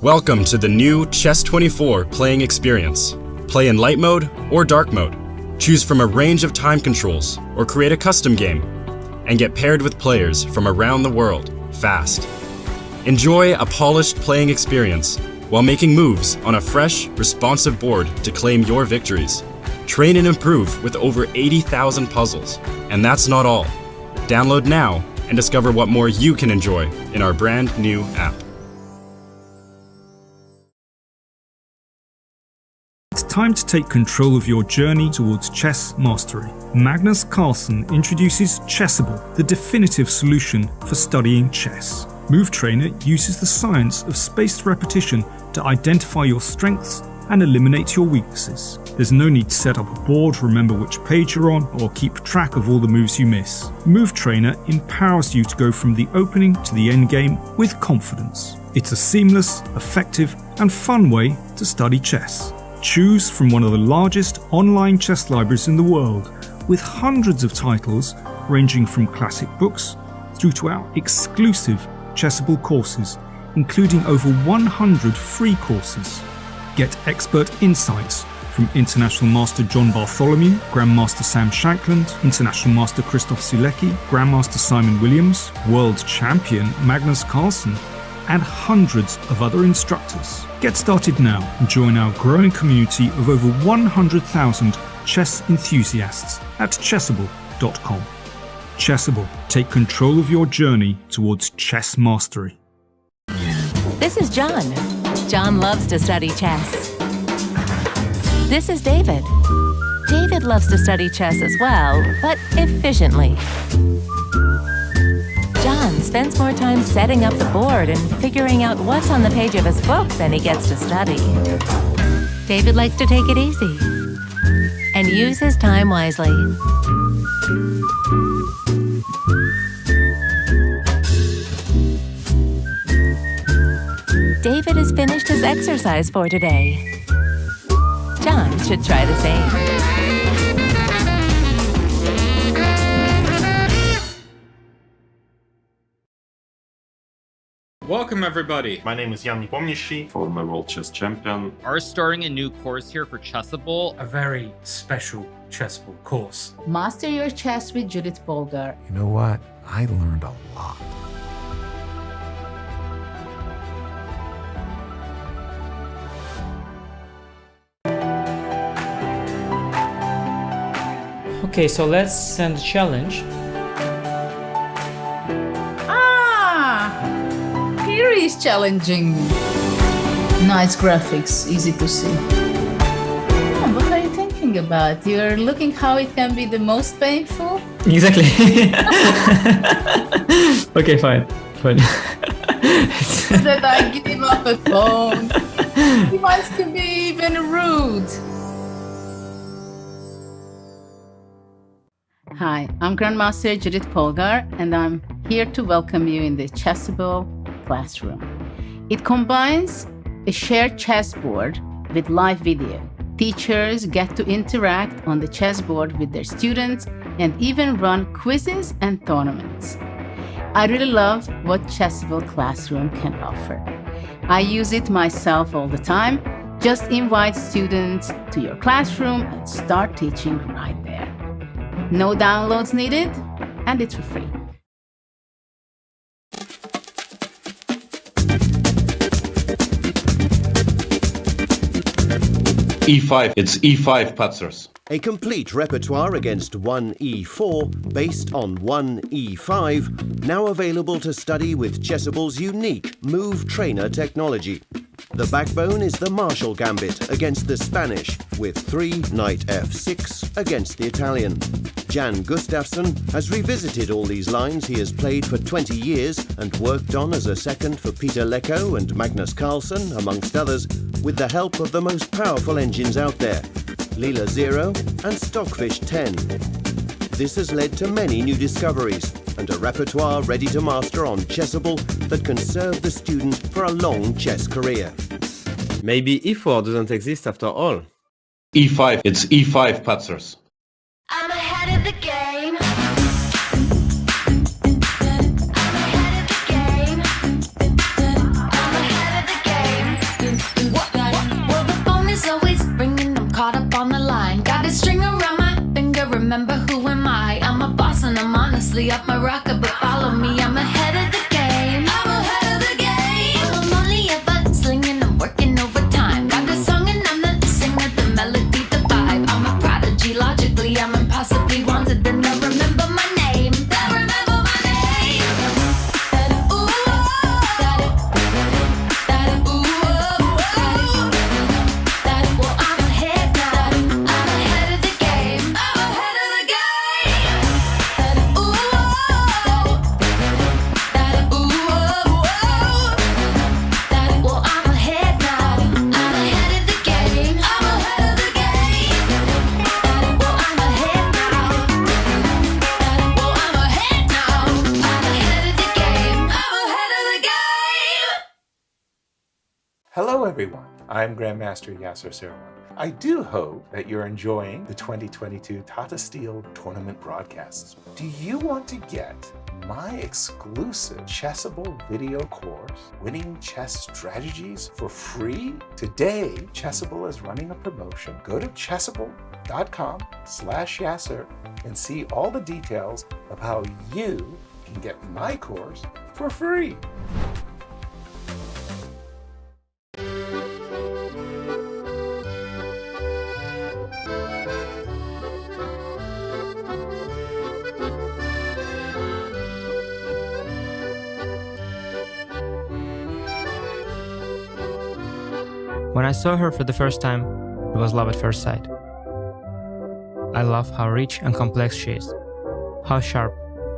Welcome to the new Chess24 playing experience. Play in light mode or dark mode. Choose from a range of time controls or create a custom game. And get paired with players from around the world, fast. Enjoy a polished playing experience while making moves on a fresh, responsive board to claim your victories. Train and improve with over 80,000 puzzles. And that's not all. Download now and discover what more you can enjoy in our brand new app. It's time to take control of your journey towards chess mastery. Magnus Carlsen introduces Chessable, the definitive solution for studying chess. Move Trainer uses the science of spaced repetition to identify your strengths and eliminate your weaknesses. There's no need to set up a board, remember which page you're on, or keep track of all the moves you miss. Move Trainer empowers you to go from the opening to the end game with confidence. It's a seamless, effective, and fun way to study chess. Choose from one of the largest online chess libraries in the world, with hundreds of titles ranging from classic books through to our exclusive Chessable courses, including over 100 free courses. Get expert insights from International Master John Bartholomew, Grandmaster Sam Shankland, International Master Christoph Sulecki, Grandmaster Simon Williams, World Champion Magnus Carlsen, and hundreds of other instructors. Get started now and join our growing community of over 100,000 chess enthusiasts at chessable.com. Chessable, take control of your journey towards chess mastery. This is John. John loves to study chess. This is David. David loves to study chess as well, but efficiently. John spends more time setting up the board and figuring out what's on the page of his book than he gets to study. David likes to take it easy and use his time wisely. David has finished his exercise for today. John should try the same. Welcome everybody! My name is Jan Pomnishi, former world chess champion. Are starting a new course here for Chessable. A very special Chessable course. Master your chess with Judith Bolgar. You know what? I learned a lot. Okay, so let's send a challenge. Here is challenging. Nice graphics, easy to see. Oh, what are you thinking about? You're looking how it can be the most painful? Exactly. Okay, fine. That I give him up a phone. He wants to be even rude. Hi, I'm Grandmaster Judith Polgar, and I'm here to welcome you in the Chessable classroom. It combines a shared chessboard with live video. Teachers get to interact on the chessboard with their students and even run quizzes and tournaments. I really love what Chessable Classroom can offer. I use it myself all the time. Just invite students to your classroom and start teaching right there. No downloads needed, and it's for free. E5, it's E5 Patzers. A complete repertoire against 1E4 based on 1E5, now available to study with Chessable's unique Move Trainer technology. The backbone is the Marshall Gambit against the Spanish, with 3 Knight F6 against the Italian. Jan Gustafsson has revisited all these lines he has played for 20 years and worked on as a second for Peter Lecco and Magnus Carlsen, amongst others, with the help of the most powerful engines out there, Leela 0 and Stockfish 10. This has led to many new discoveries and a repertoire ready to master on Chessable that can serve the student for a long chess career. Maybe E4 doesn't exist after all. E5, it's E5 Patzers. I'm ahead of the game. I'm ahead of the game. I'm ahead of the game. a rocker, but follow me, I'm ahead of the game. I'm ahead of the game. I'm only a slinging, I'm working overtime. Got the song and I'm the singer, the melody, the vibe. I'm a prodigy, logically, I'm impossibly wanted. And they'll remember my name. They'll remember my name. Ooh, got it. Got it. Ooh, got it. Well, I'm ahead now. I'm ahead of the game. I'm ahead of the game. Ooh, got it. Ooh, well, I'm ahead now. I'm ahead of the game. I'm ahead of the game. Well, I'm ahead now. Well, I'm ahead now. I'm ahead of the game. I'm ahead of the game. Hello everyone, I'm Grandmaster Yasser Serwan. I do hope that you're enjoying the 2022 Tata Steel tournament broadcasts. Do you want to get my exclusive Chessable video course, Winning Chess Strategies, for free? Today, Chessable is running a promotion. Go to chessable.com/Yasser and see all the details of how you can get my course for free. When I saw her for the first time, it was love at first sight. I love how rich and complex she is, how sharp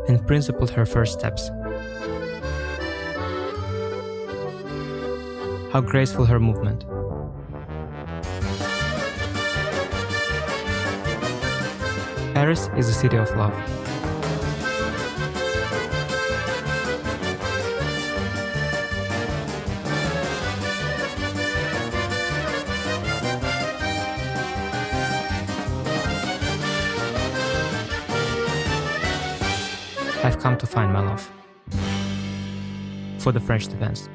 and principled her first steps, how graceful her movement. Paris is a city of love. I've come to find my love for the French defense.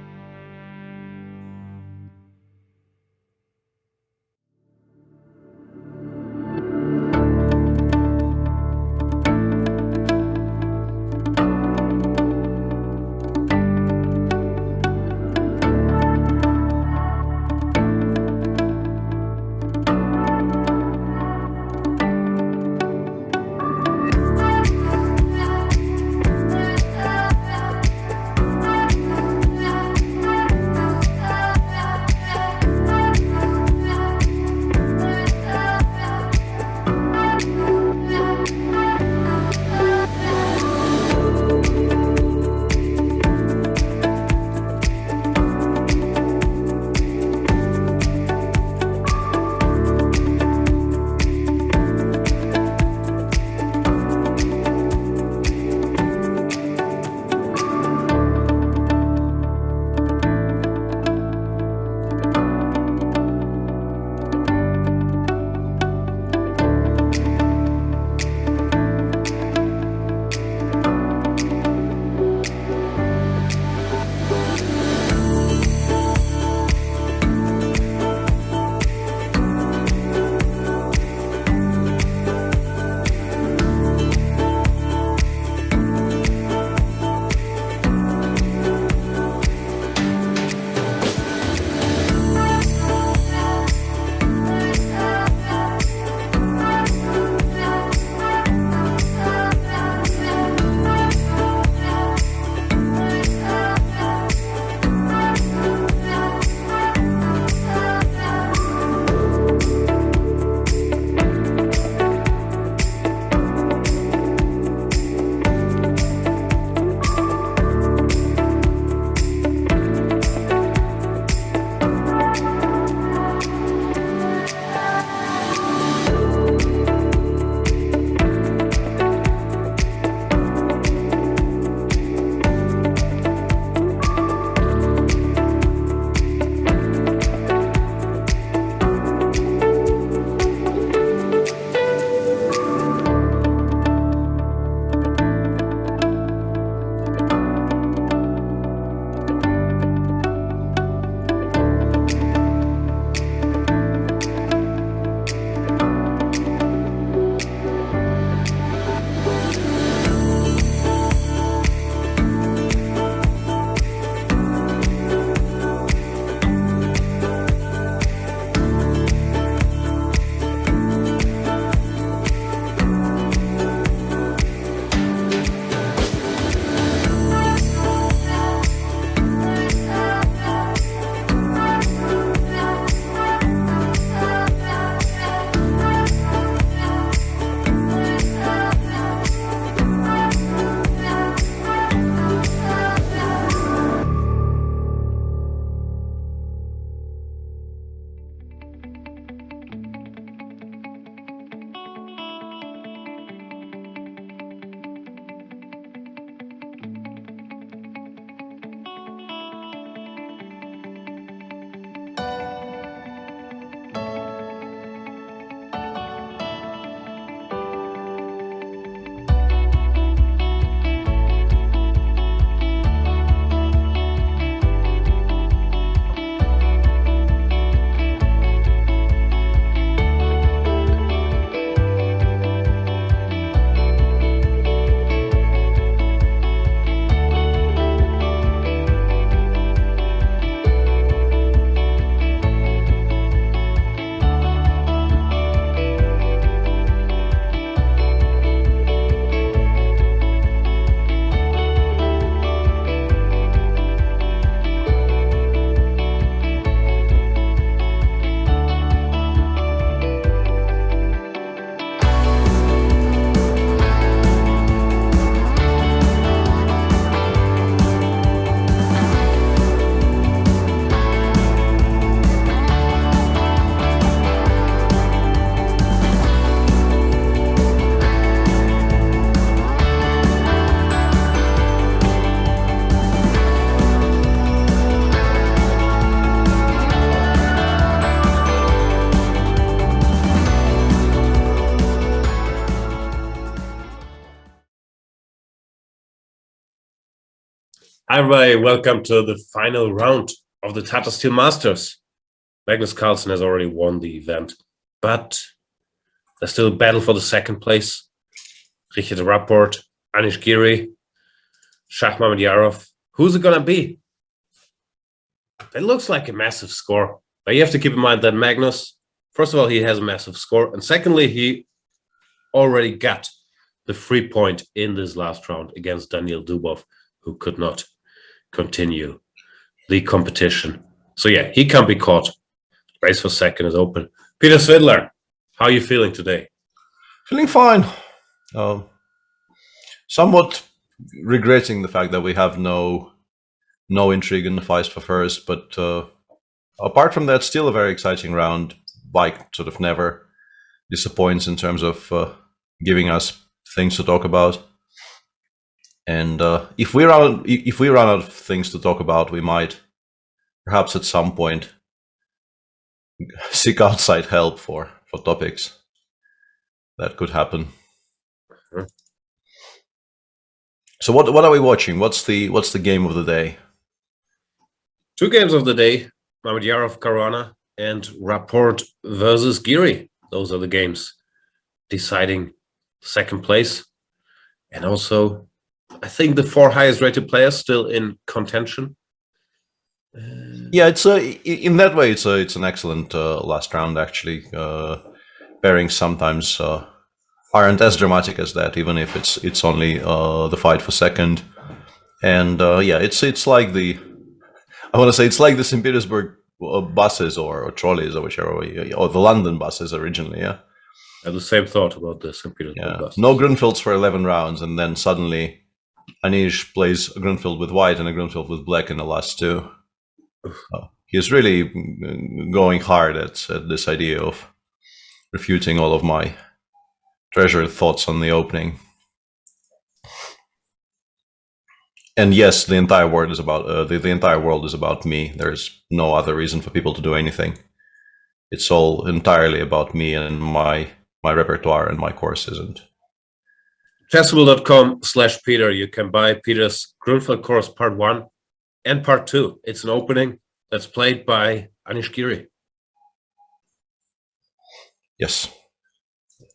Hi everybody, welcome to the final round of the Tata Steel Masters. Magnus Carlsen has already won the event, but there's still a battle for the second place. Richard Rapport, Anish Giri, Shah Mamedyarov. Who's it gonna be? It looks like a massive score, but you have to keep in mind that Magnus, first of all, he has a massive score, and secondly, he already got the free point in this last round against Daniil Dubov, who could not continue the competition. So yeah, he can't be caught. Race for second is open. Peter Svidler, how are you feeling today? Feeling fine. Somewhat regretting the fact that we have no intrigue in the fight for first, but apart from that, still a very exciting round. Wijk sort of never disappoints in terms of giving us things to talk about. And if we run out of things to talk about, we might perhaps at some point seek outside help for topics. That could happen. Sure. So what are we watching? What's the game of the day? Two games of the day: Mamedyarov Caruana and Rapport versus Giri. Those are the games deciding second place, and also I think the four highest rated players still in contention. Yeah, it's in that way it's an excellent last round actually. Pairings sometimes aren't as dramatic as that, even if it's only the fight for second. And yeah, it's like the St. Petersburg buses or trolleys or whichever way, or the London buses originally. Yeah, I had the same thought about the St. Petersburg buses. No Grunfelds for 11 rounds, and then suddenly Anish plays a Grunfeld with white and a Grunfeld with black in the last two. He's really going hard at this idea of refuting all of my treasured thoughts on the opening. And yes, the entire world is about the entire world is about me. There's no other reason for people to do anything. It's all entirely about me and my repertoire and my courses. And Chessable.com/Peter. You can buy Peter's Grunfeld course Part 1 and Part 2. It's an opening that's played by Anish Giri. Yes,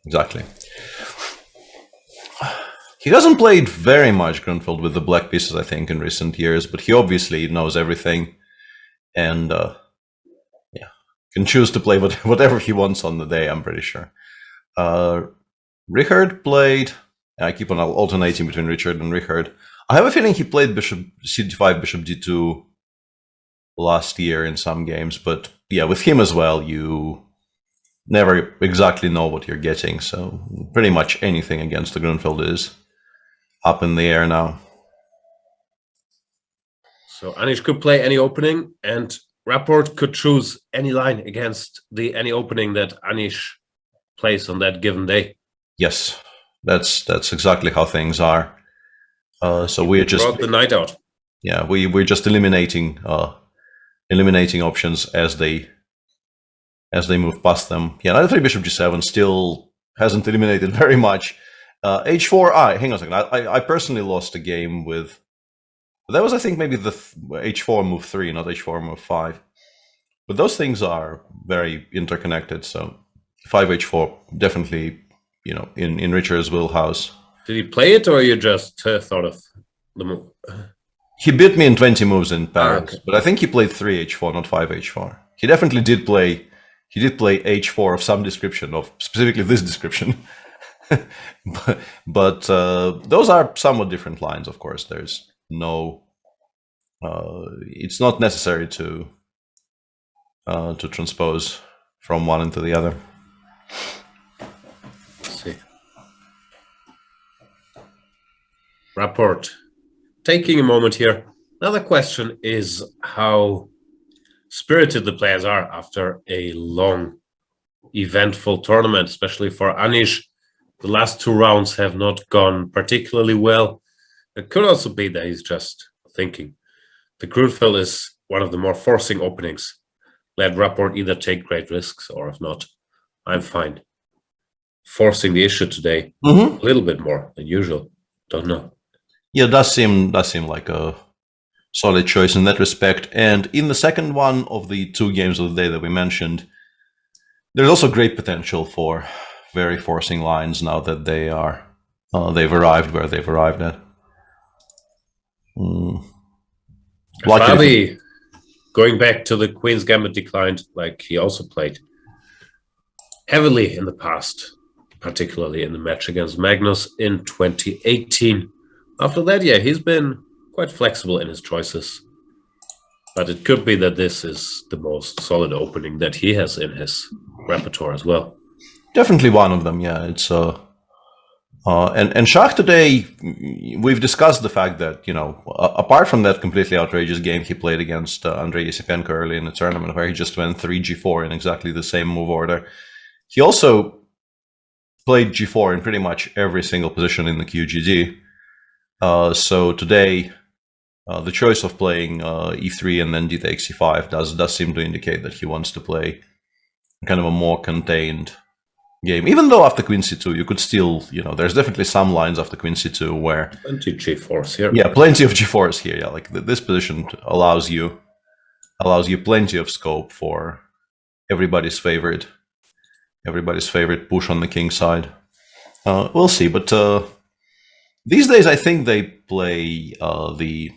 exactly. He hasn't played very much Grunfeld with the black pieces, I think, in recent years, but he obviously knows everything, and yeah, can choose to play whatever he wants on the day, I'm pretty sure. Richard played. I keep on alternating between Richard and Richard. I have a feeling he played Bishop C5, Bishop D2 last year in some games, but yeah, with him as well, you never exactly know what you're getting, so pretty much anything against the Grunfeld is up in the air now. So Anish could play any opening, and Rapport could choose any line against the any opening that Anish plays on that given day. Yes, that's exactly how things are. So we're just brought the night out. Yeah, we're just eliminating options as they move past them. Yeah, knight 3 bishop g7 still hasn't eliminated very much. H4. Hang on a second. I personally lost a game with. That was, I think, maybe the H4 move 3, not H4 move 5. But those things are very interconnected. So 5H4 definitely, in Richard's wheelhouse. Did he play it, or you just thought of the move? He beat me in 20 moves in Paris, okay. But I think he played 3H4, not 5H4. He definitely did play. He did play H4 of some description, of specifically this description. but those are somewhat different lines, of course. There's no. It's not necessary to transpose from one into the other. Let's see. Rapport. Taking a moment here. Another question is how spirited the players are after a long, eventful tournament, especially for Anish. The last two rounds have not gone particularly well. It could also be that he's just thinking. The Grunfeld is one of the more forcing openings. Let Rapport either take great risks, or if not, I'm fine. Forcing the issue today a little bit more than usual. Don't know. Yeah, it does seem like a solid choice in that respect. And in the second one of the 2 games of the day that we mentioned, there's also great potential for very forcing lines now that they've arrived where they've arrived at. Fabi, going back to the Queen's Gambit declined, like he also played heavily in the past, particularly in the match against Magnus in 2018. After that, yeah, he's been quite flexible in his choices. But it could be that this is the most solid opening that he has in his repertoire as well. Definitely one of them, yeah. It's and Shach today, we've discussed the fact that, you know, apart from that completely outrageous game he played against Andrei Yesipenko early in the tournament, where he just went 3G4 in exactly the same move order, he also played G4 in pretty much every single position in the QGD. So today, the choice of playing E3 and then D takes E5 does seem to indicate that he wants to play kind of a more contained game. Even though after Queen C2, you could still, you know, there's definitely some lines after Queen C2 where... Plenty of G4s here. Yeah, plenty of G4s here. Yeah, like this position allows you plenty of scope for everybody's favorite push on the king side. We'll see, but these days I think they play the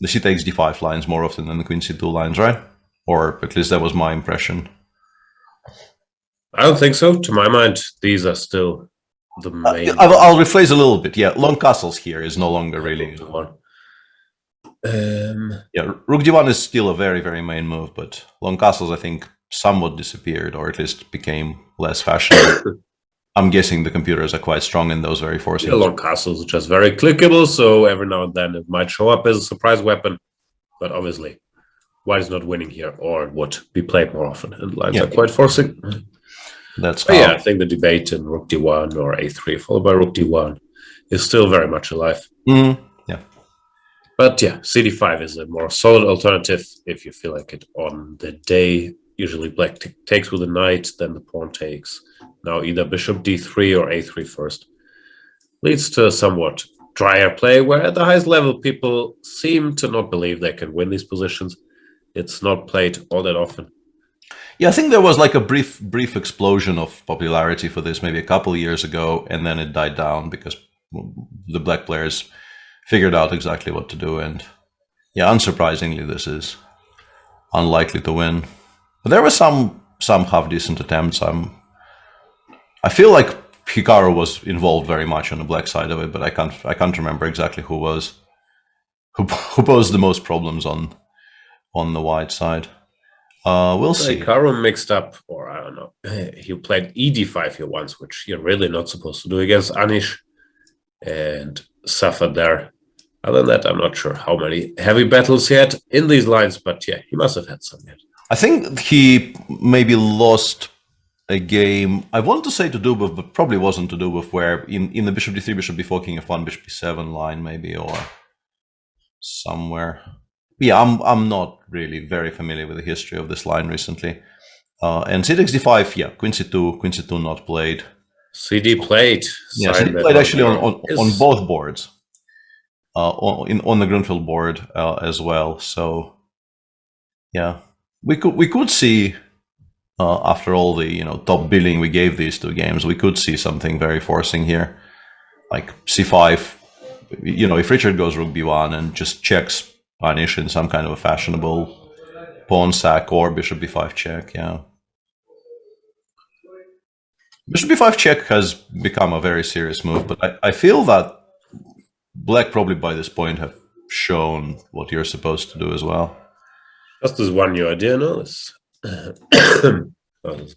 C takes D5 lines more often than the Queen C2 lines, right? Or at least that was my impression. I don't think so. To my mind, these are still the main... I'll rephrase a little bit. Yeah, long castles here is no longer really... yeah, Rook D1 is still a very, very main move, but long castles, I think, somewhat disappeared, or at least became less fashionable. I'm guessing the computers are quite strong in those very forcing. Yeah, long castles are just very clickable, so every now and then it might show up as a surprise weapon. But obviously, White is not winning here, or would be played more often, and lines are quite forcing. That's yeah, I think the debate in Rook D1 or A3 followed by Rook D1 is still very much alive. Mm-hmm. Yeah. But yeah, CD5 is a more solid alternative if you feel like it on the day. Usually black takes with the knight, then the pawn takes. Now either bishop D3 or A3 first. Leads to a somewhat drier play where at the highest level people seem to not believe they can win these positions. It's not played all that often. Yeah, I think there was like a brief explosion of popularity for this maybe a couple of years ago, and then it died down because the black players figured out exactly what to do. And yeah, unsurprisingly, this is unlikely to win. But there were some half decent attempts. I feel like Hikaru was involved very much on the black side of it, but I can't remember exactly who posed the most problems on the white side. We'll see. Hikaru mixed up, or I don't know. He played ED5 here once, which you're really not supposed to do against Anish, and suffered there. Other than that, I'm not sure how many heavy battles he had in these lines, but yeah, he must have had some yet. I think he maybe lost a game, I want to say to Dubov, but probably wasn't to Dubov, where in the bishop d3, bishop b4, king f1, bishop b7 line maybe, or somewhere. Yeah, I'm not really very familiar with the history of this line recently. And c takes d5, yeah, queen c2 not played. CD played. Yeah, CD played actually on both boards. On the Grunfeld board as well. So yeah, we could see after all the top billing we gave these two games, we could see something very forcing here, like c5. If Richard goes rook b1 and just checks Anish in some kind of a fashionable pawn sack, or bishop b5 check. Yeah, bishop b5 check has become a very serious move, but I feel that Black probably by this point have shown what you're supposed to do as well. Just as one new idea, no? Let's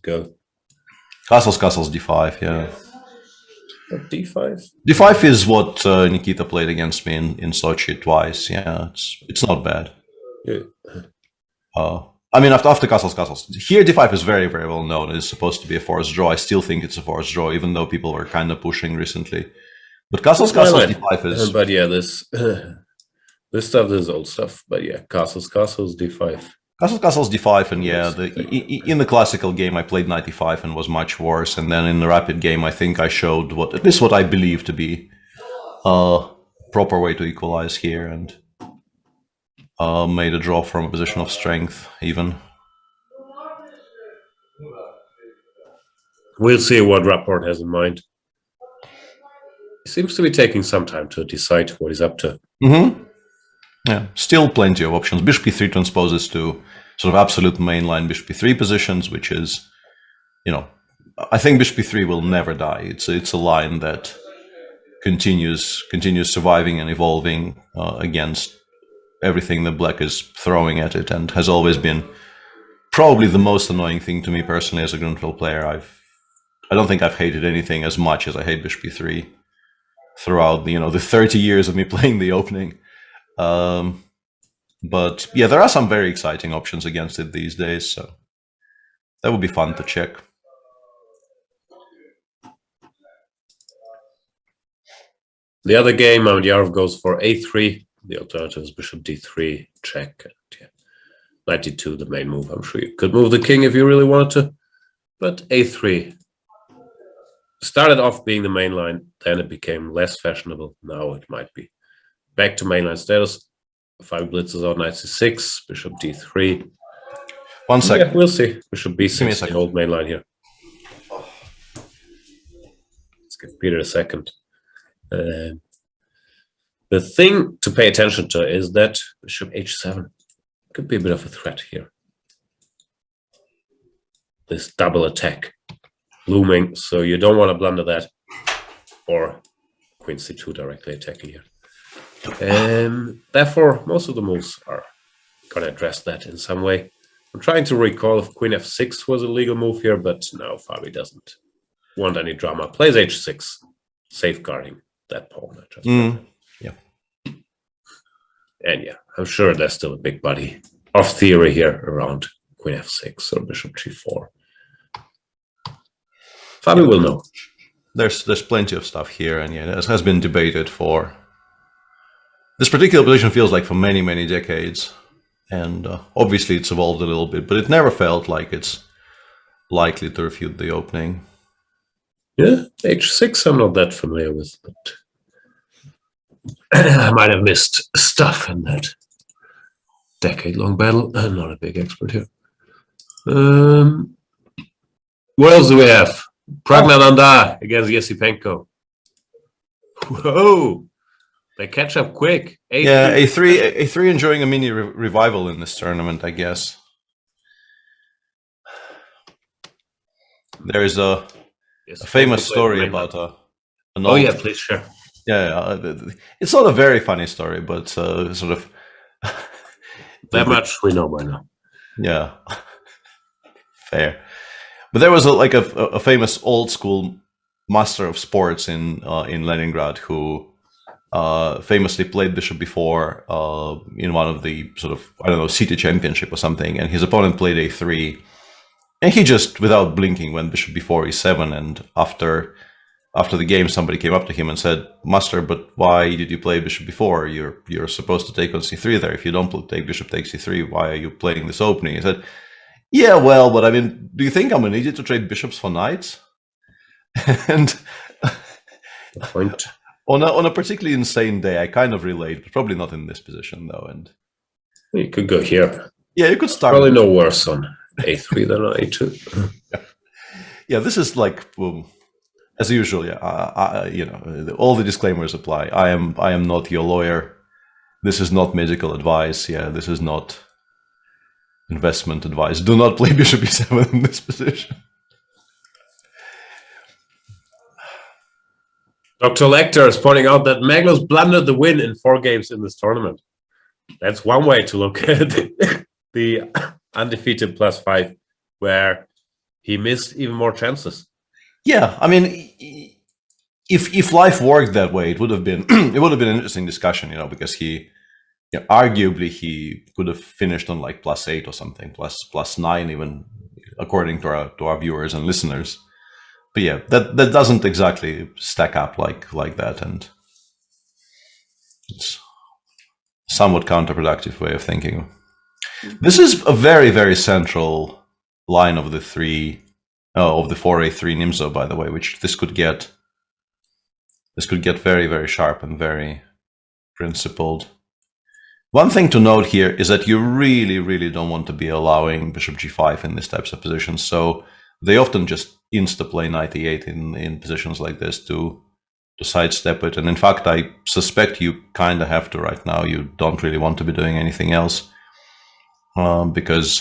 go. Castles d5, yeah. D5? D5 is what Nikita played against me in Sochi twice. Yeah, it's not bad. Yeah. I mean, after castles. Here d5 is very, very well known. It's supposed to be a forced draw. I still think it's a forced draw, even though people were kind of pushing recently. But castles d5 is... But yeah, this stuff is old stuff. But yeah, castles d5. Castles d5, and yeah, in the classical game I played knight e5 and was much worse. And then in the rapid game, I think I showed at least what I believe to be a proper way to equalize here. And made a draw from a position of strength, even. We'll see what Rapport has in mind. He seems to be taking some time to decide what he's up to. Mm-hmm. Yeah, still plenty of options. Bishop e3 transposes to sort of absolute mainline bishop e3 positions, which is, I think bishop e3 will never die. It's a line that continues surviving and evolving against everything that black is throwing at it, and has always been probably the most annoying thing to me personally as a Grunfeld player. I don't think I've hated anything as much as I hate bishop e3 throughout the 30 years of me playing the opening. But yeah, there are some very exciting options against it these days, so that would be fun to check. The other game, Ahmediyarov goes for a3. The alternative is bishop d3, check. And yeah, 92, the main move. I'm sure you could move the king if you really wanted to, but a3 started off being the main line, then it became less fashionable. Now it might be back to mainline status. 5 blitzes out, knight c6, bishop d3. 1 second. Yeah, we'll see. Bishop b6, the old main line here. Let's give Peter a second. The thing to pay attention to is that bishop h7 could be a bit of a threat here. This double attack looming, so you don't want to blunder that, or queen c2 directly attacking here. Therefore, most of the moves are going to address that in some way. I'm trying to recall if queen f6 was a legal move here, but no, Fabi doesn't want any drama. Plays h6, safeguarding that pawn. Yeah. And yeah, I'm sure there's still a big body of theory here around queen f6 or bishop g4. Fabi will know. There's plenty of stuff here, and yeah, this has been debated for. This particular position feels like for many, many decades, and obviously it's evolved a little bit, but it never felt like it's likely to refute the opening. Yeah, h6 I'm not that familiar with, but I might have missed stuff in that decade-long battle. I'm not a big expert here. What else do we have? Pragnananda against Yesipenko. Whoa! They catch up quick. A3. Yeah, A3 enjoying a mini revival in this tournament, I guess. There is a famous story about an old... Oh yeah, please share. Yeah, it's not a very funny story, but sort of... that much we know by now. Yeah, fair. But there was a famous old school master of sports in Leningrad who famously played bishop before in one of the sort of, I don't know, city championship or something, and his opponent played a3, and he just, without blinking, went bishop before e7, and after the game somebody came up to him and said, "Master, but why did you play bishop before? You're supposed to take on c3 there. If you don't take bishop takes c3, why are you playing this opening?" He said, "Yeah, well, but I mean, do you think I'm an idiot to trade bishops for knights?" And point. On a particularly insane day, I kind of relate, but probably not in this position though. And you could go here. Yeah, you could start. Probably no worse on a3 than on a2. Yeah, this is like as usual. Yeah, all the disclaimers apply. I am not your lawyer. This is not medical advice. Yeah, this is not investment advice. Do not play bishop e7 in this position. Dr. Lecter is pointing out that Magnus blundered the win in 4 games in this tournament. That's one way to look at the undefeated +5, where he missed even more chances. Yeah, I mean, if life worked that way, it would have been an interesting discussion, because arguably he could have finished on like +8 or something, +9 even, according to our viewers and listeners. But yeah, that doesn't exactly stack up like that, and it's somewhat counterproductive way of thinking. This is a very, very central line of the 4a3 Nimzo, by the way, which this could get very, very sharp and very principled. One thing to note here is that you really don't want to be allowing bishop g5 in these types of positions. So they often just insta-play knight e8 in positions like this to sidestep it. And in fact, I suspect you kind of have to right now. You don't really want to be doing anything else because,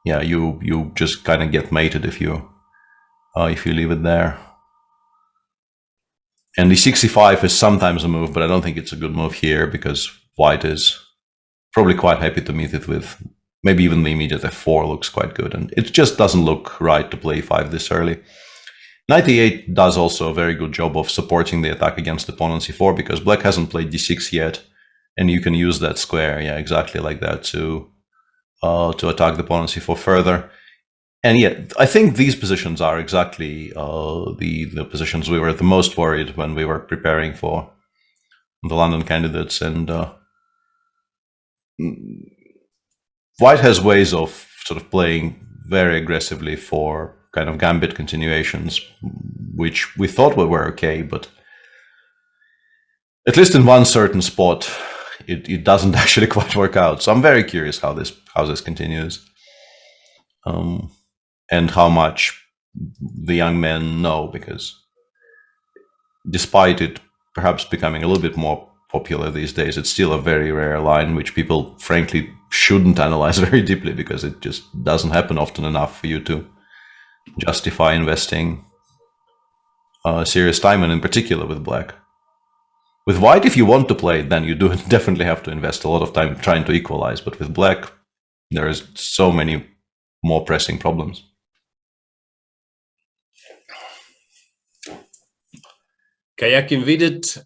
yeah, you just kind of get mated if you leave it there. And the 65 is sometimes a move, but I don't think it's a good move here because white is probably quite happy to meet it with maybe even the immediate f4 looks quite good. And it just doesn't look right to play 5 this early. Knight e8 does also a very good job of supporting the attack against opponent c4 because black hasn't played d6 yet. And you can use that square, yeah, exactly like that to attack the opponent c4 further. And yeah, I think these positions are exactly the positions we were the most worried when we were preparing for the London candidates. And white has ways of sort of playing very aggressively for kind of gambit continuations, which we thought were okay, but at least in one certain spot, it doesn't actually quite work out. So I'm very curious how this continues, and how much the young men know, because despite it perhaps becoming a little bit more popular these days, it's still a very rare line which people frankly shouldn't analyze very deeply because it just doesn't happen often enough for you to justify investing serious time, and in particular with black. With white, if you want to play it, then you do definitely have to invest a lot of time trying to equalize, but with black there is so many more pressing problems. Kayakin Vidit.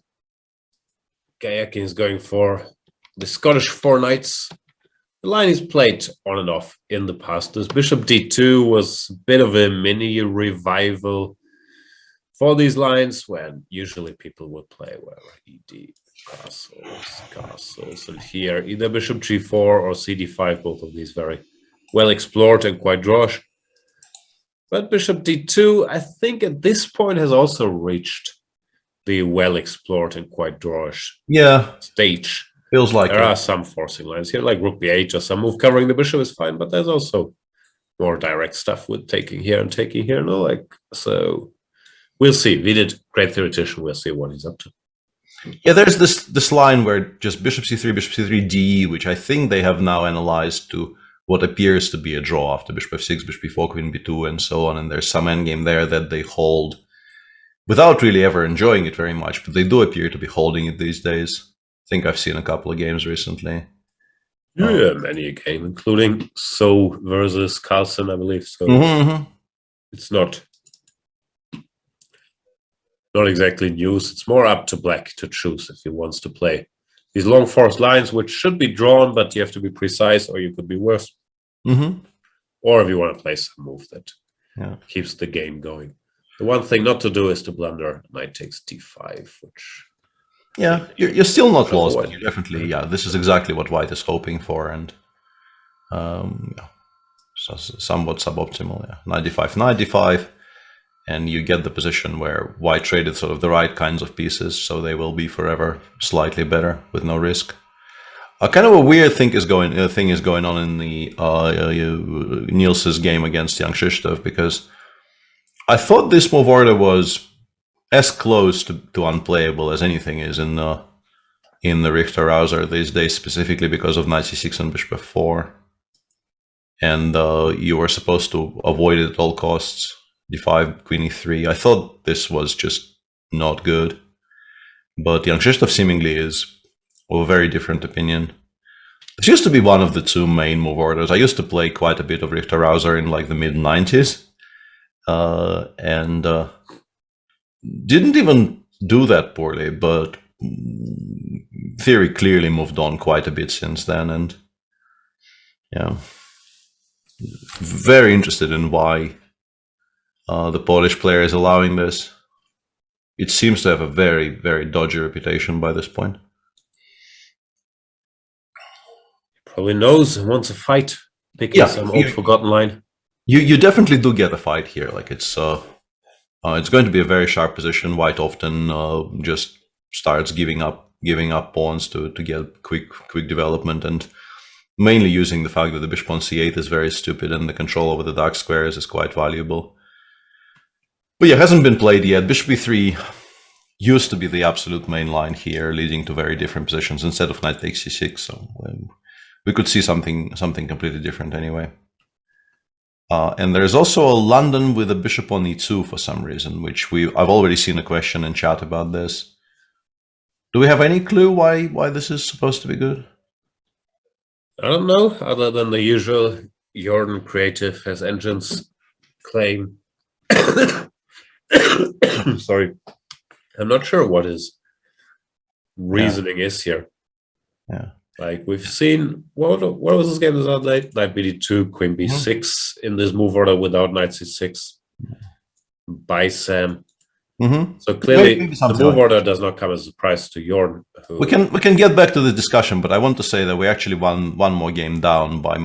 Kayakin is going for the Scottish 4 knights. The line is played on and off in the past. This bishop d2 was a bit of a mini revival for these lines, when usually people would play ed castles, and here either bishop g4 or cd5, both of these very well explored and quite drawish. But bishop d2, I think at this point has also reached the well explored and quite drawish stage. Feels like there are some forcing lines here, like rook b8 or some move covering the bishop is fine, but there's also more direct stuff with taking here and taking here. No, like, so we'll see. We did great theoretician. We'll see what he's up to. Yeah, there's this line where just bishop c3 d, which I think they have now analyzed to what appears to be a draw after bishop f6, bishop b4, queen b2, and so on. And there's some endgame there that they hold without really ever enjoying it very much, but they do appear to be holding it these days. I think I've seen a couple of games recently. Yeah, many a game, including So versus Carlsen, I believe. So it's not exactly news. It's more up to black to choose if he wants to play these long forced lines, which should be drawn, but you have to be precise, or you could be worse. Or if you want to play some move that keeps the game going. The one thing not to do is to blunder knight takes d5, which... Yeah, you're still not lost, but you definitely, this is exactly what white is hoping for, and so somewhat suboptimal. Yeah, knight d5, and you get the position where white traded sort of the right kinds of pieces, so they will be forever slightly better with no risk. Kind of a weird thing is going on in the Niels's game against young Krzysztof, because I thought this move order was as close to unplayable as anything is in the Richter Rouser these days, specifically because of knight c6 and bishop f4. And you were supposed to avoid it at all costs. d5, queen e3. I thought this was just not good. But young Krzysztof seemingly is of a very different opinion. This used to be one of the two main move orders. I used to play quite a bit of Richter Rouser in like the mid-90s. And didn't even do that poorly, but theory clearly moved on quite a bit since then, and yeah, very interested in why the Polish player is allowing this. It seems to have a very, very dodgy reputation by this point. Probably knows and wants a fight, picking some old forgotten line. You definitely do get a fight here. Like it's going to be a very sharp position. White often just starts giving up giving up pawns to get quick development, and mainly using the fact that the bishop on c8 is very stupid and the control over the dark squares is quite valuable. But yeah, hasn't been played yet. Bishop b3 used to be the absolute main line here, leading to very different positions instead of knight takes c6. So we could see something completely different anyway. And there's also a London with a bishop on e2 for some reason, which I've already seen a question in chat about this. Do we have any clue why this is supposed to be good? I don't know, other than the usual Jordan creative as engines claim. Sorry. I'm not sure what his reasoning is here. Yeah. Like we've seen, what was this game that late? Knight bd2, queen b6 in this move order without knight c6 by Sam. So clearly the move order does not come as a surprise to Jordan. We can get back to the discussion, but I want to say that we actually won one more game down by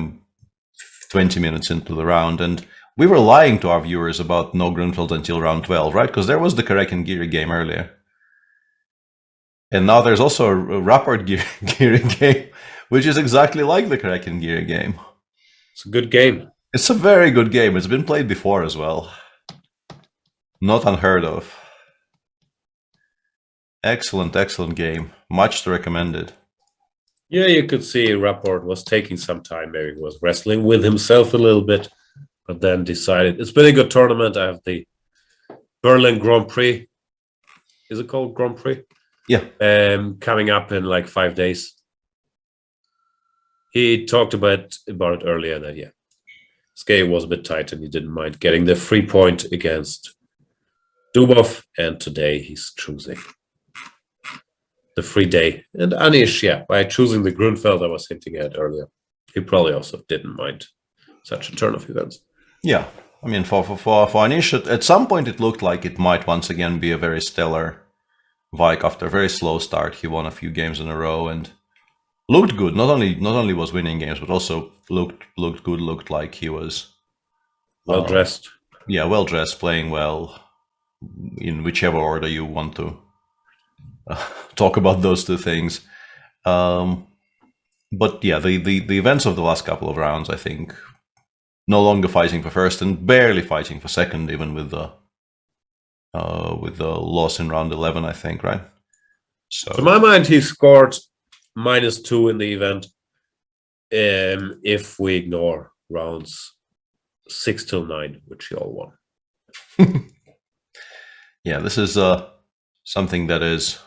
20 minutes into the round, and we were lying to our viewers about no Grunfeld until round 12, right? Because there was the Karek and Giri game earlier. And now there's also a Rapport Giri game, which is exactly like the Karek and Giri game. It's a good game. It's a very good game. It's been played before as well. Not unheard of. Excellent game. Much to recommend it. Yeah, you could see Rapport was taking some time. Maybe he was wrestling with himself a little bit, but then decided it's been a good tournament. I have the Berlin Grand Prix. Is it called Grand Prix? Yeah. Coming up in like 5 days. He talked about it earlier that his game was a bit tight and he didn't mind getting the free point against Dubov, and today he's choosing the free day. And Anish, by choosing the Grunfeld I was hinting at earlier, he probably also didn't mind such a turn of events. Yeah, I mean, for Anish, at some point it looked like it might once again be a very stellar Wijk. After a very slow start, he won a few games in a row and looked good. Not only was winning games, but also looked good. Looked like he was well dressed. Yeah, well dressed, playing well in whichever order you want to talk about those two things. But yeah, the events of the last couple of rounds, I think, no longer fighting for first and barely fighting for second, even with the loss in round 11, I think, right? So to my mind, he scored -2 in the event. If we ignore rounds 6 till 9, which he all won. Yeah, this is something that is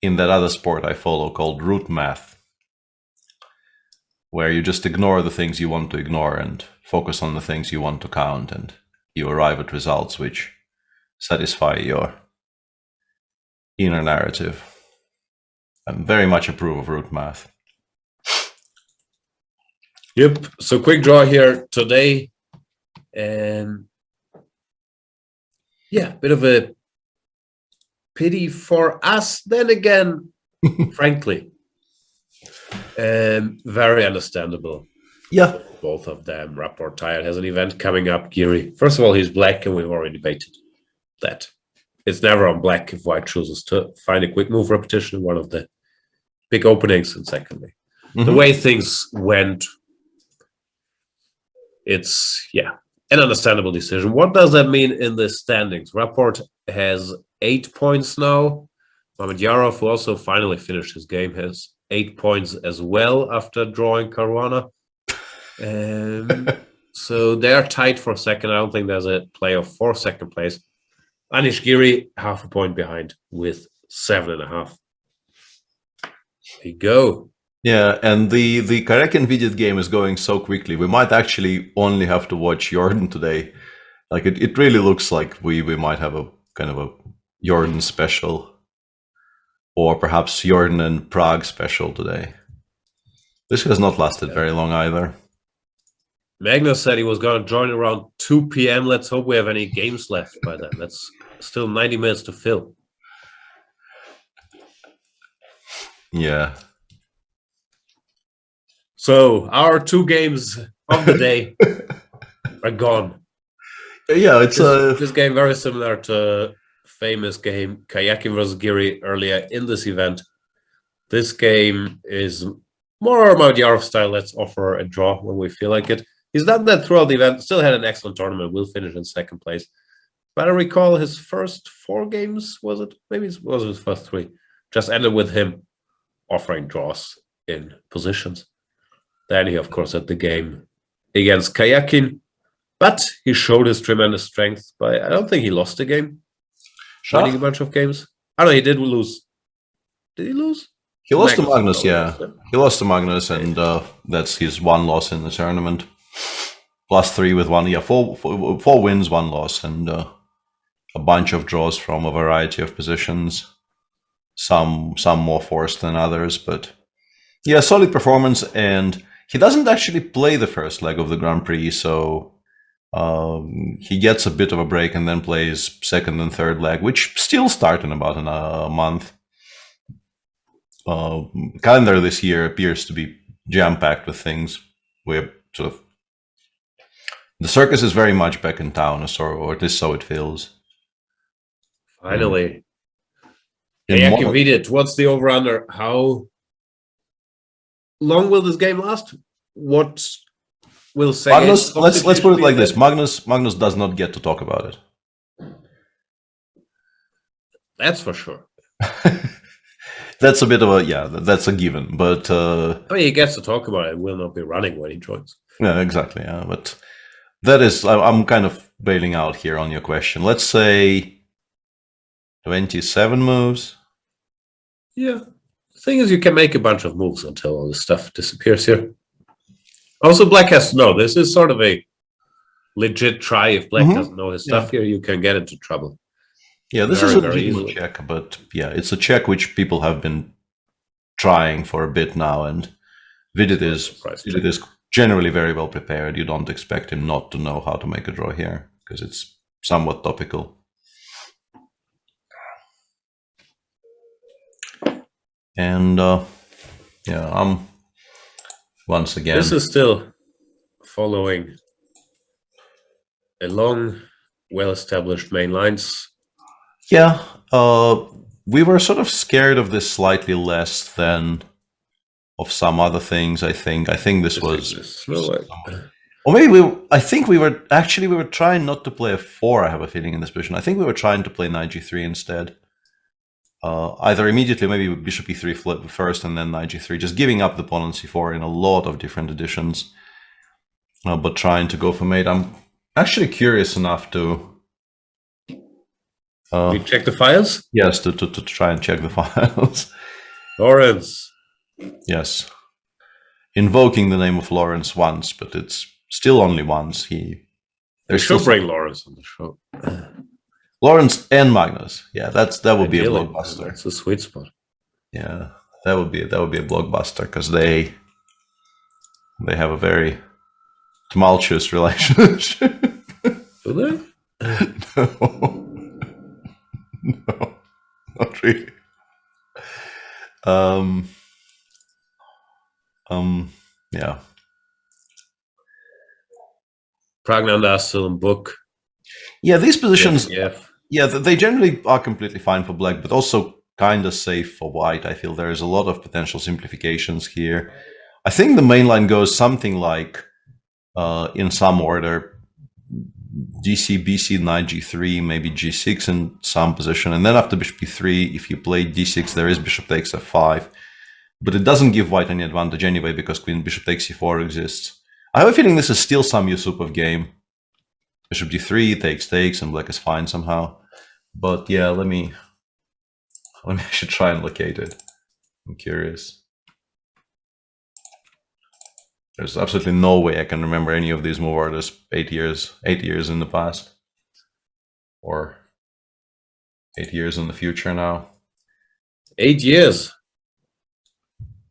in that other sport I follow called root math, where you just ignore the things you want to ignore and focus on the things you want to count, and you arrive at results which satisfy your inner narrative. I very much approve of root math. Yep. So quick draw here today, and bit of a pity for us. Then again, frankly, very understandable. Yeah, both of them. Rapport tired has an event coming up. Giri, first of all, he's black, and we've already debated that it's never on black if White chooses to find a quick move repetition in one of the big openings. And secondly, the way things went, it's an understandable decision. What does that mean in the standings? Rapport has 8 points now. Mamedyarov, who also finally finished his game, has 8 points as well after drawing Caruana. So they're tight for second. I don't think there's a playoff for second place. Anish Giri, half a point behind with 7.5. There you go. Yeah, and the Karek and Vidit game is going so quickly. We might actually only have to watch Jordan today. Like it really looks like we might have a kind of a Jordan special, or perhaps Jordan and Prague special today. This has not lasted very long either. Magnus said he was going to join around 2 p.m. Let's hope we have any games left by then. That's still 90 minutes to fill. Yeah. So our 2 games of the day are gone. Yeah, it's this game very similar to famous game Kayakin versus Giri earlier in this event. This game is more about Yarov style. Let's offer a draw when we feel like it. He's done that throughout the event. Still had an excellent tournament. Will finish in second place. But I recall his first 4 games, was it? Maybe it was his first 3. Just ended with him offering draws in positions. Then he, of course, had the game against Kayakin. But he showed his tremendous strength by, I don't think he lost the game. Winning a bunch of games. Oh, no, he did lose. Did he lose? He lost to Magnus, yeah. He lost to Magnus, and that's his 1 loss in the tournament. +3 with 1, yeah, 4 wins, 1 loss, and a bunch of draws from a variety of positions. Some more forced than others, but yeah, solid performance. And he doesn't actually play the first leg of the Grand Prix, so he gets a bit of a break and then plays second and third leg, which still start in about a month. Calendar this year appears to be jam-packed with things. We're sort of, the circus is very much back in town, or at least so it feels. Finally. What's the over-under? How long will this game last? What will say? Magnus, let's put it like this. Magnus does not get to talk about it. That's for sure. That's a bit of that's a given. But I mean, he gets to talk about it. Will not be running when he joins. Yeah, exactly. Yeah, but that is, I'm kind of bailing out here on your question. Let's say 27 moves. Yeah. The thing is, you can make a bunch of moves until all the stuff disappears here. Also, Black has to know, this is sort of a legit try. If Black doesn't know his stuff here, you can get into trouble. Yeah, this is a legitimate check, but yeah, it's a check which people have been trying for a bit now, and Vidit is generally very well prepared. You don't expect him not to know how to make a draw here, because it's somewhat topical. And yeah, once again. This is still following a long, well-established main lines. Yeah, we were sort of scared of this slightly less than of some other things. I think this was, or maybe I think we were trying not to play a 4. I have a feeling in this position. I think we were trying to play knight g3 instead. Either immediately, maybe bishop e3 flip first and then knight g3, just giving up the pawn on c4 in a lot of different editions, but trying to go for mate. I'm actually curious enough to you check the files? Yes, to try and check the files. Lawrence. Yes. Invoking the name of Lawrence once, but it's still only once. They should bring Lawrence on the show. Lawrence and Magnus. Yeah, that would be a blockbuster. That's a sweet spot. Yeah, that would be a blockbuster, because they have a very tumultuous relationship. Do they? No, not really. Yeah. Pragnandas still in book. Yeah, these positions. Yeah, they generally are completely fine for Black, but also kind of safe for White. I feel there is a lot of potential simplifications here. I think the main line goes something like, in some order, GC, BC, knight g3, maybe g6 in some position, and then after bishop e3, if you play d6, there is bishop takes f5, but it doesn't give White any advantage anyway, because queen bishop takes c4 exists. I have a feeling this is still some Yusupov game. Bishop d3 takes, and Black is fine somehow. But yeah, let me actually try and locate it. I'm curious. There's absolutely no way I can remember any of these move orders 8 years in the past, or 8 years in the future now. 8 years.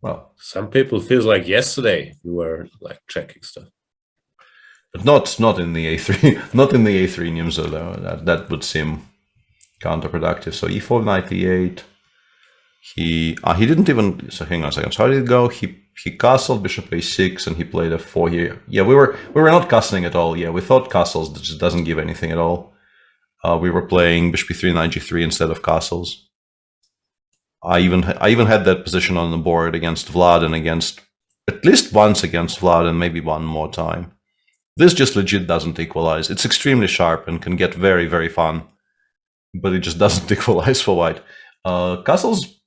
Well, some people feels like yesterday you were like checking stuff, but not in the A3, not in the A3 Nimzo though. That would seem counterproductive. So e4, knight e8. He didn't even. So hang on a second. So how did it go? He castled bishop a6 and he played f4 here. Yeah, we were not castling at all. Yeah, we thought castles just doesn't give anything at all. We were playing bishop e3, knight g3 instead of castles. I even had that position on the board against Vlad and at least once against Vlad and maybe one more time. This just legit doesn't equalize. It's extremely sharp and can get very, very fun, but it just doesn't equalize for white. Castles,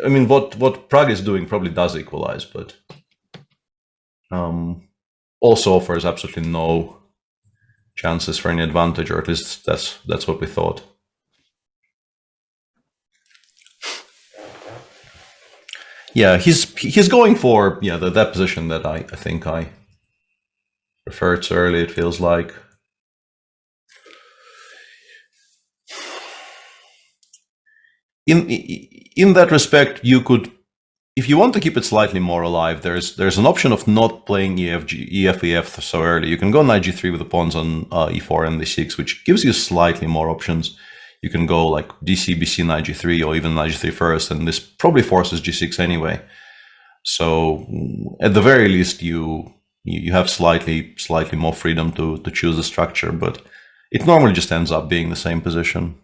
I mean, what Prague is doing probably does equalize, but also offers absolutely no chances for any advantage, or at least that's what we thought. Yeah, he's going for that position that I think I referred to earlier. It feels like in that respect, you could, if you want to keep it slightly more alive, there's an option of not playing EF so early. You can go knight g3 with the pawns on e4 and d6, which gives you slightly more options. You can go like dc, bc, knight g3, or even knight g3 first, and this probably forces g6 anyway. So at the very least, you have slightly more freedom to choose a structure, but it normally just ends up being the same position.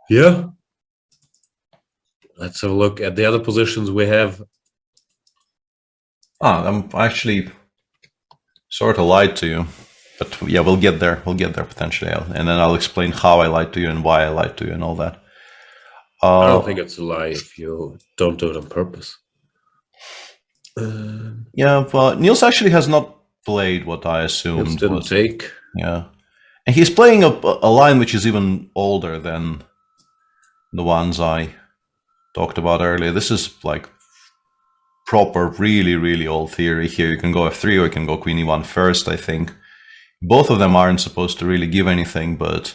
Yeah. Let's have a look at the other positions we have. I'm actually sort of lied to you, but yeah, we'll get there. We'll get there potentially, and then I'll explain how I lied to you and why I lied to you and all that. I don't think it's a lie if you don't do it on purpose. Yeah, but Niels actually has not played what I assumed. Niels didn't take. Yeah, and he's playing a line which is even older than the ones I talked about earlier. This is like proper, really, really old theory here. You can go f3 or you can go queen e1 first, I think. Both of them aren't supposed to really give anything, but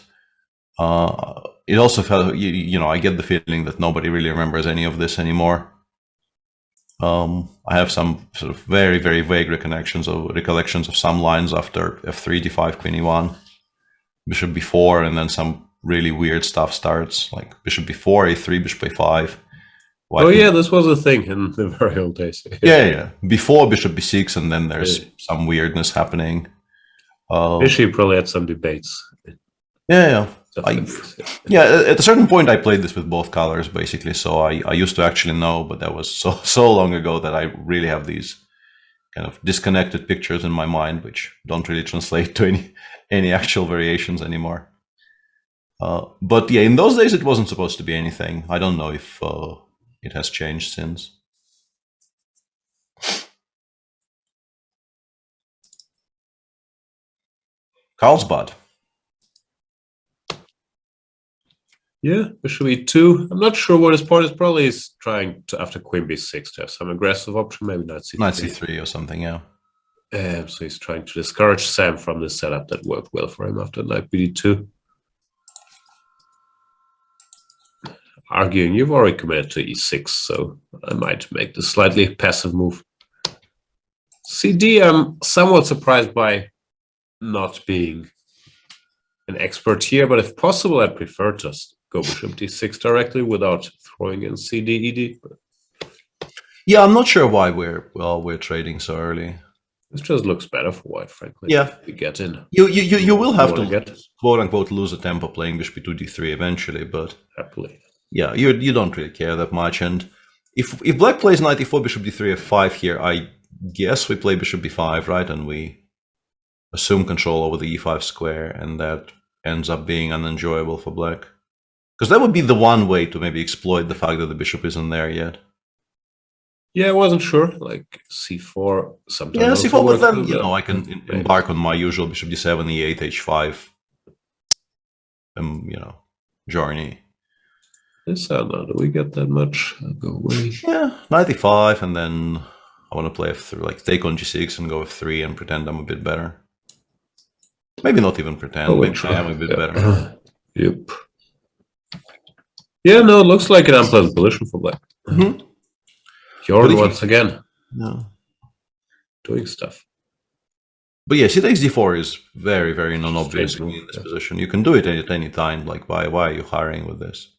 it also felt, I get the feeling that nobody really remembers any of this anymore. I have some sort of very, very vague recollections of some lines after f3, d5, queen e1, bishop b4, and then some really weird stuff starts, like bishop b4, a3, bishop a5. Yeah, this was a thing in the very old days. Yeah. Before bishop b6, and then there's some weirdness happening. Bishop probably had some debates. Yeah. At a certain point, I played this with both colors, basically, so I used to actually know, but that was so long ago that I really have these kind of disconnected pictures in my mind, which don't really translate to any actual variations anymore. But yeah, in those days, it wasn't supposed to be anything. I don't know if it has changed since. Carlsbad. Yeah, bishop e2. I'm not sure what his point is. Probably he's trying to, after queen b6, to have some aggressive option, maybe knight c3. Knight c3 or something, yeah. So he's trying to discourage Sam from the setup that worked well for him after knight bd2. Arguing you've already committed to e6, so I might make the slightly passive move. CD, I'm somewhat surprised by not being an expert here, but if possible, I'd prefer to go bishop d6 directly without throwing in CD, ed. Yeah, I'm not sure why we're trading so early. This just looks better for white, frankly. Yeah, if we get in. You will have to quote unquote lose a tempo playing bishop e2 d3 eventually, but happily. Yeah, you don't really care that much. And if black plays knight e4, bishop d3, f5 here, I guess we play bishop b5, right? And we assume control over the e5 square, and that ends up being unenjoyable for black. Because that would be the one way to maybe exploit the fact that the bishop isn't there yet. Yeah, I wasn't sure. Like c4 sometimes. Yeah, c4, but then, I can embark on my usual bishop d7, e8, h5, journey. This, I don't know, do we get that much? I'll go away. Yeah, knight e5, and then I want to play f3, like take on g6 and go f3 and pretend I'm a bit better. Maybe not even pretend, maybe I am a bit better. Yep. Yeah, no, it looks like an unpleasant position for black. Jordan once again. No. Doing stuff. But yeah, c takes d4 is very, very non-obvious in this position. You can do it at any time. Like, why are you hurrying with this?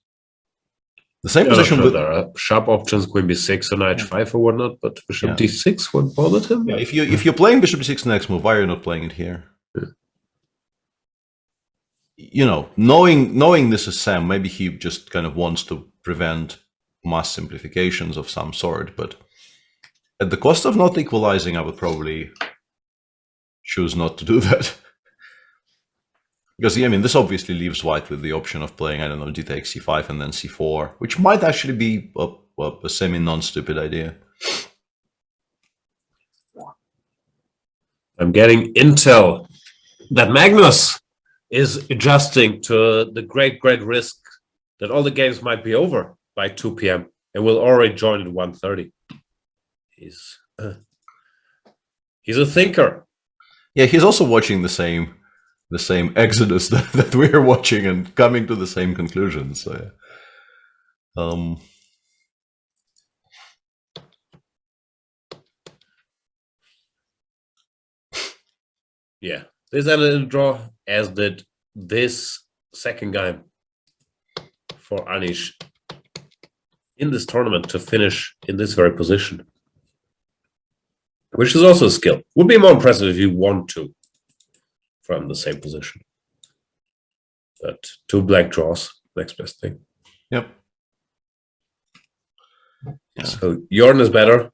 The same Yeah, position sure, with there are sharp options, queen b6 and knight 5 or whatnot, but bishop d6 won't bother him. Yeah, if you're playing bishop d6 next move, why are you not playing it here? You know, knowing this is Sam, maybe he just kind of wants to prevent mass simplifications of some sort, but at the cost of not equalizing, I would probably choose not to do that. Because, I mean, this obviously leaves white with the option of playing, I don't know, d takes c5 and then c4, which might actually be a semi-non-stupid idea. I'm getting intel that Magnus is adjusting to the great risk that all the games might be over by 2 p.m. and will already join at 1:30. He's a thinker. Yeah, he's also watching the same exodus that we're watching and coming to the same conclusions. So, yeah, this ended in a draw, as did this second game for Anish in this tournament to finish in this very position, which is also a skill. Would be more impressive if you won 2 from the same position. But 2 black draws, next best thing. Yep. Yeah. So Jordan is better.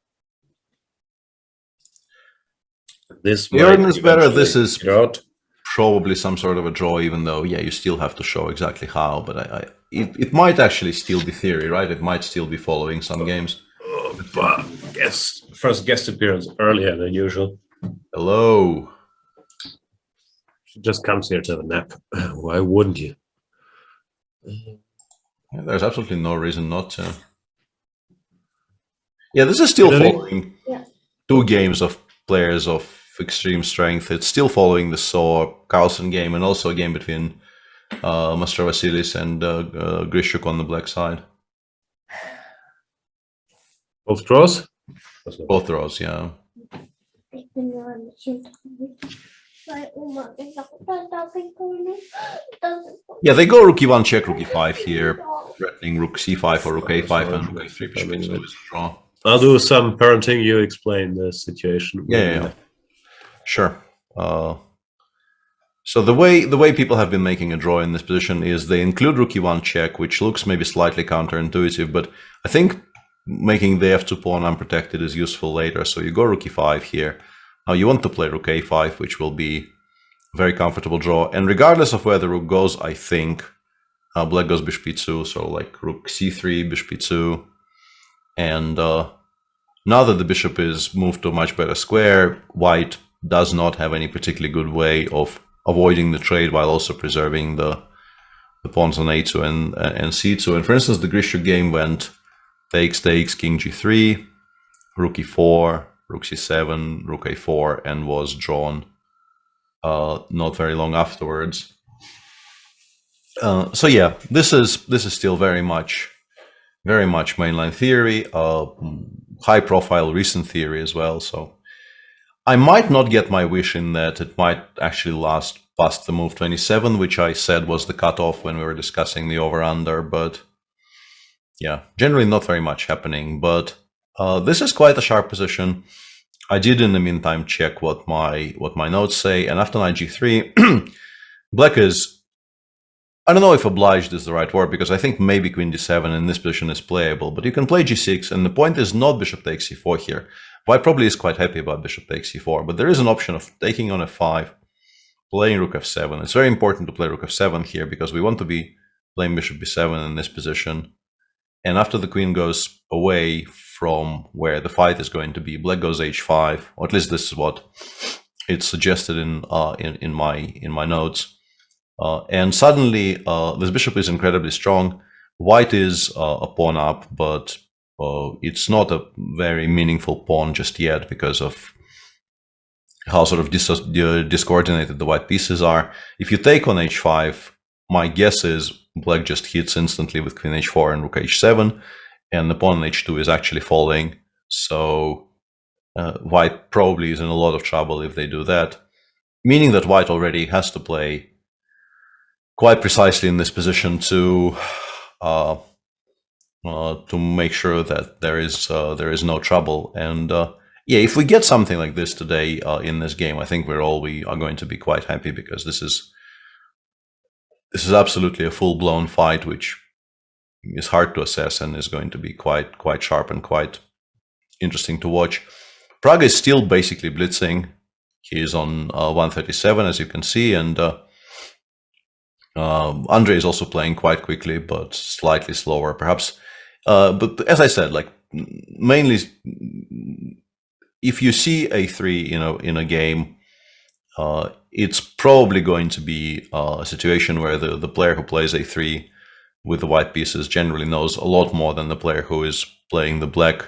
Jordan is better. This is probably some sort of a draw, even though, yeah, you still have to show exactly how. But it might actually still be theory, right? It might still be following some games. But first guest appearance earlier than usual. Hello. She just comes here to have a nap. Why wouldn't you? Yeah, there's absolutely no reason not to. Yeah, this is still following 2 games of players of extreme strength. It's still following the Carlsen game and also a game between Master Vasilis and Grishuk on the black side. Both draws? Both draws, yeah. Yeah, they go rook e1 check, rook e5 here, threatening rook c5 or rook a5 and rook a3 bishop is always a draw. I'll do some parenting. You explain the situation. Yeah. Sure. So the way people have been making a draw in this position is they include rook e1 check, which looks maybe slightly counterintuitive, but I think making the f2 pawn unprotected is useful later. So you go rook e5 here. Now you want to play rook a5, which will be a very comfortable draw. And regardless of where the rook goes, I think black goes bishop e2, so like rook c3, bishop e2. And now that the bishop is moved to a much better square, white does not have any particularly good way of avoiding the trade while also preserving the pawns on a2 and c2. And for instance, the Grishuk game went takes, king g3, rook e4, rook c7, rook a4, and was drawn not very long afterwards. So yeah, this is still very much mainline theory, high profile recent theory as well. So I might not get my wish in that it might actually last past the move 27, which I said was the cutoff when we were discussing the over-under, but yeah, generally not very much happening. But this is quite a sharp position. I did in the meantime check what my notes say, and after knight g3, black is, I don't know if obliged is the right word, because I think maybe queen d7 in this position is playable, but you can play g6, and the point is not bishop takes c4 here. White probably is quite happy about bishop takes c4, but there is an option of taking on f5, playing rook f7. It's very important to play rook f7 here, because we want to be playing bishop b7 in this position. And after the queen goes away from where the fight is going to be, black goes h5, or at least this is what it's suggested in my notes. And suddenly, this bishop is incredibly strong. White is a pawn up, but it's not a very meaningful pawn just yet because of how sort of discoordinated the white pieces are. If you take on h5, my guess is black just hits instantly with queen h4 and rook h7, and the pawn on h2 is actually falling. So white probably is in a lot of trouble if they do that, meaning that white already has to play quite precisely in this position to to make sure that there is no trouble. And yeah, if we get something like this today in this game, I think we are going to be quite happy, because this is absolutely a full-blown fight, which is hard to assess and is going to be quite sharp and quite interesting to watch. Praga is still basically blitzing. He is on 137, as you can see, and Andrei is also playing quite quickly, but slightly slower, perhaps. But as I said, like, mainly, if you see a3 in a game, it's probably going to be a situation where the player who plays a3 with the white pieces generally knows a lot more than the player who is playing the black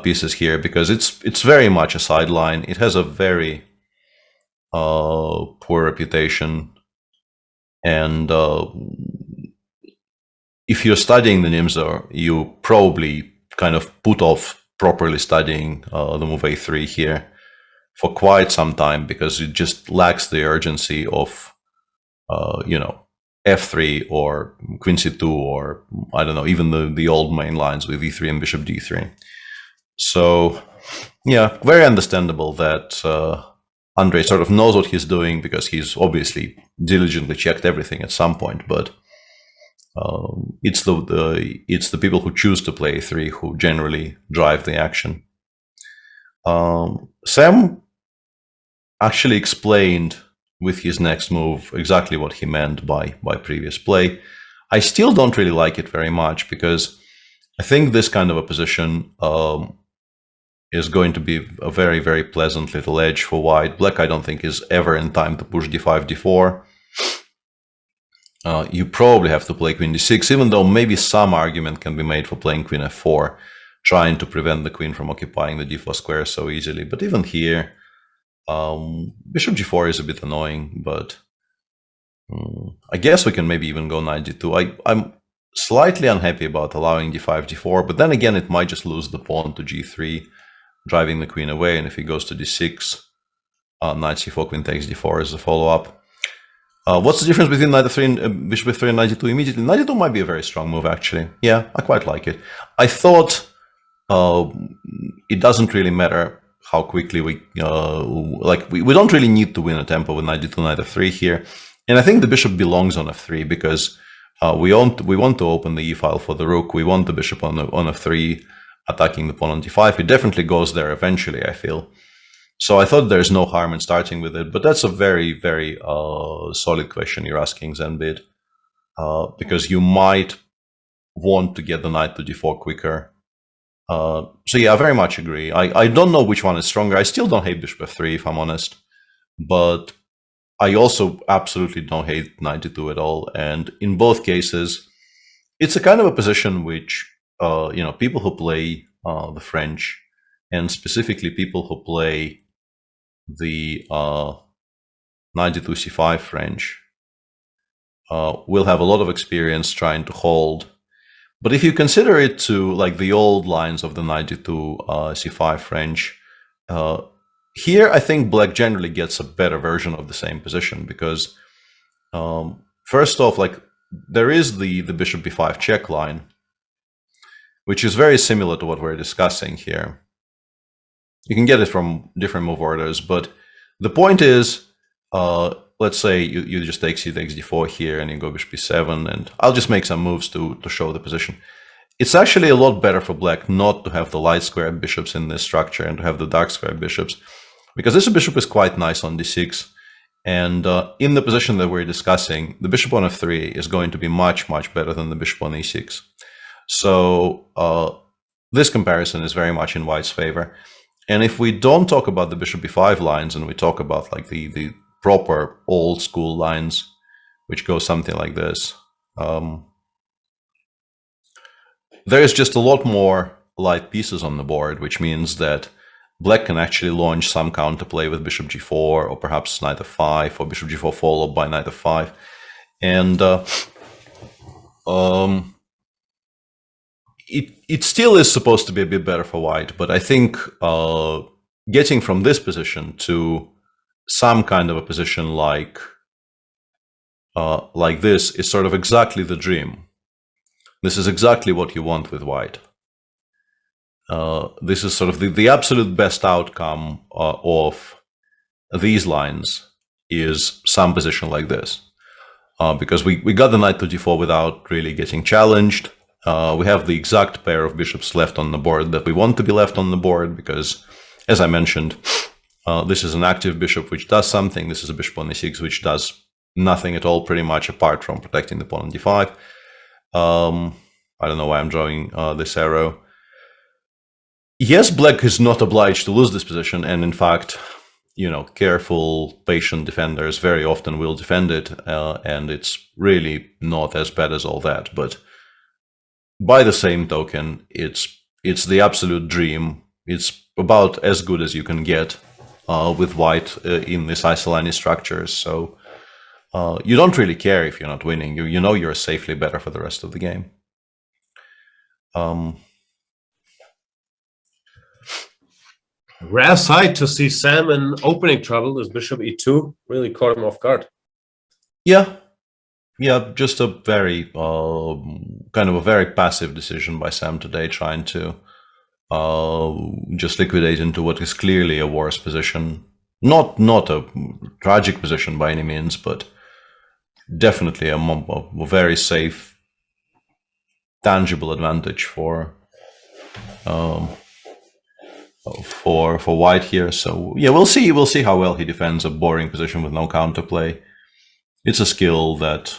pieces here, because it's very much a sideline. It has a very poor reputation, and if you're studying the Nimzo, you probably kind of put off properly studying the move a3 here for quite some time, because it just lacks the urgency of f3 or queen c2, or I don't know, even the old main lines with e3 and bishop d3. So yeah, very understandable that Andrei sort of knows what he's doing, because he's obviously diligently checked everything at some point. But it's the people who choose to play a3 who generally drive the action. Sam actually explained with his next move exactly what he meant by previous play. I still don't really like it very much, because I think this kind of a position is going to be a very, very pleasant little edge for white. Black, I don't think, is ever in time to push d5, d4. You probably have to play queen d6, even though maybe some argument can be made for playing queen f4, trying to prevent the queen from occupying the d4 square so easily. But even here, bishop g4 is a bit annoying, but I guess we can maybe even go knight d2. I'm slightly unhappy about allowing d5, d4, but then again, it might just lose the pawn to g3, driving the queen away. And if he goes to d6, knight c4, queen takes d4 is the follow-up. What's the difference between knight f3 and bishop f3 and knight d2 immediately? Knight d2 might be a very strong move, actually. Yeah, I quite like it. I thought it doesn't really matter how quickly we don't really need to win a tempo with knight d2, knight f3 here. And I think the bishop belongs on f3, because we want to open the e-file for the rook. We want the bishop on f3, attacking the pawn on d5. It definitely goes there eventually, I feel. So I thought there's no harm in starting with it, but that's a very, very solid question you're asking, Zenbid, because you might want to get the knight to d4 quicker. So yeah, I very much agree. I don't know which one is stronger. I still don't hate bishop f3, if I'm honest, but I also absolutely don't hate knight d2 at all. And in both cases, it's a kind of a position which people who play the French, and specifically people who play the knight d2 c5 French, will have a lot of experience trying to hold. But if you consider it to like the old lines of the knight d2 c5 French, here I think black generally gets a better version of the same position, because first off, like, there is the bishop b5 check line, which is very similar to what we're discussing here. You can get it from different move orders, but the point is, let's say you just take c takes d4 here, and you go bishop b7, and I'll just make some moves to show the position. It's actually a lot better for black not to have the light squared bishops in this structure and to have the dark squared bishops, because this bishop is quite nice on d6, and in the position that we're discussing, the bishop on f3 is going to be much, much better than the bishop on e6. So this comparison is very much in white's favor. And if we don't talk about the bishop b5 lines, and we talk about like the proper old school lines, which go something like this, there is just a lot more light pieces on the board, which means that black can actually launch some counterplay with bishop g4, or perhaps knight f5, or bishop g4 followed by knight f5. And it still is supposed to be a bit better for white, but I think getting from this position to some kind of a position like this is sort of exactly the dream. This is exactly what you want with white. This is sort of the absolute best outcome of these lines is some position like this. Because we got the knight to d4 without really getting challenged. We have the exact pair of bishops left on the board that we want to be left on the board because, as I mentioned, this is an active bishop which does something. This is a bishop on e6 which does nothing at all, pretty much, apart from protecting the pawn on d5. I don't know why I'm drawing this arrow. Yes, black is not obliged to lose this position, and in fact, you know, careful, patient defenders very often will defend it, and it's really not as bad as all that. But by the same token, it's the absolute dream. It's about as good as you can get with white in this isolani structure. So you don't really care if you're not winning. You know you're safely better for the rest of the game. Rare sight to see Sam in opening trouble. This bishop e2 really caught him off guard. Yeah, just a very kind of a very passive decision by Sam today, trying to just liquidate into what is clearly a worse position. Not a tragic position by any means, but definitely a very safe, tangible advantage for white here. So yeah, we'll see how well he defends a boring position with no counterplay. It's a skill that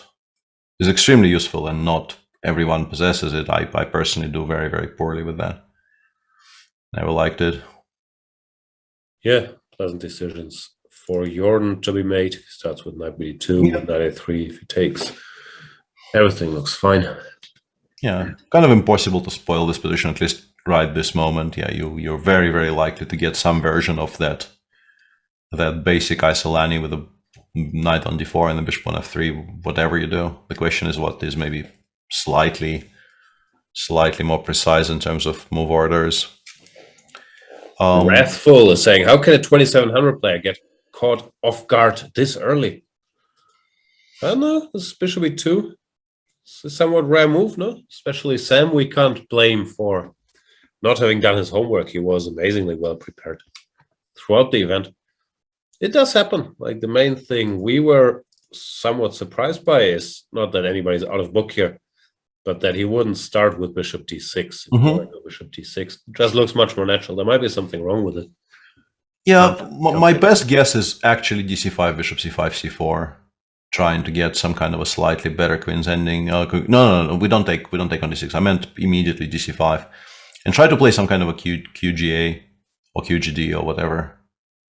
is extremely useful, and not everyone possesses it. I personally do very, very poorly with that. Never liked it. Yeah, pleasant decisions for Jordan to be made. He starts with knight b2, knight a3 if he takes. Everything looks fine. Yeah, kind of impossible to spoil this position, at least right this moment. Yeah, you're very, very likely to get some version of that basic isolani with a knight on d4 and the bishop on f3, whatever you do. The question is what is maybe slightly more precise in terms of move orders. Wrathful is saying, how can a 2700 player get caught off guard this early? I don't know, this is bishop e2. It's a somewhat rare move, no? Especially Sam, we can't blame for not having done his homework. He was amazingly well prepared throughout the event. It does happen. Like, the main thing we were somewhat surprised by is not that anybody's out of book here, but that he wouldn't start with bishop d6. Bishop d6 it just looks much more natural. There might be something wrong with it. Yeah, my best guess is actually dc5, bishop c5, c4, trying to get some kind of a slightly better queen's ending. No, we don't take on d6. I meant immediately dc5, and try to play some kind of a QGA or QGD or whatever,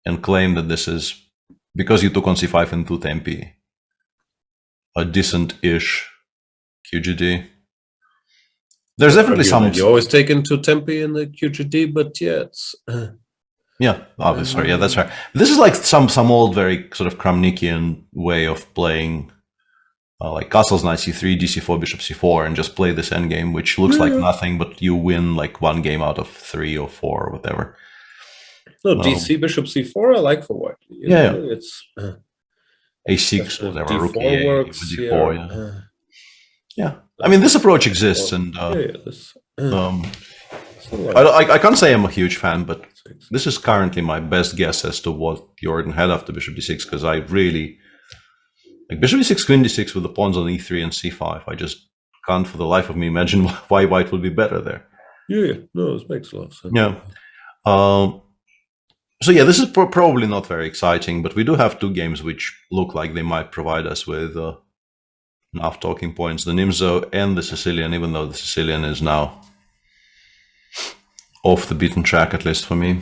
and claim that this is, because you took on c5 and 2 tempi, a decent-ish QGD. There's definitely some... You always take into tempi in the QGD, but yeah, it's... Yeah, obviously, yeah, that's right. This is like some old, very sort of Kramnikian way of playing, like castles, knight c3, dc4, bishop c4, and just play this endgame, which looks like nothing, but you win like one game out of 3 or 4 or whatever. No, DC, bishop c4, I like for white. It's a6 or whatever, rook e8, works, d4, yeah. I mean, this approach exists, and I can't say I'm a huge fan, but this is currently my best guess as to what Jordan had after bishop d6, because I really like bishop d6, queen d6 with the pawns on e3 and c5. I just can't for the life of me imagine why white would be better there. Yeah, no, this makes a lot of sense. Yeah. So yeah, this is probably not very exciting, but we do have 2 games which look like they might provide us with enough talking points. The Nimzo and the Sicilian, even though the Sicilian is now off the beaten track, at least for me.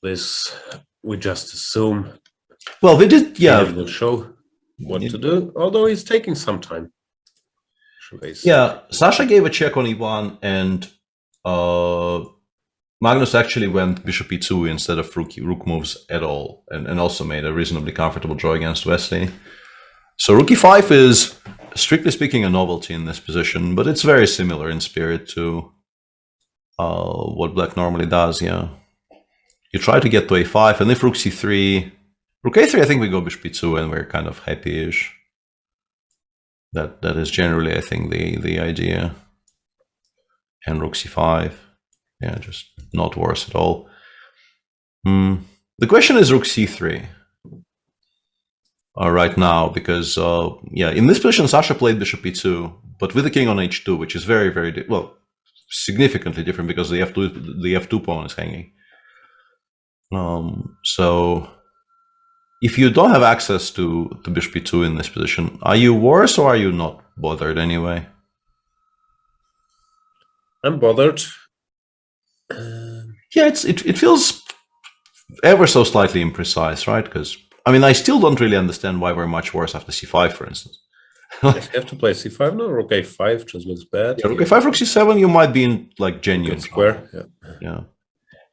This, we just assume. Well, they did, yeah. He will show what to do, although he's taking some time. Yeah, Sasha gave a check on e1, and Magnus actually went bishop e2 instead of rook moves at all, and also made a reasonably comfortable draw against Wesley. So rook e5 is, strictly speaking, a novelty in this position, but it's very similar in spirit to what black normally does, yeah. You try to get to a5, and if rook c3, Rook a3, I think we go bishop b2 and we're kind of happy-ish. That is generally, I think, the idea. And rook c5. Yeah, just not worse at all. The question is rook c3 right now, because in this position Sasha played bishop e2, but with the king on h2, which is very, very significantly different because the f2 pawn is hanging. So if you don't have access to bishop e2 in this position, are you worse or are you not bothered anyway? I'm bothered. Yeah, it feels ever so slightly imprecise, right? Because I mean, I still don't really understand why we're much worse after c5, for instance. If you have to play c5 now, rook a5 just looks bad. Yeah, rook a5, rook c7, you might be in like genuine square. Yeah,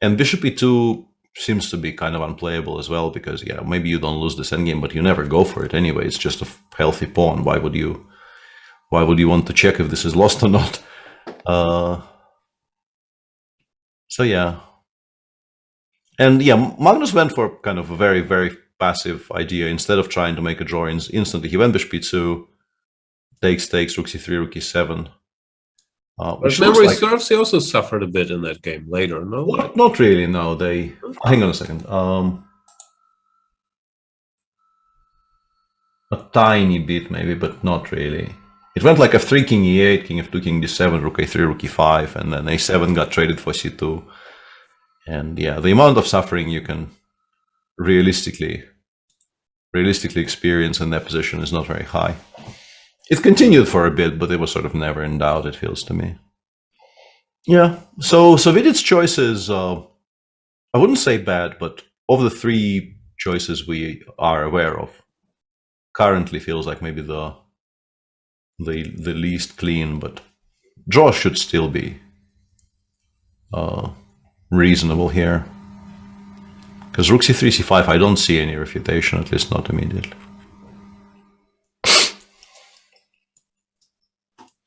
and bishop e2 seems to be kind of unplayable as well, because maybe you don't lose this endgame, but you never go for it anyway. It's just a healthy pawn. Why would you want to check if this is lost or not? So yeah. And Magnus went for kind of a very, very passive idea. Instead of trying to make a draw instantly, he went bishop e2, takes, rook c3, rook e7. But memory serves, he also suffered a bit in that game later, no? Not really, no. Hang on a second. A tiny bit maybe, but not really. It went like f3, king e8, king f2, king d7, rook a3, rook e5, and then a7 got traded for c2. And the amount of suffering you can realistically experience in that position is not very high. It continued for a bit, but it was sort of never in doubt, it feels to me. Yeah, so Vidit's choices, I wouldn't say bad, but of the three choices we are aware of, currently feels like maybe the least clean, but draw should still be reasonable here. Because rook c3, c5, I don't see any refutation, at least not immediately.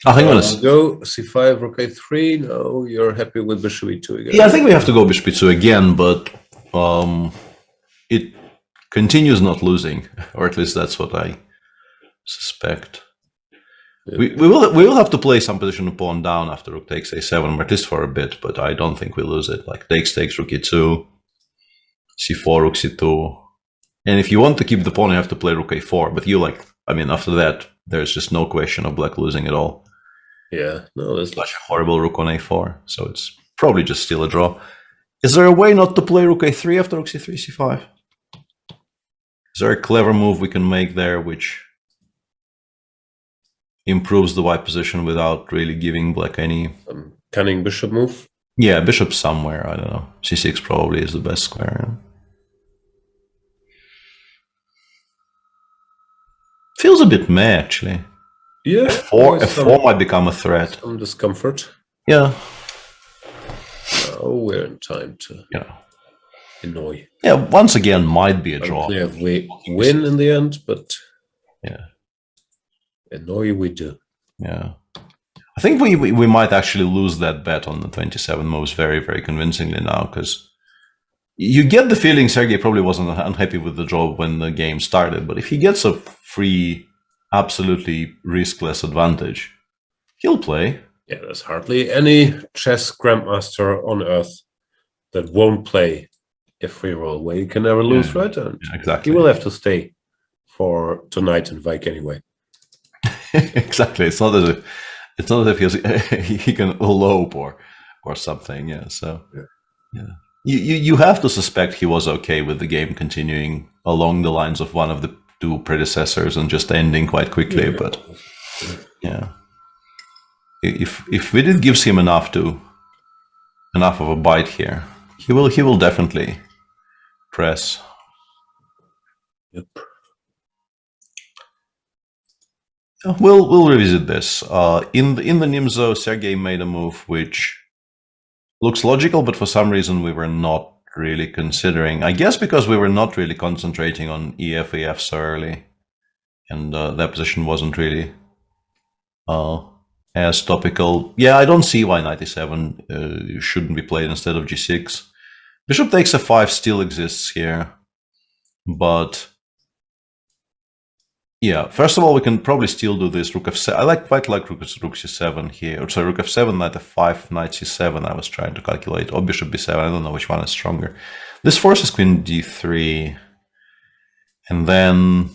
Hang on. Go c5, rook a3. No, you're happy with bishop e2 again. Yeah, I think we have to go bishop e2 again, but it continues not losing, or at least that's what I suspect. We will have to play some position of pawn down after rook takes a7, at least for a bit, but I don't think we lose it. Like takes, rook e2, c4, rook c2. And if you want to keep the pawn, you have to play rook a4, but after that, there's just no question of black losing at all. Yeah, no, that's such a horrible rook on a4, so it's probably just still a draw. Is there a way not to play rook a3 after rook c3, c5? Is there a clever move we can make there which improves the white position without really giving black any... cunning bishop move? Yeah, bishop somewhere, I don't know. c6 probably is the best square. Feels a bit meh, actually. Yeah. F4 might become a threat. Some discomfort. Yeah. Oh, we're in time to annoy. Yeah, once again, might be a draw. Yeah, we win in the end, but yeah, annoy we do. Yeah. I think we might actually lose that bet on the 27 moves very, very convincingly now, because you get the feeling Sergei probably wasn't unhappy with the draw when the game started, but if he gets a free, absolutely riskless advantage, he'll play. Yeah, there's hardly any chess grandmaster on earth that won't play a free roll where you can never lose, right? And exactly. He will have to stay for tonight in Wijk anyway. Exactly. It's not as if he can elope or something. Yeah. So you have to suspect he was okay with the game continuing along the lines of one of the two predecessors and just ending quite quickly. Yeah. But yeah, if Vidit gives him enough of a bite here, he will definitely press. Yep. We'll revisit this. In the Nimzo, Sergei made a move which looks logical, but for some reason we were not really considering. I guess because we were not really concentrating on EF, EF so early, and that position wasn't really as topical. Yeah, I don't see why knight e7 shouldn't be played instead of g6. Bishop takes f5 still exists here. But yeah, first of all, we can probably still do this rook f7. I quite like rook c7 here. Or sorry, rook f7, knight f5, knight c7. I was trying to calculate, or bishop b7. I don't know which one is stronger. This forces queen d3, and then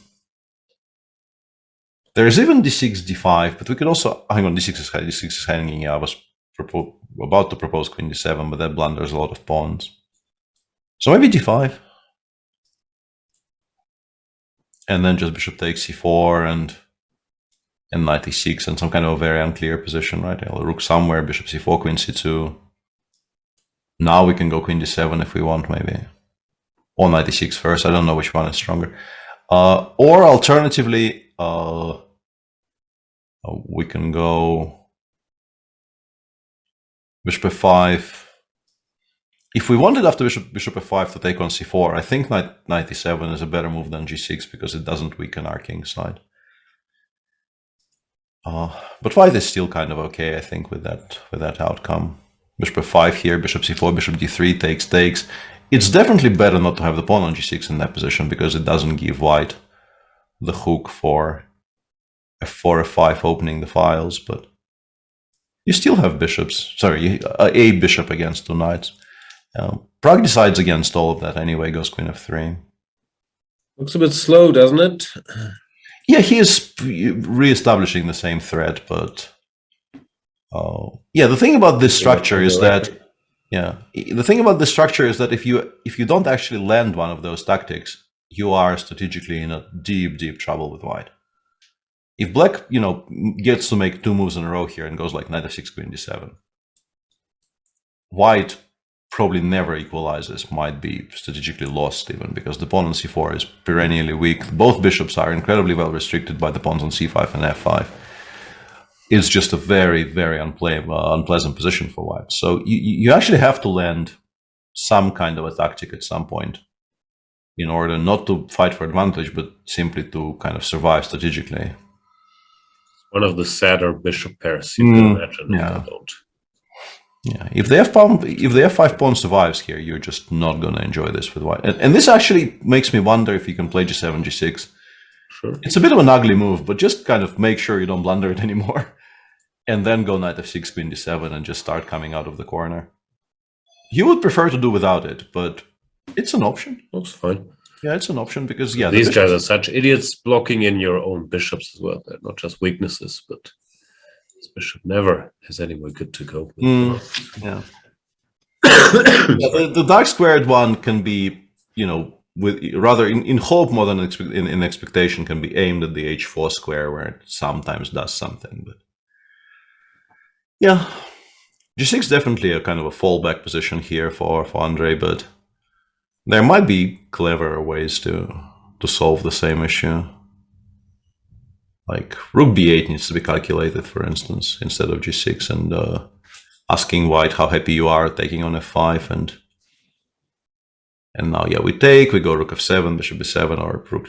there's even d6, d5. But we could also hang on. D6 is hanging. Yeah, I was about to propose queen d7, but that blunders a lot of pawns. So maybe d5. And then just bishop takes c4 and knight e6 and some kind of a very unclear position, right? I'll rook somewhere, bishop c4, queen c2. Now we can go queen d7 if we want, maybe. Or knight e6 first. I don't know which one is stronger. Or alternatively, we can go bishop f5. If we wanted after bishop f5 to take on c4, I think knight e7 is a better move than g6 because it doesn't weaken our king side. But white is still kind of okay, I think, with that outcome. Bishop f5 here, bishop c4, bishop d3 takes. It's definitely better not to have the pawn on g6 in that position because it doesn't give white the hook for f4, f5 opening the files. But you still have bishops. Sorry, a bishop against two knights. Prague decides against all of that anyway, goes queen f3. Looks a bit slow, doesn't it? Yeah, he is re-establishing the same threat, but yeah, the thing about this structure is that if you don't actually land one of those tactics, you are strategically in a deep trouble with white. If black, gets to make two moves in a row here and goes like knight f6, queen d7, white probably never equalizes, might be strategically lost even, because the pawn on c4 is perennially weak. Both bishops are incredibly well restricted by the pawns on c5 and f5. It's just a very unpleasant position for white. So you actually have to land some kind of a tactic at some point in order not to fight for advantage, but simply to kind of survive strategically. One of the sadder bishop pairs you can imagine if they don't. Yeah, if the f5 pawn survives here, you're just not going to enjoy this with white. And this actually makes me wonder if you can play g7, g6. Sure. It's a bit of an ugly move, but just kind of make sure you don't blunder it anymore. And then go knight f6, queen d7, and just start coming out of the corner. You would prefer to do without it, but it's an option. Looks fine. Yeah, it's an option because, these guys are such idiots blocking in your own bishops as well. They're not just weaknesses, but this bishop never has anywhere good to go. Yeah. The dark squared one can be, with rather in hope more than in expectation, can be aimed at the h4 square where it sometimes does something. But yeah, g6 definitely a kind of a fallback position here for Andrei, but there might be cleverer ways to solve the same issue. Like rook b8 needs to be calculated, for instance, instead of g6, and asking white how happy you are taking on f5, and now we go rook f7, bishop b7, or rook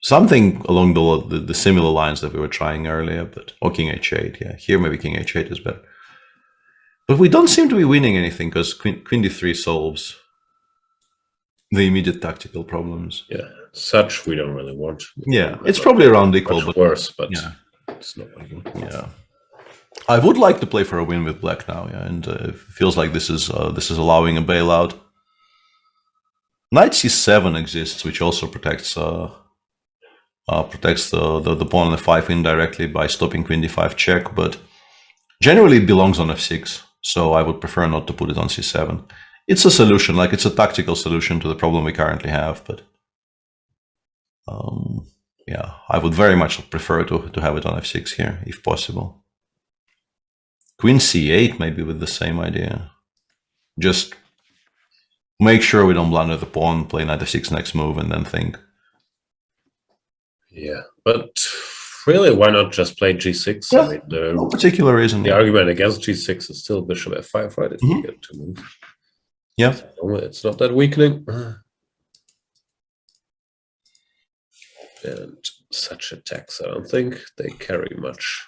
something along the similar lines that we were trying earlier, or king h8. Here maybe king h8 is better, but we don't seem to be winning anything because queen d3 solves the immediate tactical problems. Such we don't really want. It's probably around equal, but worse. But it's not really. I would like to play for a win with black now. And it feels like this is allowing a bailout. Knight c7 exists, which also protects the pawn on f5 indirectly by stopping queen d5 check, but generally it belongs on f6. So I would prefer not to put it on c7. It's a solution, like it's a tactical solution to the problem we currently have, but I would very much prefer to have it on f6 here, if possible. Queen c8 maybe with the same idea. Just make sure we don't blunder the pawn, play knight f6 next move, and then think. Yeah, but really, why not just play g6? I mean, no particular reason. The argument against g6 is still bishop f5, right? If you get to move. Yeah. So it's not that weakening. And such attacks, I don't think they carry much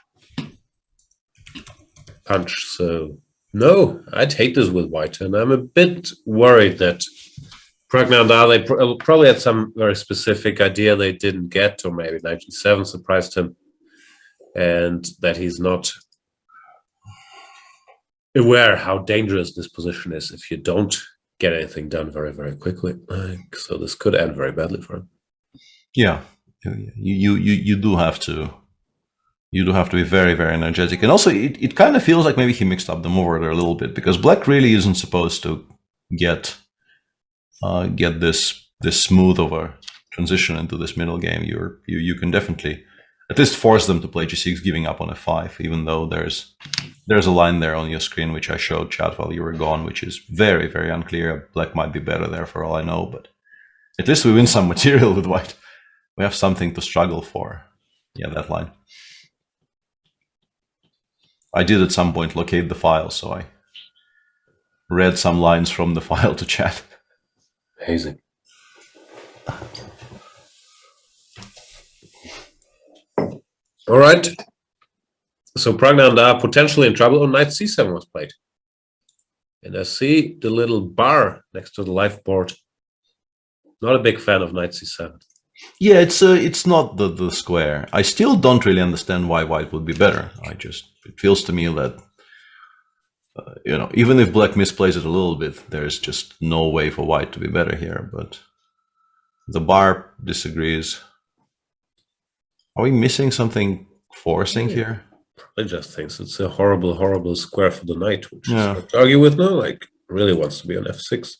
punch. So no, I'd hate this with white, and I'm a bit worried that Pragnanda, they probably had some very specific idea they didn't get, or maybe 97 surprised him, and that he's not aware how dangerous this position is if you don't get anything done very, very quickly. So this could end very badly for him. Yeah, you do have to. You do have to be very, very energetic, and also it kind of feels like maybe he mixed up the move order a little bit, because black really isn't supposed to get this smooth of a transition into this middle game. You can definitely at least force them to play g6, giving up on f5, even though there's a line there on your screen which I showed chat while you were gone, which is very, very unclear. Black might be better there for all I know, but at least we win some material with white. We have something to struggle for. Yeah, that line. I did at some point locate the file, so I read some lines from the file to chat. Amazing. All right. So Pragnanda potentially in trouble on knight c7 was played. And I see the little bar next to the live board. Not a big fan of knight c7. Yeah, it's not the square. I still don't really understand why white would be better. It feels to me that even if black misplays it a little bit, there's just no way for white to be better here. But the bar disagrees. Are we missing something forcing here? I just think it's a horrible, horrible square for the knight, which is hard to argue with now. Like, really wants to be on f6.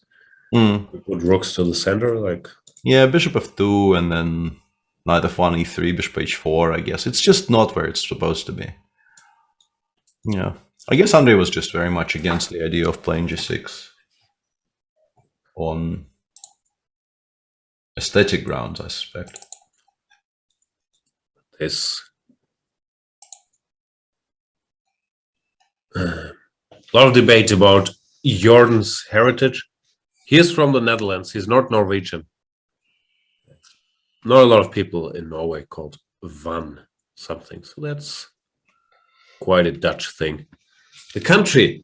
We put rooks to the center, like. Yeah, bishop f2 and then knight f1, e3, bishop h4, I guess. It's just not where it's supposed to be. Yeah. I guess Andrei was just very much against the idea of playing g6 on aesthetic grounds, I suspect. There's a lot of debate about Jordan's heritage. He is from the Netherlands. He's not Norwegian. Not a lot of people in Norway called Van something. So that's quite a Dutch thing. The country,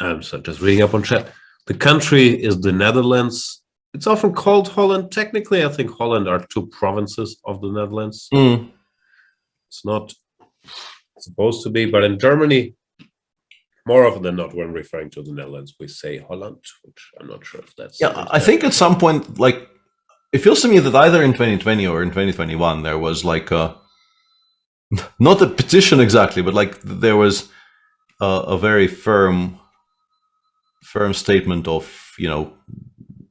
I'm just reading up on chat. The country is the Netherlands. It's often called Holland. Technically, I think Holland are two provinces of the Netherlands. It's not supposed to be, but in Germany, more often than not, when referring to the Netherlands, we say Holland, which I'm not sure if that's... Yeah, I think at some point, like, it feels to me that either in 2020 or in 2021, there was like not a petition exactly, but like there was a very firm statement of,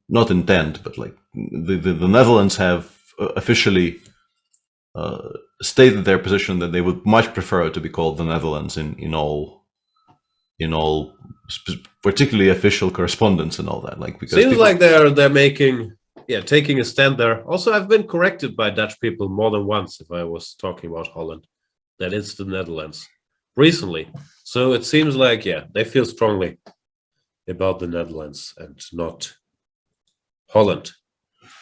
not intent, but like the Netherlands have officially stated their position that they would much prefer to be called the Netherlands in all particularly official correspondence and all that. Like, because seems like they're making... Yeah, taking a stand there. Also, I've been corrected by Dutch people more than once if I was talking about Holland, that it's the Netherlands recently. So it seems like, yeah, they feel strongly about the Netherlands and not Holland.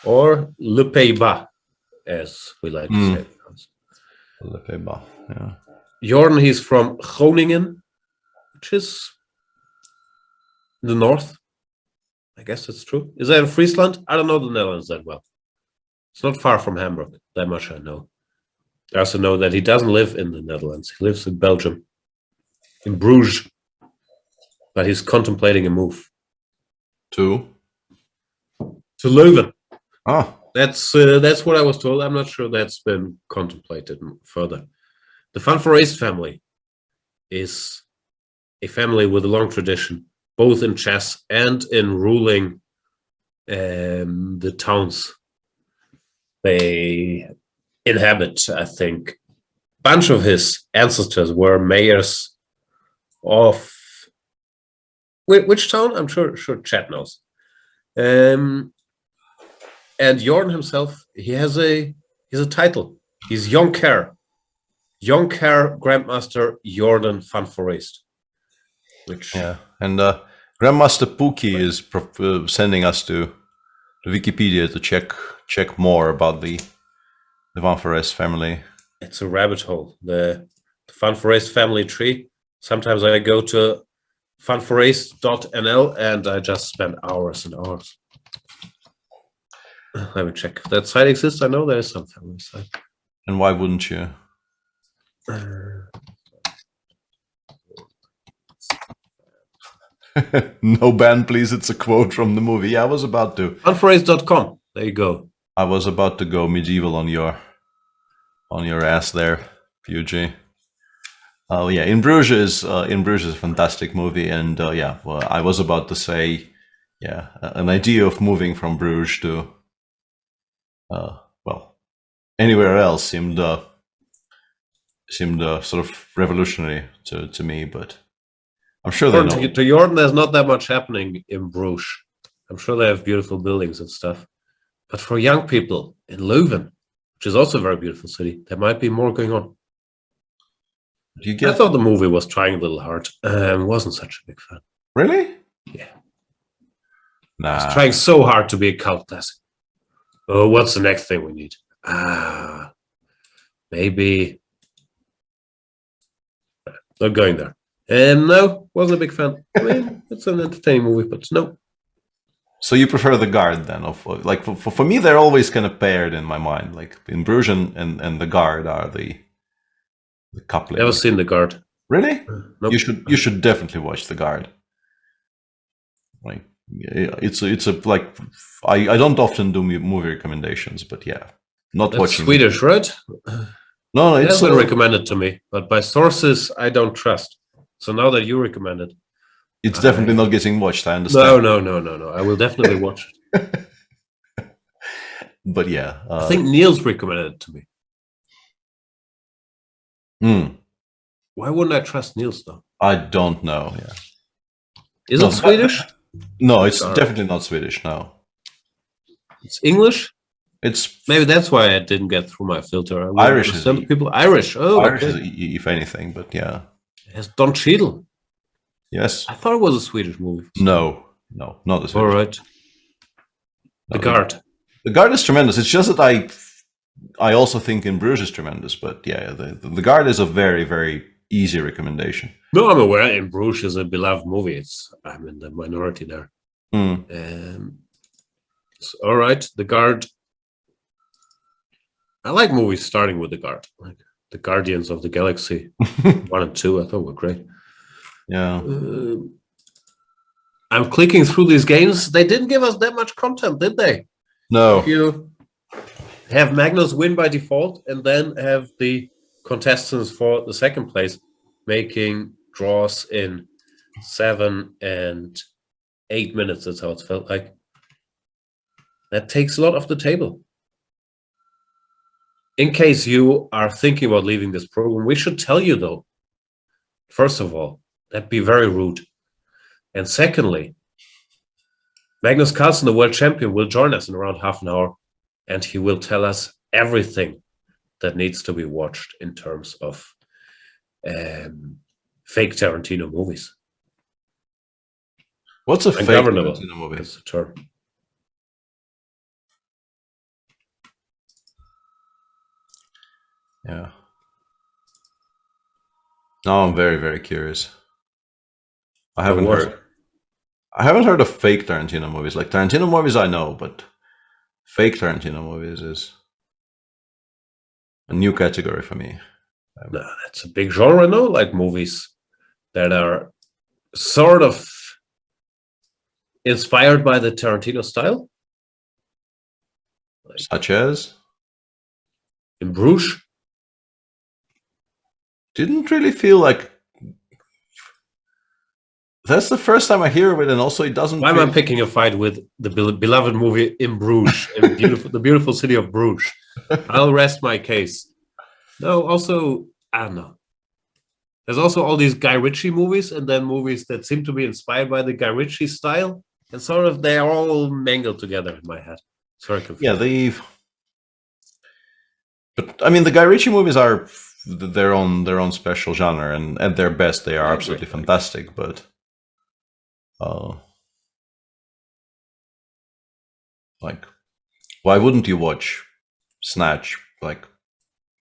Or Le Pays-Bas, as we like to say. Le Pays-Bas, yeah. Jordan, he's from Groningen, which is the north. I guess that's true. Is that in Friesland? I don't know the Netherlands that well. It's not far from Hamburg. That much I know. I also know that he doesn't live in the Netherlands. He lives in Belgium, in Bruges. But he's contemplating a move. To Leuven. Ah. That's what I was told. I'm not sure that's been contemplated further. The Van Foreest family is a family with a long tradition, both in chess and in ruling the towns they inhabit. I think a bunch of his ancestors were mayors of which town? I'm sure chat knows. And Jordan himself, he's a title. He's Jonker Grandmaster Jordan Van Foreest. Which and Grandmaster Pookie is sending us to Wikipedia to check more about the Van Foreest family. It's a rabbit hole. The Van Foreest family tree. Sometimes I go to vanforeest.nl and I just spend hours and hours. Let me check. If that site exists, I know there is some family site. And why wouldn't you? No ban, please. It's a quote from the movie. Yeah, I was about to. Unphrase.com. There you go. I was about to go medieval on your ass there, Fuji. Oh yeah, In Bruges is a fantastic movie, and yeah, well, I was about to say, yeah, an idea of moving from Bruges to, well, anywhere else seemed sort of revolutionary to me, but I'm sure they know. To Jordan, there's not that much happening in Bruges. I'm sure they have beautiful buildings and stuff. But for young people in Leuven, which is also a very beautiful city, there might be more going on. I thought the movie was trying a little hard. Wasn't such a big fan. Really? Yeah. Nah. It's trying so hard to be a cult classic. Oh, what's the next thing we need? Maybe. Not going there. No, wasn't a big fan. I mean, it's an entertaining movie, but no. So you prefer The Guard then? Like for me, they're always kind of paired in my mind. Like In Bruges and The Guard are the coupling. Never seen The Guard. Really? Nope. You should definitely watch The Guard. Like it's a like I don't often do movie recommendations, but yeah, That's watching Swedish, right? No, It's it's been recommended to me, but by sources I don't trust. So now that you recommend it, it's definitely not getting watched. I understand. No. I will definitely watch it. But yeah, I think Niels recommended it to me. Why wouldn't I trust Niels though? I don't know. Yeah, is it Swedish? No, it's definitely not Swedish. No, it's English. It's maybe that's why I didn't get through my filter. Irish. Some people Irish. Oh, Irish okay. is, if anything, but yeah. It has Don Cheadle. Yes. I thought it was a Swedish movie. No, not a Swedish. All right. The Guard. The Guard is tremendous. It's just that I also think In Bruges is tremendous, but yeah, the Guard is a very, very easy recommendation. No, I'm aware In Bruges is a beloved movie. I'm in the minority there. All right, The Guard. I like movies starting with The Guard, like The Guardians of the Galaxy 1 and 2. I thought were great. Yeah. I'm clicking through these games. They didn't give us that much content, did they? No. If you have Magnus win by default and then have the contestants for the second place making draws in 7 and 8 minutes. That's how it felt like. That takes a lot off the table. In case you are thinking about leaving this program, we should tell you though, first of all, that'd be very rude. And secondly, Magnus Carlsen, the world champion, will join us in around half an hour, and he will tell us everything that needs to be watched in terms of fake Tarantino movies. What's a fake Tarantino movie? That's the term. Yeah. Now I'm very, very curious. I haven't heard of fake Tarantino movies. Like Tarantino movies I know, but fake Tarantino movies is a new category for me. No, that's a big genre, no? Like movies that are sort of inspired by the Tarantino style. Like, such as? In Bruges? Didn't really feel like... That's the first time I hear of it, and also it doesn't... Why am I picking a fight with the beloved movie In Bruges, in the beautiful city of Bruges? I'll rest my case. No, also, I don't know. There's also all these Guy Ritchie movies, and then movies that seem to be inspired by the Guy Ritchie style, and sort of they're all mangled together in my head. It's very confusing. Yeah, but I mean, the Guy Ritchie movies are their own special genre, and at their best, they are absolutely fantastic. But like, why wouldn't you watch Snatch like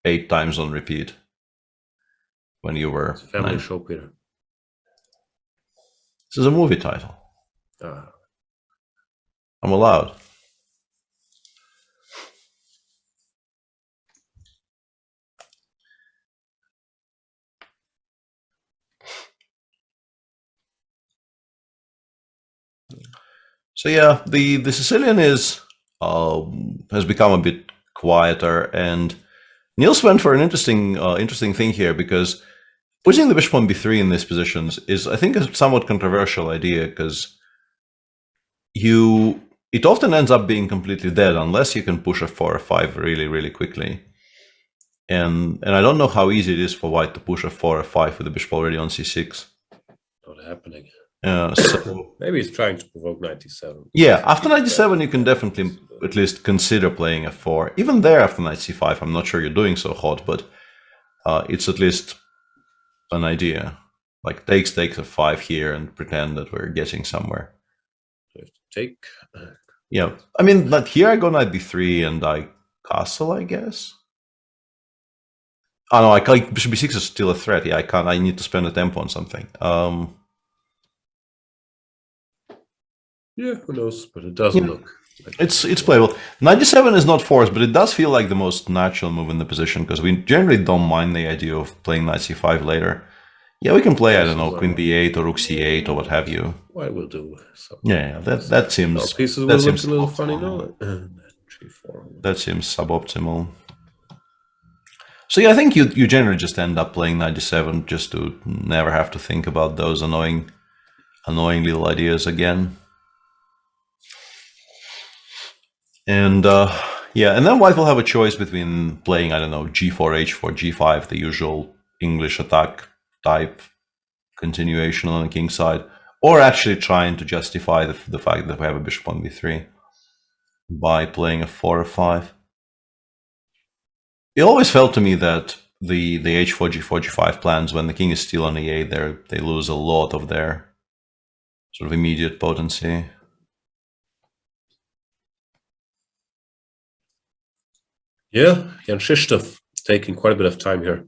8 times on repeat when you were... It's a family show, Peter. This is a movie title. I'm allowed. So yeah, the Sicilian is has become a bit quieter, and Niels went for an interesting thing here, because pushing the bishop on b3 in these positions is, I think, a somewhat controversial idea, because it often ends up being completely dead unless you can push a 4 or 5 really, really quickly. And I don't know how easy it is for white to push a 4 or 5 with the bishop already on c6. Not happening. So maybe he's trying to provoke 97. Yeah, after 97 you can definitely at least consider playing f4. Even there after knight c5, I'm not sure you're doing so hot, but it's at least an idea. Like takes f5 here and pretend that we're getting somewhere. Take. Yeah, I mean, like here I go knight b3 and I castle, I guess. Oh no, I can't. Bishop b6 is still a threat. Yeah, I can't. I need to spend a tempo on something. Yeah, who knows? But it doesn't look. Like it's playable. 97 is not forced, but it does feel like the most natural move in the position, because we generally don't mind the idea of playing knight c5 later. Yeah, we can play, I don't know, queen b8 or rook c8 or what have you. Why will do? So. Yeah, that seems. Pieces that will seems look a little funny now. That seems suboptimal. So yeah, I think you generally just end up playing 97 just to never have to think about those annoying little ideas again. And yeah, and then white will have a choice between playing, I don't know, g4, h4, g5, the usual English attack type continuation on the king side, or actually trying to justify the fact that we have a bishop on b3 by playing a 4 or 5. It always felt to me that the h4, g4, g5 plans, when the king is still on e8, they lose a lot of their sort of immediate potency. Yeah, Jan Krzysztof taking quite a bit of time here.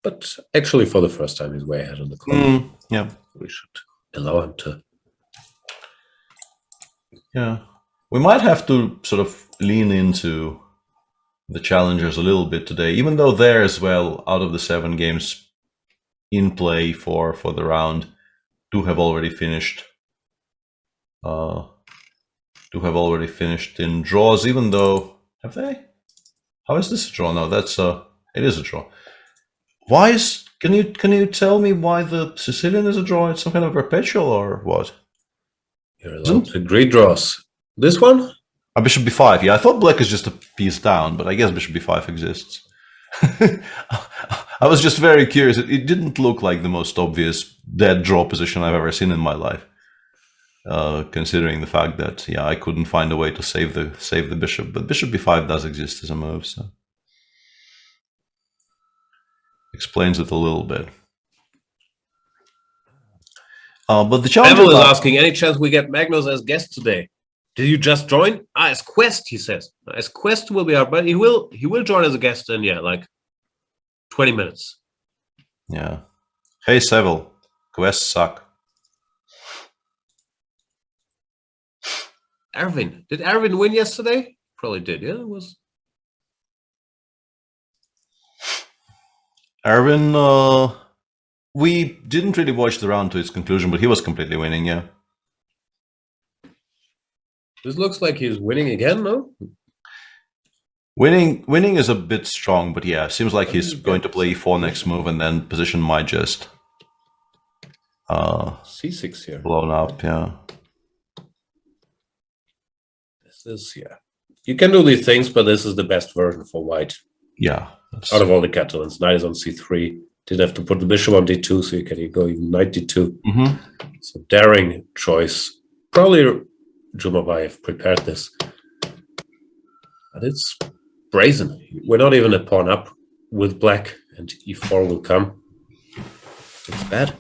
But actually, for the first time, he's way ahead on the clock. Yeah. We should allow him to. Yeah. We might have to sort of lean into the challengers a little bit today, even though there as well, out of the 7 games in play for the round, 2 have already finished. 2 have already finished in draws, even though... Have they? How is this a draw? No, that's it is a draw. Why is... Can you tell me why the Sicilian is a draw? It's some kind of perpetual or what? You're allowed to great draws. This one? Bishop b5. Yeah, I thought black is just a piece down, but I guess bishop b5 exists. I was just very curious. It didn't look like the most obvious dead draw position I've ever seen in my life. Considering the fact that, yeah, I couldn't find a way to save the bishop, but bishop b5 does exist as a move, so explains it a little bit. But the challenge is asking, any chance we get Magnus as guest today? Did you just join? As Quest, he says. As Quest will be out, but he will join as a guest in, yeah, like 20 minutes. Yeah. Hey, Seville. Quests suck. Erwin. Did Erwin win yesterday? Probably did, yeah? It was. Erwin, we didn't really watch the round to its conclusion, but he was completely winning, yeah. This looks like he's winning again, no? Winning is a bit strong, but yeah, seems like he's going to play e4 next move, and then position might just c6 here. Blown up, yeah. This is, yeah. You can do these things, but this is the best version for white. Yeah. Out of all the Catalans, knight is on c3. Didn't have to put the bishop on d2, so you can go even knight d2. So daring choice. Probably Jumabayev prepared this. But it's brazen. We're not even a pawn up with black, and e4 will come. It's bad.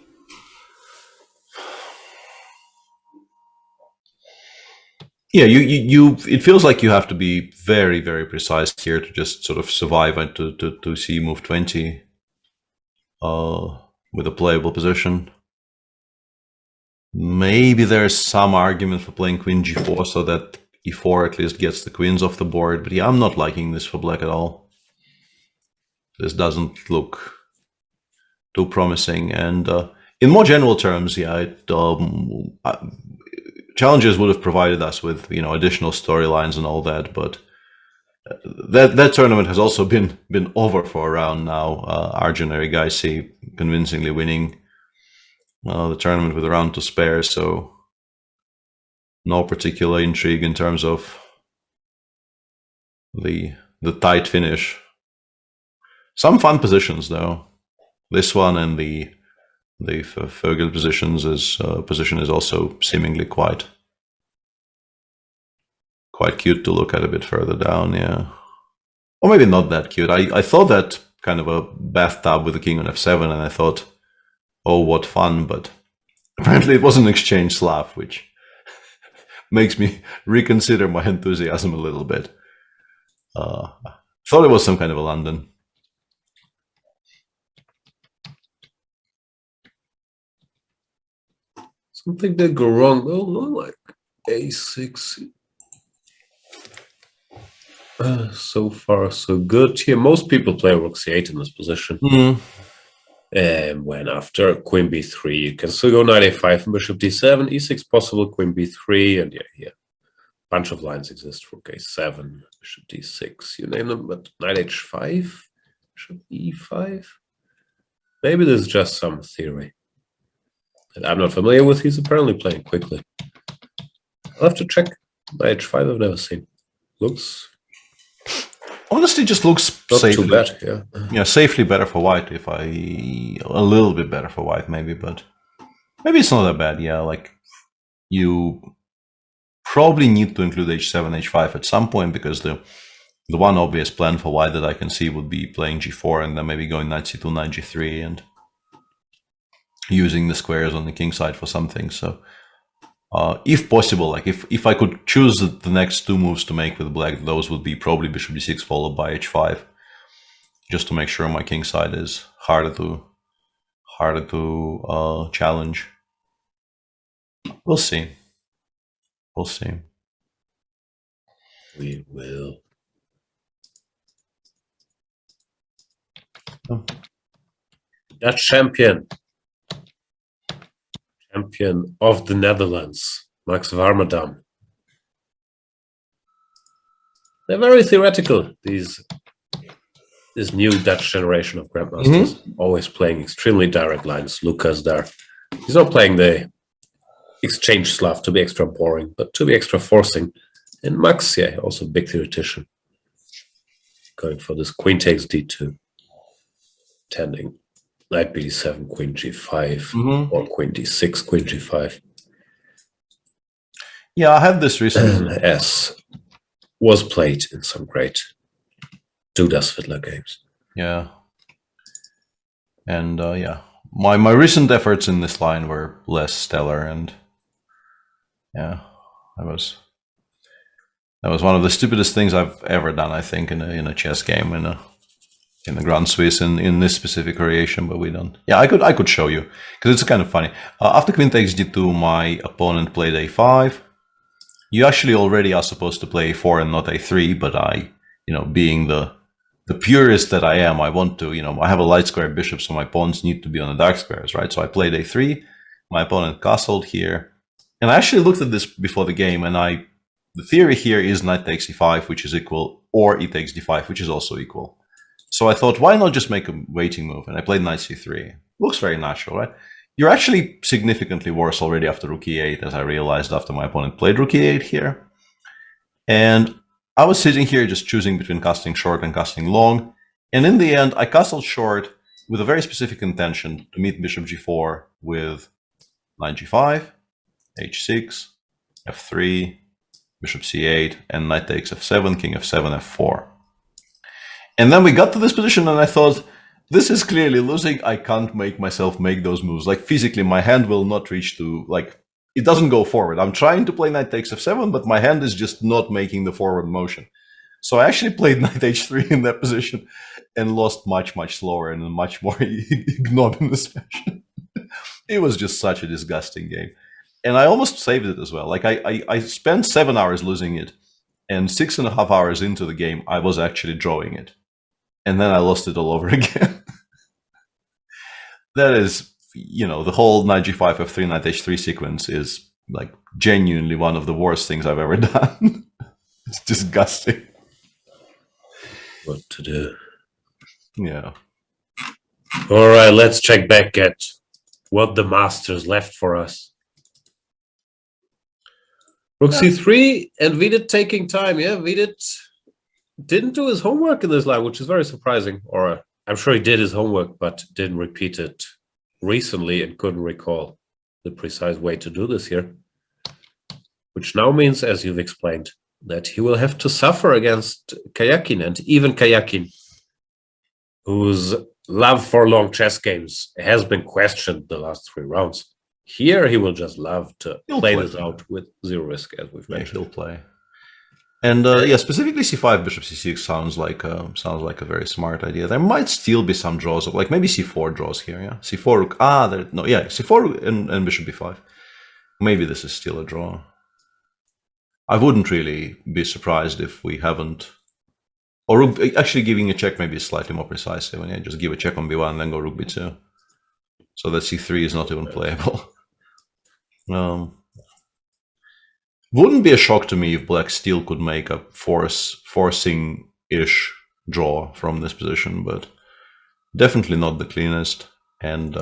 Yeah, it feels like you have to be very, very precise here to just sort of survive and to see move 20 with a playable position. Maybe there's some argument for playing queen g4 so that e4 at least gets the queens off the board, but yeah, I'm not liking this for black at all. This doesn't look too promising, and in more general terms, yeah, challenges would have provided us with, you know, additional storylines and all that, but that tournament has also been over for a round now. Arjun Erigaisi convincingly winning the tournament with a round to spare, so no particular intrigue in terms of the tight finish. Some fun positions though. This one and the Vogel position is also seemingly quite cute to look at a bit further down, yeah. Or maybe not that cute. I thought that kind of a bathtub with the king on f7, and I thought, oh, what fun, but apparently it was an exchange Slav, which makes me reconsider my enthusiasm a little bit. Thought it was some kind of a London. Something did go wrong though, like a6. So far, so good. Here, most people play rook c8 in this position. And when after queen b3, you can still go knight a5 and bishop d7, e6 possible, queen b3, and yeah, here. Bunch of lines exist, rook a7, bishop d6, you name them, but knight h5, bishop e5. Maybe there's just some theory that I'm not familiar with. He's apparently playing quickly. I'll have to check. Knight h5 I've never seen. Looks... honestly, just looks not safely, too bad, yeah. Yeah, safely better for white. A little bit better for white, maybe, but maybe it's not that bad. Yeah, like you probably need to include h7, h5 at some point, because the one obvious plan for white that I can see would be playing g4 and then maybe going knight c2, knight g3, and using the squares on the king side for something. So if possible, like if I could choose the next two moves to make with black, those would be probably bishop d6 followed by h5, just to make sure my king side is harder to challenge. We'll see. We'll see. We will. Oh. Dutch champion of the Netherlands, Max Warmerdam. They're very theoretical, this new Dutch generation of grandmasters, always playing extremely direct lines. Lucas there, he's not playing the exchange Slav to be extra boring, but to be extra forcing. And Max, yeah, also a big theoretician, going for this queen takes d2, tending knight b7, queen g5, or queen d6, queen g5. Yeah, I had this recently. As was played in some great Tata Svidler games. Yeah. And yeah, my recent efforts in this line were less stellar, and yeah, that was one of the stupidest things I've ever done, I think, in a chess game, in the Grand Swiss in this specific variation, but we don't. Yeah, I could show you, because it's kind of funny. After queen takes d2, my opponent played a5. You actually already are supposed to play a4 and not a3, but I, being the purist that I am, I want to, I have a light square bishop, so my pawns need to be on the dark squares, right? So I played a3, my opponent castled here, and I actually looked at this before the game, and the theory here is knight takes e5, which is equal, or e takes d5, which is also equal. So I thought, why not just make a waiting move? And I played knight c3. Looks very natural, right? You're actually significantly worse already after rook e8, as I realized after my opponent played rook e8 here. And I was sitting here just choosing between casting short and casting long. And in the end, I castled short with a very specific intention to meet bishop g4 with knight g5, h6, f3, bishop c8, and knight takes f7, king f7, f4. And then we got to this position, and I thought, this is clearly losing. I can't make myself make those moves. Like, physically, my hand will not reach to, like, it doesn't go forward. I'm trying to play knight takes f7, but my hand is just not making the forward motion. So I actually played knight h3 in that position and lost much, much slower and in a much more ignominious fashion. It was just such a disgusting game. And I almost saved it as well. Like, I spent 7 hours losing it, and 6.5 hours into the game, I was actually drawing it. And then I lost it all over again. That is, the whole knight g5, f3, knight h3 sequence is like genuinely one of the worst things I've ever done. It's disgusting. What to do? Yeah. All right, let's check back at what the masters left for us. Rook c3 and Vidit taking time. Yeah, Vidit didn't do his homework in this line, which is very surprising. Or I'm sure he did his homework, but didn't repeat it recently and couldn't recall the precise way to do this here. Which now means, as you've explained, that he will have to suffer against Kayakin, and even Kayakin, whose love for long chess games has been questioned the last 3 rounds. Here he will just love to play this out with 0 risk, as we've mentioned. He'll play. And yeah, specifically c5, bishop c6 sounds like a very smart idea. There might still be some draws, like maybe c4 draws here. Yeah, c4 rook. c4 and bishop b5. Maybe this is still a draw. I wouldn't really be surprised if we haven't. Or rook, actually giving a check maybe is slightly more precise. When you just give a check on b1 and then go rook b2. So that c3 is not even playable. Wouldn't be a shock to me if black still could make a forcing-ish draw from this position, but definitely not the cleanest, and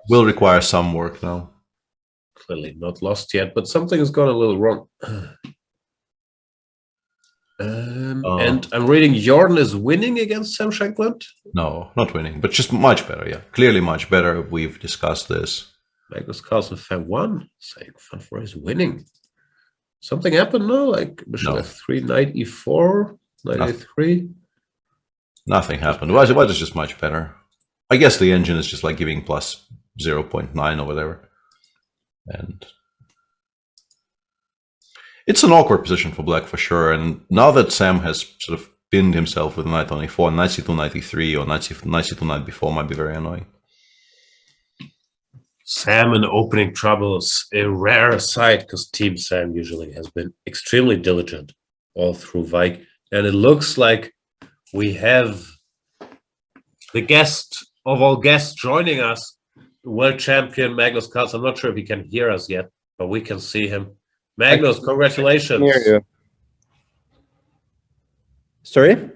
will require some work now. Clearly not lost yet, but something has gone a little wrong. And I'm reading Jordan is winning against Sam Shankland? No, not winning, but just much better, yeah. Clearly much better. We've discussed this. Magnus Carlsen fan 1, saying Fanfare is winning. Something happened, no? Like bishop f3, knight e4, knight a3? Nothing happened. Well, it was just much better. I guess the engine is just like giving plus 0.9 or whatever. And it's an awkward position for black for sure. And now that Sam has sort of pinned himself with knight on e4, knight c2, knight e3, or knight c2, knight b4 might be very annoying. Sam in opening trouble is a rare sight because Team Sam usually has been extremely diligent all through Wijk. And it looks like we have the guest of all guests joining us, world champion Magnus Carlsen. I'm not sure if he can hear us yet, but we can see him. Magnus, congratulations. Hear you. Sorry?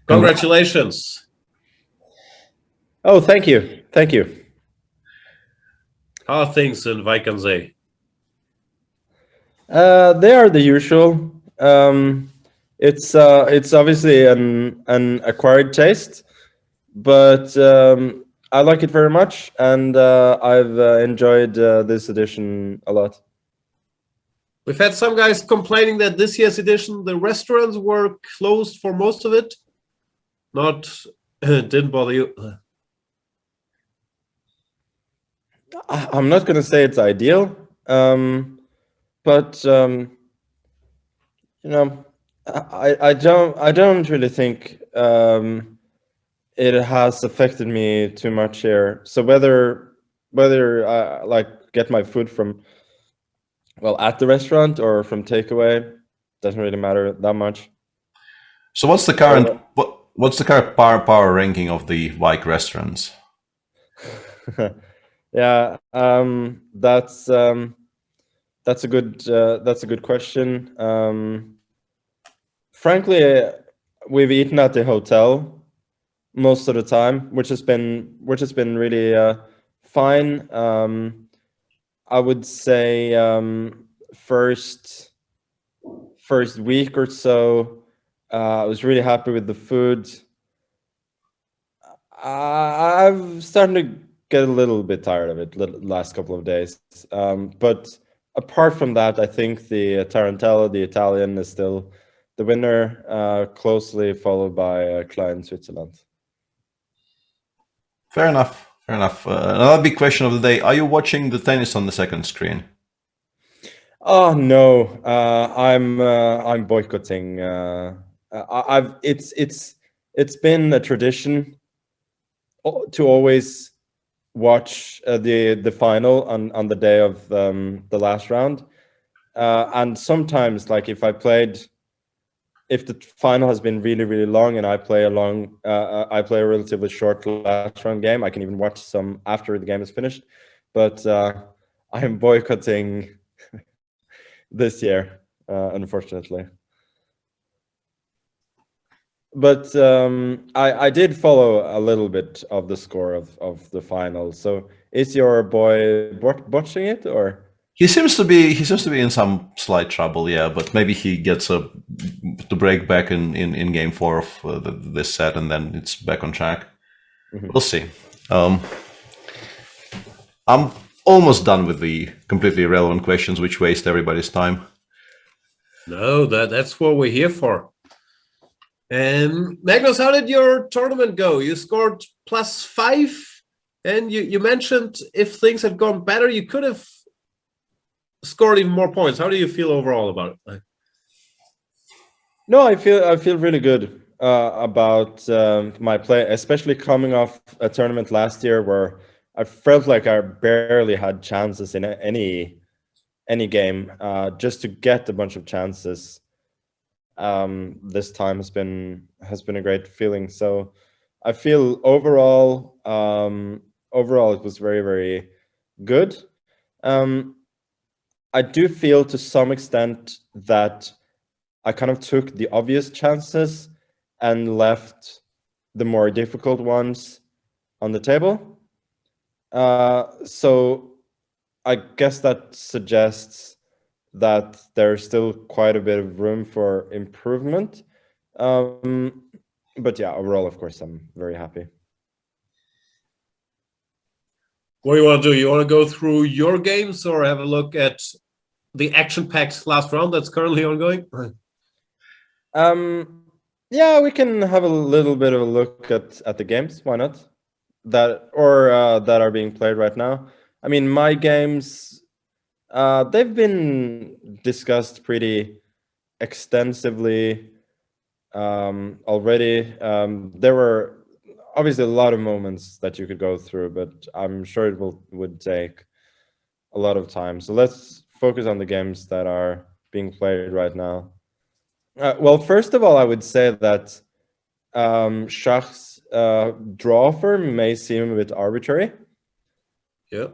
Congratulations. Oh, thank you. Thank you. How are things in Wijk aan Zee? They are the usual. It's obviously an acquired taste, but I like it very much, and I've enjoyed this edition a lot. We've had some guys complaining that this year's edition, the restaurants were closed for most of it. Didn't bother you. I'm not going to say it's ideal, but you know, I don't really think it has affected me too much here. So whether I like get my food from at the restaurant or from takeaway doesn't really matter that much. So what's the current power ranking of the Wijk restaurants? Yeah, that's a good question. Frankly, we've eaten at the hotel most of the time, which has been really fine. I would say first week or so, I was really happy with the food. I've started to get a little bit tired of it the last couple of days. But apart from that, I think the Tarantella, the Italian, is still the winner, closely followed by Klein, Switzerland. Fair enough. Fair enough. Another big question of the day: are you watching the tennis on the second screen? Oh no, I'm boycotting. It's been a tradition to always watch the final on the day of the last round, and sometimes, like if the final has been really long and I play a relatively short last round game, I can even watch some after the game is finished. But I'm boycotting this year, unfortunately. But I did follow a little bit of the score of the final. So is your boy botching it, or? He seems to be in some slight trouble, yeah. But maybe he gets to break back in game 4 of this set, and then it's back on track. We'll see. I'm almost done with the completely irrelevant questions, which waste everybody's time. No, that's what we're here for. And Magnus, how did your tournament go? You scored +5, and you mentioned if things had gone better, you could have scored even more points. How do you feel overall about it? No, I feel really good about my play, especially coming off a tournament last year where I felt like I barely had chances in any game. Just to get a bunch of chances this time has been a great feeling. So I feel overall it was very, very good. I do feel to some extent that I kind of took the obvious chances and left the more difficult ones on the table. So I guess that suggests that there's still quite a bit of room for improvement. But yeah, overall, of course, I'm very happy. What do you want to do? You want to go through your games or have a look at the action-packed last round that's currently ongoing? Yeah, we can have a little bit of a look at the games. Why not? That are being played right now. I mean, my games, they've been discussed pretty extensively already. There were obviously a lot of moments that you could go through, but I'm sure it would take a lot of time. So let's focus on the games that are being played right now. Well, first of all, I would say that Schach's draw offer may seem a bit arbitrary. Yeah.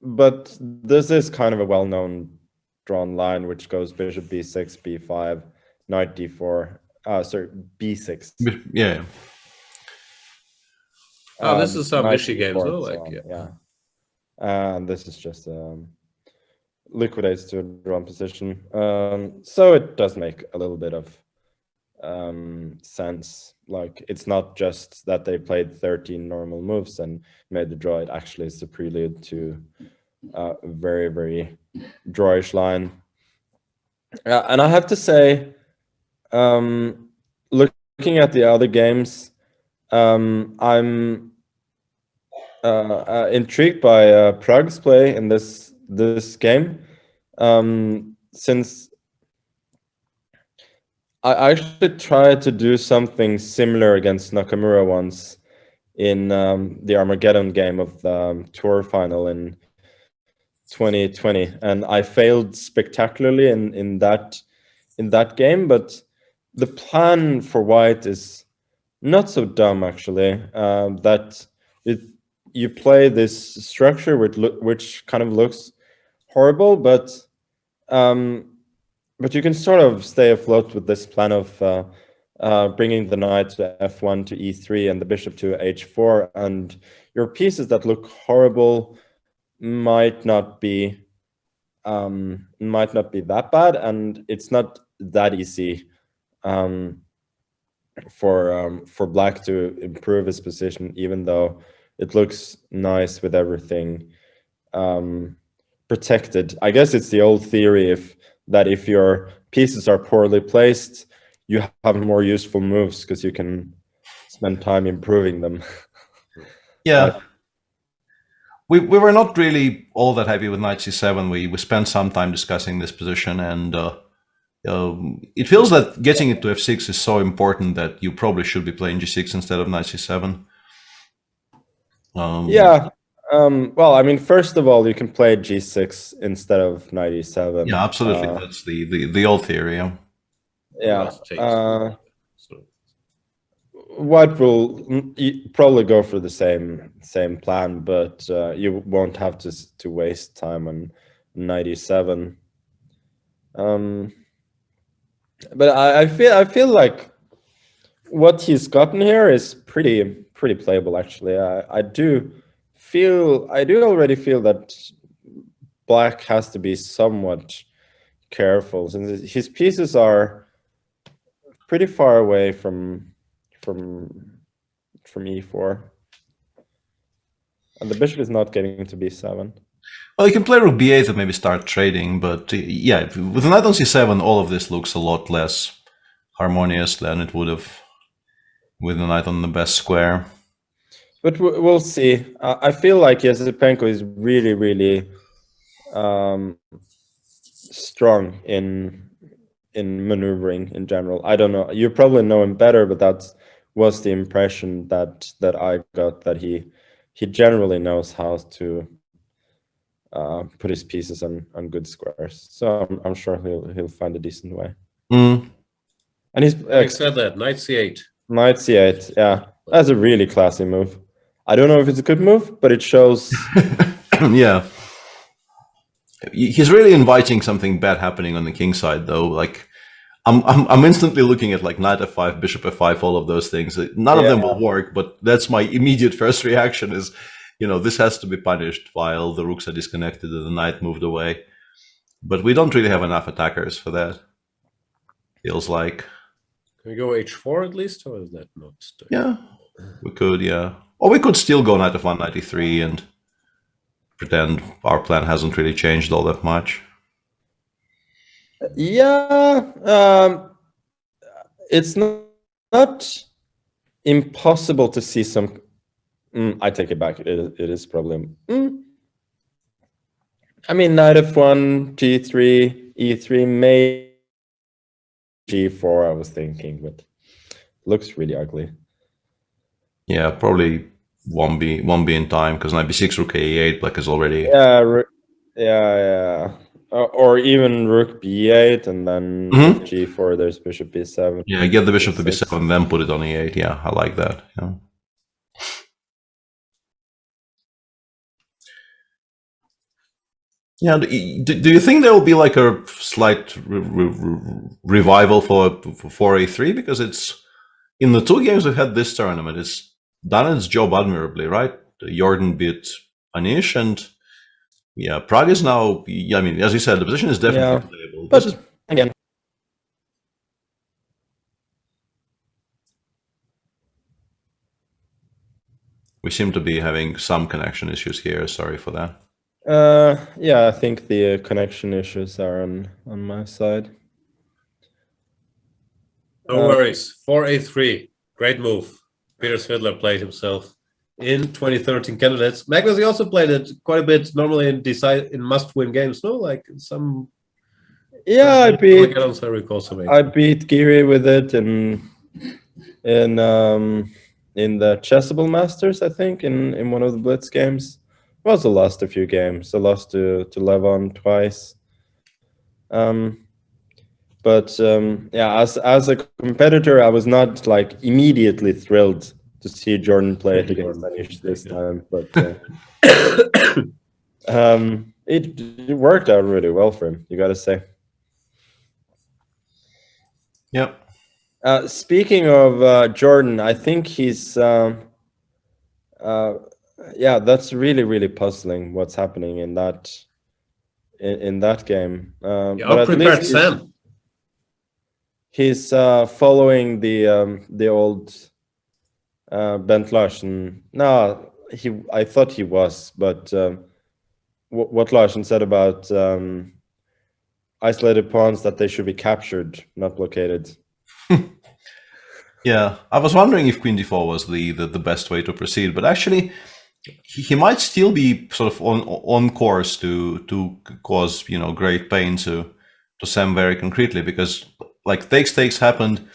But this is kind of a well-known drawn line, which goes bishop b6, b5, knight d4. Sorry, b6. Yeah. Oh, this is some Vichy games, though. Like, yeah. And this is just liquidates to a drawn position. So it does make a little bit of sense. Like, it's not just that they played 13 normal moves and made the draw. It actually is the prelude to a very, very drawish line. And I have to say, looking at the other games, I'm intrigued by Prague's play in this game, since I actually tried to do something similar against Nakamura once in the Armageddon game of the tour final in 2020, and I failed spectacularly in that game. But the plan for White is not so dumb, actually. That you play this structure which kind of looks horrible, but you can sort of stay afloat with this plan of bringing the knight to f1 to e3 and the bishop to h4, and your pieces that look horrible might not be that bad, and it's not that easy for Black to improve his position, even though it looks nice with everything protected. I guess it's the old theory that if your pieces are poorly placed, you have more useful moves because you can spend time improving them. Yeah. We were not really all that happy with knight c7. We spent some time discussing this position, and it feels that getting it to f6 is so important that you probably should be playing g6 instead of knight c7. Yeah. Well, I mean, first of all, you can play g6 instead of knight e7. Yeah, absolutely. That's the old theory. Yeah. Yeah. White will probably go for the same plan, but you won't have to waste time on 97. But I feel like what he's gotten here is pretty playable actually. I do already feel that Black has to be somewhat careful since his pieces are pretty far away from e4, and the bishop is not getting to b7. Well, you can play rook b8 and maybe start trading, but yeah, with the knight on c7, all of this looks a lot less harmonious than it would have with the knight on the best square. But we'll see. I feel like Yasipenko is really strong in maneuvering in general. I don't know. You probably know him better, but that was the impression that I got, that he generally knows how to put his pieces on good squares. So I'm sure he'll find a decent way. Mm. And he's said that knight c8. Knight c8, yeah, that's a really classy move. I don't know if it's a good move, but it shows. Yeah, he's really inviting something bad happening on the king side, though. Like, I'm instantly looking at like knight f5, bishop f5, all of those things. None of them will work, but that's my immediate first reaction is, this has to be punished while the rooks are disconnected and the knight moved away. But we don't really have enough attackers for that. Feels like. Can we go h4 at least, or is that not? Yeah, we could, yeah. Or we could still go knight f1, knight e3 and pretend our plan hasn't really changed all that much. Yeah, it's not impossible to see some. I take it back. It is probably. I mean, knight f1, g3, e3, maybe g4. I was thinking, but looks really ugly. Yeah, probably won't be in time because knight b6, rook a8, black is already. Yeah. Or even rook b8 and then g4. There's bishop b7. Yeah, get the bishop to b7, then put it on e8. Yeah, I like that. Yeah. Yeah, do you think there will be like a slight revival for 4a3? Because it's in the two games we've had this tournament, it's done its job admirably, right? Jordan beat Anish, and yeah, Prague is now. I mean, as you said, the position is definitely playable. But again, we seem to be having some connection issues here. Sorry for that. Yeah, I think the connection issues are on my side. No worries. 4a3, great move. Peter Svidler played himself in 2013 candidates. Magnus, he also played it quite a bit. Normally in must-win games, no? Like some. Yeah, I beat Giri with it in the Chessable Masters, I think, in one of the Blitz games. I also lost a few games. I lost to Levon twice. But yeah, as a competitor, I was not like immediately thrilled to see Jordan play it against Anish this time. But it worked out really well for him, you got to say. Yep. Speaking of Jordan, I think he's yeah, that's really puzzling what's happening in that game. But prepared Sam. He's following the old Bent Larsen. No, I thought he was, but what Larsen said about isolated pawns, that they should be captured, not blockaded. Yeah, I was wondering if Queen d4 was the best way to proceed, but actually he might still be sort of on course to cause great pain to Sam very concretely, because like takes happened.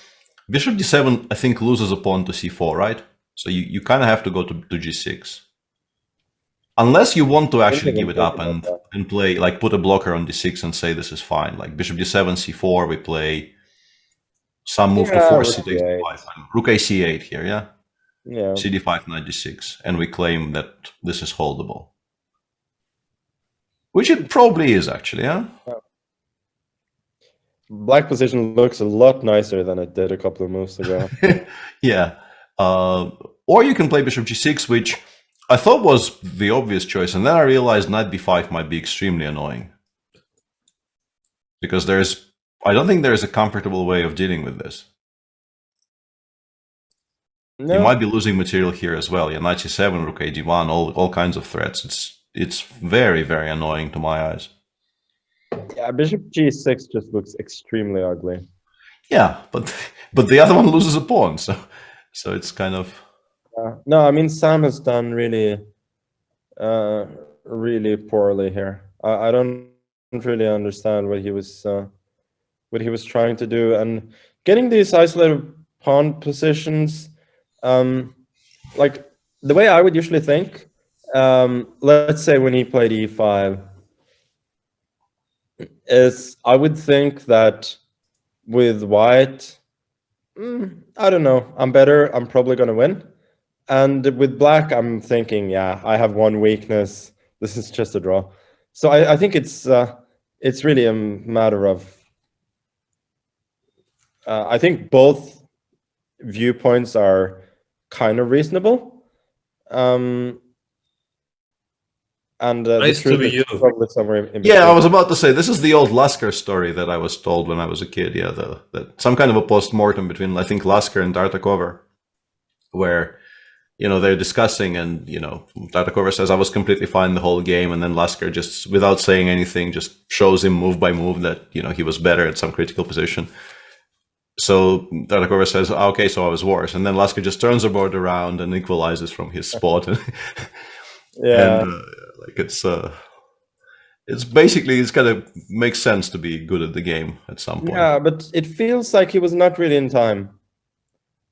Bishop d7 I think loses a pawn to c4, right? So you kind of have to go to g6, unless you want to actually give it up and play, like, put a blocker on d6 and say this is fine. Like bishop d7 c4, we play Some move to Yeah, force rook c5. Rook a c8 here, yeah? Yeah. cd5 knight d6, and we claim that this is holdable. Which it probably is, actually, yeah? Black position looks a lot nicer than it did a couple of moves ago. Yeah. Or you can play bishop g6, which I thought was the obvious choice, and then I realized knight b5 might be extremely annoying. Because I don't think there's a comfortable way of dealing with this. No. You might be losing material here as well. Yeah, knight c7, rook a d1, all kinds of threats. It's very, very annoying to my eyes. Yeah, bishop g6 just looks extremely ugly. Yeah, but the other one loses a pawn, so it's kind of... No, I mean, Sam has done really poorly here. I don't really understand what he was trying to do, and getting these isolated pawn positions, like the way I would usually think, let's say when he played e5, is I would think that with white, I don't know, I'm better, I'm probably gonna win. And with black, I'm thinking, yeah, I have one weakness. This is just a draw. So I think it's really a matter of. I think both viewpoints are kind of reasonable. And nice the truth to be is you. probably somewhere in between. Yeah, I was about to say, this is the old Lasker story that I was told when I was a kid. Yeah, that some kind of a post-mortem between, I think, Lasker and Tartakover, where, they're discussing, and, Tartakover says, I was completely fine the whole game, and then Lasker just, without saying anything, just shows him move by move that, he was better at some critical position. So Tartakover says, okay, so I was worse. And then Lasker just turns the board around and equalizes from his spot. Yeah. And, it's basically, it's kind of makes sense to be good at the game at some point. Yeah, but it feels like he was not really in time.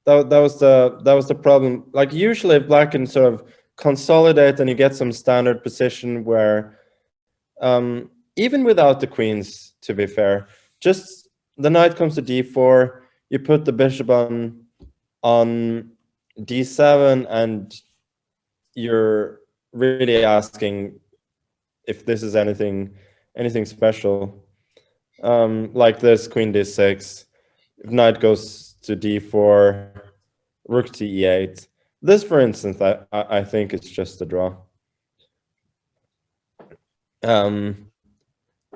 That was the problem. Like usually black can sort of consolidate and you get some standard position where even without the queens, to be fair, just the knight comes to d4, you put the bishop on d7, and you're really asking if this is anything special. Like this, queen d6, if knight goes to d4, rook to e8. This, for instance, I think it's just a draw.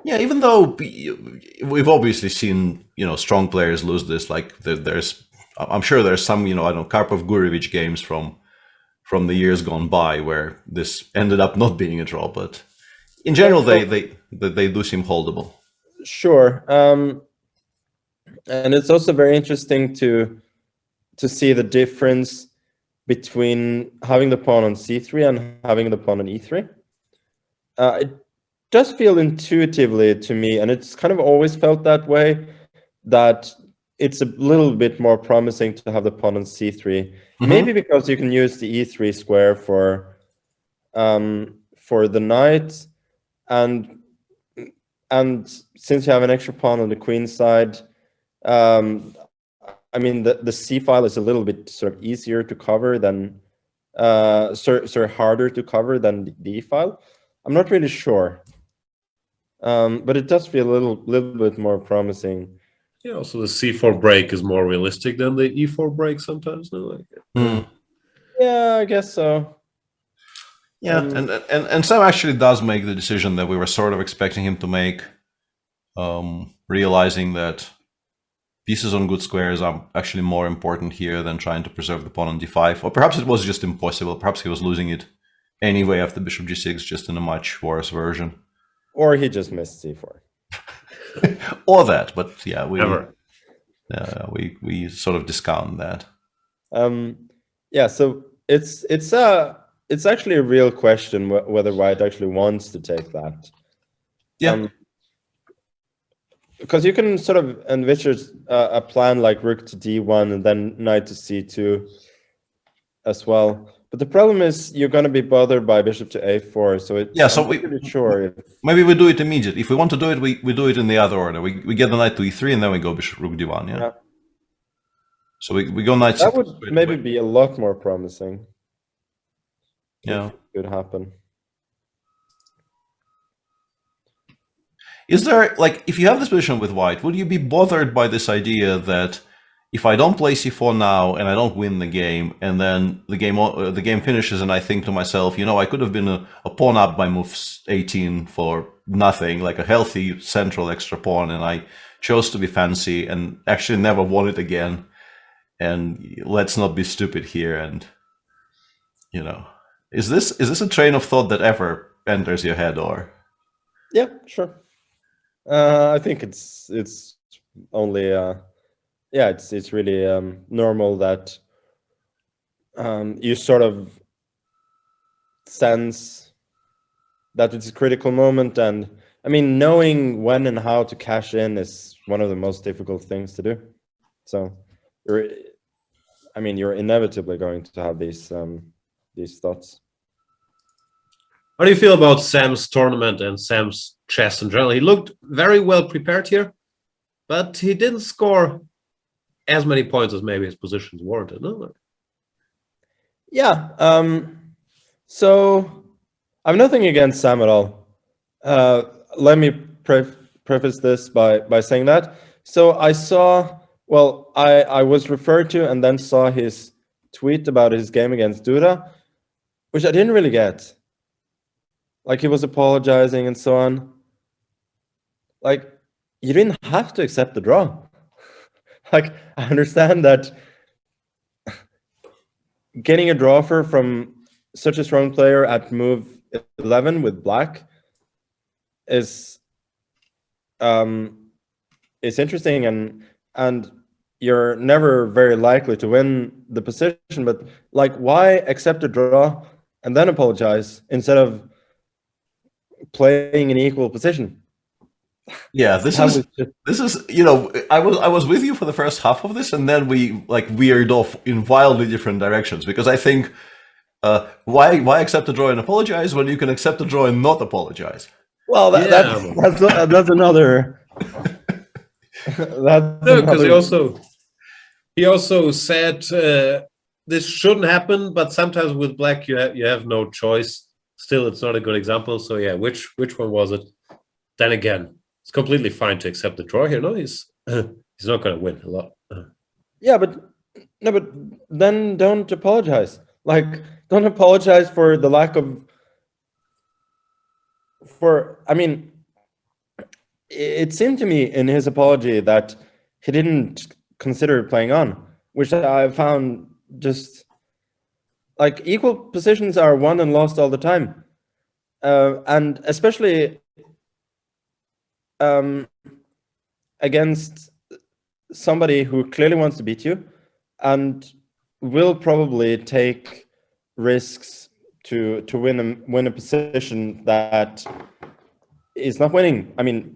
Yeah, even though we've obviously seen, strong players lose this, like I'm sure there's some, I don't know, Karpov-Gurevich games from the years gone by where this ended up not being a draw, but in general, they do seem holdable. Sure. And it's also very interesting to see the difference between having the pawn on c3 and having the pawn on e3. It does feel intuitively to me, and it's kind of always felt that way, that it's a little bit more promising to have the pawn on c3. Mm-hmm. Maybe because you can use the e3 square for the knight, and since you have an extra pawn on the queen side, I mean, the c file is a little bit sort of easier to cover than sort of harder to cover than the e file. I'm not really sure, but it does feel a little bit more promising. Yeah, also the c4 break is more realistic than the e4 break sometimes. Yeah, I guess so. Yeah, and Sam actually does make the decision that we were sort of expecting him to make, realizing that pieces on good squares are actually more important here than trying to preserve the pawn on d5. Or perhaps it was just impossible. Perhaps he was losing it anyway after bishop g6, just in a much worse version. Or he just missed c4. Or that, but yeah, we sort of discount that. Yeah, so it's actually a real question whether white actually wants to take that. Yeah. Because you can sort of envisage a plan like rook to d1 and then knight to c2 as well. But the problem is you're going to be bothered by bishop to a4. So I'm not really sure. Maybe we do it immediately. If we want to do it, we do it in the other order. We get the knight to e3 and then we go bishop rook d1. Yeah. So we go knight That c2 would straight maybe away. be a lot more promising. Yeah. If it could happen. Is there, like, if you have this position with white, would you be bothered by this idea that if I don't play c4 now and I don't win the game, and then the game finishes, and I think to myself, you know, I could have been a pawn up by move 18 for nothing, like a healthy central extra pawn, and I chose to be fancy and actually never won it again. And let's not be stupid here. And, you know, is this a train of thought that ever enters your head, or? Yeah, sure. I think it's only yeah, it's really normal that you sort of sense that it's a critical moment, and I mean, knowing when and how to cash in is one of the most difficult things to do. So, you're inevitably going to have these thoughts. How do you feel about Sam's tournament and Sam's chess in general? He looked very well prepared here, but he didn't score as many points as maybe his positions warranted. No? Yeah. So I've nothing against Sam at all. Let me preface this by saying that. So I saw, well, I was referred to and then saw his tweet about his game against Duda, which I didn't really get. Like, he was apologizing and so on. Like, you didn't have to accept the draw. Like, I understand that getting a draw from such a strong player at move 11 with black is interesting, and you're never very likely to win the position. But like, why accept a draw and then apologize instead of playing an equal position? Yeah, this is you know, I was with you for the first half of this, and then we like veered off in wildly different directions, because I think why accept a draw and apologize when you can accept a draw and not apologize? Well, that's another. No, because he also said this shouldn't happen, but sometimes with black you have no choice. Still, it's not a good example. So yeah, which one was it? Then again, it's completely fine to accept the draw here. No, he's not going to win a lot. Yeah, but then don't apologize. Like, don't apologize for the lack of. I mean, it seemed to me in his apology that he didn't consider playing on, which I found just like, equal positions are won and lost all the time, and especially against somebody who clearly wants to beat you and will probably take risks to win a position that is not winning. I mean,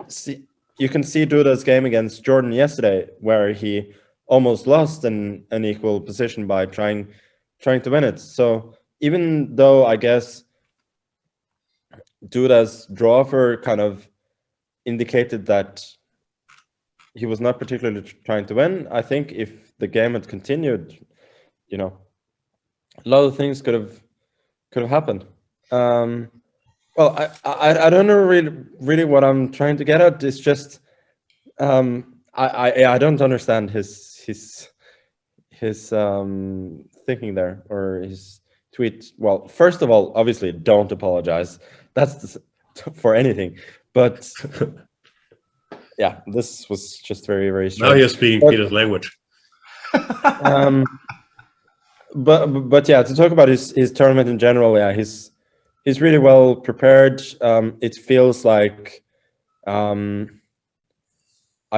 you can see Duda's game against Jordan yesterday, where he almost lost an equal position by trying to win it. So even though I guess Duda's draw for kind of indicated that he was not particularly trying to win, I think if the game had continued, you know, a lot of things could have happened. Well, I don't know really what I'm trying to get at. It's just I don't understand his thinking there, or his tweet. Well, first of all, obviously, don't apologize. That's for anything. But yeah, this was just very, very strange. Now you're speaking Peter's language. But yeah, to talk about his tournament in general, yeah, he's really well prepared. It feels like I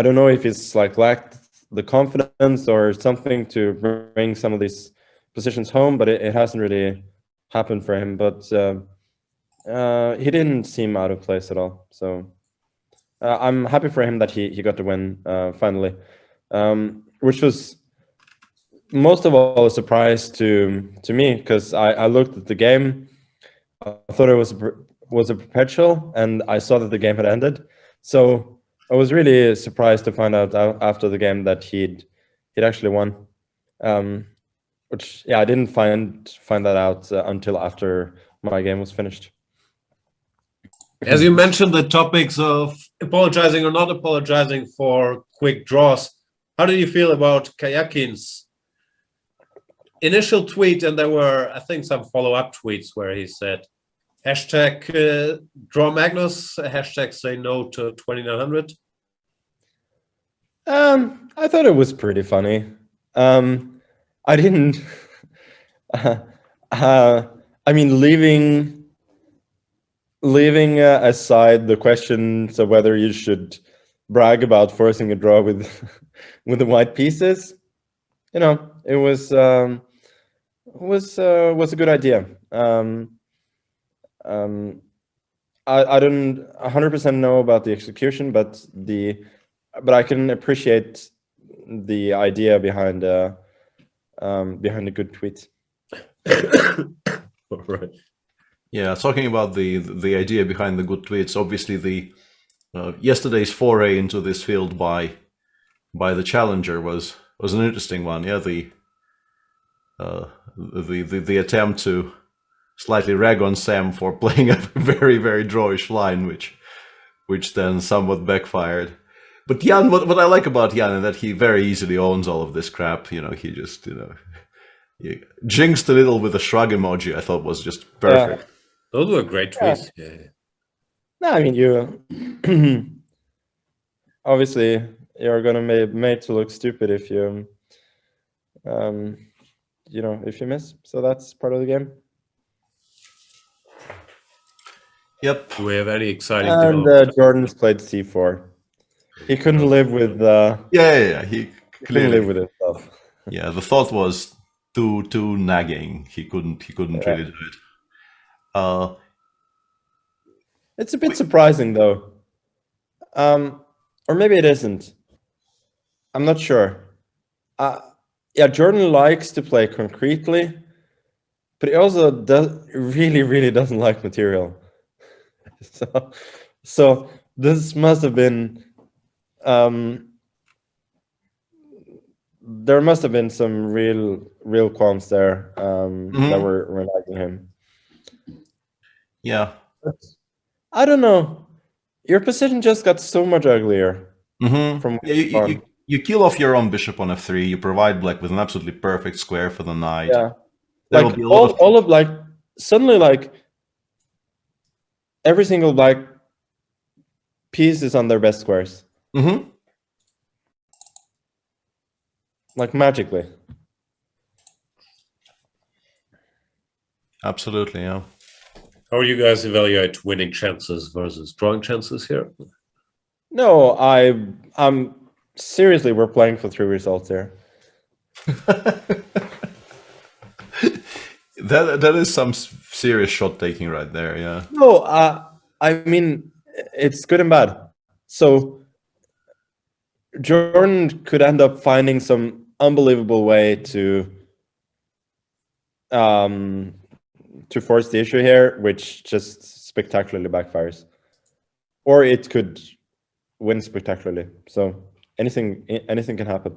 don't know if he's like lacked the confidence or something to bring some of these positions home, but it hasn't really happened for him. But he didn't seem out of place at all. So I'm happy for him that he got to win finally, which was most of all a surprise to me, because I looked at the game. I thought it was a perpetual, and I saw that the game had ended. So I was really surprised to find out after the game that he'd actually won. which I didn't find that out until after my game was finished. As you mentioned, the topics of apologizing or not apologizing for quick draws. How did you feel about Kayakin's initial tweet? And there were, I think, some follow-up tweets where he said, hashtag draw Magnus, hashtag say no to 2900. I thought it was pretty funny. I didn't. I mean, leaving aside the questions of whether you should brag about forcing a draw with the white pieces, it was a good idea. I don't 100% know about the execution, but I can appreciate the idea behind a good tweet. Right. Yeah, talking about the idea behind the good tweets, obviously the yesterday's foray into this field by the challenger was an interesting one. Yeah, the attempt to slightly rag on Sam for playing a very, very drawish line, which then somewhat backfired. But Jan, what I like about Jan is that he very easily owns all of this crap. He just he jinxed a little with a shrug emoji. I thought was just perfect. Yeah. Those were great tweets. Yeah. No, I mean, you obviously you're gonna be made to look stupid if you if you miss. So that's part of the game. Yep. Do we have any exciting? And Jordan's played C4. He couldn't live with. He couldn't live with himself. Yeah, the thought was too nagging. He couldn't really do it. It's a bit surprising though, or maybe it isn't. I'm not sure. Jordan likes to play concretely, but he also really doesn't like material. So this must have been. There must have been some real qualms there that were nagging him. Yeah. I don't know. Your position just got so much uglier. From you kill off your own bishop on f3. You provide black with an absolutely perfect square for the knight. Yeah, like all of like suddenly like every single black piece is on their best squares. Like magically. Absolutely, yeah. How do you guys evaluate winning chances versus drawing chances here? No, I'm seriously, we're playing for 3 results here. That is some serious shot taking right there, yeah. No, I mean it's good and bad. So Jordan could end up finding some unbelievable way to force the issue here, which just spectacularly backfires, or it could win spectacularly. So anything can happen.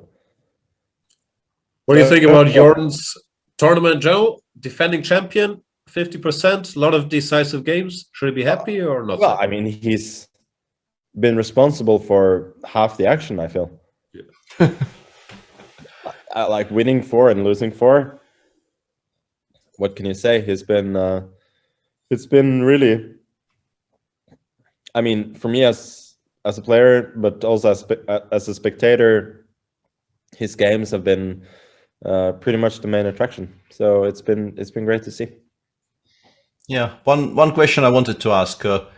What do you think about Jordan's tournament, Joe? Defending champion, 50%, a lot of decisive games. Should he be happy or not? Well, I mean, he's been responsible for half the action, I feel. Yeah. Like winning 4 and losing 4. What can you say? It's been really. I mean, for me as a player, but also as a spectator, his games have been pretty much the main attraction. So it's been great to see. Yeah, one question I wanted to ask. What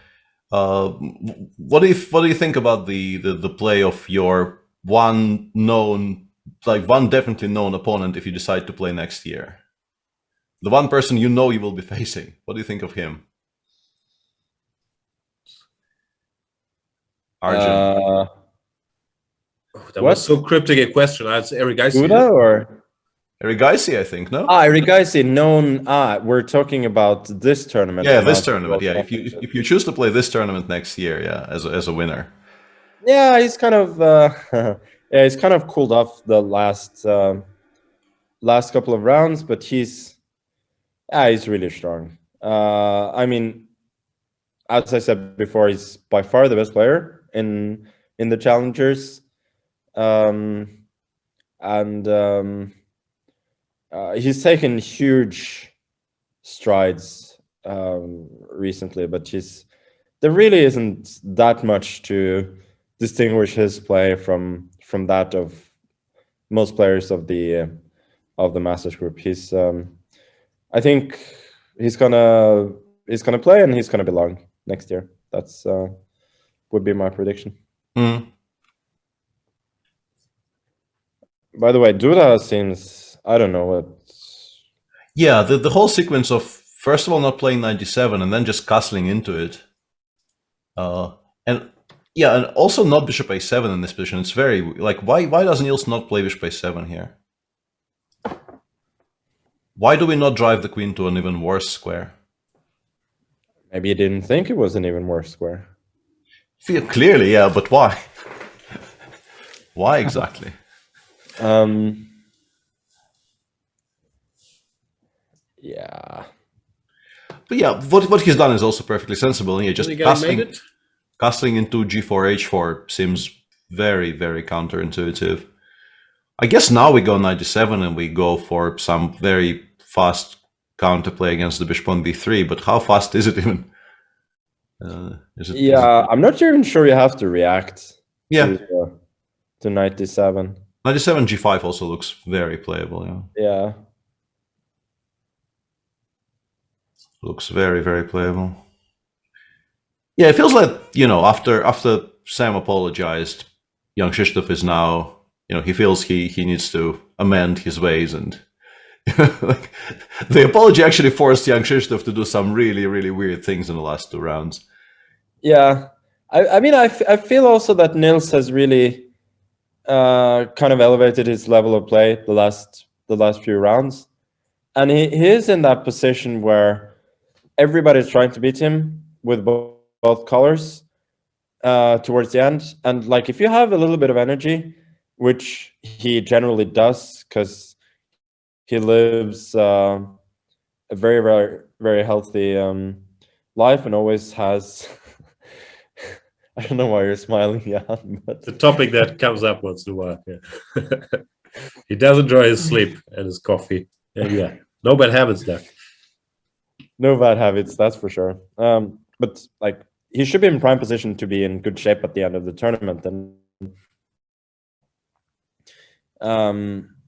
do you think about the play of your one definitely known opponent if you decide to play next year? The one person you know you will be facing. What do you think of him? Arjun. That was so cryptic a question. That's Eric Geisy. Buda or Eric Geisy, I think, no? Eric Geisy, known. We're talking about this tournament. Yeah, this tournament. Yeah, if you choose to play this tournament next year, yeah, as a winner. Yeah, he's kind of he's kind of cooled off the last last couple of rounds, but he's really strong. I mean, as I said before, he's by far the best player in the challengers, he's taken huge strides recently, but there really isn't that much to distinguish his play from that of most players of the Masters group. I think he's gonna play and he's gonna belong next year. That's would be my prediction. Mm. By the way, Duda seems, I don't know what. Yeah, the whole sequence of first of all not playing 97 and then just castling into it, and also not bishop a7 in this position. It's very like why does Niels not play bishop a7 here? Why do we not drive the queen to an even worse square? Maybe you didn't think it was an even worse square. Clearly, yeah, but why? Why exactly? Yeah. But yeah, what he's done is also perfectly sensible. Yeah, just castling into g4, h4 seems very, very counterintuitive. I guess now we go 97 and we go for some very fast counterplay against the bishop on b3, but how fast is it even? I'm not even sure you have to react to 97. 97 g5 also looks very playable. Yeah. Looks very, very playable. Yeah, it feels like, after Sam apologized, young Krzysztof is now, he feels he needs to amend his ways, and like, the apology actually forced young Krzysztof to do some really, really weird things in the last 2 rounds. Yeah. I mean, I feel also that Niels has really kind of elevated his level of play the last few rounds. And he is in that position where everybody's trying to beat him with both colors towards the end. And like, if you have a little bit of energy, which he generally does, because he lives a very, very, very healthy life and always has. I don't know why you're smiling, Jan, but the topic that comes up once in a while. Yeah. He does enjoy his sleep and his coffee. And no bad habits there. No bad habits, that's for sure. But like, he should be in prime position to be in good shape at the end of the tournament, and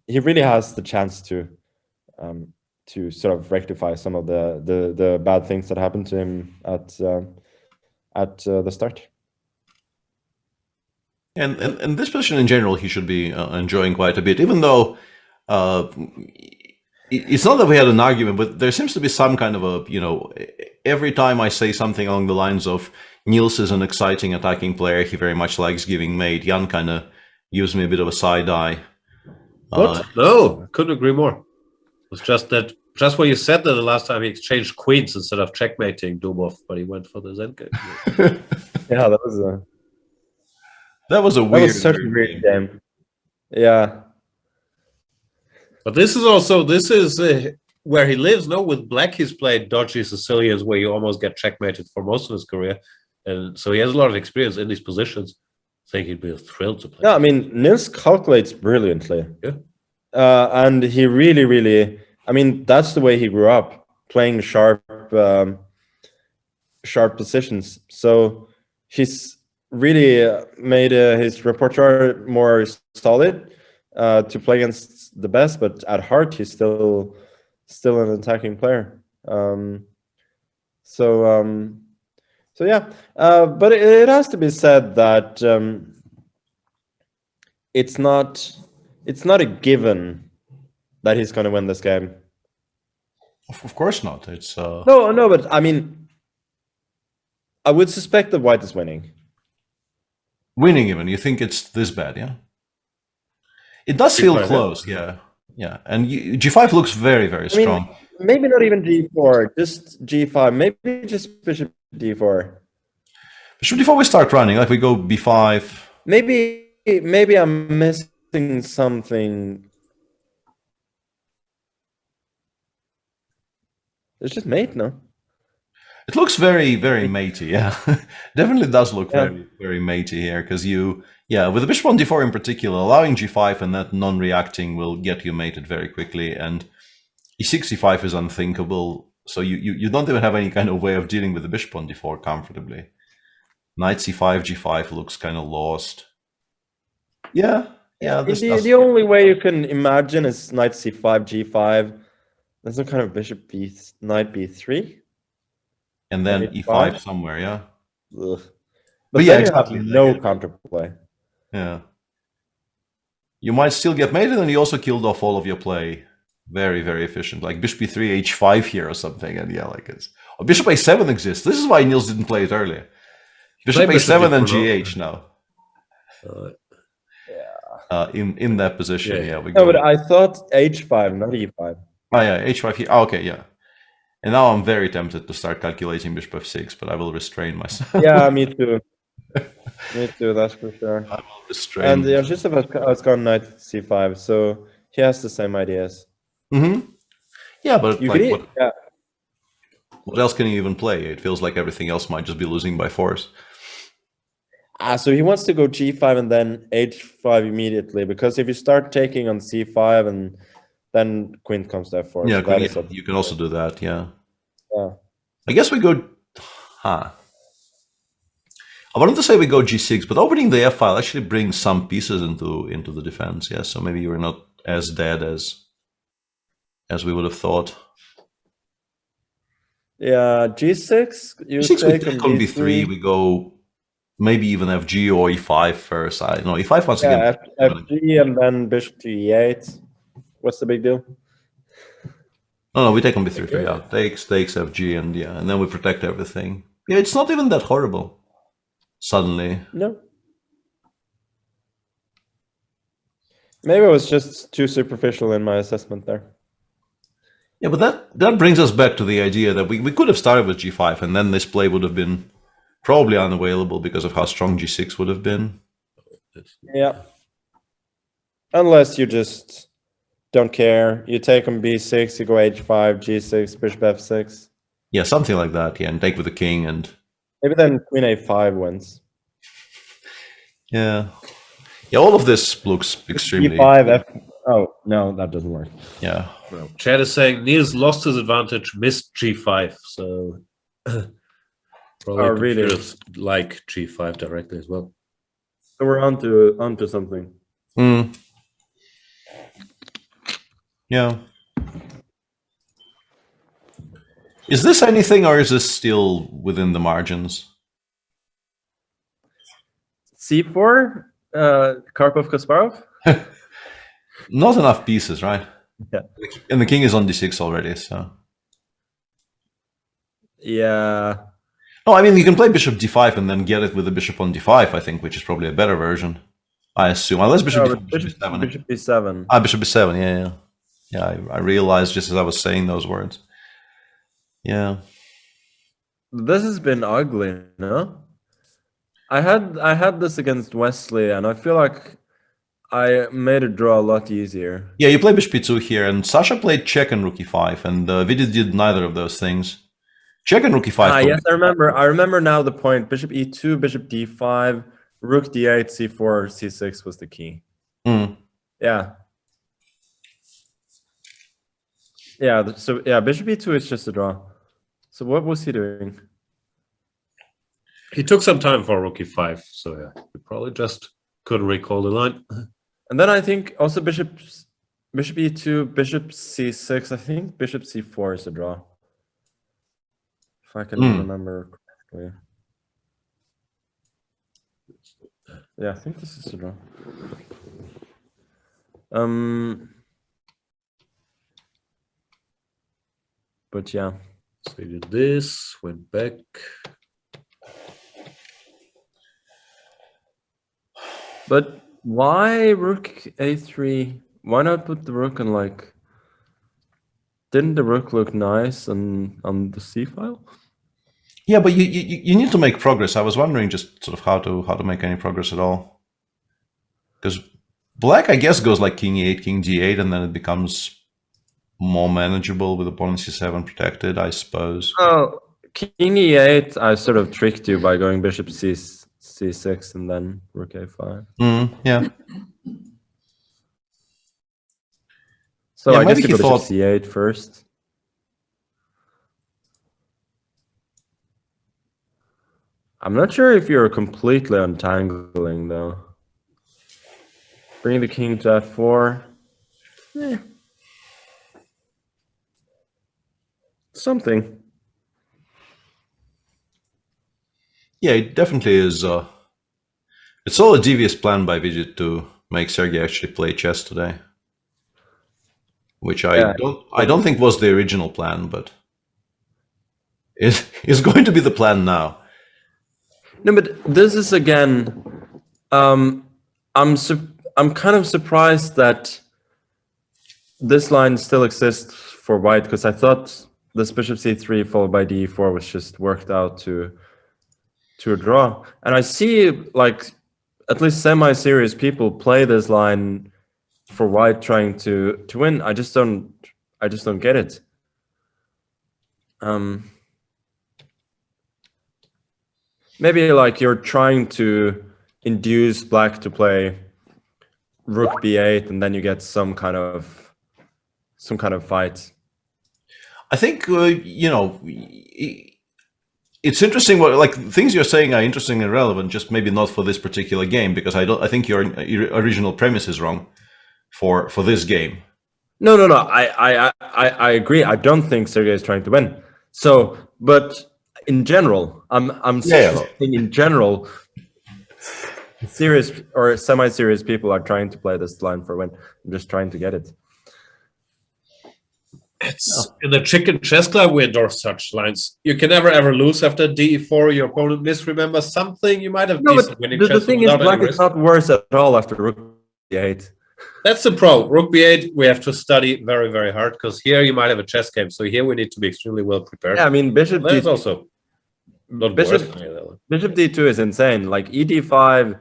he really has the chance to sort of rectify some of the bad things that happened to him at the start. And this position in general, he should be enjoying quite a bit, even though it's not that we had an argument, but there seems to be some kind of every time I say something along the lines of Niels is an exciting attacking player, he very much likes giving mate, Jan kind of gives me a bit of a side eye. What? No, I couldn't agree more. It was just what you said that the last time he exchanged queens instead of checkmating Dumov, but he went for the Zen game. Yeah, that was such a weird game. Yeah. But this is where he lives. No, with black he's played dodgy Sicilians where you almost get checkmated for most of his career, and so he has a lot of experience in these positions. I think he'd be thrilled to play. Yeah, I mean, Niels calculates brilliantly. Yeah. And he really, really, I mean, that's the way he grew up, playing sharp positions. So he's really made his repertoire more solid to play against the best, but at heart he's still an attacking player. So yeah, but it has to be said that it's not a given that he's going to win this game. Of course not. It's no, but I mean, I would suspect that White is winning. Winning even? You think it's this bad? Yeah. It does feel close. Yeah. And G5 looks very, very strong. I mean, maybe not even G4, just G5. Maybe just Bishop D4. Bishop D4 we start running, like we go B5. Maybe I'm missing something. It's just mate, no? It looks very, very matey, yeah. Definitely does look very, very matey here, because with the bishop on d4 in particular, allowing g5 and that non-reacting will get you mated very quickly, and e6, e5 is unthinkable, so you don't even have any kind of way of dealing with the bishop on d4 comfortably. Knight c5, g5 looks kind of lost. Yeah. The only way you can imagine is knight c5, g5. There's some kind of bishop knight b3. And then e5 somewhere, yeah. Ugh. But yeah, exactly. No counterplay. Yeah. You might still get mated, and you also killed off all of your play. Very, very efficient. Like bishop e3, h5 here or something. And yeah, like it's... Oh, bishop a7 exists. This is why Niels didn't play it earlier. Bishop a7 and gh now. In that position, we go. No, but I thought h5, not e5. Oh yeah, h5 here. Oh, okay, yeah. And now I'm very tempted to start calculating bishop f6, but I will restrain myself. Yeah, me too. Me too, that's for sure. I will restrain. And Yoshisav has gone knight c5, so he has the same ideas. Yeah, but what else can he even play? It feels like everything else might just be losing by force. So he wants to go g5 and then h5 immediately, because if you start taking on c5 and then queen comes to f4. Yeah, so you can also do that, yeah. Yeah. I guess we go... I wanted to say we go g6, but opening the f-file actually brings some pieces into the defense, yeah, so maybe you're not as dead as we would have thought. Yeah, g6, you g6 take we take on b3, we go maybe even fg or e5 first. I know e5 once again. fg and then bishop to e8. What's the big deal? No, we take on b3 for takes fg, and then we protect everything. Yeah, it's not even that horrible. Suddenly. No. Maybe I was just too superficial in my assessment there. Yeah, but that brings us back to the idea that we could have started with g5, and then this play would have been probably unavailable because of how strong g6 would have been. Yeah. Unless you just don't care. You take on b6, you go h5, g6, bishop f6. Yeah, something like that, yeah, and take with the king and... Maybe then queen a5 wins. Yeah. Yeah, all of this looks extremely... e5, f... Oh, no, that doesn't work. Yeah. Well, Chad is saying Niels lost his advantage, missed g5, so... probably really? Like g5 directly as well. So we're onto something. Yeah. Is this anything, or is this still within the margins? c4, Karpov-Kasparov? Not enough pieces, right? Yeah. And the king is on d6 already, so... Yeah. No, I mean, you can play bishop d5 and then get it with the bishop on d5, I think, which is probably a better version, I assume. Unless bishop d4, bishop b7. Bishop b7. Ah, bishop b7, yeah. Yeah, I realized just as I was saying those words. Yeah. This has been ugly, no? I had this against Wesley, and I feel like I made it draw a lot easier. Yeah, you play bishop e2 here, and Sasha played check and rook e5, and Vidit did neither of those things. Check and rook e5. Yes, I remember. I remember now the point. Bishop e2, bishop d5, rook d8, c4, c6 was the key. Yeah. Yeah, so yeah, bishop e2 is just a draw. So what was he doing? He took some time for rook e5, so yeah, he probably just couldn't recall the line. And then I think also bishop e2, bishop c6, I think bishop c4 is a draw. If I can remember correctly. Yeah, I think this is a draw. But yeah. So we did this, went back. But why rook a3? Why not put the rook in like... Didn't the rook look nice on the c file? Yeah, but you need to make progress. I was wondering just sort of how to make any progress at all. Because black, I guess, goes like king e8, king g8, and then it becomes more manageable with pawn c7 protected, I suppose. Oh, king e8, I sort of tricked you by going bishop c6 and then rook a5. Yeah. So yeah, I guess maybe you he go bishop thought c8 first. I'm not sure if you're completely untangling though. Bring the king to f4. Something. Yeah, it definitely is. It's all a devious plan by Vijit to make Sergei actually play chess today, which I don't think was the original plan, but it is going to be the plan now. No, but this is again. I'm kind of surprised that this line still exists for white, because I thought this bishop c3 followed by d4 was just worked out to a draw, and I see like at least semi-serious people play this line for white trying to win. I just don't get it. Maybe like you're trying to induce black to play rook b8, and then you get some kind of fight. I think it's interesting. What like things you're saying are interesting and relevant, just maybe not for this particular game, because I think your original premise is wrong for this game. No. I agree. I don't think Sergei is trying to win. So, but in general, I'm saying in general, serious or semi-serious people are trying to play this line for win. I'm just trying to get it. It's in the Chicken Chess Club we endorse such lines. You can never ever lose after d4. Your opponent misremembers something. You might have decent winning the chance. thing is, black is not worse at all after rook b8. That's the problem. Rook b8, we have to study very, very hard, because here you might have a chess game. So here we need to be extremely well prepared. Yeah, I mean, bishop d2 d2 is also not bishop d2 is insane. Like ed5,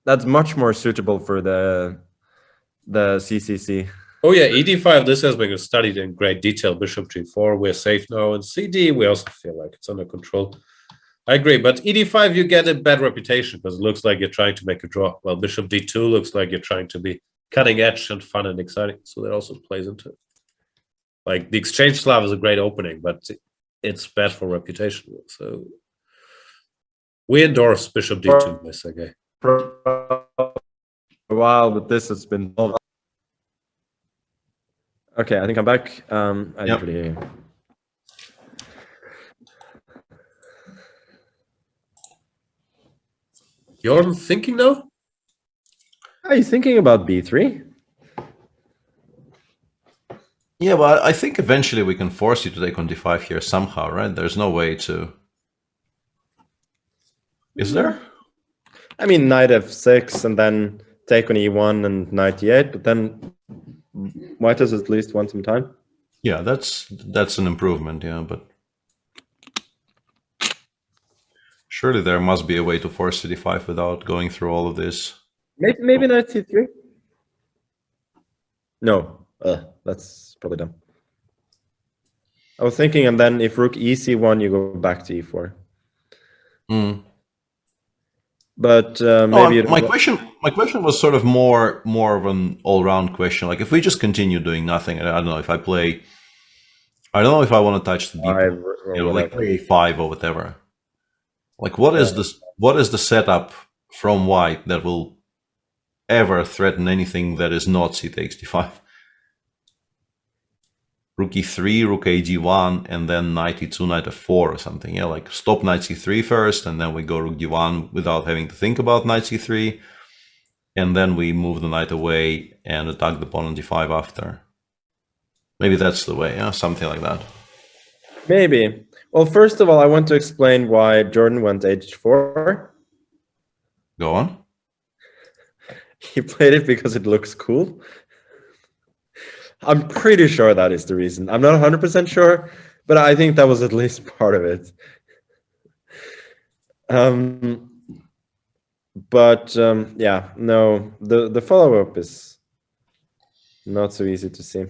that's much more suitable for the CCC. Oh yeah, ed5, this has been studied in great detail. Bishop g4, we're safe now. And cd, we also feel like it's under control. I agree, but ed5, you get a bad reputation because it looks like you're trying to make a draw. Well, bishop d2 looks like you're trying to be cutting edge and fun and exciting. So that also plays into it. Like the exchange Slav is a great opening, but it's bad for reputation. So we endorse bishop d2 by Sergei. For a while, but this has been... Okay, I think I'm back. I usually hear you. You're thinking now? Are you thinking about b3? Yeah, but I think eventually we can force you to take on d5 here somehow, right? There's no way to... Is there? I mean, knight f6 and then take on e1 and knight e8, but then white has at least won some time. Yeah, that's an improvement, yeah, but... Surely there must be a way to force d5 without going through all of this. Maybe knight c3? No, that's probably dumb. I was thinking, and then if rook ec1, you go back to e4. But maybe my question was sort of more of an all-round question. Like if we just continue doing nothing, I don't know if I play. I don't know if I want to touch the deep, like play a5 or whatever. Like what is this? What is the setup from white that will ever threaten anything that is not c takes d5? Rook e3, rook a d1, and then knight e2, knight f4 or something. Yeah, like stop knight c3 first, and then we go rook d1 without having to think about knight c3, and then we move the knight away and attack the pawn on d5 after. Maybe that's the way, yeah, something like that. Maybe. Well, first of all, I want to explain why Jordan went h4. Go on. He played it because it looks cool. I'm pretty sure that is the reason. I'm not 100% sure, but I think that was at least part of it. Yeah, no, the follow-up is not so easy to see.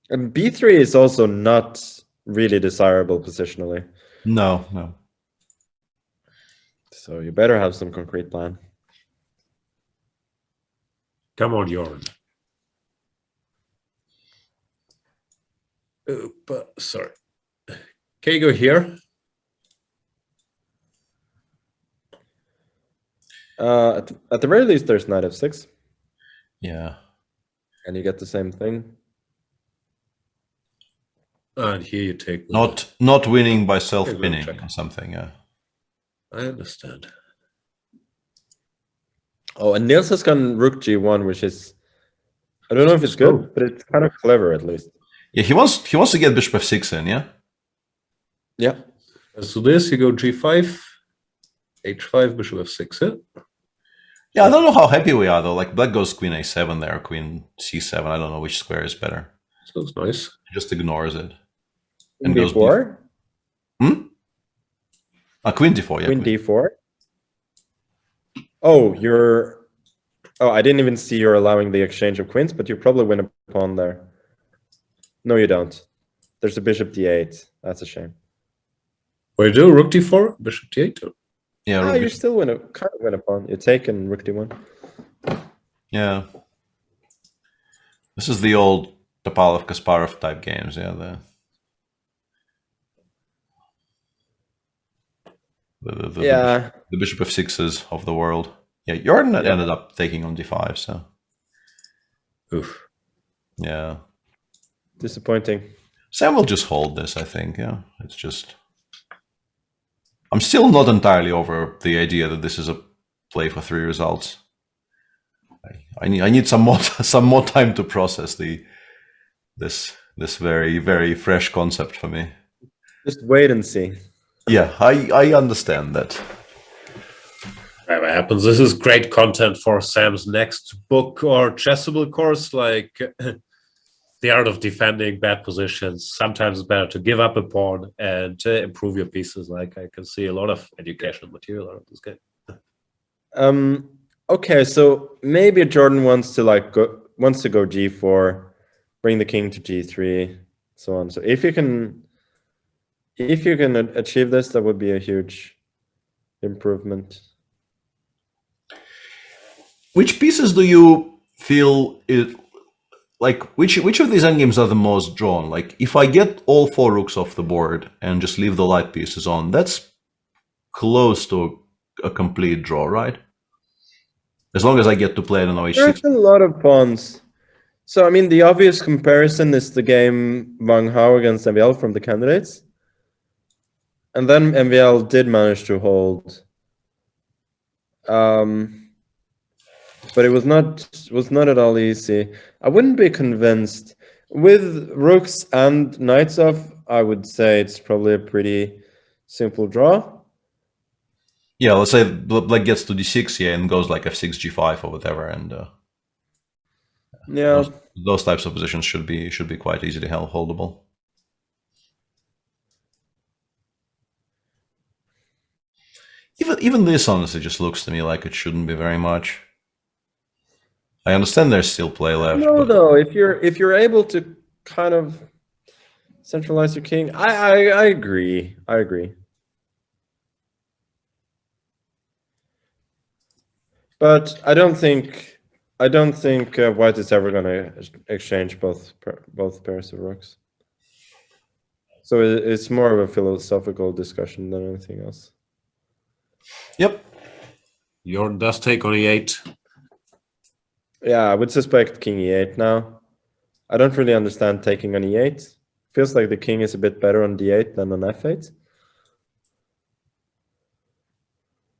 And b3 is also not really desirable positionally. No, no. So you better have some concrete plan. Come on, Jorn. Sorry. Can you go here? At the very least, there's knight f6. Yeah. And you get the same thing. And here you take... Not winning by self-pinning or something, yeah. I understand. Oh, and Niels has gone rook g1, which is... I don't know if it's good, but it's kind of clever at least. Yeah, he wants to get bishop f6 in, yeah? Yeah. So this, you go g5, h5, bishop f6, yeah? Yeah, I don't know how happy we are, though. Like, black goes queen a7 there, queen c7. I don't know which square is better. Sounds nice. He just ignores it. And goes d4? Queen d4, yeah. Queen d4? Oh, you're... Oh, I didn't even see you're allowing the exchange of queens, but you probably win a pawn there. No, you don't. There's a bishop d8. That's a shame. What do you do? Rook d4, bishop d8? Yeah, you still kind of win a pawn. You take and rook d1. Yeah. This is the old Topalov-Kasparov type games, yeah. The bishop f6s of the world. Yeah, Jordan ended up taking on d5, so. Oof. Yeah. Disappointing. Sam will just hold this, I think, yeah. It's just... I'm still not entirely over the idea that this is a play for 3 results. I need some more time to process this very, very fresh concept for me. Just wait and see. Yeah, I understand that. Whatever happens, this is great content for Sam's next book or Chessable course, like the art of defending bad positions. Sometimes it's better to give up a pawn and to improve your pieces. Like, I can see a lot of educational material out of this game. Okay, so maybe Jordan wants to go g4, bring the king to g3, so on. So if you can achieve this, that would be a huge improvement. Which pieces do you feel which of these endgames are the most drawn? Like, if I get all 4 rooks off the board and just leave the light pieces on, that's close to a complete draw, right? As long as I get to play, I don't know, h6. There's a lot of pawns. So, I mean, the obvious comparison is the game Wang Hao against MVL from the candidates. And then MVL did manage to hold. But it was not at all easy. I wouldn't be convinced. With rooks and knights off, I would say it's probably a pretty simple draw. Yeah, let's say black gets to d6 here and goes like f6, g5 or whatever, and yeah, those types of positions should be quite easily holdable. Even this honestly just looks to me like it shouldn't be very much. I understand there's still play left. No, though, if you're able to kind of centralize your king, I agree. I agree. But I don't think White is ever going to exchange both pairs of rooks. So it's more of a philosophical discussion than anything else. Yep. Jordan does take on e8. Yeah, I would suspect king e8 now. I don't really understand taking on e8. Feels like the king is a bit better on d8 than on f8.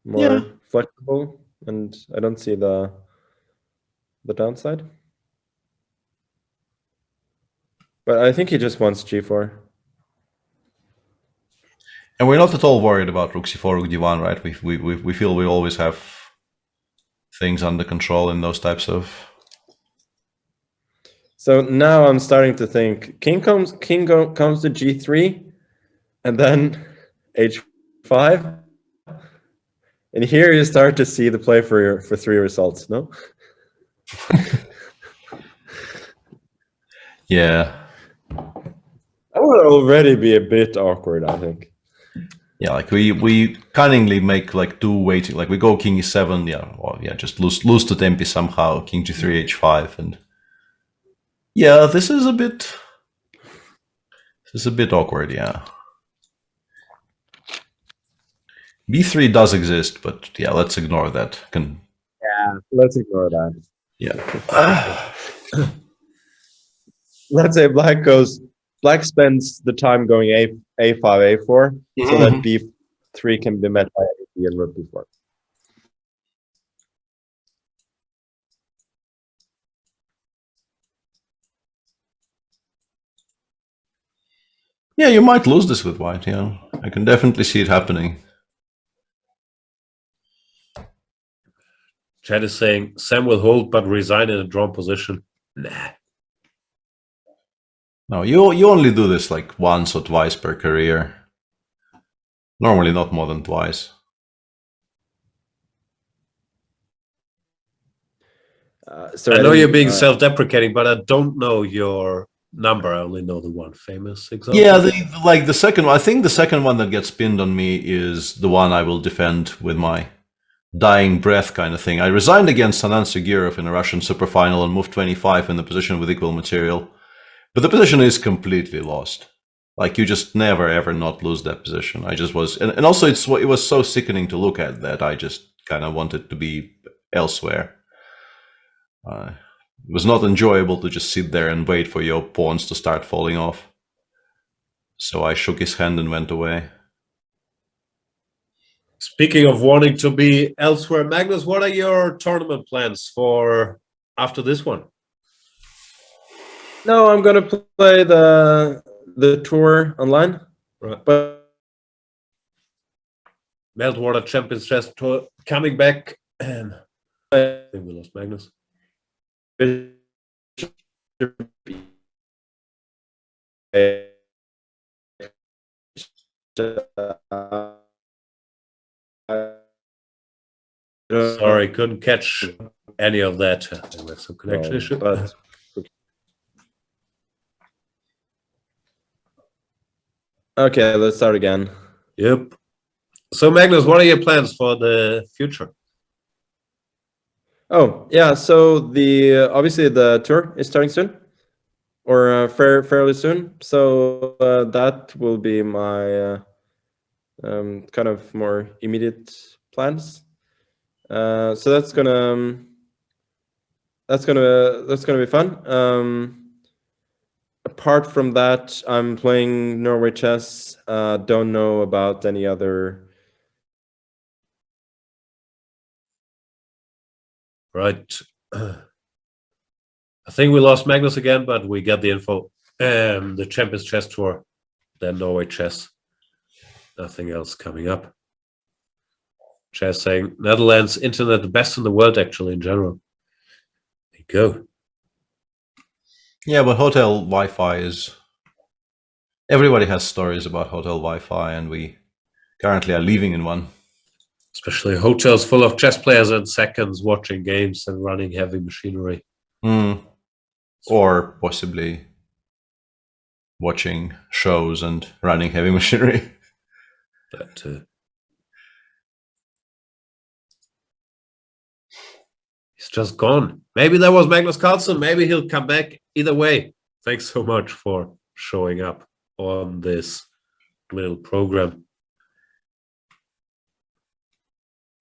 More flexible, and I don't see the downside. But I think he just wants g4. And we're not at all worried about rook c4, rook d1, right? We feel we always have things under control in those types of... So now I'm starting to think king comes to g3 and then h5. And here you start to see the play for 3 results, no? Yeah. That would already be a bit awkward, I think. Yeah, like we cunningly make like two waiting, like we go king e7, yeah, or yeah, just lose to tempi somehow, king g3, h5, and yeah, this is a bit awkward, yeah. b3 does exist, but yeah, let's ignore that. Yeah, let's ignore that. Yeah. Let's say Black spends the time going a5, a4, so that b3 can be met by a and rook b4. Yeah, you might lose this with white, yeah. I can definitely see it happening. Chad is saying Sam will hold but resign in a drawn position. Nah. No, you only do this like once or twice per career. Normally not more than twice. I know you're being self-deprecating, but I don't know your number. I only know the one famous example. Yeah, the second one. I think the second one that gets pinned on me is the one I will defend with my dying breath kind of thing. I resigned against Sanan Sigurov in a Russian superfinal and moved 25 in the position with equal material. But the position is completely lost. Like, you just never ever not lose that position. I just was, and also it was so sickening to look at that I just kind of wanted to be elsewhere. It was not enjoyable to just sit there and wait for your pawns to start falling off. So I shook his hand and went away. Speaking of wanting to be elsewhere, Magnus, what are your tournament plans for after this one? No, I'm gonna play the tour online. Right. But Meltwater Champions Chess Tour coming back, and I think we lost Magnus. Sorry, couldn't catch any of that. I think that's some connection issue. But okay, let's start again. Yep. So Magnus, what are your plans for the future? Oh yeah, so the obviously the tour is starting soon, or fairly soon. So that will be my kind of more immediate plans. So that's gonna be fun. Apart from that, I'm playing Norway chess. Don't know about any other. Right. I think we lost Magnus again, but we got the info. The Champions Chess Tour, then Norway Chess. Nothing else coming up. Chess saying Netherlands internet the best in the world, actually, in general. There you go. Yeah, but hotel Wi-Fi is... Everybody has stories about hotel Wi-Fi, and we currently are living in one. Especially hotels full of chess players and seconds watching games and running heavy machinery. Or possibly watching shows and running heavy machinery. That he's just gone. Maybe that was Magnus Carlsen. Maybe he'll come back. Either way, thanks so much for showing up on this little program.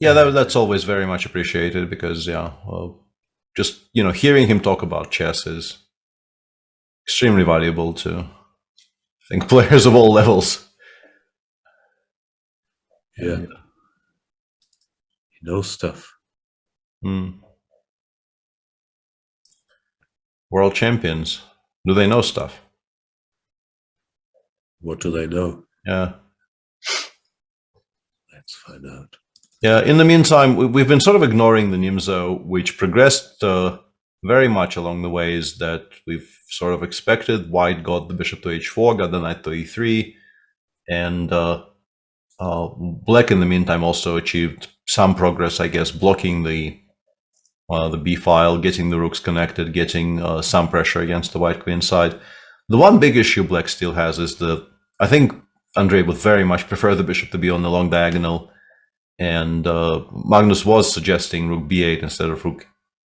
Yeah, that's always very much appreciated because, yeah, well, just, you know, hearing him talk about chess is extremely valuable to, I think, players of all levels. Yeah. He knows stuff. World champions, do they know stuff? What do they know? Yeah. Let's find out. Yeah, in the meantime, we've been sort of ignoring the Nimzo, which progressed very much along the ways that we've sort of expected. White got the bishop to h4, got the knight to e3, and Black in the meantime also achieved some progress, I guess, blocking the b file, getting the rooks connected, getting some pressure against the white queen side. The one big issue black still has is I think Andrei would very much prefer the bishop to be on the long diagonal, and Magnus was suggesting rook b8 instead of rook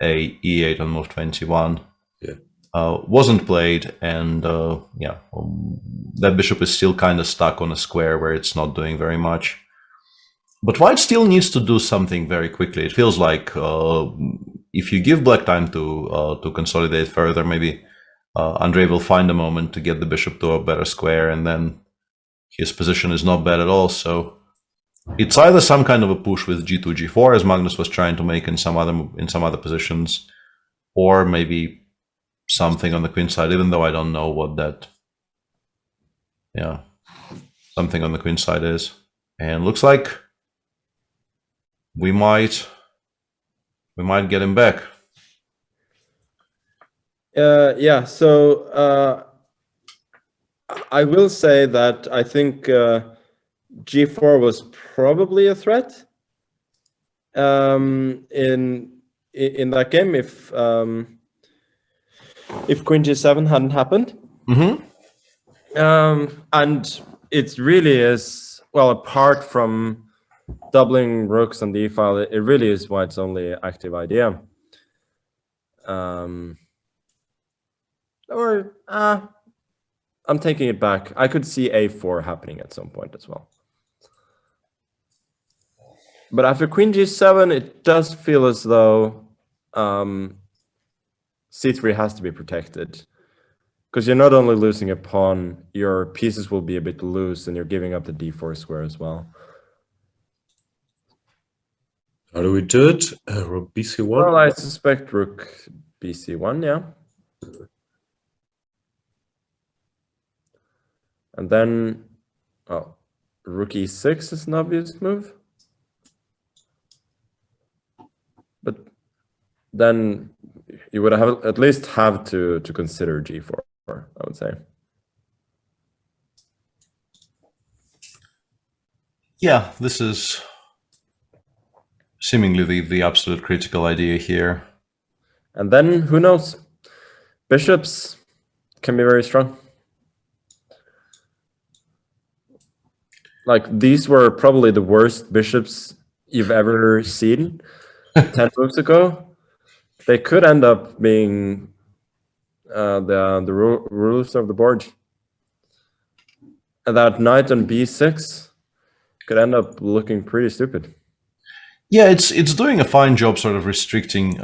e8 on move 21. Yeah. Wasn't played, and that bishop is still kind of stuck on a square where it's not doing very much. But white still needs to do something very quickly. It feels like if you give black time to consolidate further, maybe Andrei will find a moment to get the bishop to a better square, and then his position is not bad at all. So it's either some kind of a push with g2, g4, as Magnus was trying to make in some other positions, or maybe something on the queen side, even though I don't know what that something on the queen side is. And looks like we might get him back. So I will say that I think g4 was probably a threat in that game if queen g7 hadn't happened. And it really is, well, apart from doubling rooks on the e-file, it really is white's only active idea. I'm taking it back. I could see a4 happening at some point as well. But after queen g7, it does feel as though c3 has to be protected. Because you're not only losing a pawn, your pieces will be a bit loose, and you're giving up the d4 square as well. How do we do it? Rook bc1? Well, I suspect rook bc1, yeah. And then, rook e6 is an obvious move. But then you would have at least have to consider g4, I would say. Yeah, this is seemingly the absolute critical idea here. And then, who knows? Bishops can be very strong. Like, these were probably the worst bishops you've ever seen 10 moves ago. They could end up being the rulers of the board. And that knight on b6 could end up looking pretty stupid. Yeah, it's doing a fine job sort of restricting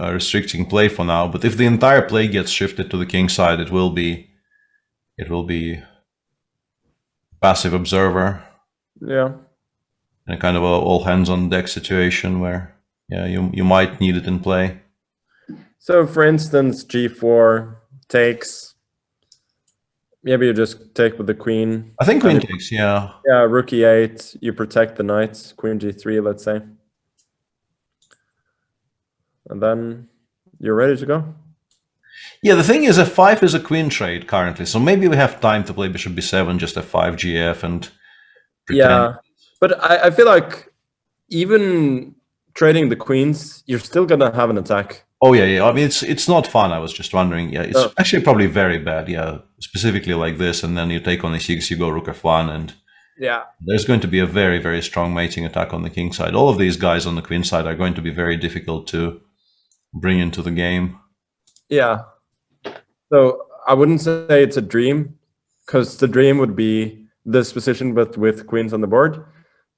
play for now, but if the entire play gets shifted to the king side, it will be passive observer. Yeah. And kind of a all hands on deck situation where you might need it in play. So for instance, g4 takes. Maybe you just take with the queen. I think queen takes, yeah. Yeah, rook e8, you protect the knight, queen g3, let's say. And then you're ready to go. Yeah, the thing is f5 is a queen trade currently, so maybe we have time to play bishop b7, just f5, gf, and pretend. Yeah, but I feel like even trading the queens, you're still gonna have an attack. Oh yeah. I mean, it's not fun. I was just wondering. Yeah, it's actually probably very bad. Yeah, specifically like this, and then you take on e6, you go rook f1, and yeah, there's going to be a very, very strong mating attack on the king side. All of these guys on the queen side are going to be very difficult to bring into the game. Yeah. So I wouldn't say it's a dream, because the dream would be this position, but with queens on the board.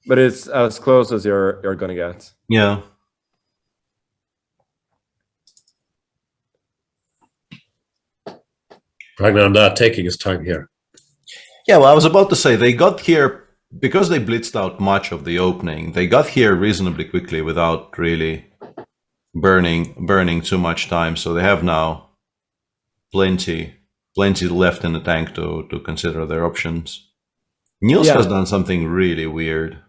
But it's as close as you're gonna get. Yeah. Ragnar not taking his time here. Yeah, well, I was about to say, they got here, because they blitzed out much of the opening, they got here reasonably quickly without really burning too much time. So they have now plenty left in the tank to consider their options. Niels has done something really weird.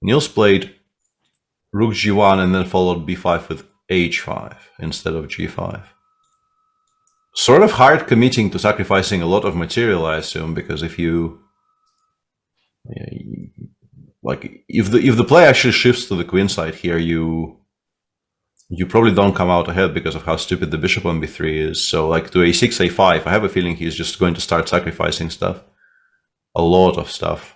Niels played rook g1 and then followed b5 with h5 instead of g5. Sort of hard committing to sacrificing a lot of material, I assume, because if you if the play actually shifts to the queen side here, you you probably don't come out ahead because of how stupid the bishop on b3 is. So like to a6, a5, I have a feeling he's just going to start sacrificing stuff. A lot of stuff.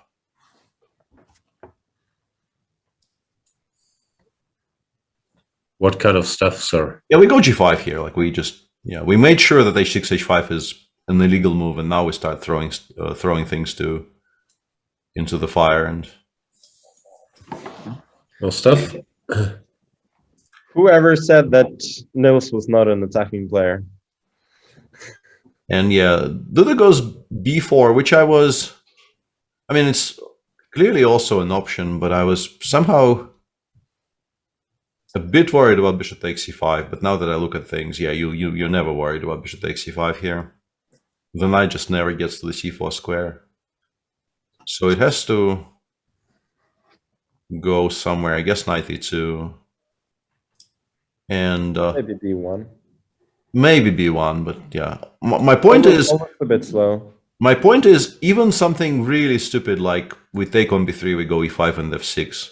What kind of stuff, sir? Yeah, we go g5 here. Like we just, we made sure that h6, h5 is an illegal move, and now we start throwing things into the fire and more stuff. Whoever said that Nils was not an attacking player? And yeah, Duda goes b4, which I mean, it's clearly also an option, but I was somehow a bit worried about bishop takes c5. But now that I look at things, yeah, you're never worried about bishop takes c5 here. The knight just never gets to the c4 square. So it has to go somewhere. I guess knight e2. And maybe b1. Maybe b1, but yeah. My point is a bit slow. My point is, even something really stupid like we take on b3, we go e5 and f6.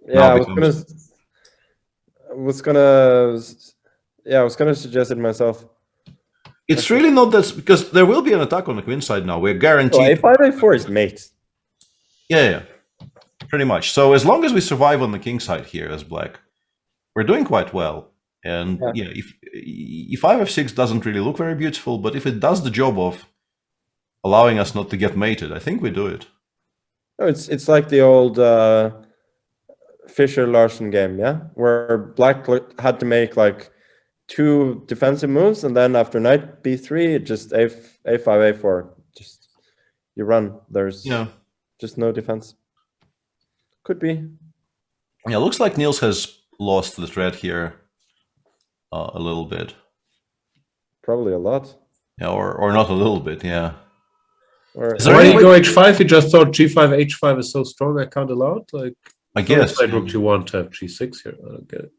Yeah, I was gonna suggest it myself. It's really not that, because there will be an attack on the queen side now. We're guaranteed. So a5, a4 is mate. Yeah, pretty much. So as long as we survive on the king side here as black, we're doing quite well. And yeah, if e5, f6 doesn't really look very beautiful, but if it does the job of allowing us not to get mated, I think we do it. Oh, it's like the old Fischer-Larsen game, yeah, where black had to make like 2 defensive moves, and then after knight b3, it just a5, a4, just you run. There's just no defense. Could be. Yeah, looks like Niels has lost the thread here a little bit. Probably a lot. Yeah, or not a little bit, yeah. Why did you go h5? You just thought g5, h5 is so strong, I can't allow it? Like, I guess. Rook g1 to have g6 here. I don't get it.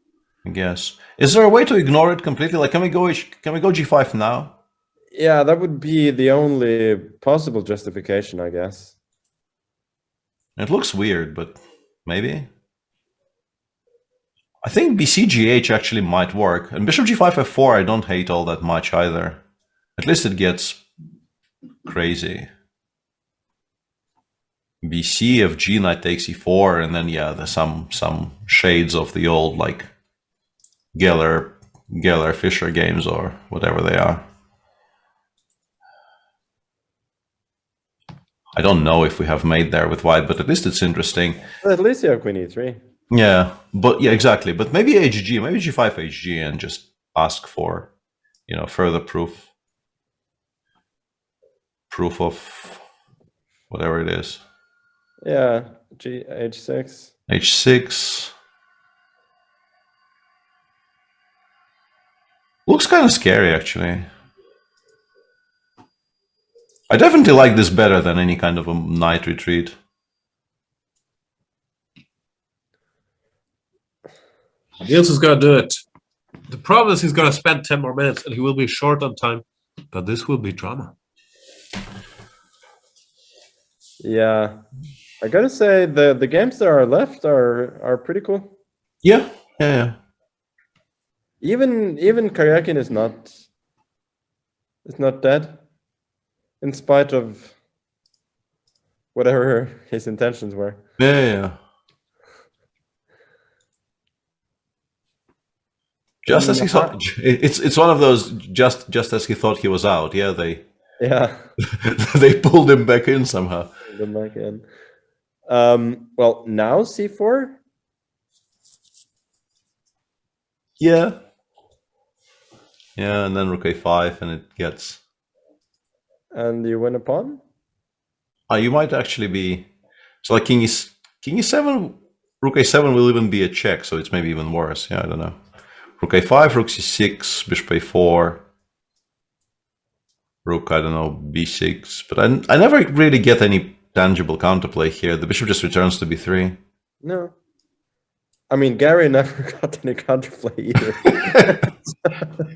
I guess. Is there a way to ignore it completely? Like, can we go g5 now? Yeah, that would be the only possible justification, I guess. It looks weird, but maybe. I think bcgh actually might work. And bishop g5, f4 I don't hate all that much either. At least it gets crazy. bc, fg, knight takes e4, and then yeah, there's some shades of the old like Geller Fischer games or whatever they are. I don't know if we have made there with white, but at least it's interesting. Well, at least you have queen e3. Yeah, but yeah, exactly. But maybe hg, maybe g5 hg, and just ask for, further proof of whatever it is. Yeah, h6. h6. Looks kind of scary, actually. I definitely like this better than any kind of a knight retreat. Niels is gonna do it. The problem is he's gonna spend 10 more minutes and he will be short on time, but this will be drama. Yeah, I gotta say the games that are left are pretty cool. Yeah. Even Karyakin is not dead, in spite of whatever his intentions were. Yeah. Just as he thought, it's one of those just as he thought he was out. Yeah, they pulled him back in somehow. Pulled him back in. Well, now c4. Yeah, and then rook a5, and it gets. And you win a pawn. You might actually be. So like king e7, rook a7 will even be a check, so it's maybe even worse. Yeah, I don't know. Rook a5, rook c6, bishop a4, rook, I don't know, b6. But I never really get any tangible counterplay here. The bishop just returns to b3. No. I mean, Gary never got any counterplay either.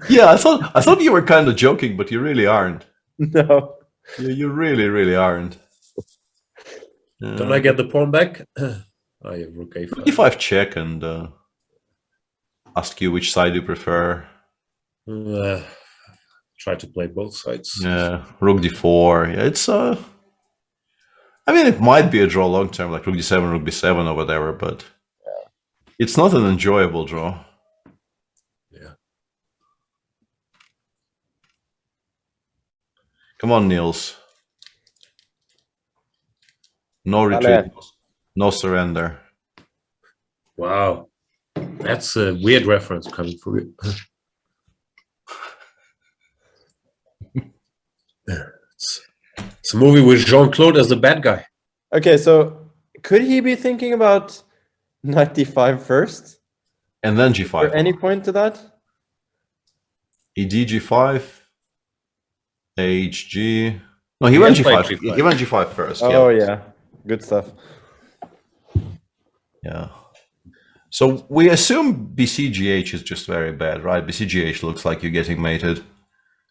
Yeah, I thought you were kind of joking, but you really aren't. No. You really, really aren't. Don't I get the pawn back? Oh, yeah, rook a5. e5 check and... ask you which side you prefer. Try to play both sides. Yeah, rook d4. Yeah, it's I mean, it might be a draw long term, like rook d7, rook b7 or whatever, but it's not an enjoyable draw. Yeah. Come on, Niels. No retreat, no surrender. Wow. That's a weird reference coming from you. It's a movie with Jean-Claude as the bad guy. Okay, so could he be thinking about knight d5 first? And then g5. Or any point to that? ED g5, hg. No, he went g5. He went g5 first. Oh yeah, good stuff. Yeah. So we assume BCGH is just very bad, right? BCGH looks like you're getting mated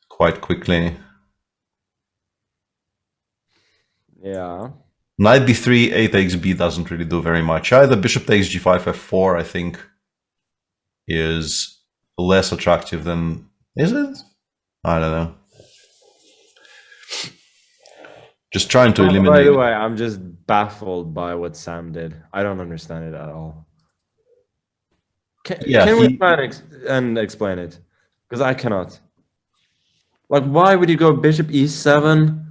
quite quickly. Yeah. Knight b3, a takes b doesn't really do very much either. Bishop takes g5, f4, I think, is less attractive than... Is it? I don't know. Just trying to eliminate... By the way, I'm just baffled by what Sam did. I don't understand it at all. Can we try and explain it? Because I cannot. Like, why would you go bishop e7?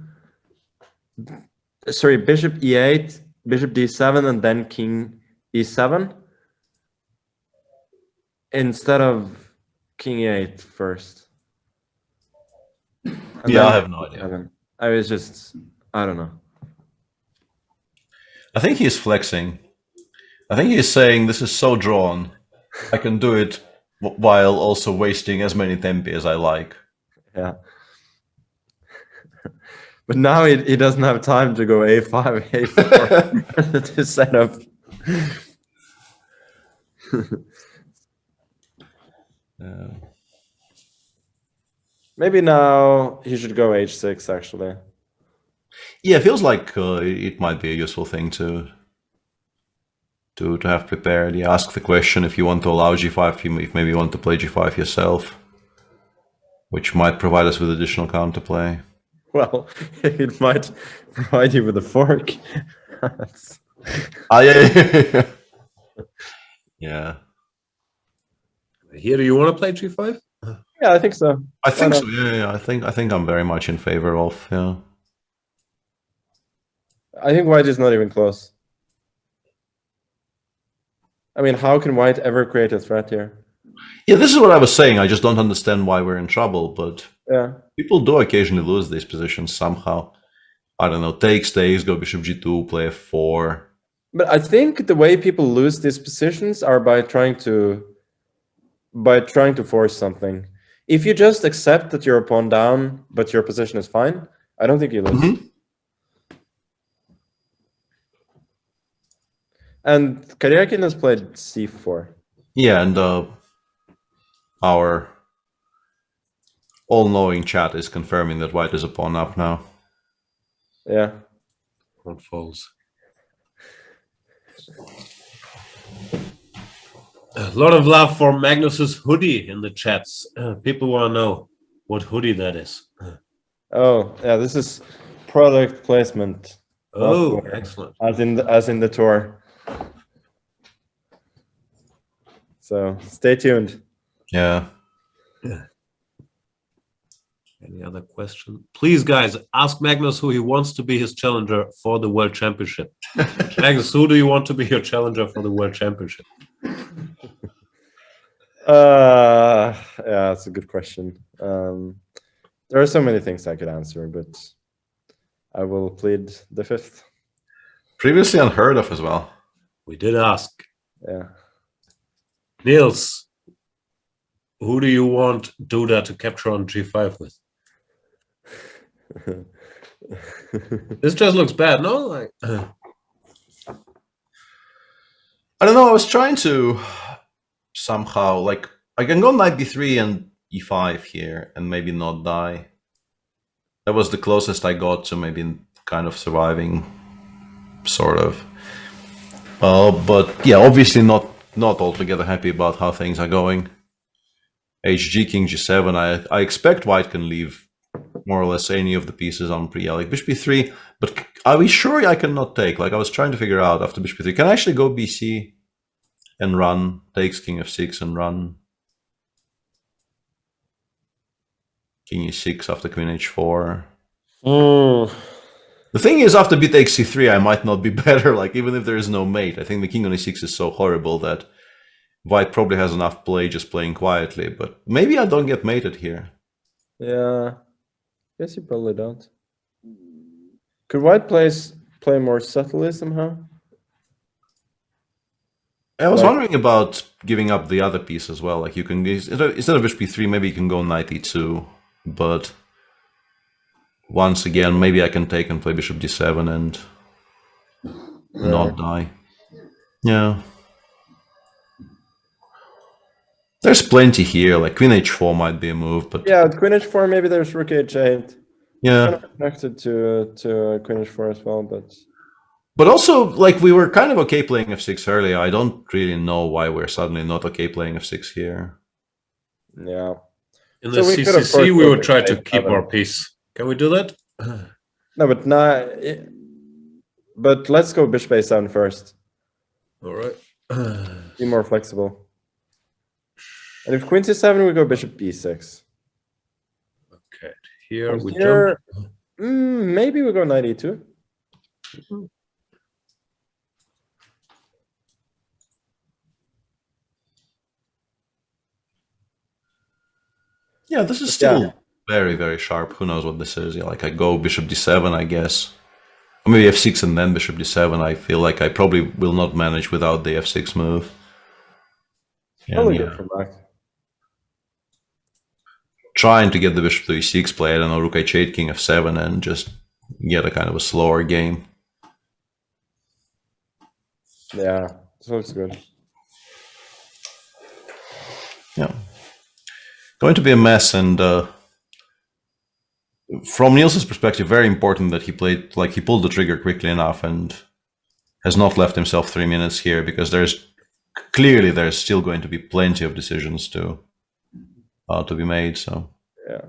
Sorry, bishop e8, bishop d7, and then king e7? Instead of king e8 first. Yeah, I have no idea. I was just... I don't know. I think he's flexing. I think he's saying this is so drawn. I can do it while also wasting as many tempi as I like. Yeah. But now he doesn't have time to go a5, a4 to set up. Maybe now he should go h6, actually. Yeah, it feels like it might be a useful thing to have prepared. Yeah, ask the question if you want to allow g5, if maybe you want to play g5 yourself, which might provide us with additional counterplay. Well, it might provide you with a fork. Yeah. Yeah. Here, do you want to play g5? Yeah, I think so. I think so. Yeah. I think I'm very much in favor of. Yeah. I think white is not even close. I mean, how can white ever create a threat here? Yeah, this is what I was saying. I just don't understand why we're in trouble, but yeah, people do occasionally lose these positions somehow. I don't know, take, stays, go bishop g2, play f4. But I think the way people lose these positions are by trying to force something. If you just accept that you're a pawn down, but your position is fine, I don't think you lose. Mm-hmm. And Karyakin has played c4. Yeah, and our all-knowing chat is confirming that white is a pawn up now. Yeah. Pawn falls. A lot of love for Magnus's hoodie in the chats. People want to know what hoodie that is. Oh, yeah, this is product placement. Oh, excellent. As in the tour. So stay tuned. Yeah. Any other question? Please, guys, ask Magnus who he wants to be his challenger for the World Championship. Magnus, who do you want to be your challenger for the World Championship? Yeah, that's a good question. There are so many things I could answer, but I will plead the fifth. Previously unheard of as well. We did ask. Yeah. Niels, who do you want Duda to capture on g5 with? This just looks bad, no? Like, I don't know. I was trying to somehow, like, I can go knight b3 and e5 here and maybe not die. That was the closest I got to maybe kind of surviving, sort of. But yeah, obviously not not altogether happy about how things are going. HG King G7. I expect White can leave more or less any of the pieces on pre. Like Bishop B3, but are we sure I cannot take? Like I was trying to figure out after Bishop B3, can I actually go BC and run, takes King F6 and run King E6 after Queen H4? The thing is, after B takes C3, I might not be better, like even if there is no mate. I think the King on E6 is so horrible that White probably has enough play just playing quietly, but maybe I don't get mated here. Yeah. Guess you probably don't. Could White play more subtly somehow? I was wondering about giving up the other piece as well. Like you can, instead of Bishop B3, maybe you can go Knight E2, but once again, maybe I can take and play Bishop D7 and not die. Yeah. There's plenty here, like Queen H4 might be a move, but... Yeah, with Queen H4, maybe there's Rook H8. Yeah. Kind of connected to Queen H4 as well, but... But also, like, we were kind of okay playing F6 earlier. I don't really know why we're suddenly not okay playing F6 here. Yeah. In the CCC, we would try to keep our piece. Can we do that? No, but now... But let's go Bishop A7 first. All right. Be more flexible. And if Queen C7, we go Bishop B6. Okay, here we jump. jump. Maybe we go Knight E2. Yeah, this is still very, very sharp. Who knows what this is? Yeah, like I go Bishop D7, I guess. Or maybe F6 and then Bishop D7. I feel like I probably will not manage without the F6 move. Probably good for black. Trying to get the Bishop to E6 play, I don't know, Rook H8, King F7, and just get a kind of a slower game. Yeah, this looks good. Yeah. Going to be a mess, and from Niels's perspective, very important that he played, like he pulled the trigger quickly enough and has not left himself 3 minutes here, because there's still going to be plenty of decisions to be made, so yeah,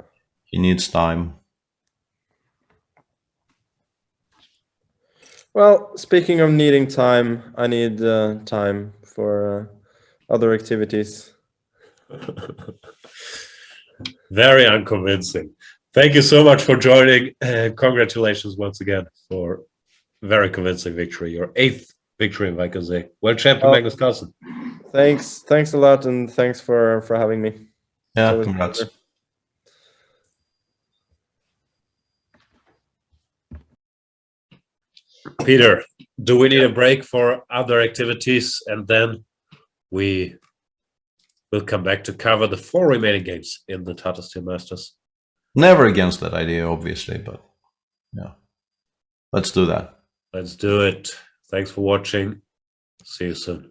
he needs time. Well, speaking of needing time, I need time for other activities. Very unconvincing. Thank you so much for joining. Congratulations once again for a very convincing victory. Your 8th victory in Wijk. World champion Magnus Carlsen. Thanks a lot, and thanks for having me. Yeah, congrats. Peter, do we need a break for other activities, and then we will come back to cover the 4 remaining games in the Tata Steel Masters? Never against that idea, obviously, but yeah, let's do that. Let's do it. Thanks for watching. See you soon.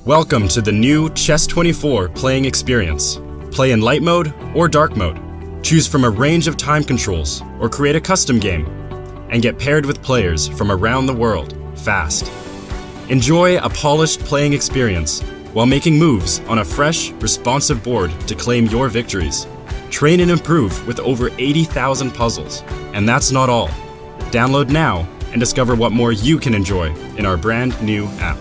Welcome to the new Chess 24 playing experience. Play in light mode or dark mode. Choose from a range of time controls or create a custom game. And get paired with players from around the world, fast. Enjoy a polished playing experience while making moves on a fresh, responsive board to claim your victories. Train and improve with over 80,000 puzzles. And that's not all. Download now and discover what more you can enjoy in our brand new app.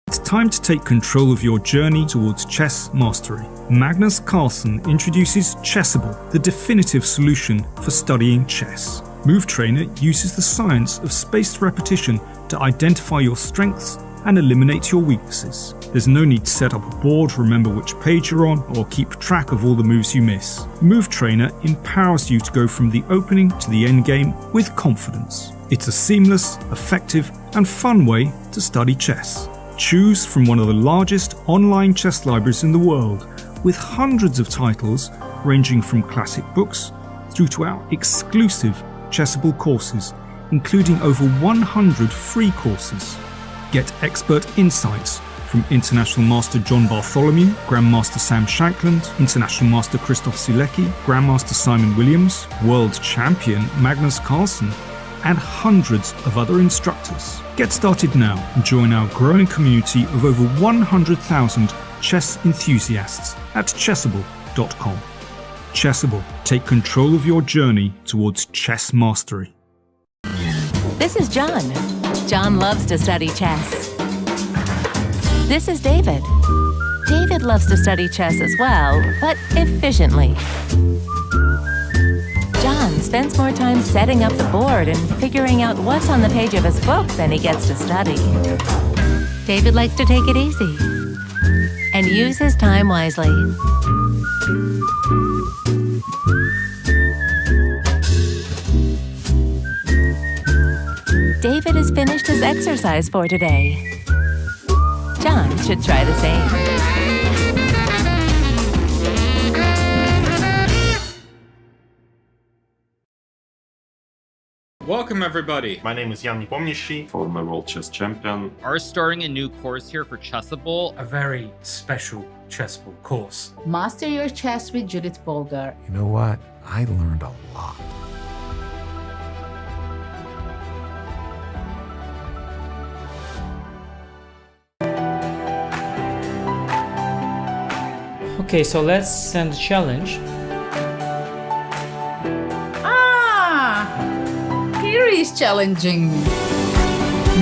It's time to take control of your journey towards chess mastery. Magnus Carlsen introduces Chessable, the definitive solution for studying chess. Move Trainer uses the science of spaced repetition to identify your strengths and eliminate your weaknesses. There's no need to set up a board, remember which page you're on, or keep track of all the moves you miss. Move Trainer empowers you to go from the opening to the end game with confidence. It's a seamless, effective, and fun way to study chess. Choose from one of the largest online chess libraries in the world, with hundreds of titles ranging from classic books through to our exclusive Chessable courses, including over 100 free courses. Get expert insights from International Master John Bartholomew, Grandmaster Sam Shankland, International Master Christoph Sielecki, Grandmaster Simon Williams, World Champion Magnus Carlsen, and hundreds of other instructors. Get started now and join our growing community of over 100,000 chess enthusiasts at chessable.com. Chessable, take control of your journey towards chess mastery. This is John. John loves to study chess. This is David. David loves to study chess as well, but efficiently. John spends more time setting up the board and figuring out what's on the page of his book than he gets to study. David likes to take it easy and use his time wisely. David has finished his exercise for today. John should try the same. Welcome everybody! My name is Jan Nepomniachtchi, former world chess champion. Are starting a new course here for Chessable. A very special Chessable course. Master your chess with Judith Polgar. You know what? I learned a lot. Okay, so let's send a challenge. Here is challenging.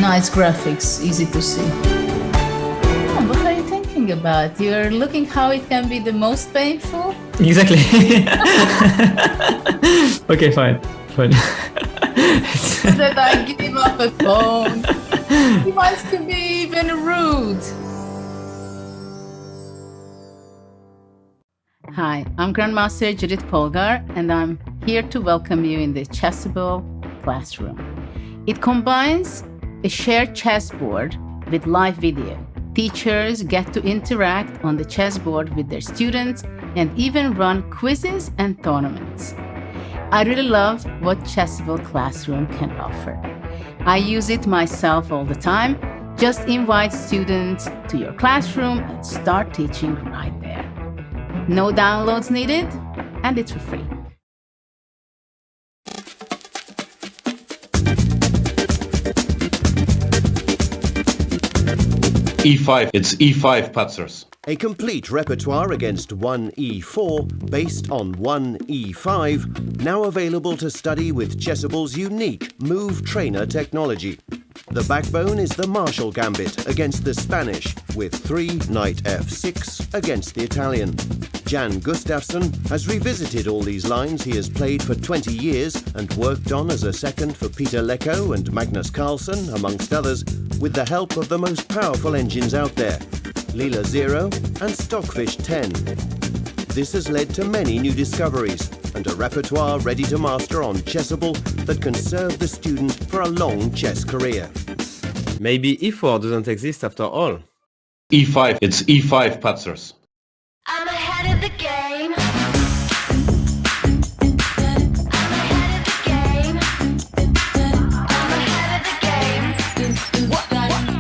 Nice graphics, easy to see. Oh, what are you thinking about? You're looking how it can be the most painful? Exactly. Okay, fine. That I give him up a phone. He wants to be even rude. Hi, I'm Grandmaster Judith Polgar, and I'm here to welcome you in the Chessable classroom. It combines a shared chessboard with live video. Teachers get to interact on the chessboard with their students and even run quizzes and tournaments. I really love what Chessable Classroom can offer. I use it myself all the time. Just invite students to your classroom and start teaching right there. No downloads needed, and it's for free. E5, it's E5 Patzers. A complete repertoire against 1E4 based on 1E5, now available to study with Chessable's unique Move Trainer technology. The backbone is the Marshall Gambit against the Spanish, with 3 Knight F6 against the Italian. Jan Gustafsson has revisited all these lines he has played for 20 years and worked on as a second for Peter Lecco and Magnus Carlsen, amongst others, with the help of the most powerful engines out there, Leela 0 and Stockfish 10. This has led to many new discoveries and a repertoire ready to master on Chessable that can serve the student for a long chess career. Maybe E4 doesn't exist after all. E5, it's E5 Patzers. I'm ahead of the game.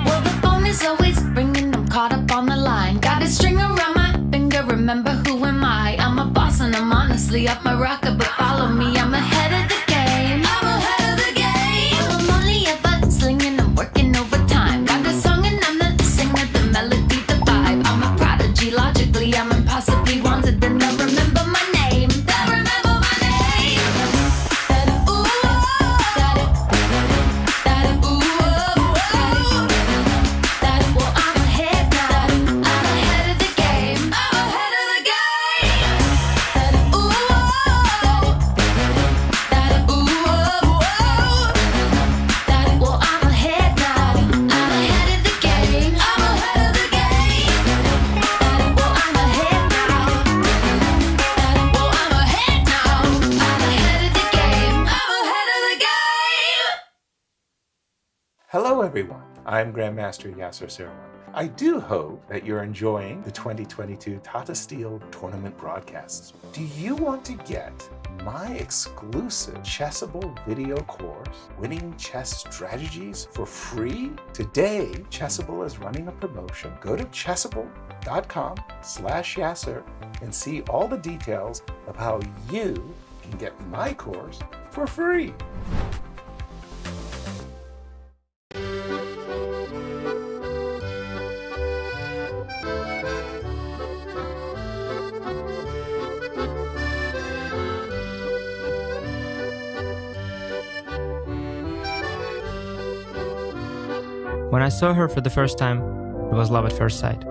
Well, the phone is always ringing. I'm caught up on the line. Got a string around my finger. Remember who am I? I'm a boss and I'm honestly off my rocker. But follow me. I'm ahead of the game. I'm ahead of the game. I'm only ever slinging. I'm working overtime. Got a song and I'm the singer, the melody, the vibe. I'm a prodigy. Logically, I'm impossibly wanted. And they'll remember my name. They'll remember my name. Ooh, well, I'm ahead now. I'm ahead of the game. I'm ahead of the game. Ooh, everyone. I'm Grandmaster Yasser Seirawan. I do hope that you're enjoying the 2022 Tata Steel tournament broadcasts. Do you want to get my exclusive Chessable video course, Winning Chess Strategies, for free? Today, Chessable is running a promotion. Go to chessable.com/Yasser and see all the details of how you can get my course for free. When I saw her for the first time, it was love at first sight.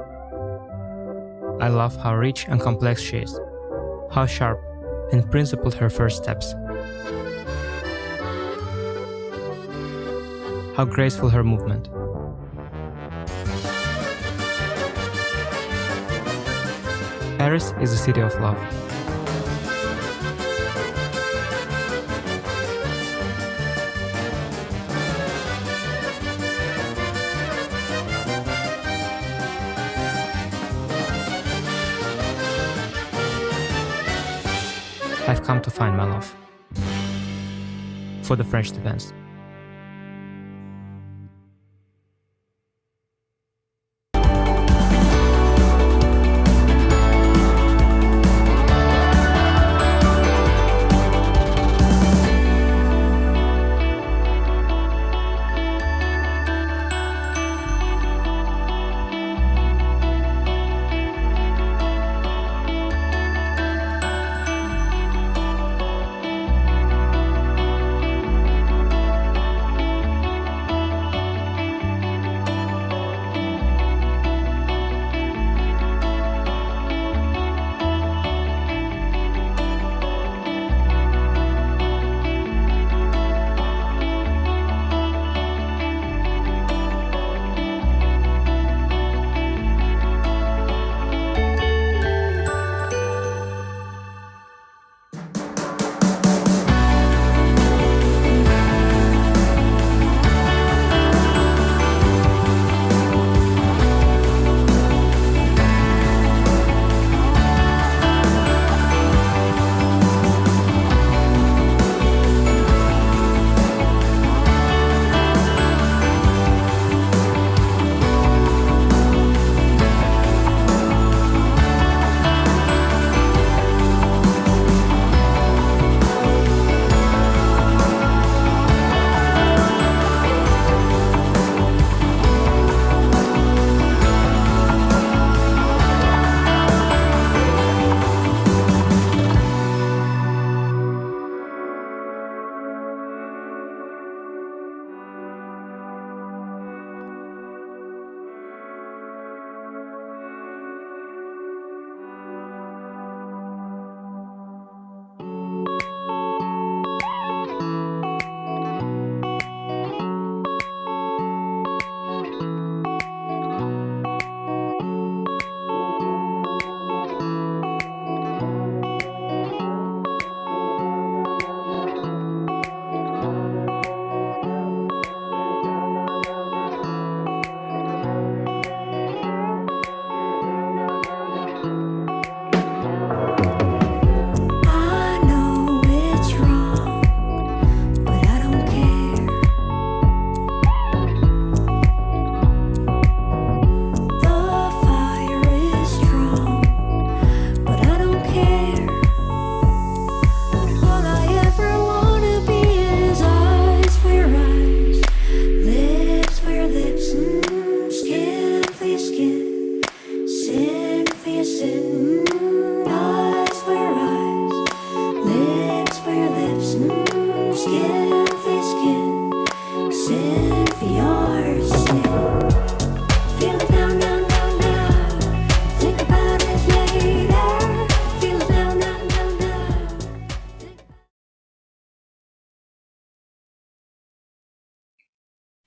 I love how rich and complex she is, how sharp and principled her first steps, how graceful her movement. Paris is a city of love. I've come to find my love for the French defense.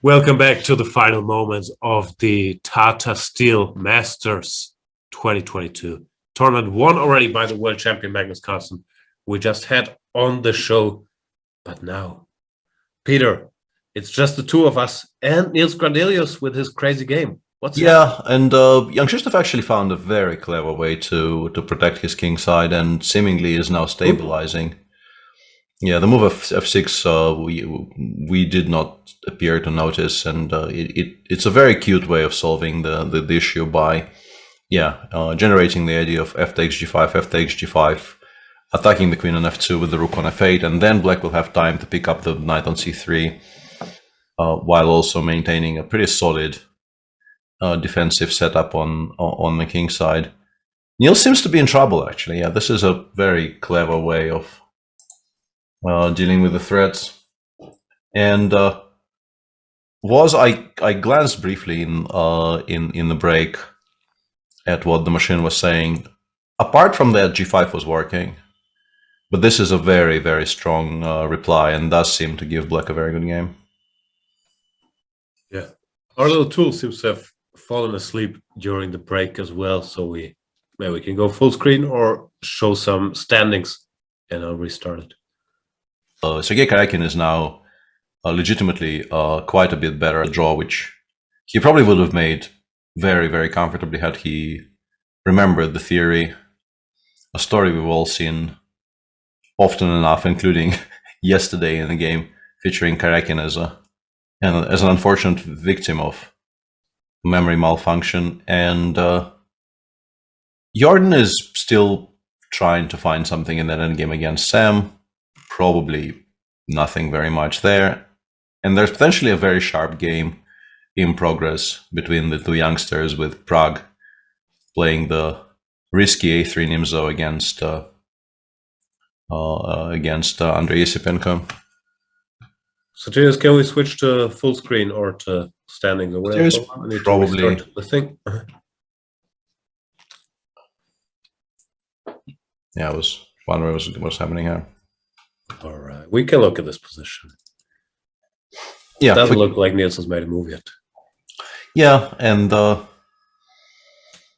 Welcome back to the final moments of the Tata Steel Masters 2022 tournament, won already by the world champion Magnus Carlsen. We just had on the show, but now, Peter, It's just the two of us and Niels Grandelius with his crazy game. What's and young Krzysztof actually found a very clever way to protect his king side, and seemingly is now stabilizing. Yeah, the move of f6 we did not appear to notice, and it's a very cute way of solving the issue by generating the idea of f takes g5, f takes g5, attacking the queen on f2 with the rook on f8, and then black will have time to pick up the knight on c3, while also maintaining a pretty solid defensive setup on the king side. Niels seems to be in trouble, actually. Yeah, this is a very clever way of dealing with the threats. And I glanced briefly in the break at what the machine was saying. Apart from that, g5 was working, but this is a very, very strong reply, and does seem to give black a very good game. Yeah, our little tool seems to have fallen asleep during the break as well, so we can go full screen or show some standings, and I'll restart it. Sergei Karyakin is now legitimately quite a bit better at draw, which he probably would have made very, very comfortably had he remembered the theory. A story we've all seen often enough, including yesterday in the game, featuring Karyakin as an unfortunate victim of memory malfunction. And Jordan is still trying to find something in that endgame against Sam. Probably nothing very much there. And there's potentially a very sharp game in progress between the two youngsters, with Prague playing the risky a3 Nimzo against Andrei Yesipenko. So, James, can we switch to full screen or to standings or whatever? I need probably to restart the thing. Yeah, I was wondering what's happening here. All right, we can look at this position. Yeah, it doesn't look like Niels has made a move yet. Yeah, and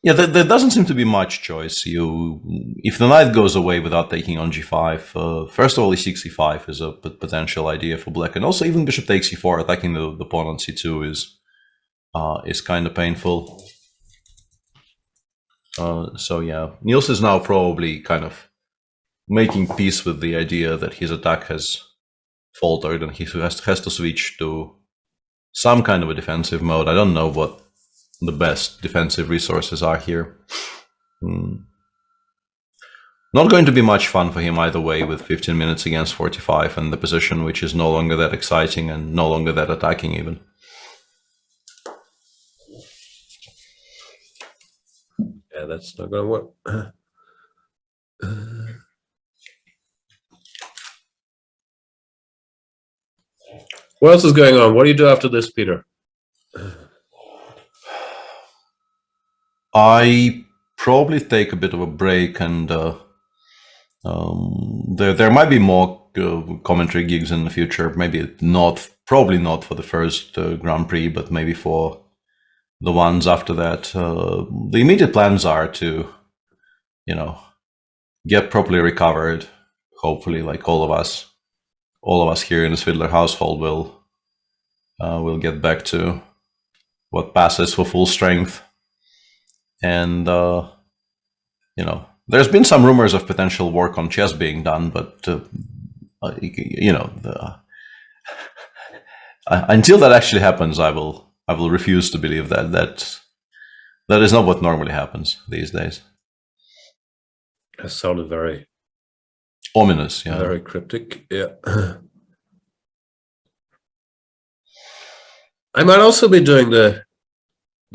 there doesn't seem to be much choice. If the knight goes away without taking on g5, first of all, e6, e5 is a potential idea for black, and also even bishop takes e4, attacking the pawn on c2 is kind of painful. So yeah, Niels is now probably kind of making peace with the idea that his attack has faltered, and he has to switch to some kind of a defensive mode. I don't know what the best defensive resources are here. Not going to be much fun for him either way, with 15 minutes against 45 and the position which is no longer that exciting and no longer that attacking even. Yeah, that's not going to work. What else is going on? What do you do after this, Peter? I probably take a bit of a break, and there might be more commentary gigs in the future. Maybe not, probably not for the first Grand Prix, but maybe for the ones after that. The immediate plans are to, get properly recovered. Hopefully, like all of us here in the Svidler household will get back to what passes for full strength. And there's been some rumors of potential work on chess being done, but until that actually happens, I will refuse to believe that is not what normally happens these days. It sounded very ominous, yeah, very cryptic. Yeah. I might also be doing the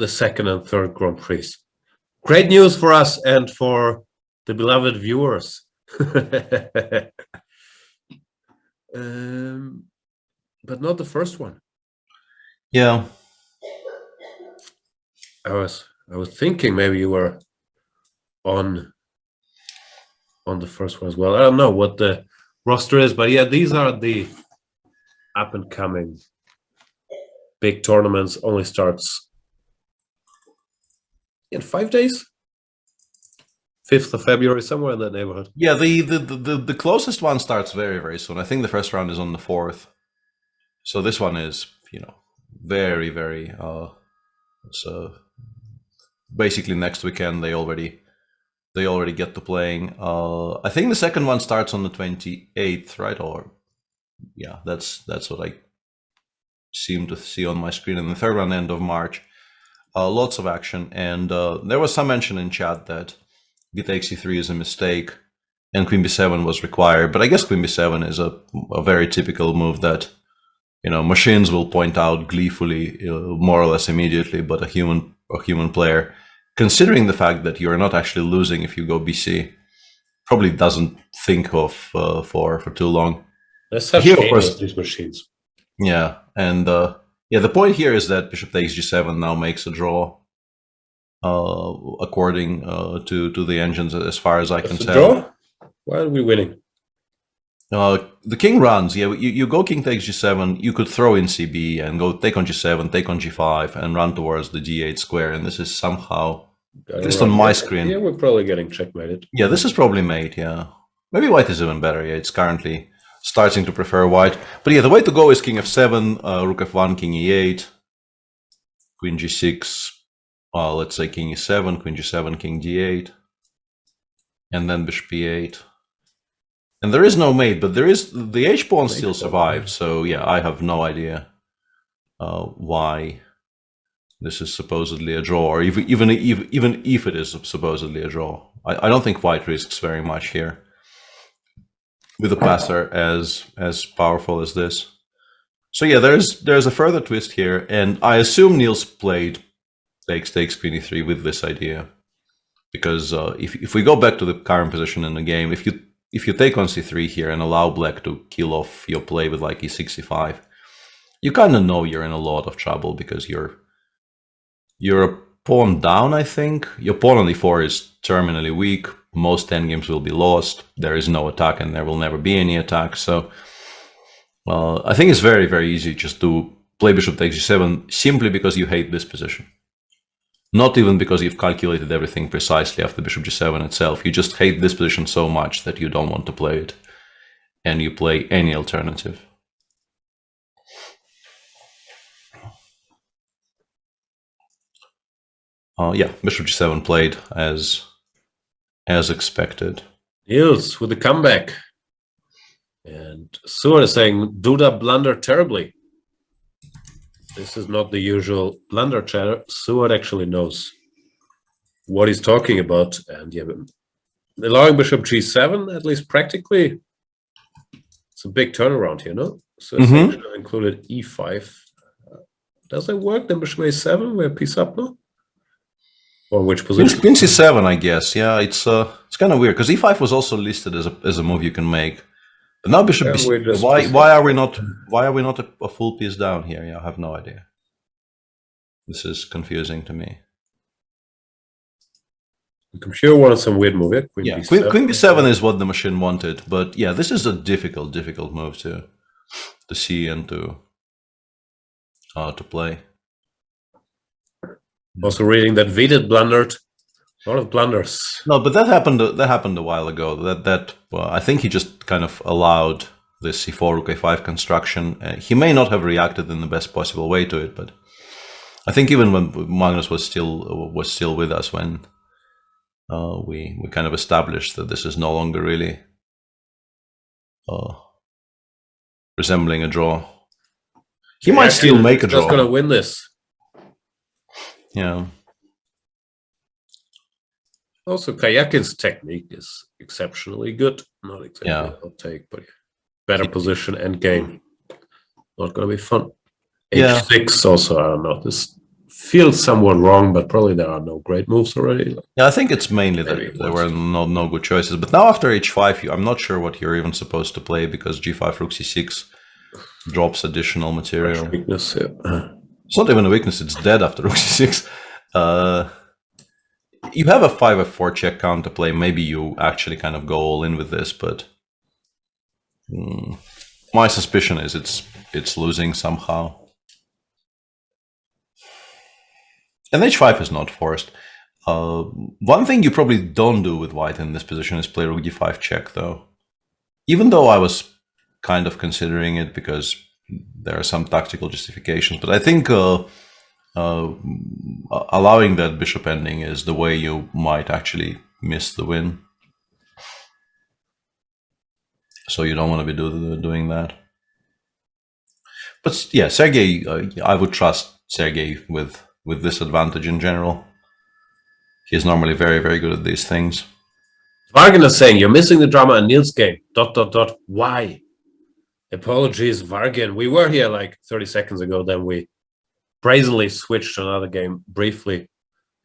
second and third Grand Prix. Great news for us and for the beloved viewers. But not the first one. Yeah. I was thinking maybe you were on the first one as well. I don't know what the roster is, but yeah, these are the up and coming big tournaments. Only starts in 5 days, 5th of February, somewhere in that neighborhood. Yeah, the closest one starts very, very soon. I think the first round is on the 4th, So this one is, very, very. So basically, next weekend they already get to playing. I think the second one starts on the 28th, right? Or yeah, that's what I seem to see on my screen. And the third one, end of March. Lots of action, and there was some mention in chat that b takes e3 is a mistake, and queen b7 was required. But I guess queen b7 is a very typical move that machines will point out gleefully, more or less immediately. But a human player, considering the fact that you're not actually losing if you go bc, probably doesn't think of for too long. There's such Here, of course, these machines. Yeah, and the point here is that bishop takes g7 now makes a draw, according to the engines, as far as I can tell. Draw? Why are we winning? The king runs. Yeah, you go king takes g7. You could throw in cb and go take on g7, take on g5, and run towards the g8 square. And this is somehow, at least on my screen. Yeah, we're probably getting checkmated. Yeah, this is probably mate. Yeah, maybe white is even better. Yeah, it's currently starting to prefer white. But yeah, the way to go is king f7, rook f1, king e8, queen g6. Let's say king e7, queen g7, king d8, and then bishop e8. And there is no mate, but there is the h pawn still survived. So yeah, I have no idea why this is supposedly a draw, or even if it is supposedly a draw. I don't think white risks very much here with a passer as powerful as this. So yeah, there's a further twist here, and I assume Niels played takes queen e3 with this idea, because if we go back to the current position in the game, if you take on c3 here and allow black to kill off your play with like e6, e5, you kind of know you're in a lot of trouble, because you're a pawn down. I think your pawn on e4 is terminally weak. Most endgames will be lost. There is no attack, and there will never be any attack. So I think it's very, very easy just to play bishop takes g7 simply because you hate this position. Not even because you've calculated everything precisely after bishop g7 itself. You just hate this position so much that you don't want to play it, and you play any alternative. Yeah, bishop g7 played as expected. Niels with the comeback. And Suar is saying, Duda blundered terribly. This is not the usual blunder chatter. Suar actually knows what he's talking about. And yeah, allowing bishop g7, at least practically, it's a big turnaround here, no? So it's actually included e5. Does it work? Then bishop a7, we're piece up, no? Or which position? Queen c7, I guess. Yeah, it's kind of weird, because e5 was also listed as a move you can make. But now bishop b6. Why are we not a full piece down here? Yeah, I have no idea. This is confusing to me. The computer wanted some weird move. Yeah, queen b7 is what the machine wanted, but yeah, this is a difficult move to see and to play. Also reading that Vedit blundered. A lot of blunders. No, but that happened a while ago. I think he just kind of allowed this c4 rook a5 construction. He may not have reacted in the best possible way to it, but I think even when Magnus was still with us when we kind of established that this is no longer really resembling a draw. He might still make a draw. Just gonna win this. Yeah. Also, Kayakin's technique is exceptionally good. Not exactly a hot take, but better position and game. Not going to be fun. H6 also, I don't know. This feels somewhat wrong, but probably there are no great moves already. Yeah, I think it's mainly that there were no good choices. But now after h5, I'm not sure what you're even supposed to play, because g5 rook c6 drops additional material. Weakness, yeah. It's not even a weakness, it's dead after rook c6. You have a 5f4 check counterplay. Maybe you actually kind of go all in with this, but my suspicion is it's losing somehow. And h5 is not forced. One thing you probably don't do with white in this position is play rook d5 check, though. Even though I was kind of considering it, because there are some tactical justifications, but I think allowing that bishop ending is the way you might actually miss the win. So you don't want to be doing that. But yeah, Sergey, I would trust Sergey with this advantage in general. He's normally very, very good at these things. Vargan is saying, you're missing the drama in Neil's game. ... Why? Apologies, Vargan. We were here like 30 seconds ago, then we brazenly switched to another game briefly.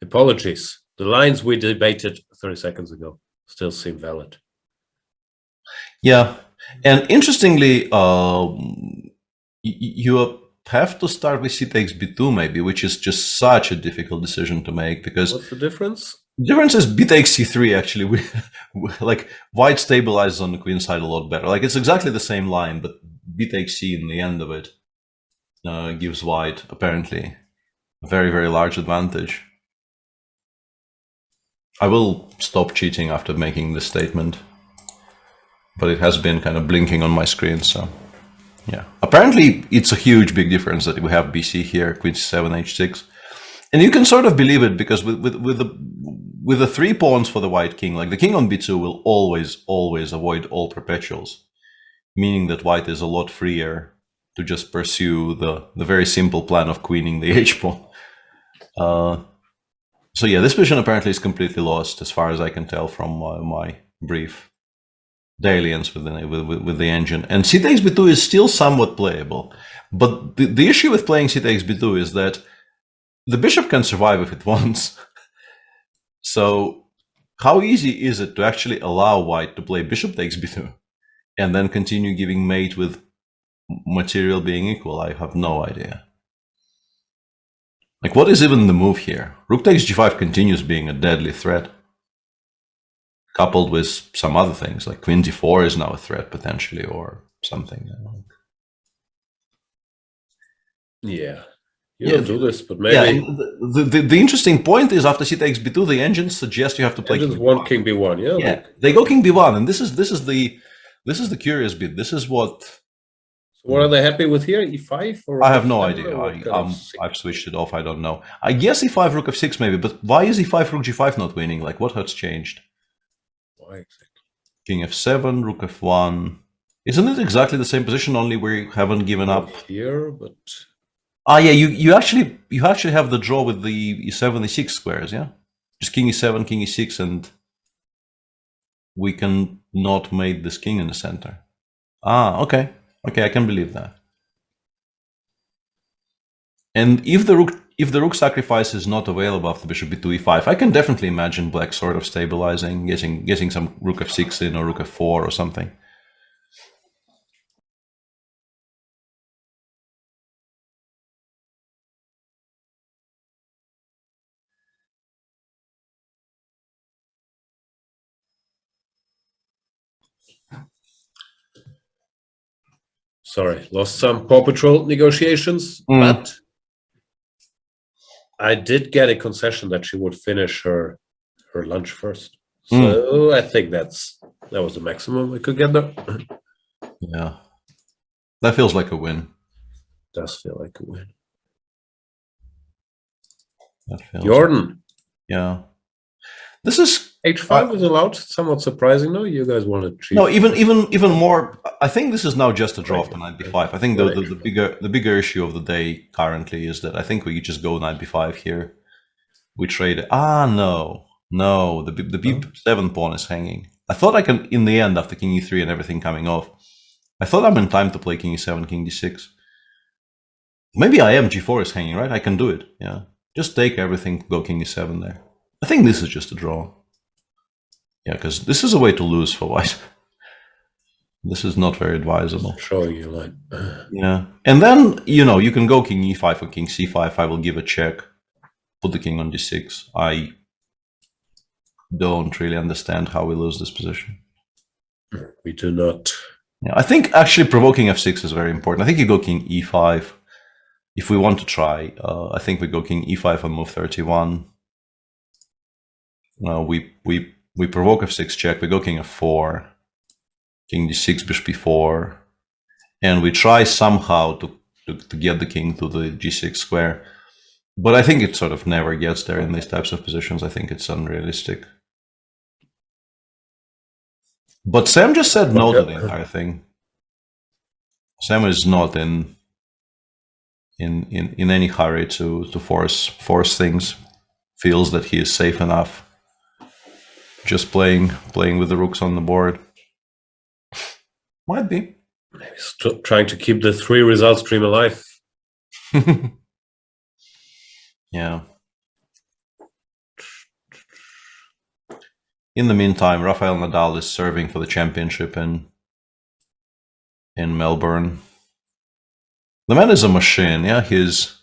Apologies. The lines we debated 30 seconds ago still seem valid. Yeah, and interestingly, you have to start with c takes b2 maybe, which is just such a difficult decision to make because... What's the difference? The difference is b takes c3 actually. Like white stabilizes on the queen side a lot better. Like it's exactly the same line, but b takes c in the end of it gives white apparently a very, very large advantage. I will stop cheating after making this statement, but it has been kind of blinking on my screen, so yeah. Apparently it's a huge big difference that we have bc here, queen c7, h6. And you can sort of believe it because with the 3 pawns for the white king, like the king on b2 will always avoid all perpetuals, meaning that white is a lot freer to just pursue the very simple plan of queening the h-pawn. So yeah, this position apparently is completely lost as far as I can tell from my brief dalliance with the engine. And c takes b2 is still somewhat playable, but the issue with playing c takes b2 is that the bishop can survive if it wants. So how easy is it to actually allow white to play bishop takes b2 and then continue giving mate with material being equal? I have no idea. Like, what is even the move here? Rook takes g5 continues being a deadly threat, coupled with some other things, like queen d4 is now a threat potentially, or something. Yeah. You don't do this, but maybe... Yeah, the interesting point is after c takes b2, the engines suggest you have to play engines want king b1, yeah? Yeah, they go king b1, and this is the curious bit. This is what... So what are they happy with here, e5? Or I have no idea. I've switched it off, I don't know. I guess e5, rook f6 maybe, but why is e5, rook g5 not winning? Like, what has changed? Why exactly? King f7, rook f1. Isn't it exactly the same position, only we haven't given up? Here, but... Ah, yeah, you actually have the draw with the e7, e6 squares, yeah? Just king e7, king e6, and we can not mate this king in the center. Ah, okay. Okay, I can believe that. And if the rook sacrifice is not available after bishop b2, e5, I can definitely imagine black sort of stabilizing, getting some rook f6 in or rook f4 or something. Sorry, lost some Paw Patrol negotiations, but I did get a concession that she would finish her lunch first. So I think that was the maximum I could get there. Yeah, that feels like a win. Does feel like a win. That feels Jordan. Yeah. This is h5 was allowed. Somewhat surprising, no? You guys wanted to. No, even more. I think this is now just a draw for knight b5. I think the bigger issue of the day currently is that I think we just go knight b5 here. We trade. No, the b7 pawn is hanging. I thought I can, in the end, after king e3 and everything coming off, I thought I'm in time to play king e7, king d6. Maybe I am. g4 is hanging, right? I can do it. Yeah, just take everything, go king e7 there. I think this is just a draw. Yeah, because this is a way to lose for white. This is not very advisable. Showing you like... Yeah. And then, you can go king e5 or king c5. I will give a check. Put the king on d6. I don't really understand how we lose this position. We do not. Yeah, I think actually provoking f6 is very important. I think you go king e5. If we want to try, I think we go king e5 on move 31. We provoke f6 check, we go king f4, king d6, bishop b4, and we try somehow to get the king to the g6 square. But I think it sort of never gets there in these types of positions. I think it's unrealistic. But Sam just said no to the entire thing. Sam is not in any hurry to force things. Feels that he is safe enough. Just playing with the rooks on the board. Might be. He's trying to keep the 3 result stream alive. Yeah. In the meantime, Rafael Nadal is serving for the championship in Melbourne. The man is a machine. Yeah, he's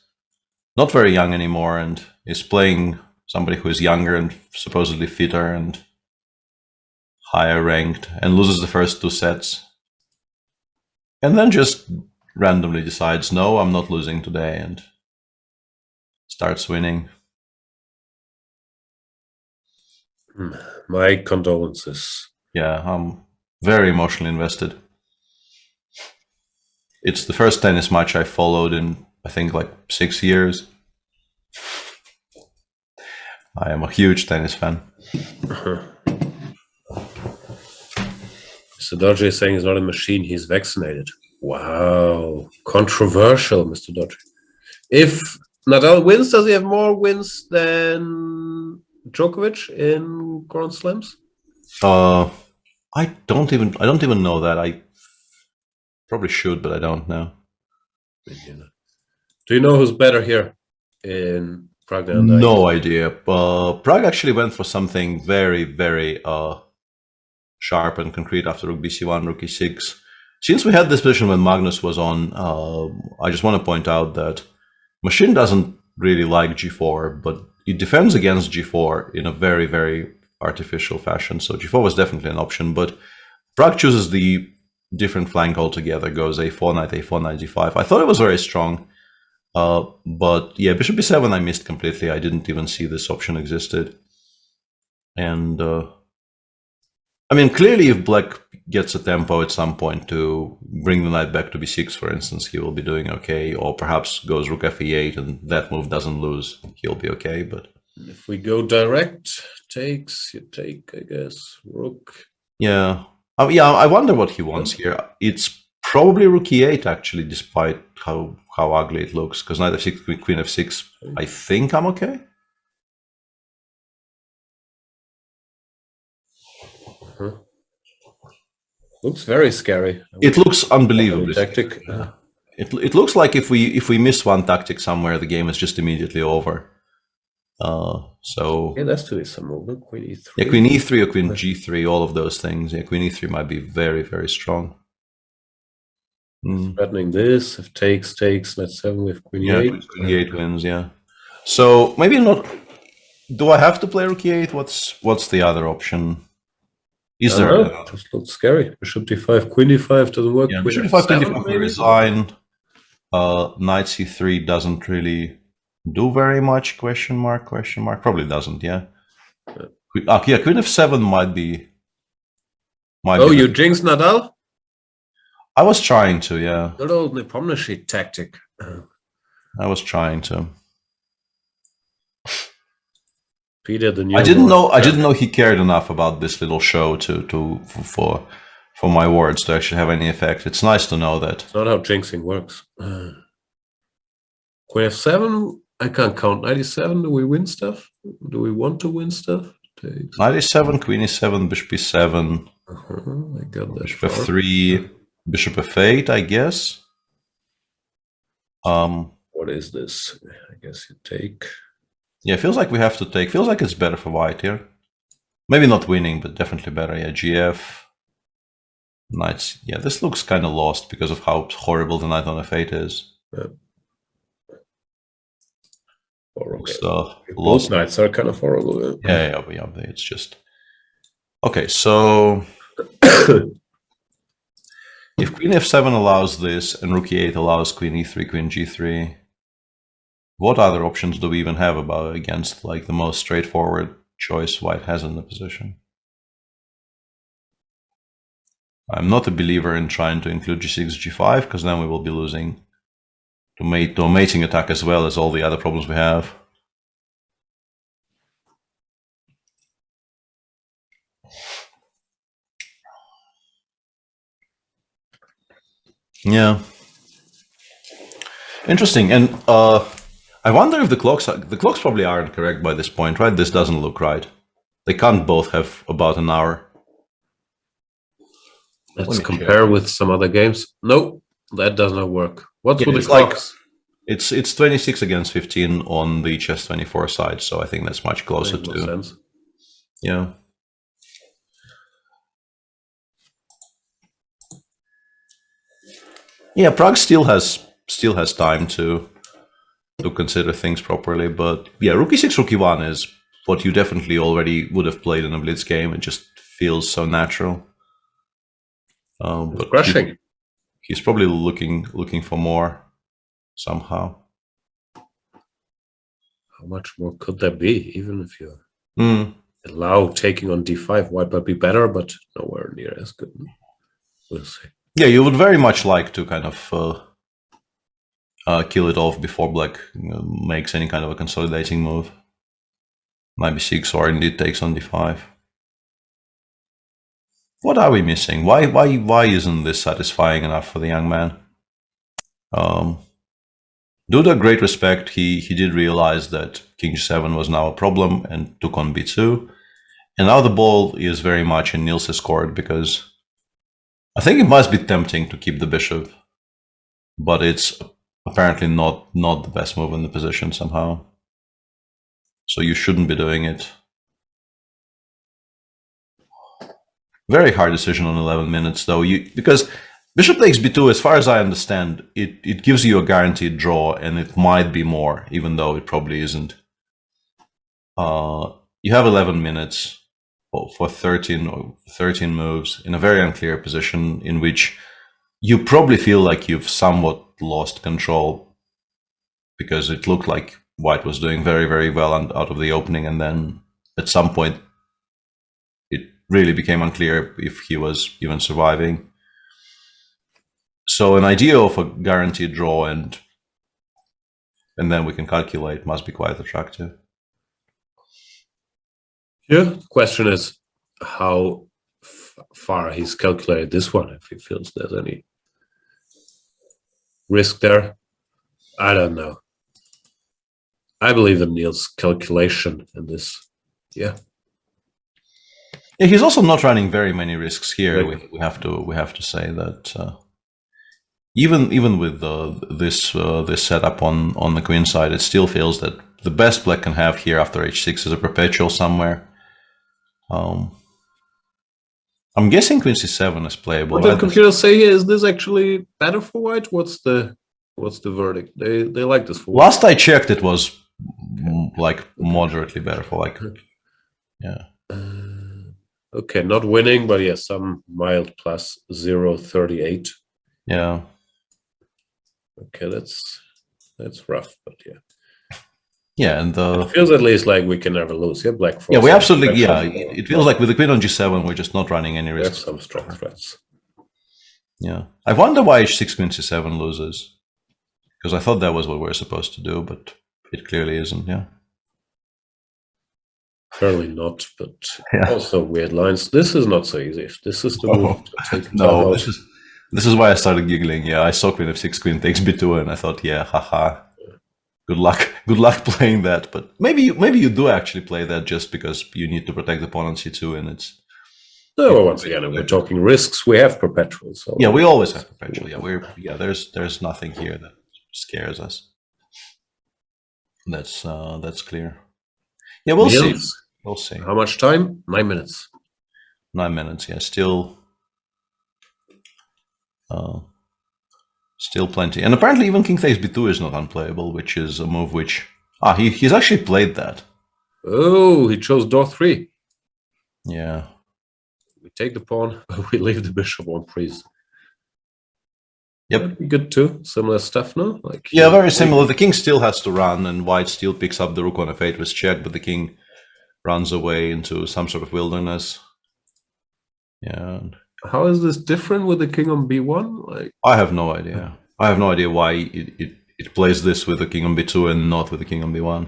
not very young anymore and is playing somebody who is younger and supposedly fitter and higher ranked, and loses the first 2 sets. And then just randomly decides, no, I'm not losing today, and starts winning. My condolences. Yeah, I'm very emotionally invested. It's the first tennis match I followed in, I think, like 6 years. I am a huge tennis fan. Mr. Dodger is saying he's not a machine, he's vaccinated. Wow. Controversial, Mr. Dodger. If Nadal wins, does he have more wins than Djokovic in Grand Slams? I don't even know that. I probably should, but I don't know. Do you know who's better here in Prague? No idea. Prague actually went for something very, very sharp and concrete after rook bc1, rook e6. Since we had this position when Magnus was on, I just want to point out that Machine doesn't really like g4, but it defends against g4 in a very, very artificial fashion. So g4 was definitely an option, but Prague chooses the different flank altogether, goes a4 knight, g5. I thought it was very strong, but yeah, bishop b7 I missed completely. I didn't even see this option existed. And I mean, clearly if black gets a tempo at some point to bring the knight back to b6, for instance, he will be doing okay, or perhaps goes rook f8 and that move doesn't lose, he'll be okay. But if we go direct, takes, you take, I guess, rook. Yeah. Yeah, I wonder what he wants here. It's probably rook e8, actually, despite how ugly it looks, because knight f6, queen f6, I think I'm okay. Looks very scary. It looks unbelievably tactic. It looks like if we miss one tactic somewhere, the game is just immediately over. So yeah, that's to some movement. Queen e3. Yeah, queen e3 or queen g3, all of those things. Yeah, queen e3 might be very, very strong. Threatening this. If takes, knight 7 with queen e8. Queen e8 wins. Yeah. So maybe not. Do I have to play rook e8? What's the other option? Is there? Just looks scary. Bishop d5, queen d5 doesn't work. Yeah, bishop d5, queen d5 will resign. Knight c3 doesn't really do very much? Question mark? Probably doesn't. Yeah. Yeah, queen f7 might be. You jinxed Nadal? I was trying to. Yeah. Good old Nepomniachtchi tactic. I was trying to. Peter, the new I didn't know he cared enough about this little show for my words to actually have any effect. It's nice to know that. It's not how jinxing works. Queen f7, I can't count. Knight e7, do we win stuff? Do we want to win stuff? Takes. Knight e7, queen e7, bishop e7. I got that. Bishop f3, bishop f8, I guess. What is this? I guess you take. Yeah, feels like we have to take. Feels like it's better for white here. Maybe not winning, but definitely better. Yeah, gf. Knights. Yeah, this looks kind of lost because of how horrible the knight on f8 is. Both knights are kind of horrible. Yeah, it's just... Okay, so... if queen f7 allows this and rook e8 allows queen e3, queen g3... What other options do we even have against like the most straightforward choice white has in the position? I'm not a believer in trying to include g6, g5, because then we will be losing to a mating attack as well as all the other problems we have. Yeah. Interesting. And I wonder if the clocks probably aren't correct by this point, right? This doesn't look right. They can't both have about an hour. Let's compare with some other games. No, that does not work. What's with the clocks? Like, it's 26 against 15 on the Chess 24 side, so I think that's much closer to. Sense. Yeah. Yeah, Prague still has time to consider things properly, but yeah, Rook e6, Rook e1 is what you definitely already would have played in a blitz game. It just feels so natural. But crushing. He's probably looking for more somehow. How much more could there be? Even if you allow taking on d5, white might be better, but nowhere near as good. We'll see. Yeah, you would very much like to kind of kill it off before black makes any kind of a consolidating move. Knight b6 or indeed takes on d5. What are we missing? Why isn't this satisfying enough for the young man? Duda, great respect. He did realize that king g7 was now a problem and took on b2. And now the ball is very much in Niels's court, because I think it must be tempting to keep the bishop, but it's apparently not the best move in the position somehow. So you shouldn't be doing it. Very hard decision on 11 minutes, though, because bishop takes b2, as far as I understand, it gives you a guaranteed draw, and it might be more, even though it probably isn't. You have 11 minutes for 13 moves in a very unclear position in which you probably feel like you've somewhat lost control, because it looked like white was doing very, very well out of the opening, and then at some point it really became unclear if he was even surviving. So an idea of a guaranteed draw and then we can calculate must be quite attractive. Yeah, the question is how far he's calculated this one, if he feels there's any risk there. I don't know. I believe in Niels' calculation in this. Yeah. Yeah, he's also not running very many risks here. We have to say that even with this setup on the queen side, it still feels that the best black can have here after h6 is a perpetual somewhere. I'm guessing queen c7 is playable. What did computers say here? Is this actually better for white? What's the verdict? They like this for white. Last I checked, it was like moderately better for like. Yeah. Okay, not winning, but yeah, some mild plus 0.38. Yeah. Okay, that's rough, but yeah. Yeah, and it feels at least like we can never lose. Yeah, black. Yeah, we absolutely. Yeah, it feels like with the queen on g7, we're just not running any risks. There's some strong threats. Yeah, I wonder why h6 queen c7 loses, because I thought that was what we're supposed to do, but it clearly isn't. Yeah. Clearly not, but also weird lines. This is not so easy. This is the move to take no, this is why I started giggling. Yeah, I saw queen f6, queen takes b2, and I thought, yeah, haha. Good luck playing that. But maybe you do actually play that just because you need to protect the pawn on c2, and it's. No, once again, we're talking risks. We have perpetual. So yeah, we always have perpetual. Yeah, there's nothing here that scares us. That's clear. Yeah, we'll see. We'll see. How much time? 9 minutes. 9 minutes. Yeah, still plenty. And apparently even king takes b2 is not unplayable, which is a move which he's actually played that. Oh, he chose door 3. Yeah. We take the pawn, but we leave the bishop on priest. Yep. That'd be good too. Similar stuff, no? Like yeah, very similar. The king still has to run, and white still picks up the rook on f8 with check, but the king runs away into some sort of wilderness. Yeah. How is this different with the king on b1? Like, I have no idea. I have no idea why it plays this with the king on b2 and not with the king on b1.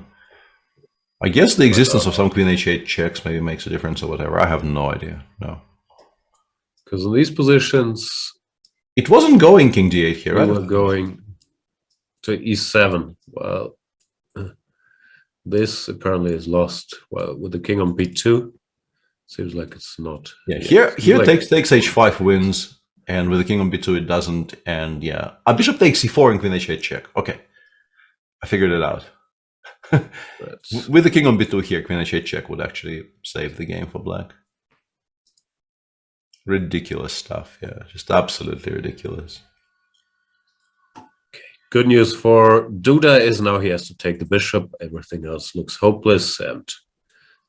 I guess the existence of some queen h8 checks maybe makes a difference or whatever. I have no idea. No. Because in these positions, it wasn't going king d8 here. We were going to e7. Well, this apparently is lost. Well, with the king on b2, seems like it's not. Yeah, here like, takes h5 wins, and with the king on b2 it doesn't. And yeah, a bishop takes c4 and queen h8 check. Okay, I figured it out. With the king on b2 here, queen h8 check would actually save the game for black. Ridiculous stuff, yeah, just absolutely ridiculous. Okay, good news for Duda is now he has to take the bishop. Everything else looks hopeless and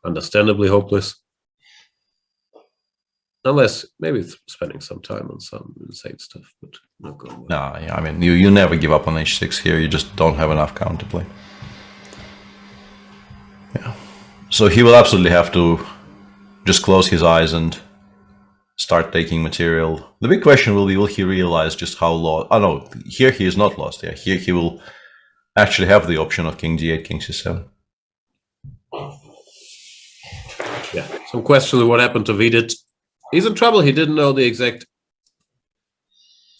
understandably hopeless. Unless maybe spending some time on some insane stuff, but not going well. No, yeah, I mean, you never give up on h6 here. You just don't have enough counterplay. Yeah, so he will absolutely have to just close his eyes and start taking material. The big question will be, will he realize just how lost? Oh no, here he is not lost. Yeah, here he will actually have the option of king d8, king c7. Yeah, some questions of what happened to Vidit. He's in trouble. He didn't know the exact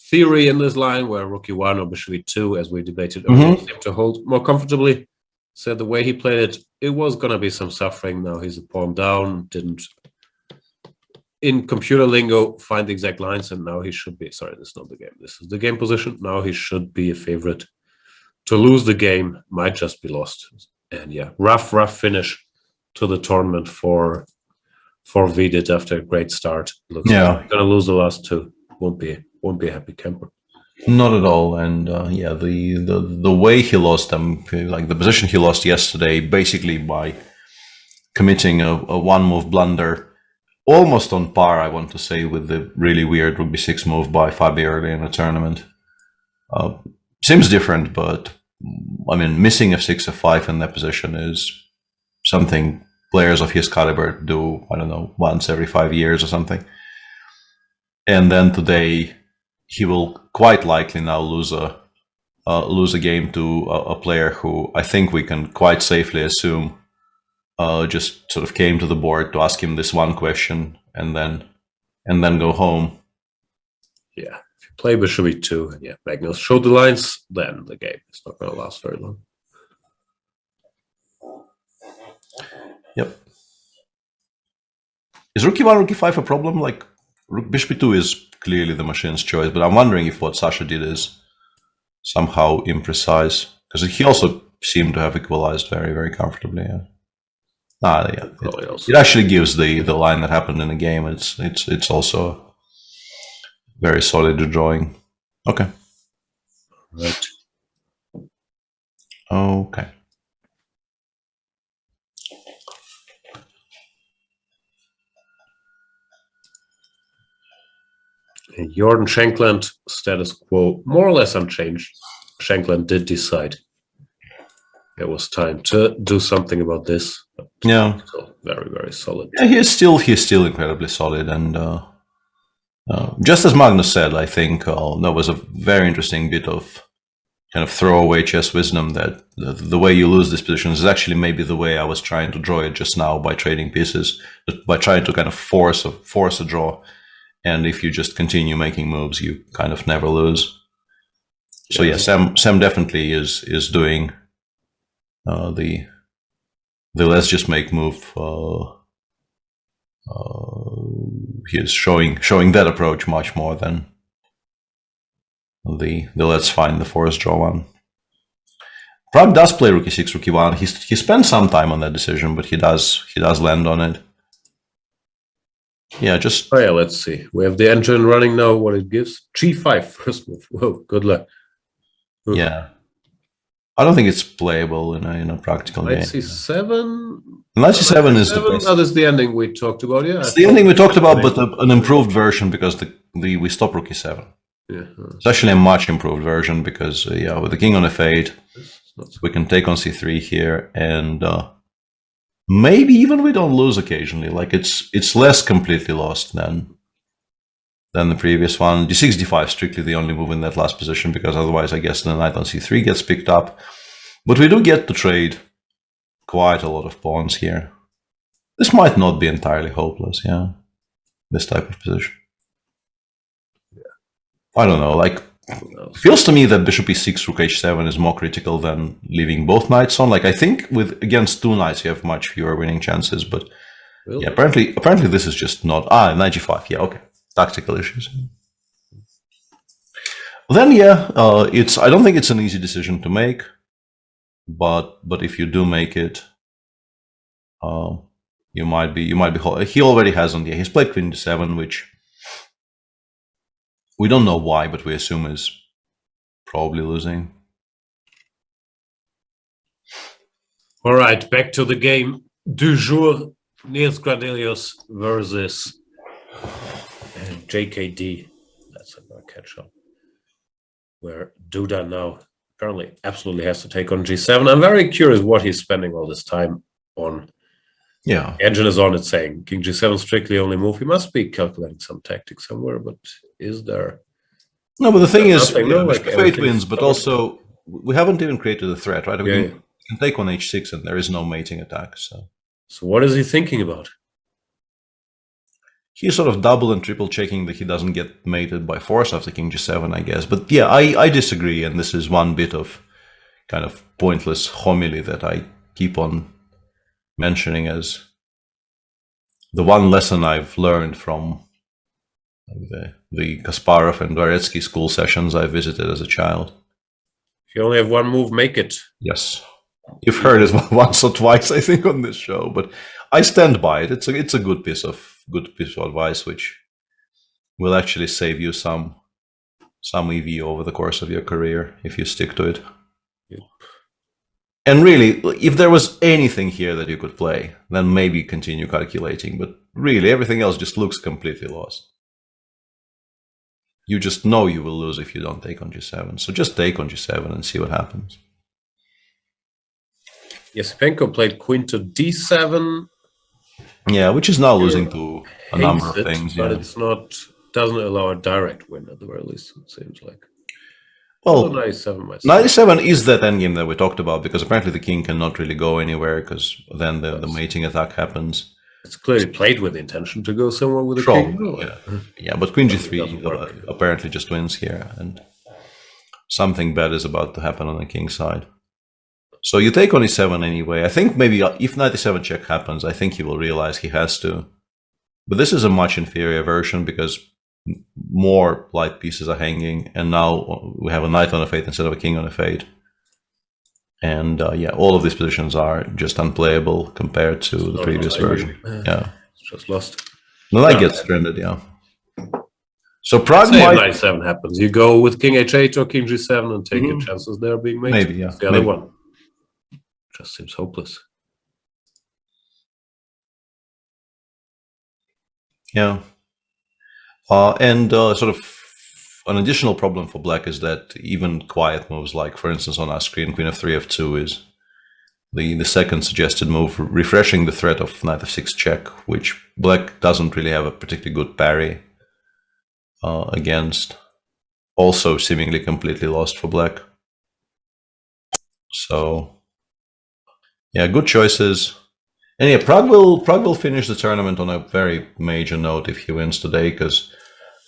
theory in this line where rook e1 or bishop e2, as we debated earlier, seemed to hold more comfortably. Said the way he played it, it was going to be some suffering. Now he's a pawn down, didn't, in computer lingo, find the exact lines, and now he should be, sorry, this is not the game. This is the game position. Now he should be a favorite to lose the game, might just be lost. And yeah, rough finish to the tournament for Vidit after a great start. Looks like he's gonna lose the last two. Won't be a happy camper. Not at all. And yeah, the way he lost them, like the position he lost yesterday, basically by committing a one move blunder, almost on par, I want to say, with the really weird rook b6 move by Fabi early in the tournament. Seems different, but I mean, missing f6, f5 in that position is something players of his caliber do, I don't know, once every 5 years or something. And then today, he will quite likely now lose a game to a player who I think we can quite safely assume just sort of came to the board to ask him this one question and then go home. Yeah, if you play bishop e2 and yeah, Magnus showed the lines, then the game is not going to last very long. Yep. Is rook e1, rook e5 a problem? Like, bishop e2 is clearly the machine's choice, but I'm wondering if what Sasha did is somehow imprecise, because he also seemed to have equalized very, very comfortably. Yeah. It actually gives the line that happened in the game. It's also very solid drawing. Okay. Right. Okay. Jordan Shankland, status quo more or less unchanged. Shankland did decide it was time to do something about this. Yeah, still very, very solid. Yeah, he's still incredibly solid, and just as Magnus said, I think there was a very interesting bit of kind of throwaway chess wisdom that the way you lose these positions is actually maybe the way I was trying to draw it just now by trading pieces, by trying to kind of force a draw. And if you just continue making moves, you kind of never lose. So yeah, Sam definitely is doing the let's just make move. He is showing that approach much more than the let's find the forest draw one. Prague does play rook e6, rook e1. He spent some time on that decision, but he does land on it. Yeah, just... Oh yeah, let's see. We have the engine running now, what it gives. G5, first move. Whoa, good luck. Ooh. Yeah. I don't think it's playable in a practical game. Knight c7? Knight c7 is the best. Oh, that's the ending we talked about, yeah. It's the ending we talked about, but an improved version because we stop rook e7. Yeah. It's actually a much improved version because, yeah, with the king on f8, we can take on c3 here, and... maybe even we don't lose occasionally. Like it's less completely lost than than the previous one. D6, D5 strictly the only move in that last position, because otherwise I guess the knight on C3 gets picked up. But we do get to trade quite a lot of pawns here. This might not be entirely hopeless, yeah. This type of position. I don't know, like, it feels to me that bishop e6, rook h7 is more critical than leaving both knights on. Like, I think against two knights you have much fewer winning chances, but really? Yeah, apparently this is just not... knight g5, yeah, okay. Tactical issues. Then, yeah, I don't think it's an easy decision to make, but if you do make it, you might be. He already hasn't. Yeah, he's played queen d7, which we don't know why, but we assume is probably losing. All right, back to the game du jour. Niels Gradelius versus JKD. That's a catch-up. Where Duda now apparently absolutely has to take on g7. I'm very curious what he's spending all this time on. Yeah. Engine is on it saying king g7 strictly only move. He must be calculating some tactics somewhere, but is there? No, but the thing is, fate wins, but also we haven't even created a threat, right? We can take on h6 and there is no mating attack. So what is he thinking about? He's sort of double and triple checking that he doesn't get mated by force after king g7, I guess. But yeah, I disagree, and this is one bit of kind of pointless homily that I keep on mentioning as the one lesson I've learned from the Kasparov and Dvoretsky school sessions I visited as a child. If you only have one move, make it. Yes. You've heard it once or twice, I think, on this show, but I stand by it. It's a good piece of advice, which will actually save you some EV over the course of your career if you stick to it. Yep. And really, if there was anything here that you could play, then maybe continue calculating. But really, everything else just looks completely lost. You just know you will lose if you don't take on g7. So just take on g7 and see what happens. Yasipenko played queen to d7. Yeah, which is now losing to a number of things. But it's not, doesn't allow a direct win at the very least, it seems like. Well, knight e7 is that endgame that we talked about, because apparently the king cannot really go anywhere, because then the mating attack happens. It's clearly played with the intention to go somewhere with the king. Yeah, but queen g3 apparently just wins here, and something bad is about to happen on the king's side. So you take on e7 anyway. I think maybe if knight e7 check happens, I think he will realize he has to. But this is a much inferior version because more light pieces are hanging, and now we have a knight on f8 instead of a king on f8. And yeah, all of these positions are just unplayable compared to the previous version. Yeah, it's just lost. The knight gets stranded. Yeah. So Prague might... knight 7 happens. You go with king h8 or king g7 and take your chances there being made. Maybe, yeah. The other one just seems hopeless. Yeah. And sort of an additional problem for black is that even quiet moves, like for instance on our screen, queen f3, f2 is the second suggested move, refreshing the threat of knight f6 check, which black doesn't really have a particularly good parry against. Also seemingly completely lost for black. So yeah, good choices. And yeah, Prague will finish the tournament on a very major note if he wins today, because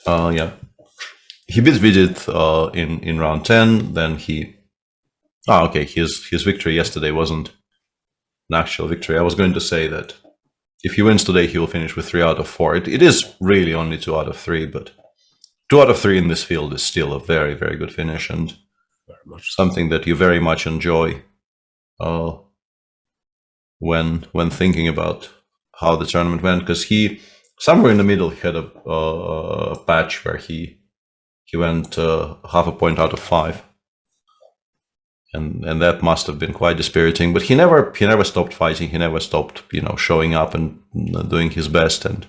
yeah, he beat Vidit in round 10. Then he okay, his victory yesterday wasn't an actual victory. I was going to say that if he wins today, he will finish with 3 out of 4. It is really only 2 out of 3, but 2 out of 3 in this field is still a very, very good finish, and very much something that you very much enjoy when thinking about how the tournament went, because he somewhere in the middle he had a patch where he went half a point out of 5, and that must have been quite dispiriting. But he never stopped fighting. He never stopped, showing up and doing his best, and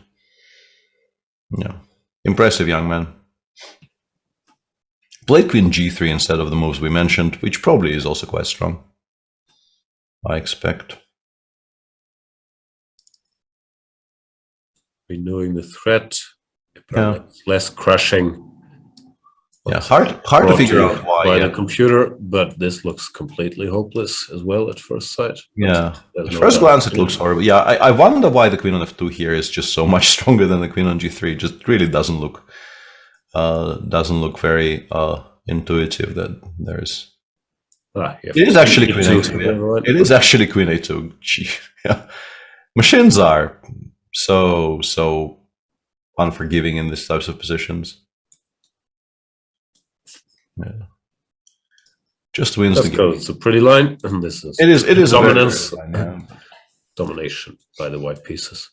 impressive young man. Played queen g3 instead of the moves we mentioned, which probably is also quite strong, I expect. Knowing the threat, Yeah. Less crushing. Yeah, hard to figure out why. By the computer, but this looks completely hopeless as well at first sight. Yeah, at first glance it looks horrible. Yeah, I wonder why the queen on f2 here is just so much stronger than the queen on g3. Just really doesn't look very intuitive that there's. It is actually queen a2. Yeah. It is actually queen a2. Gee, yeah. Machines are so unforgiving in these types of positions. Yeah. Just wins the game. It's a pretty line, and this is it is dominance, a very line, yeah. Domination by the white pieces.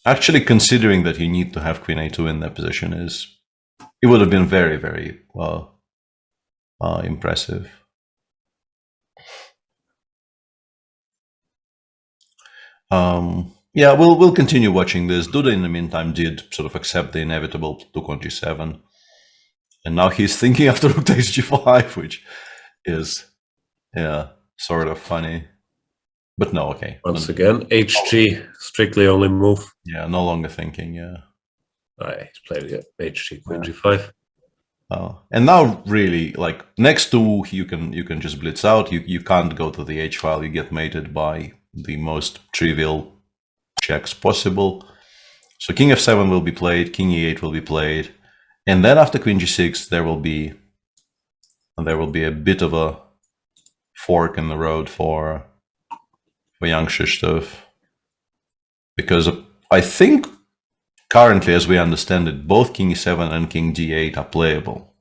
Actually, considering that you need to have queen a2 in that position, it would have been very, very impressive. Yeah, we'll continue watching this. Duda, in the meantime, did sort of accept the inevitable took on g7. And now he's thinking after rook takes g5, which is, yeah, sort of funny. But no, okay. Once again, HG, strictly only move. Yeah, no longer thinking, yeah. He's played HG, queen g5. Oh, and now really, like, next to you can just blitz out. You can't go to the H file. You get mated by the most trivial checks possible. So king f7 will be played, king e8 will be played. And then after queen g6, there will be a bit of a fork in the road for young Krzysztof, because I think currently, as we understand it, both king e7 and king d8 are playable.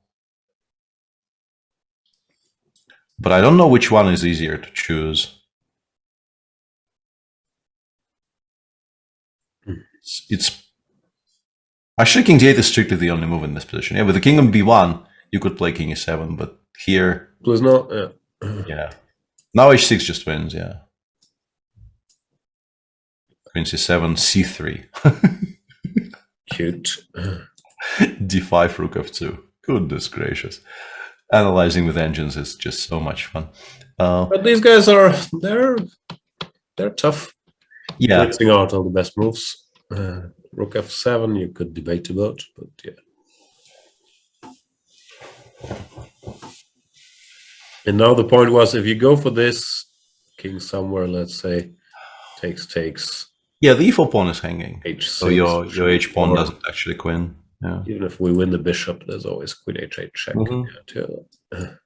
But I don't know which one is easier to choose. It's actually, king d8 is strictly the only move in this position. Yeah, with the king on b1, you could play king e7, but here... Please not, yeah. Yeah. Now h6 just wins, yeah. Queen c7, c3. Cute. d5, rook f2. Goodness gracious. Analyzing with engines is just so much fun. But these guys are, they're tough. Yeah. Mixing out all the best moves. Rook f7, you could debate about, but yeah. And now the point was, if you go for this, king somewhere, let's say, takes. Yeah, the e4 pawn is hanging. H6, so your h pawn doesn't actually queen. Yeah. Even if we win the bishop, there's always queen h8 check.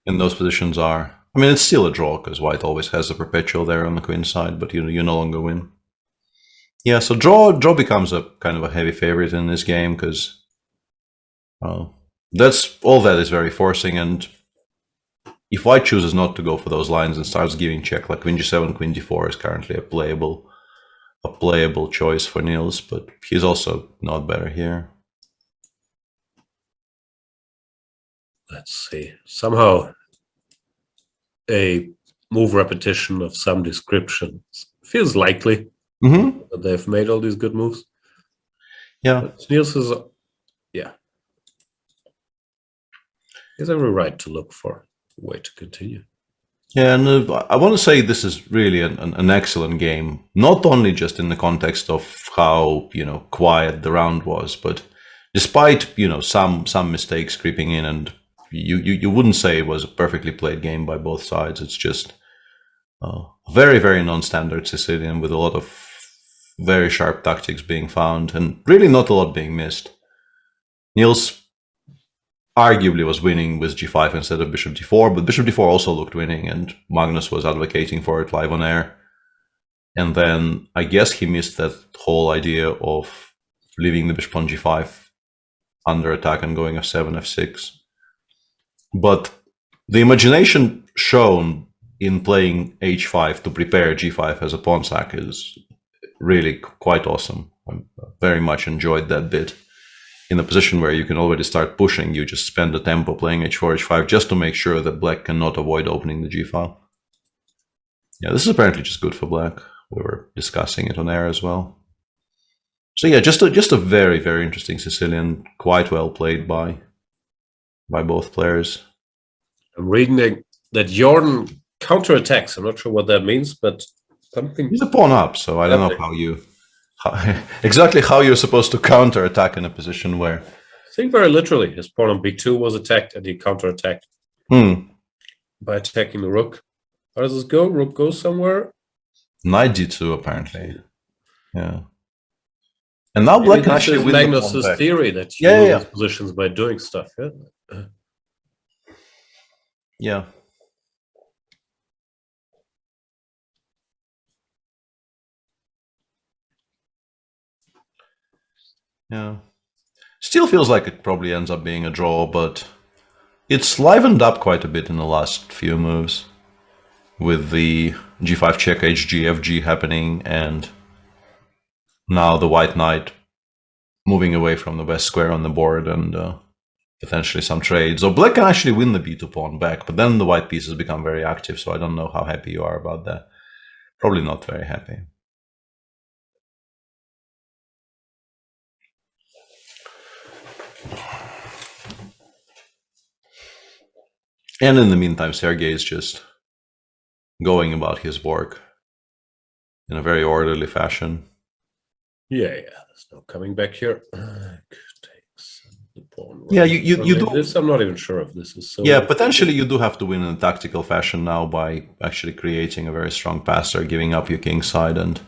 And those positions are... I mean, it's still a draw, because white always has a perpetual there on the queen side, but you no longer win. Yeah, so draw becomes a kind of a heavy favorite in this game, because that's all that is very forcing. And if white chooses not to go for those lines and starts giving check, like queen g7, queen d4 is currently a playable choice for Niels, but he's also not better here. Let's see. Somehow a move repetition of some description feels likely. That they've made all these good moves. Yeah. But Niels is, yeah. He has every right to look for a way to continue. Yeah, and I want to say this is really an excellent game, not only just in the context of how, quiet the round was, but despite, some mistakes creeping in, and you wouldn't say it was a perfectly played game by both sides. It's just very, very non-standard Sicilian with a lot of very sharp tactics being found and really not a lot being missed. Niels arguably was winning with g5 instead of bishop d4, but bishop d4 also looked winning, and Magnus was advocating for it live on air. And then I guess he missed that whole idea of leaving the bishop on g5 under attack and going f7, f6. But the imagination shown in playing h5 to prepare g5 as a pawn sack is really quite awesome. I very much enjoyed that bit. In a position where you can already start pushing, you just spend the tempo playing h4, h5 just to make sure that black cannot avoid opening the g-file. Yeah, this is apparently just good for black. We were discussing it on air as well. So yeah, just a very, very interesting Sicilian, quite well played by both players. I'm reading that Jordan counterattacks. I'm not sure what that means, but something. He's a pawn up, so I don't know exactly how you're supposed to counter-attack in a position where... Think very literally. His pawn on b2 was attacked, and he counter-attacked by attacking the rook. How does this go? Rook goes somewhere? Knight d2, apparently. Yeah. And now Black can actually win Magnus's the pawn back. theory that you lose positions by doing stuff. Yeah. Yeah. Still feels like it probably ends up being a draw, but it's livened up quite a bit in the last few moves with the g5 check, hg, fg happening, and now the white knight moving away from the west square on the board and potentially some trades. So Black can actually win the b2 pawn back, but then the white pieces become very active, so I don't know how happy you are about that. Probably not very happy. And in the meantime, Sergei is just going about his work in a very orderly fashion. Yeah, there's no coming back here. Takes the pawn. Yeah, you do. This, I'm not even sure if this is so. Yeah, potentially you do have to win in a tactical fashion now by actually creating a very strong passer, giving up your king side, and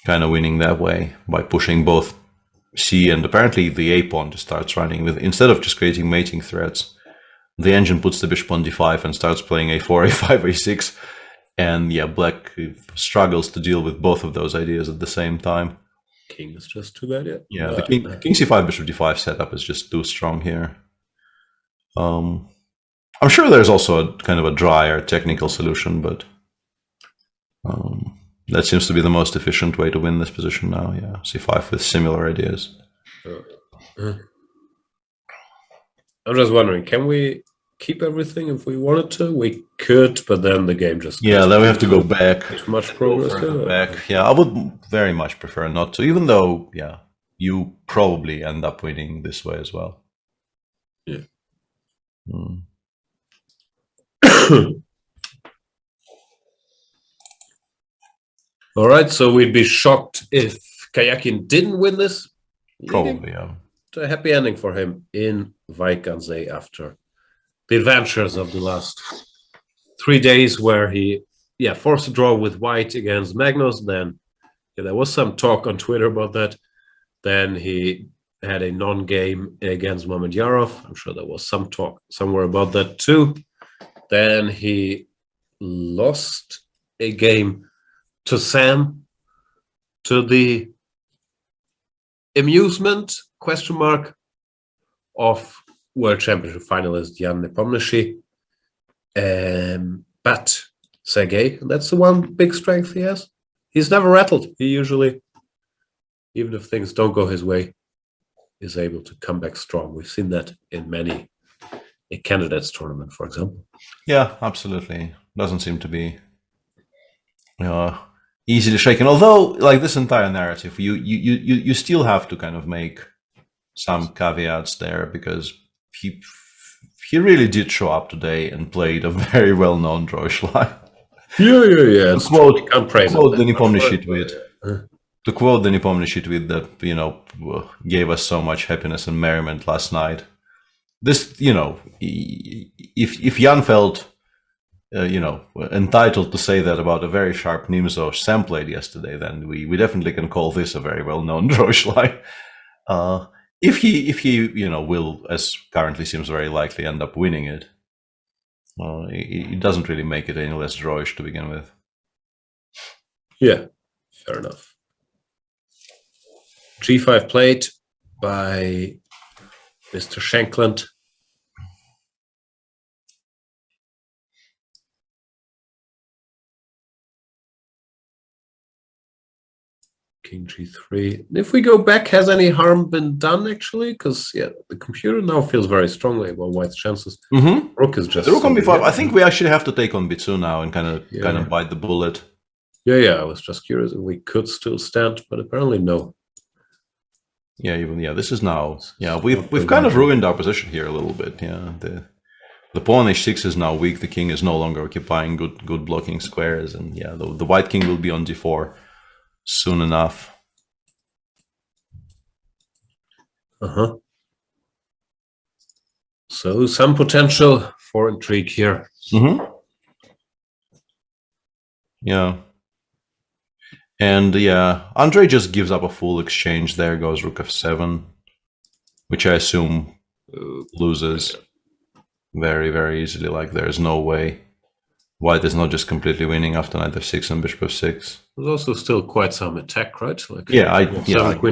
kind of winning that way by pushing both c and apparently the a pawn just starts running with, instead of just creating mating threats. The engine puts the bishop on d5 and starts playing a4, a5, a6. And yeah, Black struggles to deal with both of those ideas at the same time. King is just too bad, yeah. Yeah, the king c5, bishop d5 setup is just too strong here. I'm sure there's also a kind of a drier technical solution, but that seems to be the most efficient way to win this position now. Yeah, c5 with similar ideas. I'm just wondering, can we keep everything if we wanted to? We could, but then the game just... Yeah, then we have to go back. Too much progress. Back. Yeah, I would very much prefer not to, even though, yeah, you probably end up winning this way as well. Yeah. All right, so we'd be shocked if Kayakin didn't win this. Probably, yeah. A happy ending for him in Wijk after the adventures of the last 3 days, where he forced a draw with white against Magnus. Then there was some talk on Twitter about that. Then he had a non-game against Mamedyarov. I'm sure there was some talk somewhere about that too. Then he lost a game to Sam, to the amusement question mark of World Championship finalist Jan Nepomniachtchi. But Sergei, that's the one big strength he has. He's never rattled. He usually, even if things don't go his way, is able to come back strong. We've seen that in many a candidates tournament, for example. Yeah, absolutely. Doesn't seem to be easily shaken. Although, like this entire narrative, you still have to kind of make some caveats there, because he really did show up today and played a very well-known drawish line. Yeah. To quote the Nepomniachtchi tweet. To quote the Nepomniachtchi tweet that, gave us so much happiness and merriment last night. This, if Jan felt, entitled to say that about a very sharp Nimzo Sam played yesterday, then we definitely can call this a very well-known drawish line. If he will, as currently seems very likely, end up winning it, it doesn't really make it any less drawish to begin with. Yeah, fair enough. G5 played by Mr. Shankland. King G3. If we go back, has any harm been done, actually? Because, the computer now feels very strongly about white's chances. Rook is just... The rook on b5. I think we actually have to take on b2 now and kind of bite the bullet. Yeah, I was just curious if we could still stand, but apparently no. Yeah, this is now... Yeah, we've kind of ruined our position here a little bit. Yeah, the pawn h6 is now weak. The king is no longer occupying good blocking squares, and the white king will be on d4 soon enough. So some potential for intrigue here. Yeah. And yeah, Andre just gives up a full exchange. There goes rook f7, which I assume loses very, very easily. Like, there's no way White is not just completely winning after knight f6 and bishop f6. There's also still quite some attack, right? Like, queen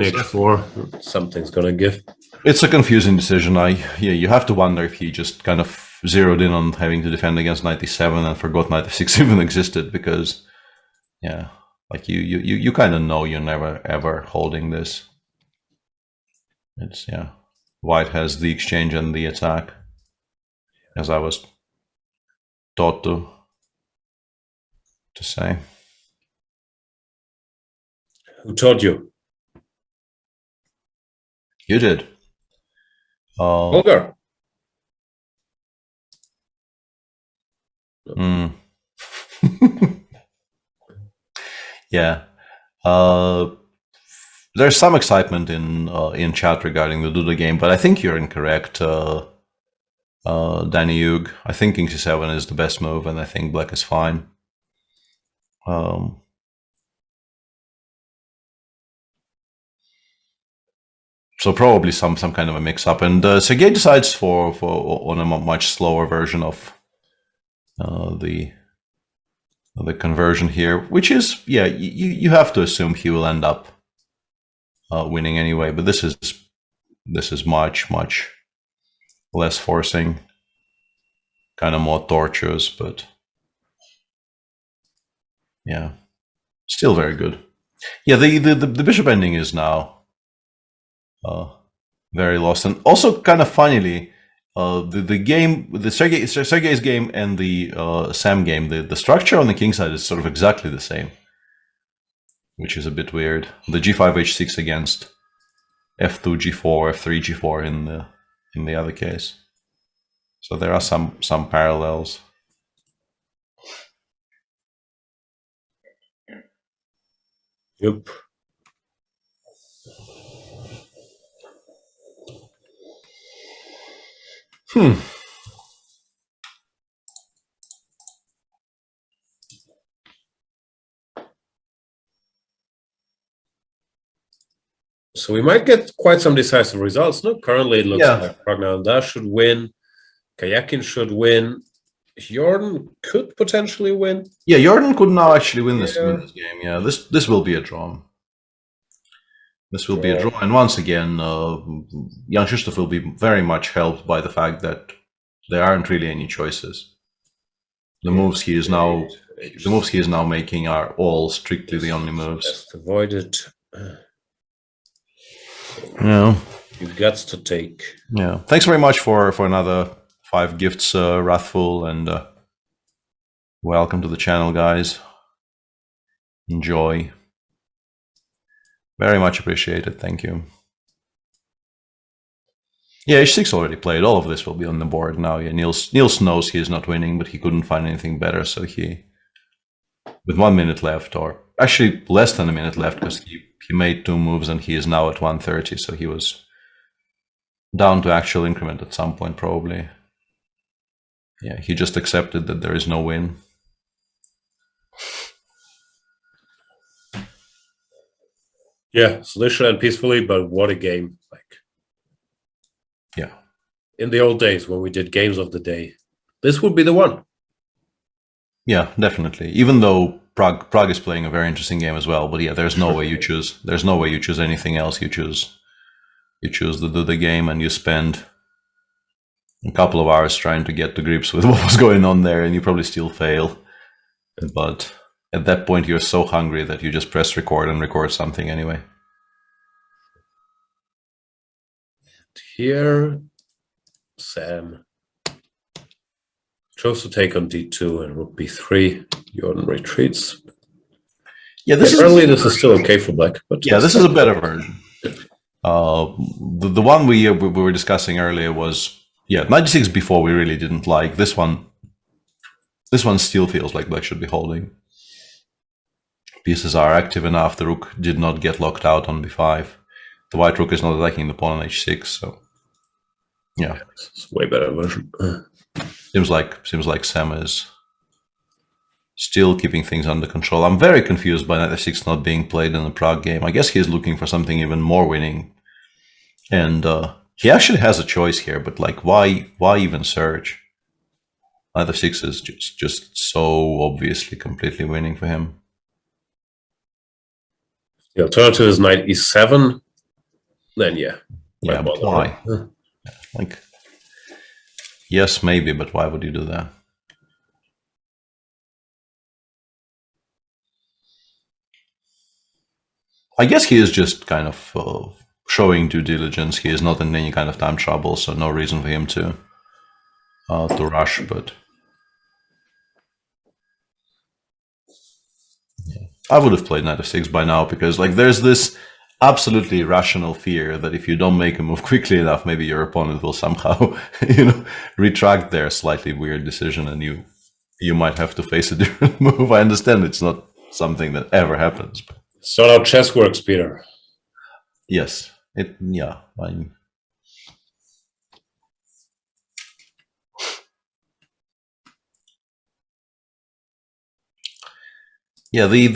h4, something's gonna give. It's a confusing decision. You have to wonder if he just kind of zeroed in on having to defend against knight e7 and forgot knight f6 even existed, because like you kind of know you're never ever holding this. It's White has the exchange and the attack, as I was taught to say. Who taught you? You did. Holger. Yeah. There's some excitement in chat regarding the Duda game, but I think you're incorrect, Danny Hugh. I think king c7 is the best move, and I think black is fine. So probably some kind of a mix-up, and Sergei decides for on a much slower version of the conversion here, which is you have to assume he will end up winning anyway. But this is much less forcing, kind of more tortuous, but yeah, still very good. Yeah, the bishop ending is now very lost, and also kind of funnily, the game, the Sergei's game and the Sam game, the structure on the king side is sort of exactly the same, which is a bit weird. The g5 h6 against f2 g4, f3 g4 in the other case. So there are some parallels. Yep. So we might get quite some decisive results. No, currently it looks like Praggnanandhaa should win, Kayakin should win, Jordan could potentially win. Yeah, Jordan could now actually win this game. Yeah, this will be a draw. This will be a draw, and once again, Jan Krzysztof will be very much helped by the fact that there aren't really any choices. The moves he is now making are all strictly the only moves. Just avoid it. Yeah, You've got to take. Yeah, thanks very much for another 5 gifts, Wrathful, and welcome to the channel, guys. Enjoy. Very much appreciated. Thank you. Yeah, h6 already played. All of this will be on the board now. Yeah, Niels knows he is not winning, but he couldn't find anything better, so he, with 1 minute left, or actually less than a minute left, because he made 2 moves and he is now at 130, so he was down to actual increment at some point, probably. Yeah, he just accepted that there is no win. Yeah, so they should end peacefully, but what a game. Like, yeah. In the old days when we did games of the day, this would be the one. Yeah, definitely. Even though Prague is playing a very interesting game as well, but yeah, there's no way you choose. There's no way you choose anything else. You choose the game, and you spend a couple of hours trying to get to grips with what was going on there, and you probably still fail. But at that point, you're so hungry that you just press record and record something anyway. Here, Sam chose to take on d2 and rook b3. Jordan retreats. Yeah, this is still okay for black, but yeah, this is a better version. The one we were discussing earlier was 96 before we really didn't like. This one still feels like black should be holding. Pieces are active enough. The rook did not get locked out on b5. the white rook is not attacking the pawn on h6, so yeah, it's way better version. Seems like Sam is still keeping things under control. I'm very confused by knight f6 not being played in the Prague game. I guess he's looking for something even more winning, and he actually has a choice here. But like, why even search? Knight f6 is just so obviously completely winning for him. The alternative is knight e7. Then yeah, but why? Like, yes, maybe, but why would you do that? I guess he is just kind of showing due diligence. He is not in any kind of time trouble, so no reason for him to rush. But yeah. I would have played knight f6 by now, because like there's this absolutely irrational fear that if you don't make a move quickly enough, maybe your opponent will somehow, retract their slightly weird decision, and you might have to face a different move. I understand it's not something that ever happens. But so how chess works, Peter. Yes, yeah, the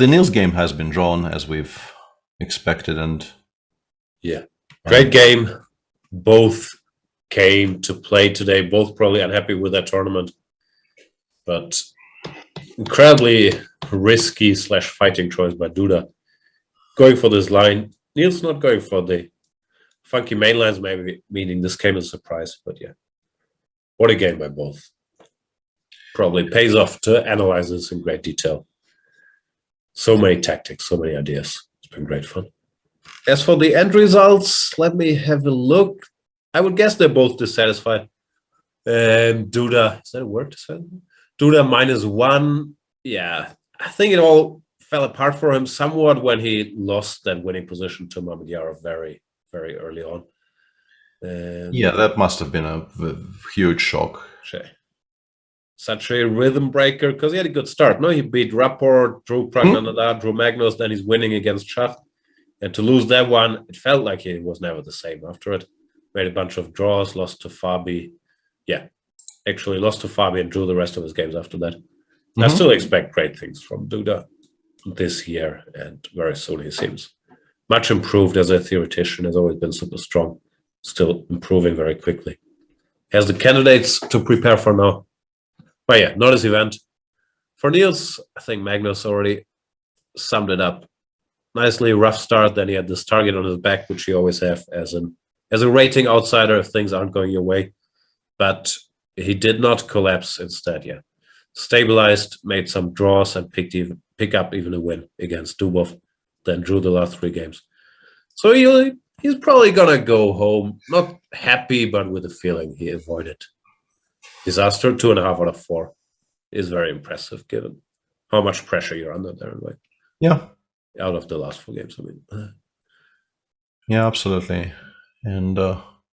Niels game has been drawn as we've expected, and yeah, great game. Both came to play today, both probably unhappy with that tournament, but incredibly risky / fighting choice by Duda, going for this line. Niels not going for the funky main lines, maybe meaning this came as a surprise, but yeah, what a game by both. Probably pays off to analyze this in great detail. So many tactics, so many ideas. It's been great fun. As for the end results, let me have a look. I would guess they're both dissatisfied. Duda, is that a word? Duda -1. Yeah, I think it all fell apart for him somewhat when he lost that winning position to Mamedyarov very, very early on. Yeah, that must have been a huge shock. Such a rhythm breaker, because he had a good start. No, he beat Rapport, drew Pragnanadar, drew Magnus, then he's winning against Schacht. And to lose that one, it felt like he was never the same after it. Made a bunch of draws, lost to Fabi. Yeah, actually lost to Fabi and drew the rest of his games after that. I still expect great things from Duda this year, and very soon he seems much improved as a theoretician, has always been super strong, still improving very quickly. Has the candidates to prepare for now. But yeah, not his event. For Niels, I think Magnus already summed it up nicely. Rough start, then he had this target on his back, which he always have as a rating outsider if things aren't going your way. But he did not collapse instead, yeah. Stabilized, made some draws, and pick up even a win against Dubov, then drew the last 3 games. So he's probably gonna go home, not happy, but with a feeling he avoided disaster. 2.5 out of 4 is very impressive given how much pressure you're under there. Like, yeah, out of the last 4 games, I mean. Yeah, absolutely. And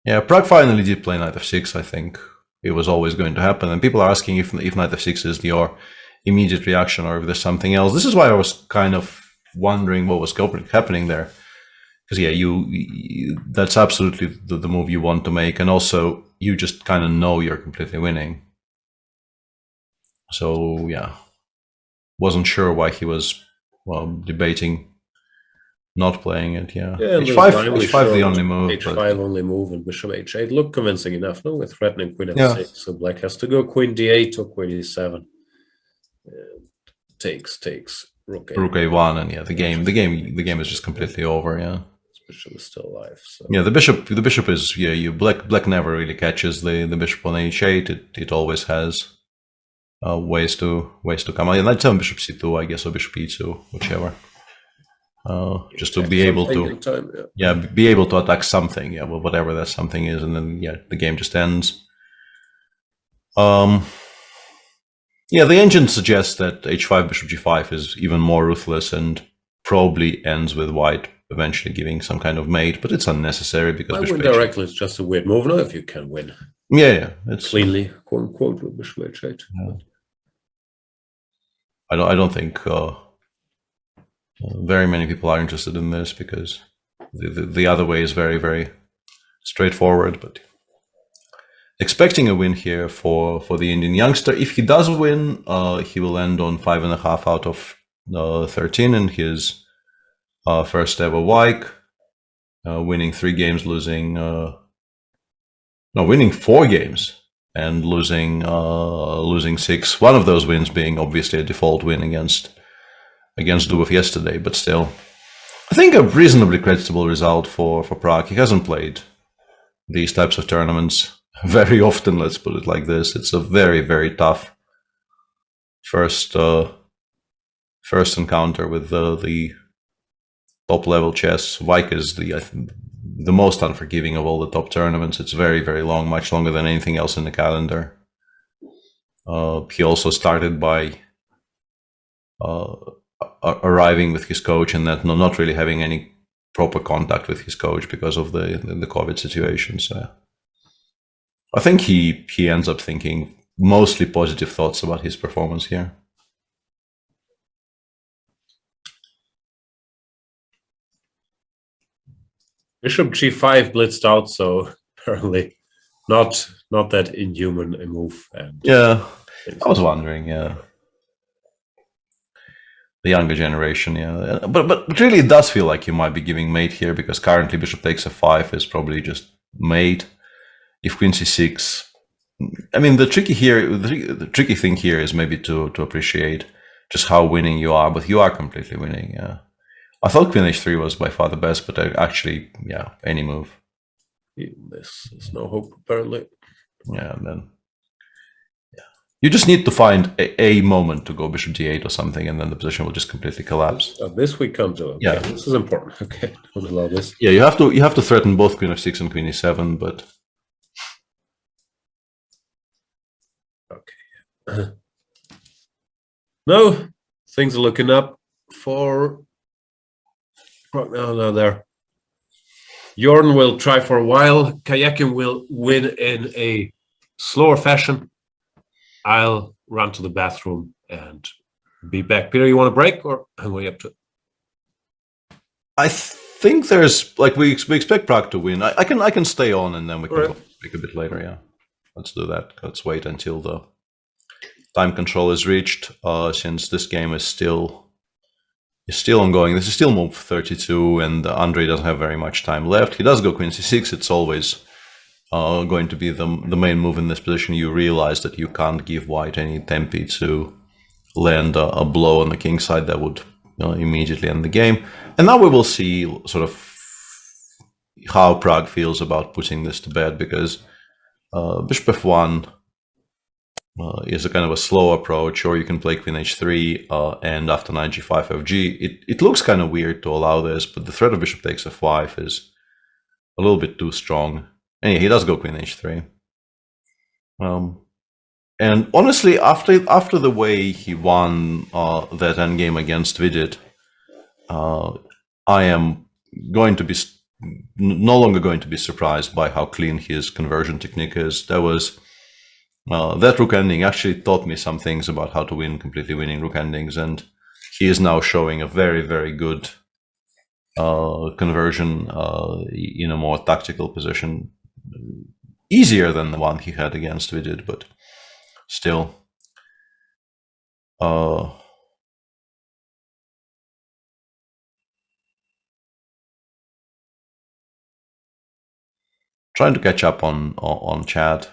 yeah, Prague finally did play knight f6. I think it was always going to happen. And people are asking if knight f6 is your immediate reaction or if there's something else. This is why I was kind of wondering what was happening there. Because yeah, that's absolutely the move you want to make, and also you just kind of know you're completely winning. So yeah, wasn't sure why he was debating not playing it. Yeah, h5 the only move. h5 only move, and bishop h8 look convincing enough. No, we're threatening queen f6, so black has to go queen d8 or queen e7. Takes rook a1, and yeah, the game is just completely over. Yeah. Bishop is still alive. So. Yeah, the bishop is black never really catches the bishop on h8. It always has ways to come. And I'd tell bishop c2, I guess, or bishop e2, whichever. Just to be able to be able to attack something, well, whatever that something is, and then the game just ends. Yeah, the engine suggests that h5 bishop g5 is even more ruthless and probably ends with white eventually giving some kind of mate, but it's unnecessary because bishop directly is just a weird move. No, if you can win, it's cleanly, quote unquote, with bishop h8. Yeah. I don't think very many people are interested in this because the other way is very, very straightforward. But expecting a win here for the Indian youngster. If he does win, he will end on 5.5 out of 13 in his first ever Wijk, winning 3 games, winning 4 games and losing 6. One of those wins being obviously a default win against Dubov yesterday, but still, I think a reasonably creditable result for Prague. He hasn't played these types of tournaments very often, let's put it like this. It's a very, very tough first encounter with the top level chess. Wijk is the most unforgiving of all the top tournaments. It's very, very long, much longer than anything else in the calendar. He also started by arriving with his coach and not really having any proper contact with his coach because of the COVID situation. So I think he ends up thinking mostly positive thoughts about his performance here. Bishop g5 blitzed out, so apparently not that inhuman a move. And yeah, I was wondering. Yeah, the younger generation. Yeah, but really, it does feel like you might be giving mate here because currently bishop takes f5 is probably just mate. If queen c6, I mean, the tricky thing here is maybe to appreciate just how winning you are, but you are completely winning. Yeah. I thought queen h3 was by far the best, but actually, yeah, any move. There's no hope, apparently. Yeah, and then you just need to find a moment to go bishop d8 or something, and then the position will just completely collapse. This we come to. Okay. Yeah, this is important. Okay, don't allow this. Yeah, you have to threaten both queen f6 and queen e7, but okay. No, things are looking up for. No, there. Jordan will try for a while. Kayakin will win in a slower fashion. I'll run to the bathroom and be back. Peter, you want a break, or are we up to it? I think there's we expect Prague to win. I can stay on and then we can go break a bit later. Yeah, let's do that. Let's wait until the time control is reached. Since this game is still ongoing. This is still move 32, and Andrei doesn't have very much time left. He does go queen c6. It's always going to be the main move in this position. You realize that you can't give white any tempi to land a blow on the king side that would immediately end the game. And now we will see sort of how Prague feels about putting this to bed, because bishop f1 is a kind of a slow approach, or you can play queen h3 and after knight g5 fg. It looks kind of weird to allow this, but the threat of bishop takes f5 is a little bit too strong. And yeah, he does go queen h3. And honestly, after the way he won that endgame against Vidit, I am going to be no longer going to be surprised by how clean his conversion technique is. That rook ending actually taught me some things about how to win completely winning rook endings, and he is now showing a very, very good conversion in a more tactical position. Easier than the one he had against Vidit, but still. Trying to catch up on chat.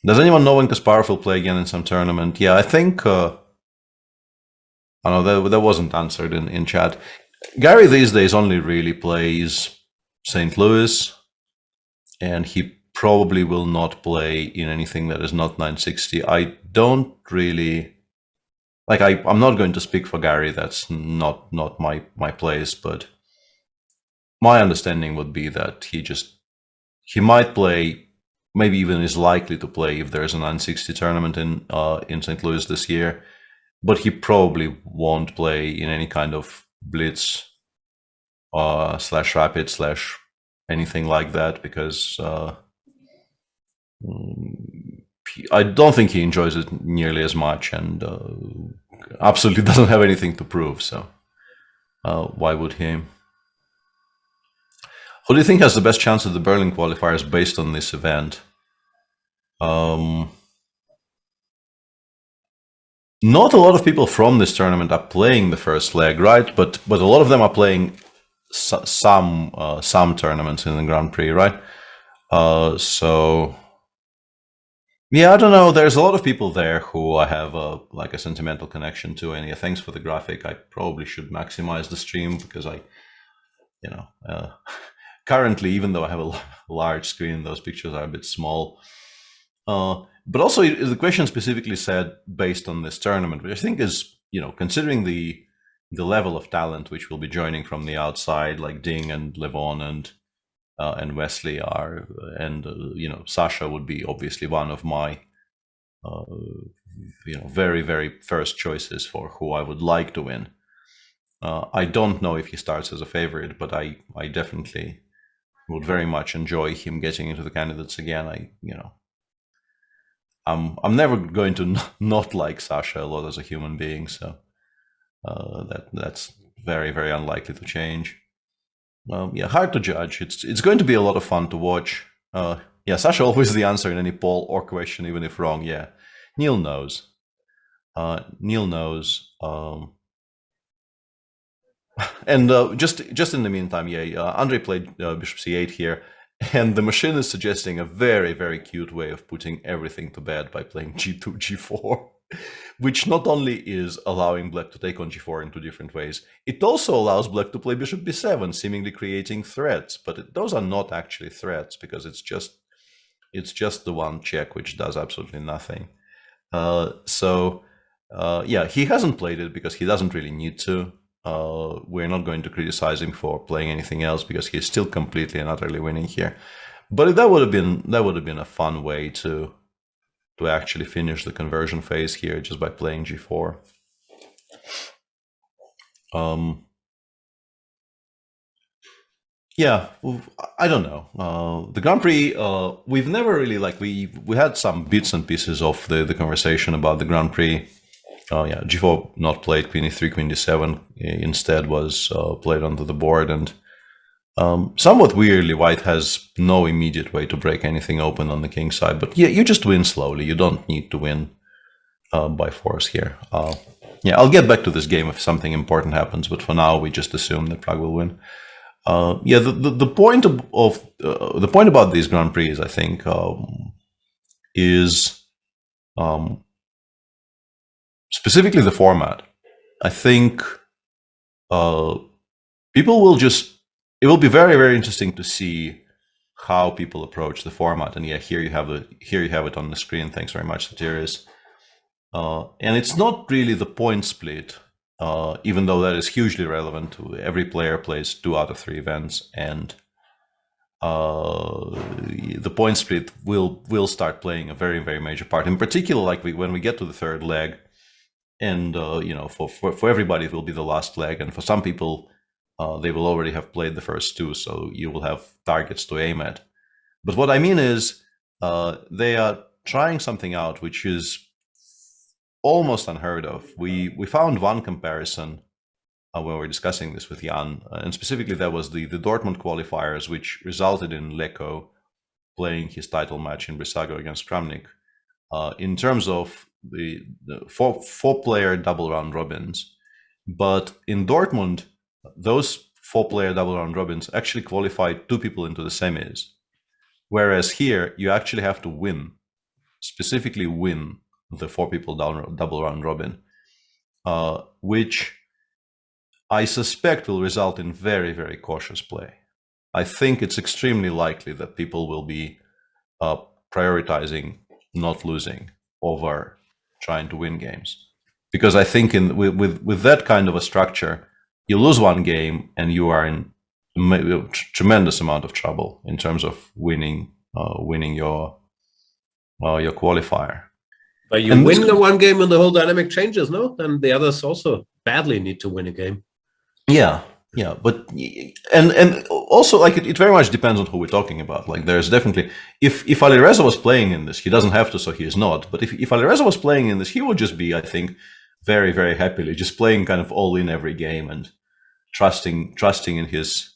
Does anyone know when Kasparov will play again in some tournament? Yeah, I think I know that wasn't answered in chat. Gary these days only really plays St. Louis, and he probably will not play in anything that is not 960. I don't really I'm not going to speak for Gary. That's not my place, but my understanding would be that he might play, maybe even is likely to play if there's a 960 tournament in St. Louis this year, but he probably won't play in any kind of blitz slash rapid slash anything like that, because I don't think he enjoys it nearly as much, and absolutely doesn't have anything to prove. So Why would he? Who do you think has the best chance at the Berlin qualifiers based on this event? Not a lot of people from this tournament are playing the first leg, right? But a lot of them are playing some tournaments in the Grand Prix, right? So yeah, I don't know. There's a lot of people there who I have like a sentimental connection to, and yeah, thanks for the graphic. I probably should maximize the stream because currently, even though I have a large screen, those pictures are a bit small. But also, the question specifically said based on this tournament, which I think is, considering the level of talent which will be joining from the outside, like Ding and Levon and Wesley are, and Sasha would be obviously one of my very, very first choices for who I would like to win. I don't know if he starts as a favorite, but I definitely would very much enjoy him getting into the candidates again. I'm never going to not like Sasha a lot as a human being, so that's very, very unlikely to change. Yeah, hard to judge. It's going to be a lot of fun to watch. Yeah, Sasha always the answer in any poll or question, even if wrong. Yeah, Neil knows. Neil knows. And just in the meantime, yeah, Andre played Bishop C8 here. And the machine is suggesting a very, very cute way of putting everything to bed by playing G2, G4, which not only is allowing Black to take on G4 in two different ways, it also allows Black to play Bishop B7, seemingly creating threats. But those are not actually threats because it's just the one check which does absolutely nothing. Yeah, he hasn't played it because he doesn't really need to. We're not going to criticize him for playing anything else because he's still completely and utterly winning here. But that would have been a fun way to actually finish the conversion phase here just by playing G4. Yeah, I don't know. The Grand Prix, we've never really we had some bits and pieces of the conversation about the Grand Prix. Yeah, G4 not played, Queen E3, Queen D7 instead was played onto the board, and somewhat weirdly, White has no immediate way to break anything open on the king side. But yeah, you just win slowly. You don't need to win by force here. Yeah, I'll get back to this game if something important happens, but for now we just assume that Prague will win. Yeah, the point the point about these Grand Prix, I think, is specifically the format. I think people will it will be very, very interesting to see how people approach the format. And yeah, here you have it on the screen. Thanks very much, Satiris. And it's not really the point split, even though that is hugely relevant to every player plays 2 out of 3 events, and the point split will start playing a very, very major part. In particular, like when we get to the third leg, and for everybody it will be the last leg, and for some people they will already have played the first 2, so you will have targets to aim at. But what I mean is they are trying something out which is almost unheard of. We found one comparison when we were discussing this with Jan, and specifically that was the Dortmund qualifiers, which resulted in Leko playing his title match in Brissago against Kramnik. In terms of the 4-player double round robins, but in Dortmund, those 4-player double round robins actually qualified 2 people into the semis, whereas here you actually have to win, specifically win the 4 people double round robin, which I suspect will result in very, very cautious play. I think it's extremely likely that people will be prioritizing not losing over trying to win games, because I think with that kind of a structure, you lose one game and you are in a tremendous amount of trouble in terms of winning your qualifier. But you win the one game and the whole dynamic changes, no? Then the others also badly need to win a game. Yeah, but and also like it very much depends on who we're talking about. Like there's definitely, if Alireza was playing in this, he doesn't have to, so he is not. But if Alireza was playing in this, he would just be, I think, very, very happily just playing kind of all in every game, and trusting in his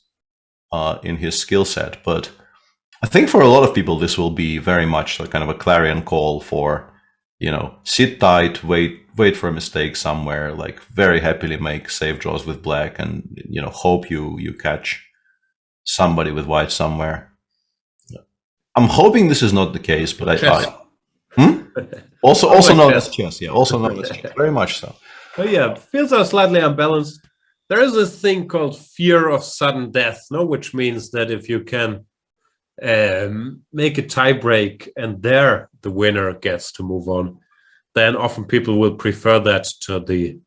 skill set. But I think for a lot of people, this will be very much a kind of a clarion call for, sit tight, wait for a mistake somewhere, like very happily make safe draws with black, and hope you catch somebody with white somewhere. I'm hoping this is not the case, but also known as chess. Yeah, also known as chess. Very much so. Oh yeah, fields are slightly unbalanced. There is this thing called fear of sudden death, which means that if you can make a tie break and there the winner gets to move on, then often people will prefer that to the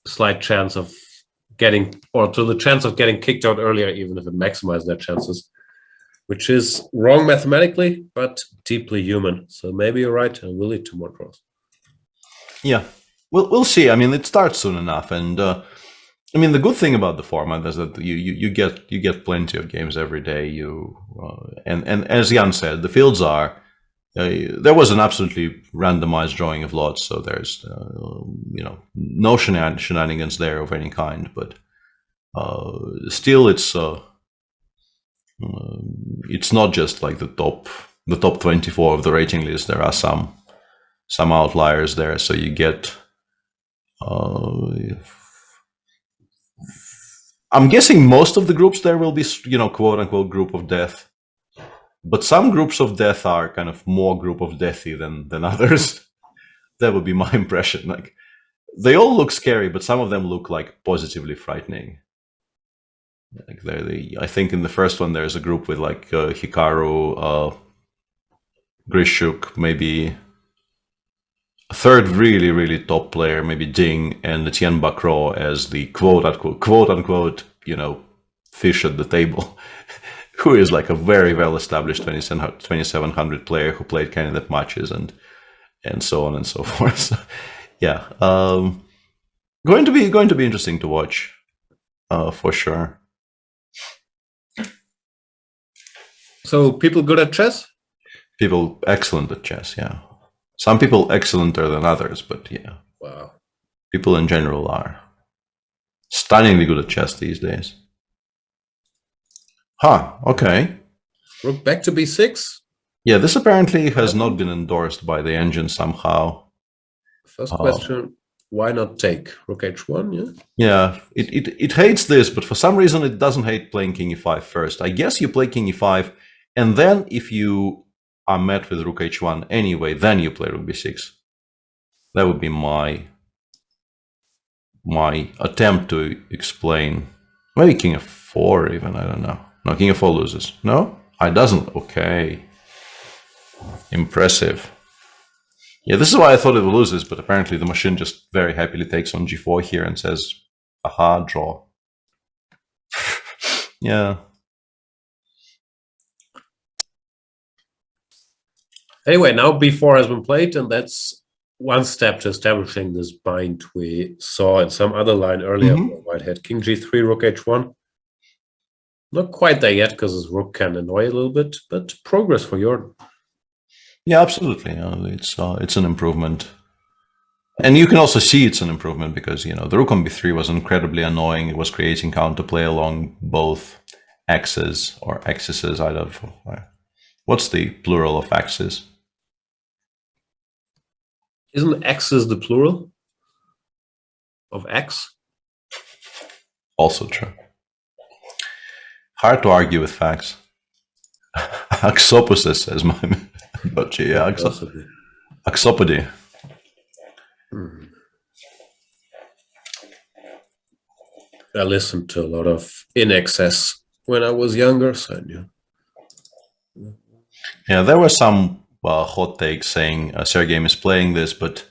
slight chance of getting, or to the chance of getting kicked out earlier, even if it maximizes their chances, which is wrong mathematically, but deeply human. So maybe you're right, and we'll lead to more draws. Yeah, we'll see. I mean, it starts soon enough, and the good thing about the format is that you get plenty of games every day. And as Jan said, the fields are. There was an absolutely randomized drawing of lots, so there's no shenanigans there of any kind. But still, it's not just like the top 24 of the rating list. There are some outliers there, so you get. I'm guessing most of the groups there will be, quote unquote, group of death. But some groups of death are kind of more group of deathy than others. That would be my impression. Like, they all look scary, but some of them look like positively frightening. Like I think in the first one there's a group with like Hikaru, Grishuk, maybe a third really, really top player, maybe Ding, and Etienne Bacro as the quote unquote, fish at the table. Who is like a very well-established 2700 player who played candidate matches and so on and so forth. So, yeah, going to be interesting to watch, for sure. So people good at chess? People excellent at chess. Yeah, some people excellenter than others, but yeah. Wow. People in general are stunningly good at chess these days. Okay. Rook back to b6. Yeah, this apparently has not been endorsed by the engine somehow. First question, why not take? Rook h1, yeah? Yeah, it hates this, but for some reason it doesn't hate playing king e5 first. I guess you play king e5, and then if you are met with rook h1 anyway, then you play rook b6. That would be my attempt to explain. Maybe king f4 even, I don't know. No, king f4 loses. No? It doesn't. Okay. Impressive. Yeah, this is why I thought it loses, but apparently the machine just very happily takes on g4 here and says, aha, draw. Yeah. Anyway, now b4 has been played, and that's one step to establishing this bind we saw in some other line earlier. White had king g3, rook h1. Not quite there yet, because his rook can annoy a little bit, but progress for Jordan. Yeah, absolutely. It's an improvement. And you can also see it's an improvement because, the rook on b3 was incredibly annoying. It was creating counterplay along both axes or axes. I don't know. What's the plural of axis? Isn't axis the plural of x? Also true. Hard to argue with facts. Axopousis says my but yeah, Axopody. I listened to a lot of In Excess when I was younger, so I knew. Yeah, there were some hot takes saying Sergei is playing this, but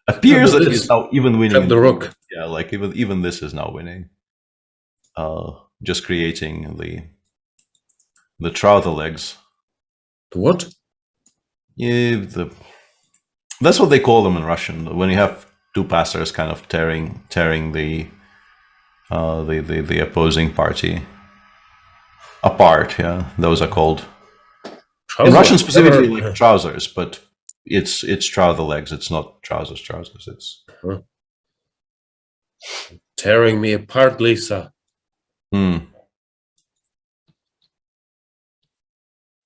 appears that he's now even winning. The rook. Yeah, like even this is now winning. Just creating the trouser legs. The what? Yeah, that's what they call them in Russian. When you have two passers kind of tearing the opposing party apart. Yeah, those are called. In Russian specifically, like trousers, but it's trouser legs. It's not trousers. It's tearing me apart, Lisa. Hmm.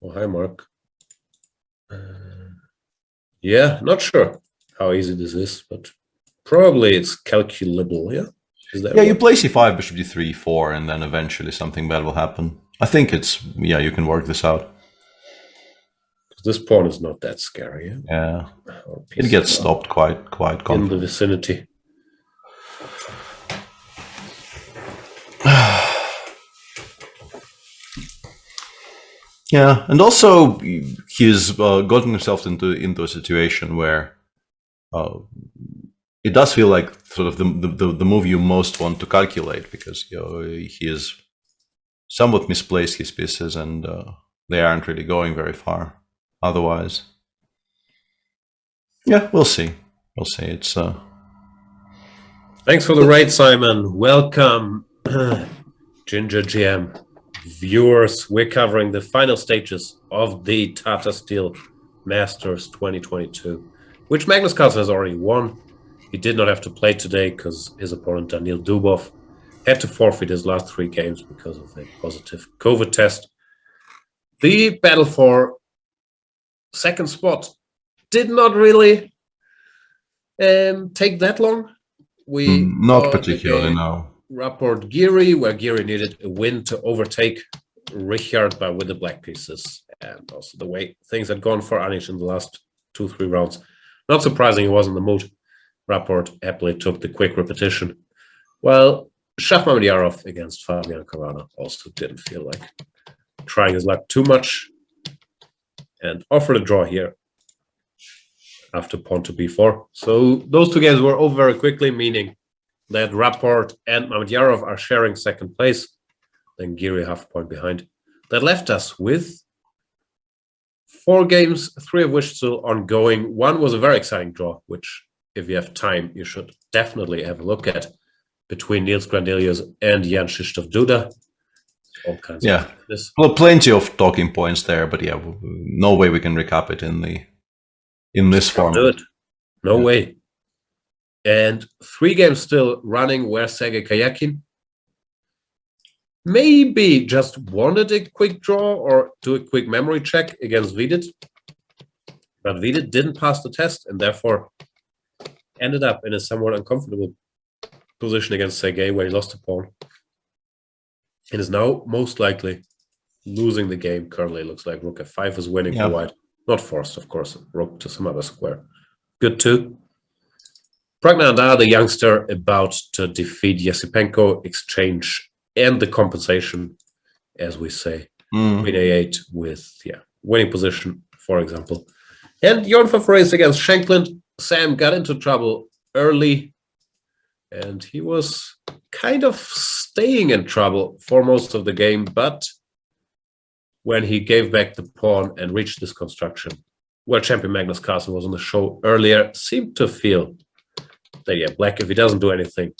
Oh, hi, Mark. Yeah, not sure how easy this is, but probably it's calculable. Yeah. Is that Yeah, you right? play c5, bishop d3, 4, and then eventually something bad will happen. I think it's, yeah, you can work this out. This pawn is not that scary. Yeah, it gets stopped quite in comfortably. the vicinity. Yeah, and also he's gotten himself into a situation where it does feel like sort of the move you most want to calculate, because he has somewhat misplaced his pieces, and they aren't really going very far otherwise. Yeah, we'll see. We'll see. It's Thanks for the raid, Simon. Welcome, Ginger GM viewers. We're covering the final stages of the Tata Steel Masters 2022, which Magnus Carlsen has already won. He did not have to play today because his opponent, Daniil Dubov, had to forfeit his last 3 games because of a positive COVID test. The battle for second spot did not really take that long. We not particularly, no. Rapport Giri, where Giri needed a win to overtake Richard, but with the black pieces, and also the way things had gone for Anish in the last 2-3 rounds. Not surprising, he was in the mood. Rapport happily took the quick repetition, while Shahmadyarov against Fabian Caruana also didn't feel like trying his luck too much and offered a draw here after pawn to b4. So those 2 games were over very quickly, meaning that Rapport and Mamedyarov are sharing second place, then Giri half a point behind. That left us with 4 games, 3 of which still ongoing. One was a very exciting draw, which, if you have time, you should definitely have a look at, between Niels Grandelius and Jan Krzysztof Duda. All kinds of this. Well, plenty of talking points there, but yeah, no way we can recap it in this form. Do it. No way. And 3 games still running where Sergei Kayakin maybe just wanted a quick draw or do a quick memory check against Vidit. But Vidit didn't pass the test and therefore ended up in a somewhat uncomfortable position against Sergei, where he lost a pawn. And is now most likely losing the game. Currently, it looks like rook f5 is winning for white. Not forced, of course. Rook to some other square. Good too. Pragnanda, the youngster, about to defeat Yasipenko, exchange and the compensation, as we say. Queen a8 with winning position, for example. And Jorn Favre against Shankland. Sam got into trouble early, and he was kind of staying in trouble for most of the game, but when he gave back the pawn and reached this construction, World Champion Magnus Carlsen was on the show earlier, seemed to feel that, black, if he doesn't do anything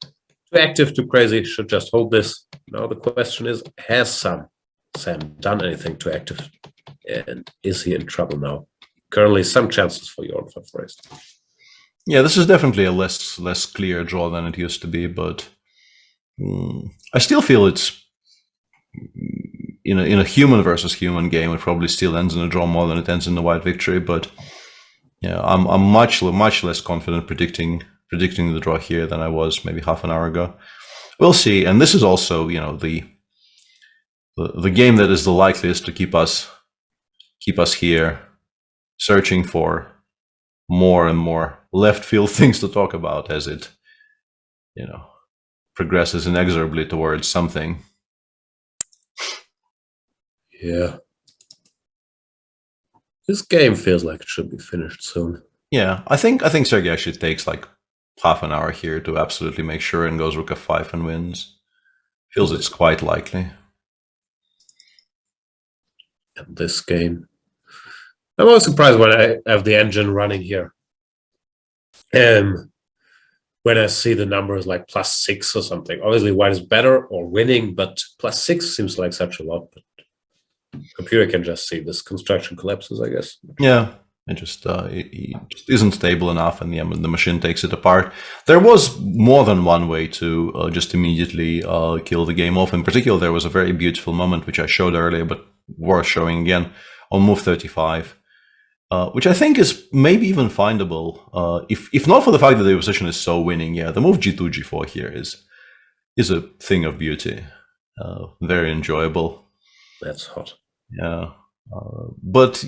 too active, too crazy, should just hold this. Now the question is, has Sam done anything too active? And is he in trouble now? Currently, some chances for Jorn Favre. Yeah, this is definitely a less clear draw than it used to be, but I still feel it's in a human versus human game. It probably still ends in a draw more than it ends in a white victory. But yeah, I'm much less confident predicting the draw here than I was maybe half an hour ago. We'll see. And this is also the game that is the likeliest to keep us here searching for more and more left field things to talk about as it progresses inexorably towards something. Yeah. This game feels like it should be finished soon. Yeah, I think Sergei actually takes like half an hour here to absolutely make sure and goes rook f5 and wins. Feels it's quite likely. And this game, I'm always surprised when I have the engine running here. When I see the numbers like +6 or something. Obviously, white is better or winning, but +6 seems like such a lot. But computer can just see this construction collapses, I guess. Yeah, It just isn't stable enough, and the machine takes it apart. There was more than one way to just immediately kill the game off. In particular, there was a very beautiful moment, which I showed earlier, but worth showing again, on move 35, which I think is maybe even findable. If not for the fact that the opposition is so winning, yeah, the move G2, G4 here is a thing of beauty. Very enjoyable. That's hot. Yeah. But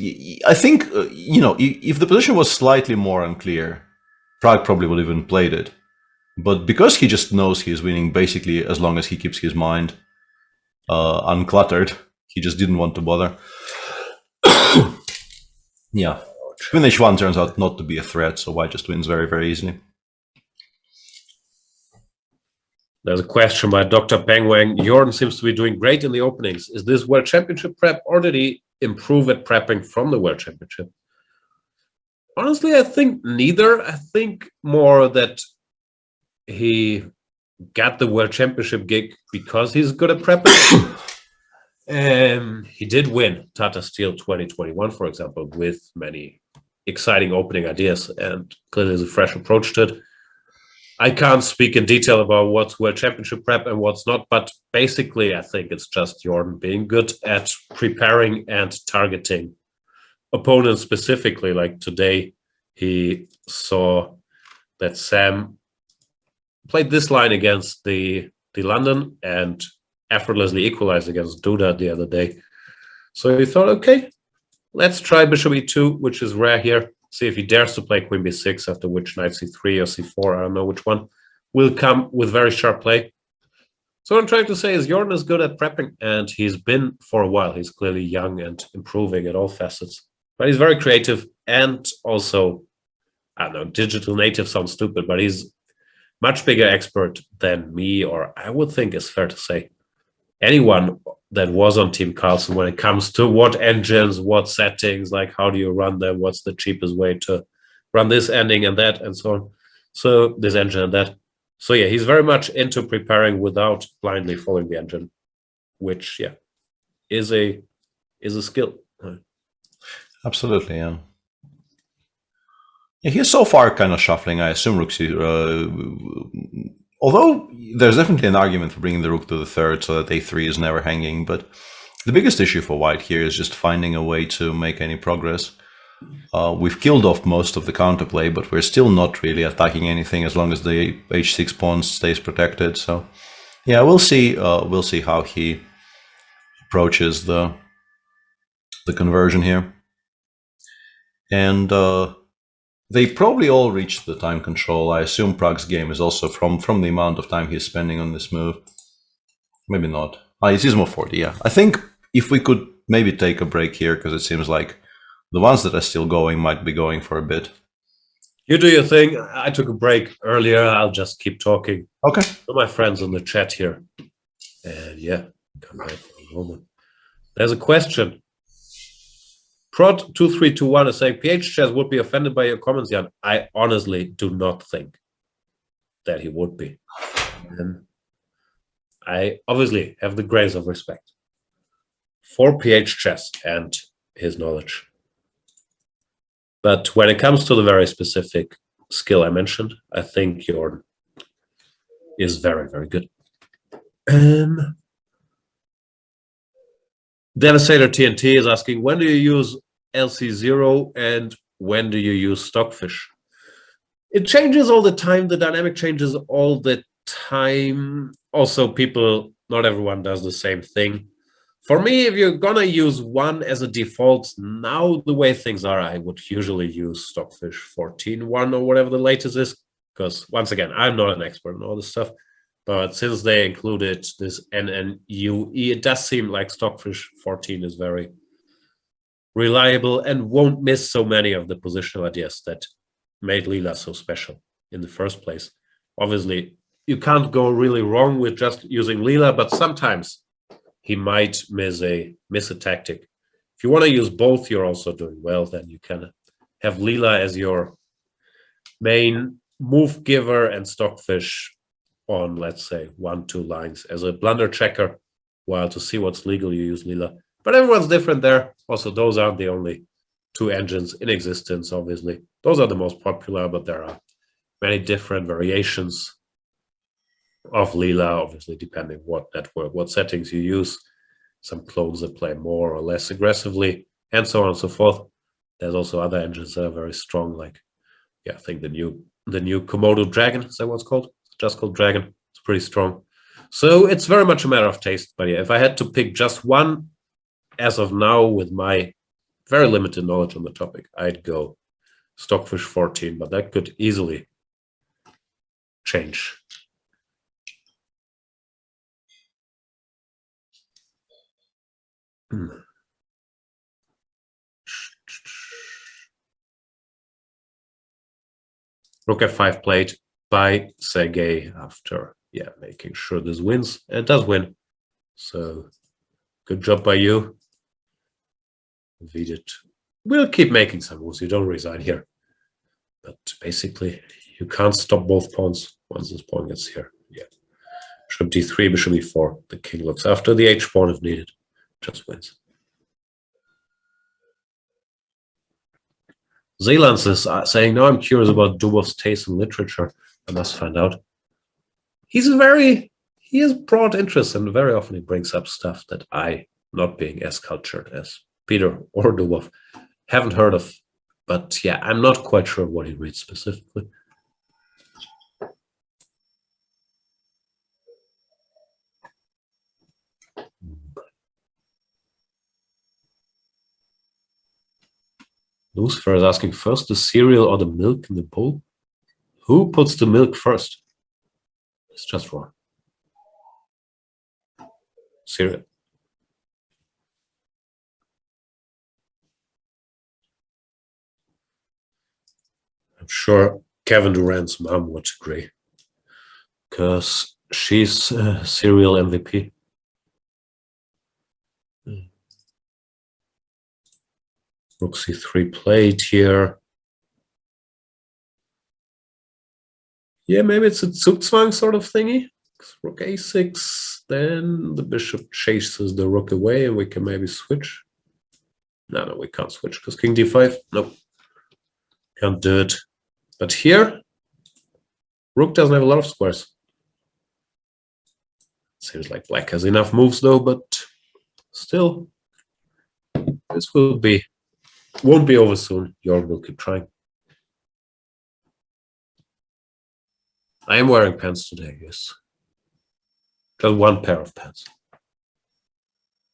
I think, if the position was slightly more unclear, Prague probably would have even played it. But because he just knows he's winning basically as long as he keeps his mind uncluttered, he just didn't want to bother. Yeah. Queen H1 turns out not to be a threat, so White just wins very, very easily. There's a question by Dr. Pengwang. Jordan seems to be doing great in the openings. Is this World Championship prep, or did he improve at prepping from the World Championship? Honestly, I think neither. I think more that he got the World Championship gig because he's good at prepping. He did win Tata Steel 2021, for example, with many exciting opening ideas, and clearly there's a fresh approach to it. I can't speak in detail about what's World Championship prep and what's not, but basically I think it's just Jordan being good at preparing and targeting opponents specifically. Like today, he saw that Sam played this line against the London and effortlessly equalized against Duda the other day. So he thought, okay, let's try Bishop E2, which is rare here. See if he dares to play Queen B6, after which Knight C3 or C4, I don't know which one, will come with very sharp play. So what I'm trying to say is Jordan is good at prepping, and he's been for a while. He's clearly young and improving at all facets. But he's very creative, and also, I don't know, digital native sounds stupid, but he's much bigger expert than me, or I would think it's fair to say anyone that was on Team Carlsen when it comes to what engines, what settings, like how do you run them, what's the cheapest way to run this ending and that, and so on. So this engine and that. So yeah, he's very much into preparing without blindly following the engine, which yeah, is a skill. Absolutely, yeah. Yeah, he's so far kind of shuffling, I assume, Rook although there's definitely an argument for bringing the rook to the third so that a3 is never hanging, but the biggest issue for White here is just finding a way to make any progress. We've killed off most of the counterplay, but we're still not really attacking anything as long as the h6 pawn stays protected. So yeah, we'll see how he approaches the conversion here. And they probably all reached the time control. I assume Prague's game is also from the amount of time he's spending on this move. Maybe not. It is more 40, yeah. I think if we could maybe take a break here, because it seems like the ones that are still going might be going for a bit. You do your thing. I took a break earlier. I'll just keep talking. Okay. To my friends in the chat here. And yeah, come back for a moment. There's a question. Prod2321 is saying, PH Chess would be offended by your comments, Jan. I honestly do not think that he would be. And I obviously have the grace of respect for PH Chess and his knowledge. But when it comes to the very specific skill I mentioned, I think Jordan is very, very good. Devastator TNT is asking, when do you use LC0 and when do you use Stockfish? It changes all the time. The dynamic changes all the time. Also, not everyone does the same thing. For me, if you're gonna use one as a default, now the way things are, I would usually use Stockfish 14.1 or whatever the latest is, because once again, I'm not an expert in all this stuff. But since they included this NNUE, it does seem like Stockfish 14 is very reliable and won't miss so many of the positional ideas that made Leela so special in the first place. Obviously, you can't go really wrong with just using Leela, but sometimes he might miss a tactic. If you want to use both, you're also doing well. Then you can have Leela as your main move giver and Stockfish on, let's say, 1-2 lines as a blunder checker, while to see what's legal, you use Leela. But everyone's different there. Also, those aren't the only two engines in existence, obviously. Those are the most popular, but there are many different variations of Leela, obviously, depending what network, what settings you use. Some clones that play more or less aggressively, and so on and so forth. There's also other engines that are very strong, like, yeah, I think the new Komodo Dragon, is that what it's called? It's just called Dragon. It's pretty strong. So it's very much a matter of taste. But yeah, if I had to pick just one, as of now, with my very limited knowledge on the topic, I'd go Stockfish 14, but that could easily change. Rook f5 played by Sergei after, yeah, making sure this wins. And it does win. So good job by you. Vidit will keep making some moves. You don't resign here. But basically, you can't stop both pawns once this pawn gets here. Yeah. Bishop d3, bishop e4. The king looks after the h pawn if needed. Just wins. Zeelands is saying, no, I'm curious about Dubov's taste in literature. I must find out. He has broad interest, and very often he brings up stuff that I, not being as cultured as Peter or Dubov, haven't heard of. But yeah, I'm not quite sure what he reads specifically. Lucifer is asking, first the cereal or the milk in the bowl? Who puts the milk first? It's just wrong. Cereal. I'm sure Kevin Durant's mom would agree, because she's cereal MVP. Rook c3 played here. Yeah, maybe it's a Zugzwang sort of thingy. Rook a6, then the bishop chases the rook away, and we can maybe switch. No, we can't switch, because king d5. Nope. Can't do it. But here, rook doesn't have a lot of squares. Seems like black has enough moves, though, but still, this won't be over soon. Jorn will keep trying. I am wearing pants today, yes. Just one pair of pants.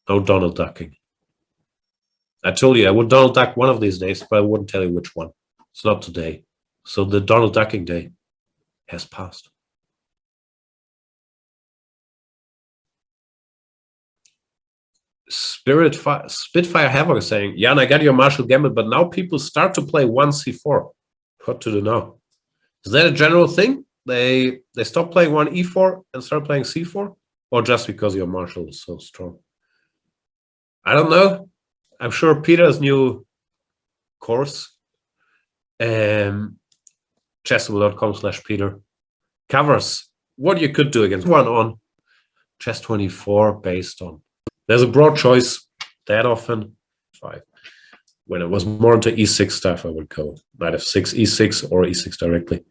No Donald ducking. I told you I would Donald duck one of these days, but I wouldn't tell you which one. It's not today. So the Donald ducking day has passed. Spitfire Havoc is saying, Jan, I got your Marshall Gambit, but now people start to play 1c4. What to do now? Is that a general thing? They stop playing 1e4 and start playing c4? Or just because your Marshall is so strong? I don't know. I'm sure Peter's new course, chessable.com/Peter, covers what you could do against one on Chess 24 based on. There's a broad choice that often. 5. When it was more into e6 stuff, I would go knight f6, e6, or e6 directly.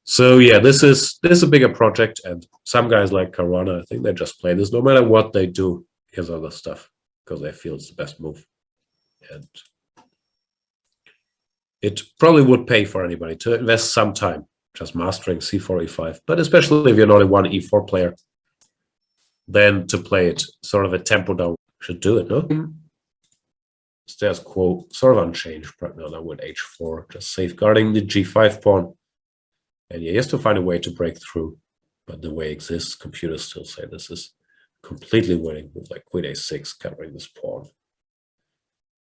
So yeah, this is a bigger project, and some guys like Caruana, I think they just play this no matter what they do because of the stuff, because they feel it's the best move. And it probably would pay for anybody to invest some time just mastering c4, e5, but especially if you're not a 1e4 player, then to play it sort of a tempo down should do it, no? Status quo sort of unchanged right now with h4, just safeguarding the g5 pawn. And he has to find a way to break through, but the way exists, computers still say this is completely winning with like queen a6 covering this pawn,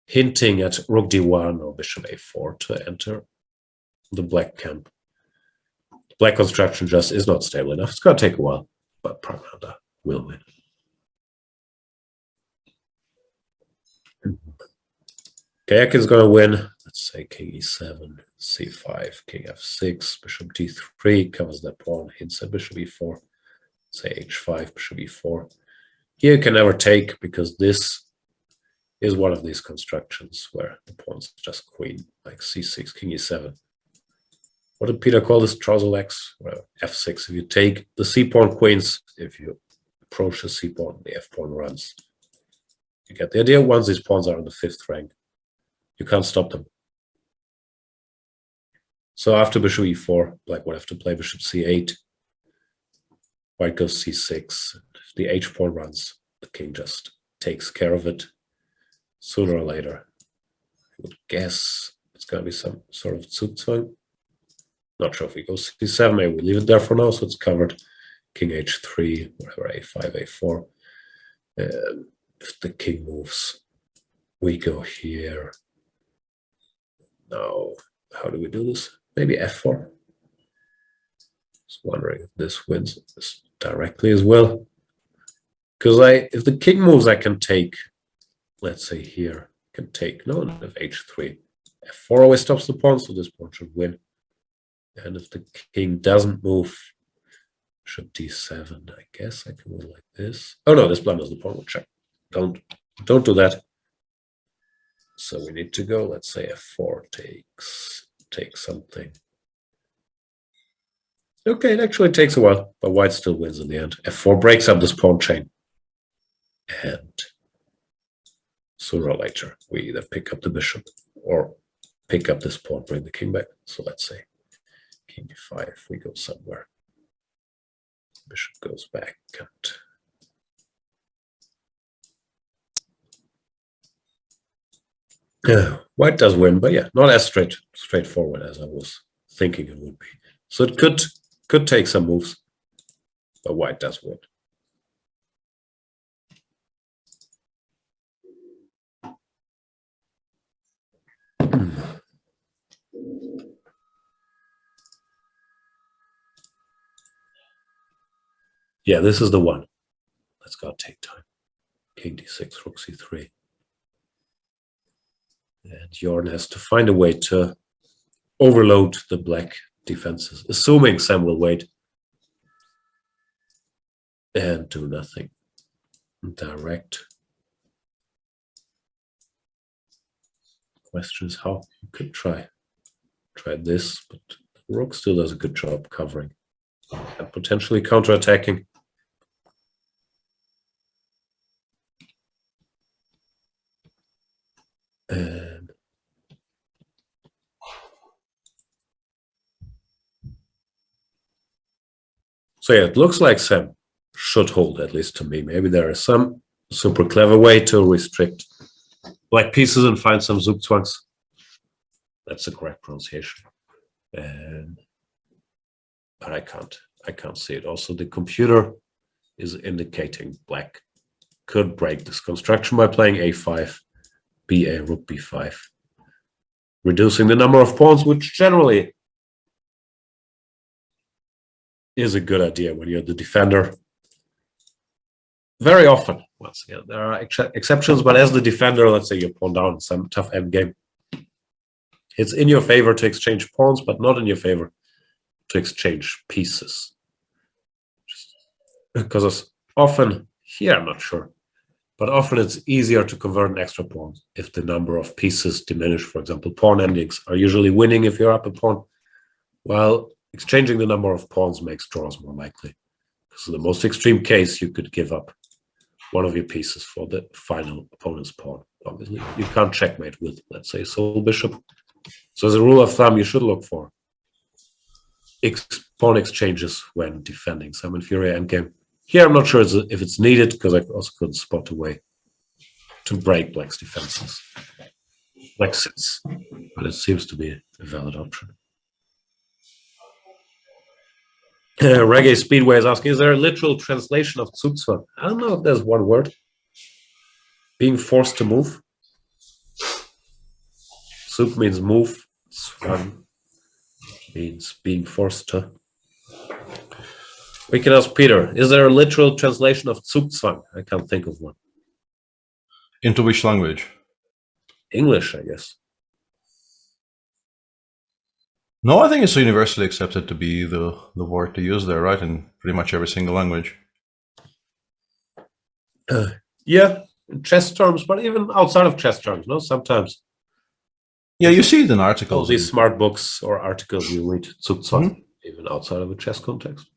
hinting at rook d1 or bishop a4 to enter the black camp. The black construction just is not stable enough. It's going to take a while, but Pragmata will win. Kayak is going to win. Let's say king e7, c5, king f6, bishop d3, covers that pawn, hints at bishop e4, say h5, bishop e4. Here you can never take because this is one of these constructions where the pawn's just queen, like c6, king e7. What did Peter call this? Trouser legs? Well, f6. If you take the c-pawn queens, if you approach the c-pawn, the f-pawn runs. You get the idea. Once these pawns are in the 5th rank, you can't stop them. So after bishop e4, black would have to play bishop c8. White goes c6. If the h-pawn runs, the king just takes care of it. Sooner or later, I would guess it's going to be some sort of Zugzwang. Not sure if we go c7, maybe we leave it there for now, so it's covered. King h3, whatever, a5, a4. If the king moves, we go here. Now, how do we do this? Maybe f4. Just wondering if this wins this directly as well. Because if the king moves, I can take, let's say here, can take, no, if h3. f4 always stops the pawn, so this pawn should win. And if the king doesn't move, bishop d7, I guess I can move like this. Oh no, this blunders the pawn, check. Don't do that. So we need to go, let's say f4 takes something. Okay, it actually takes a while, but white still wins in the end. f4 breaks up this pawn chain. And sooner or later, we either pick up the bishop or pick up this pawn, bring the king back. So let's say king e5, we go somewhere. Bishop goes back and white does win, but yeah, not as straightforward as I was thinking it would be. So it could take some moves, but white does win. Yeah, this is the one. Let's go take time. King d6, rook c3. And Jorn has to find a way to overload the black defenses, assuming Sam will wait and do nothing. Direct. Question is how you could try this, but the rook still does a good job covering and potentially counterattacking. And so yeah, it looks like Sam should hold, at least to me. Maybe there is some super clever way to restrict black pieces and find some Zugzwangs. That's the correct pronunciation. But I can't see it. Also, the computer is indicating black could break this construction by playing a5, ba, rook b5, reducing the number of pawns, which generally is a good idea when you're the defender. Very often, once again, there are exceptions, but as the defender, let's say you're pawn down in some tough endgame, it's in your favor to exchange pawns, but not in your favor to exchange pieces. Because often, here I'm not sure, but often it's easier to convert an extra pawn if the number of pieces diminish. For example, pawn endings are usually winning if you're up a pawn, while exchanging the number of pawns makes draws more likely. Because in the most extreme case, you could give up one of your pieces for the final opponent's pawn. Obviously, you can't checkmate with, let's say, sole bishop. So as a rule of thumb, you should look for pawn exchanges when defending some inferior endgame. Here, I'm not sure if it's needed, because I also couldn't spot a way to break black's defenses. Black sits, but it seems to be a valid option. Reggae Speedway is asking, is there a literal translation of Zugzwang? I don't know if there's one word. Being forced to move. Zug means move. Zwang means being forced to. We can ask Peter, is there a literal translation of Zugzwang? I can't think of one. Into which language? English, I guess. No, I think it's universally accepted to be the word to use there, right? In pretty much every single language. Yeah, in chess terms, but even outside of chess terms, no, sometimes. Yeah, you see it in All articles. these smart books or articles you read, Zugzwang, even outside of a chess context.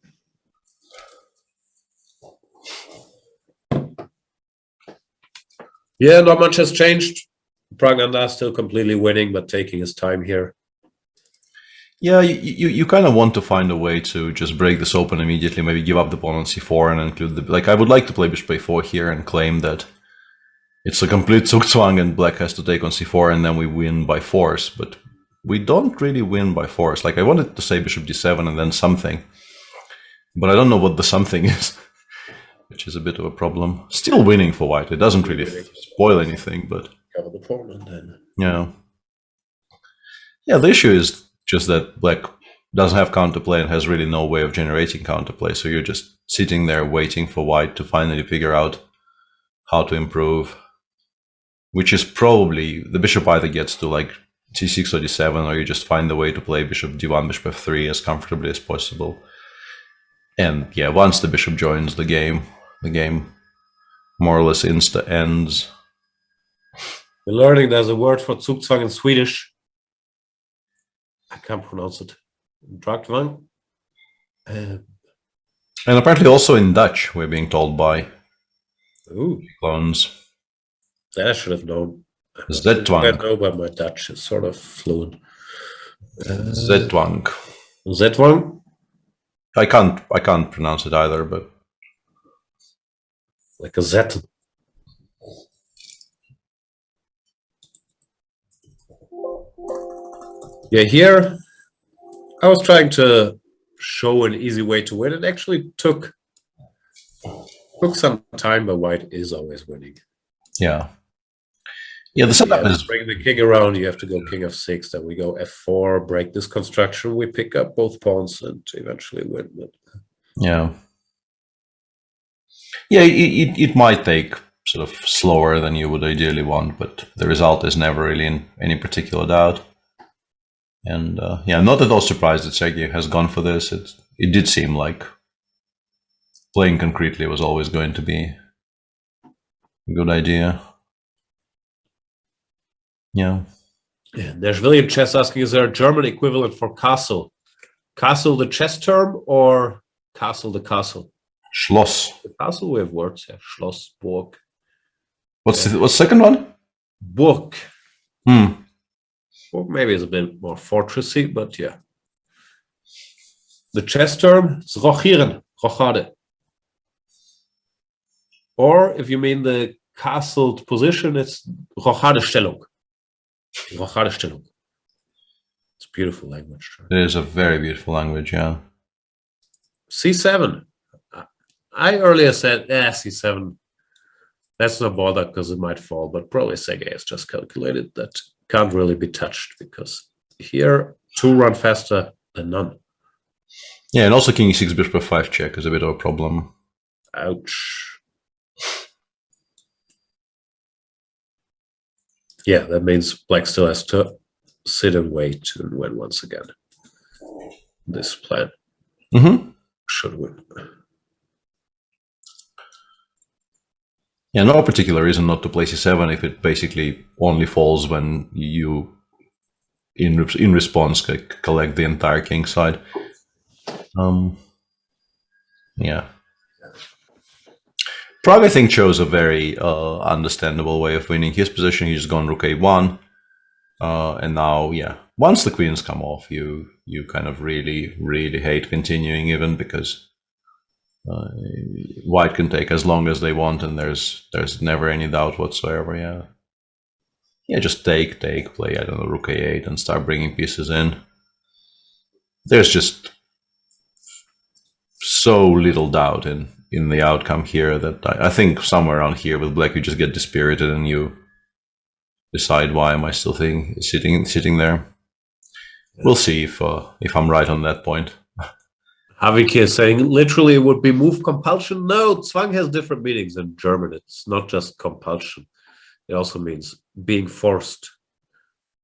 Yeah, not much has changed. Pragnanda still completely winning, but taking his time here. Yeah, you kind of want to find a way to just break this open immediately, maybe give up the pawn on c4 and include the... Like, I would like to play bishop a4 here and claim that it's a complete Zugzwang and black has to take on c4 and then we win by force, but we don't really win by force. Like, I wanted to say bishop d7 and then something, but I don't know what the something is, which is a bit of a problem. Still winning for white. It doesn't really spoil anything, but... Cover the pawn and then... Yeah. Yeah, the issue is just that black doesn't have counterplay and has really no way of generating counterplay, so you're just sitting there waiting for white to finally figure out how to improve, which is probably the bishop either gets to like c6 or d7, or you just find a way to play bishop d1, bishop f3 as comfortably as possible. And yeah, once the bishop joins the game more or less insta ends. We're learning there's a word for Zugzwang in Swedish. I can't pronounce it. Dragtvang. And apparently also in Dutch, we're being told by clones. That I should have known. Zetvang. I know, but my Dutch is sort of fluent. Zetvang. Zetvang? I can't pronounce it either, but like a Z. Yeah, here I was trying to show an easy way to win. It actually took some time, but white is always winning. Yeah. Yeah, the setup is... Bring the king around, you have to go king f6, then we go f4, break this construction, we pick up both pawns and eventually win. But... Yeah. Yeah, it might take sort of slower than you would ideally want, but the result is never really in any particular doubt. And yeah, not at all surprised that Sergei has gone for this. It did seem like playing concretely was always going to be a good idea. Yeah. There's William Chess asking, is there a German equivalent for castle? Castle the chess term or castle the castle? Schloss. The castle, we have words, yeah. Schloss, Burg. What's the second one? Burg. Burg maybe is a bit more fortressy, but yeah. The chess term is rochieren, rochade. Or if you mean the castled position, it's rochadestellung. Rochadestellung. It's a beautiful language. It is a very beautiful language, yeah. C7. I earlier said, C7. That's not bother because it might fall, but probably Sergei has just calculated that can't really be touched because here 2 run faster than none. Yeah, and also king e6 bishop f5 check is a bit of a problem. Ouch. Yeah, that means black still has to sit and wait and win once again. This plan should win. Yeah, no particular reason not to play c7 if it basically only falls when you, in response, collect the entire king side. Yeah. Prague, I think, chose a very understandable way of winning his position. He's gone rook a1, and now, yeah, once the queens come off, you kind of really hate continuing even because white can take as long as they want, and there's never any doubt whatsoever. Yeah, just take, play, I don't know, rook a8 and start bringing pieces in. There's just so little doubt in the outcome here that I think somewhere around here with black you just get dispirited and you decide, why am I still sitting there? We'll see if I'm right on that point. Havik is saying literally it would be move compulsion. No, Zwang has different meanings in German. It's not just compulsion. It also means being forced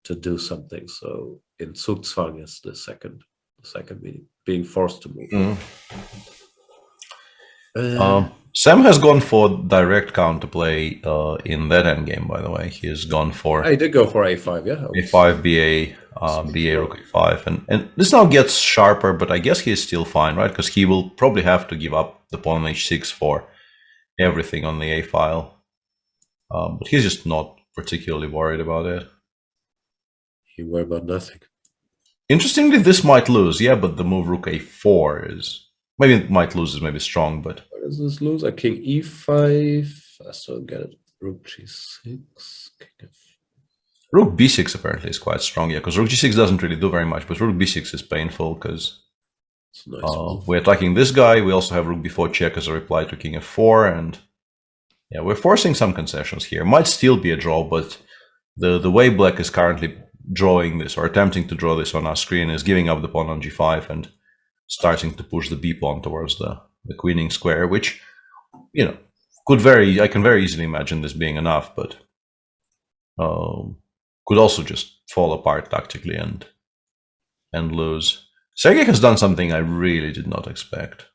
to do something. So in Zugzwang is the second meaning, being forced to move. Sam has gone for direct counterplay in that endgame, by the way. He has gone for... I did go for a5, yeah. a5, BA, BA, rook a5. And this now gets sharper, but I guess he is still fine, right? Because he will probably have to give up the pawn on h6 for everything on the a file. But he's just not particularly worried about it. He worried about nothing. Interestingly, this might lose, yeah, but the move rook a4 is... Maybe it might lose is maybe strong, but... Why does this lose? A king e5. I still get it. Rook g6. King f. Rook b6 apparently is quite strong, yeah, because rook g6 doesn't really do very much, but rook b6 is painful because we're attacking this guy. We also have rook b4 check as a reply to king f4, and yeah, we're forcing some concessions here. Might still be a draw, but the way black is currently drawing this or attempting to draw this on our screen is giving up the pawn on g5 and starting to push the b pawn towards the queening square, which, you know, I can very easily imagine this being enough, but could also just fall apart tactically and lose. Sergei has done something I really did not expect.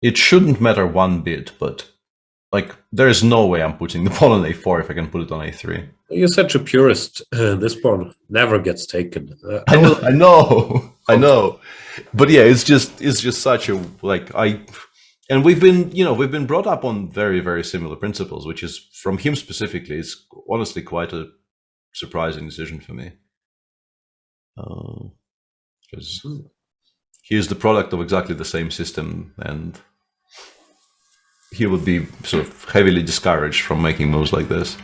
It shouldn't matter one bit, but like there is no way I'm putting the pawn on a4 if I can put it on a3. You're such a purist. This pawn never gets taken. I know. But yeah, it's just such a and we've been brought up on very, very similar principles, which is from him specifically is honestly quite a surprising decision for me. Because he is the product of exactly the same system, and he would be sort of heavily discouraged from making moves like this.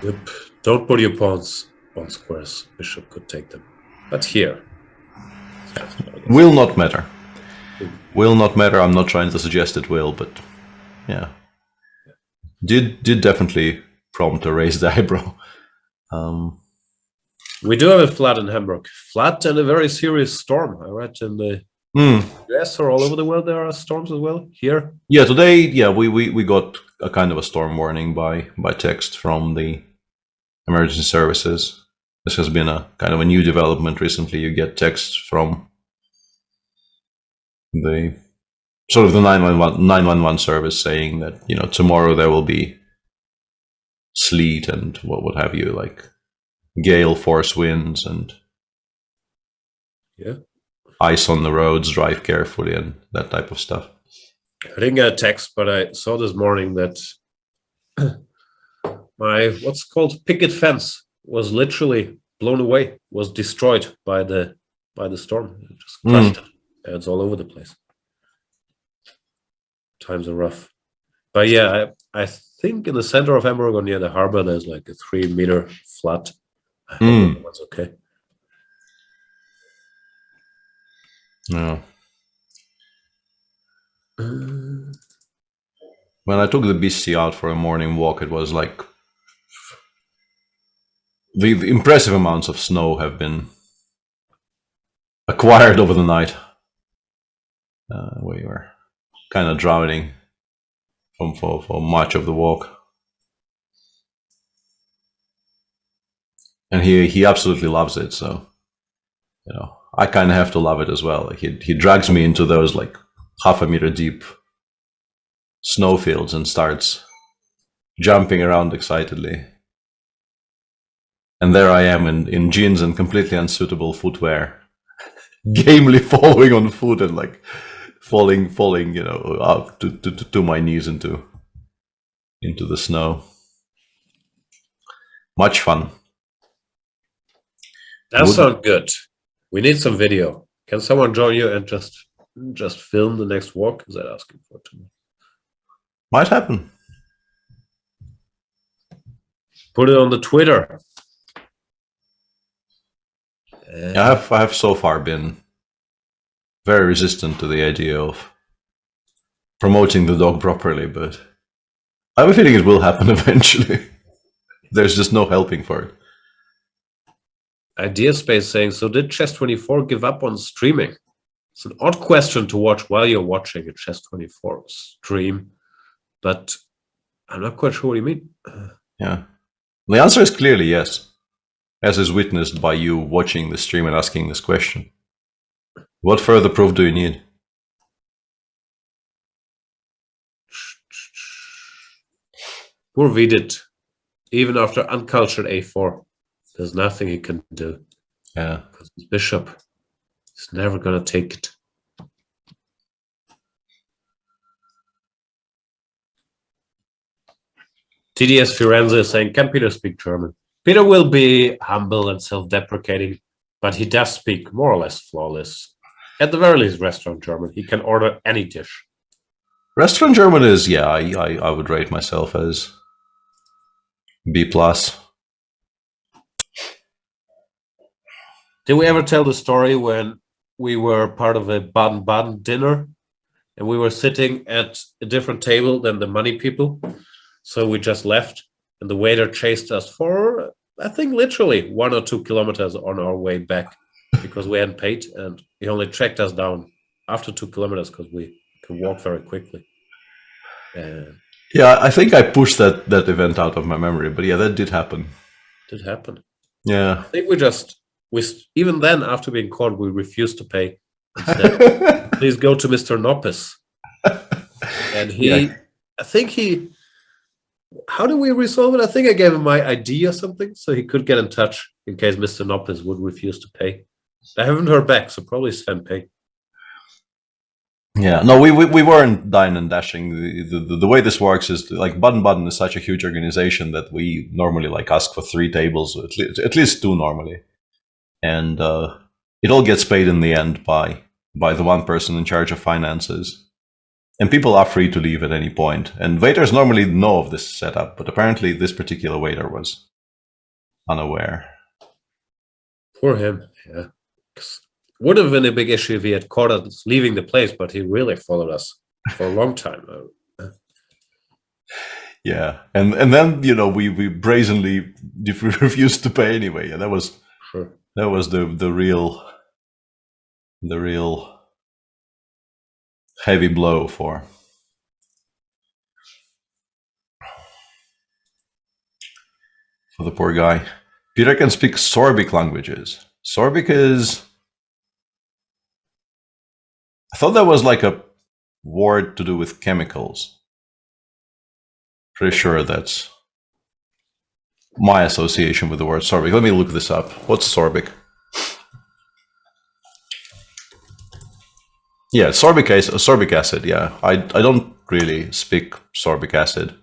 Yep. Don't put your pawns on squares. Bishop could take them. But here. Will not matter. Will not matter. I'm not trying to suggest it will, but yeah. Did definitely prompt a raised eyebrow. We do have a flat in Hamburg. Flat and a very serious storm. I read in the US or all over the world there are storms as well. Here? Yeah, today, yeah, we got a kind of a storm warning by text from the emergency services. This has been a kind of a new development recently. You get texts from the sort of the 911 service saying that, you know, tomorrow there will be sleet and what have you, like gale force winds and ice on the roads, drive carefully and that type of stuff. I didn't get a text, but I saw this morning that my what's called picket fence was literally blown away, was destroyed by the storm. It just crushed it. And it's all over the place. Times are rough. But yeah, I think in the center of Hamburg near the harbor there's like a 3-meter flat. I hope that's okay. No. When I took the BC out for a morning walk, it was like the impressive amounts of snow have been acquired over the night. We were kind of drowning for much of the walk. And he absolutely loves it, so you know, I kind of have to love it as well. Like he drags me into those like half a meter deep snowfields and starts jumping around excitedly. And there I am in jeans and completely unsuitable footwear, gamely falling on foot and like falling, you know, up to my knees into the snow. Much fun. That sounds good. We need some video. Can someone join you and just film the next walk? Is that asking for too much? Might happen. Put it on the Twitter. I have so far been very resistant to the idea of promoting the dog properly, but I have a feeling it will happen eventually. There's just no helping for it. Idea Space saying, so did Chess24 give up on streaming? It's an odd question to watch while you're watching a Chess24 stream, but I'm not quite sure what you mean. Yeah. The answer is clearly yes, as is witnessed by you watching the stream and asking this question. What further proof do you need? Poor Vidit. Even after uncultured a4, there's nothing he can do. Yeah. Because his bishop is never going to take it. TDS Firenze is saying, can Peter speak German? Peter will be humble and self-deprecating, but he does speak more or less flawless. At the very least, restaurant German. He can order any dish. Restaurant German is, yeah, I would rate myself as B+. Did we ever tell the story when we were part of a Baden-Baden dinner and we were sitting at a different table than the money people? So we just left and the waiter chased us for, I think, literally 1 or 2 kilometers on our way back because we hadn't paid, and he only tracked us down after 2 kilometers because we can walk very quickly. Yeah, I think I pushed that event out of my memory, but yeah, that did happen. Did happen. Yeah. I think we even then, after being caught, we refused to pay. Instead, please go to Mr. Noppes. And how do we resolve it? I think I gave him my ID or something, so he could get in touch in case Mr. Noppes would refuse to pay. I haven't heard back, so probably Sven paid. Yeah, no, we weren't dying and dashing. The way this works is like Baden-Baden is such a huge organization that we normally like ask for 3 tables, at least 2 normally, and it all gets paid in the end by the one person in charge of finances, and people are free to leave at any point. And waiters normally know of this setup, but apparently this particular waiter was unaware. Poor him. Yeah. Would have been a big issue if he had caught us leaving the place, but he really followed us for a long time. Yeah, and then we brazenly refused to pay anyway. Yeah, that was the real heavy blow for the poor guy. Peter can speak Sorbic languages. Sorbic is, I thought that was like a word to do with chemicals. Pretty sure that's my association with the word Sorbic. Let me look this up. What's Sorbic? Yeah, sorbic acid. Yeah, I don't really speak sorbic acid.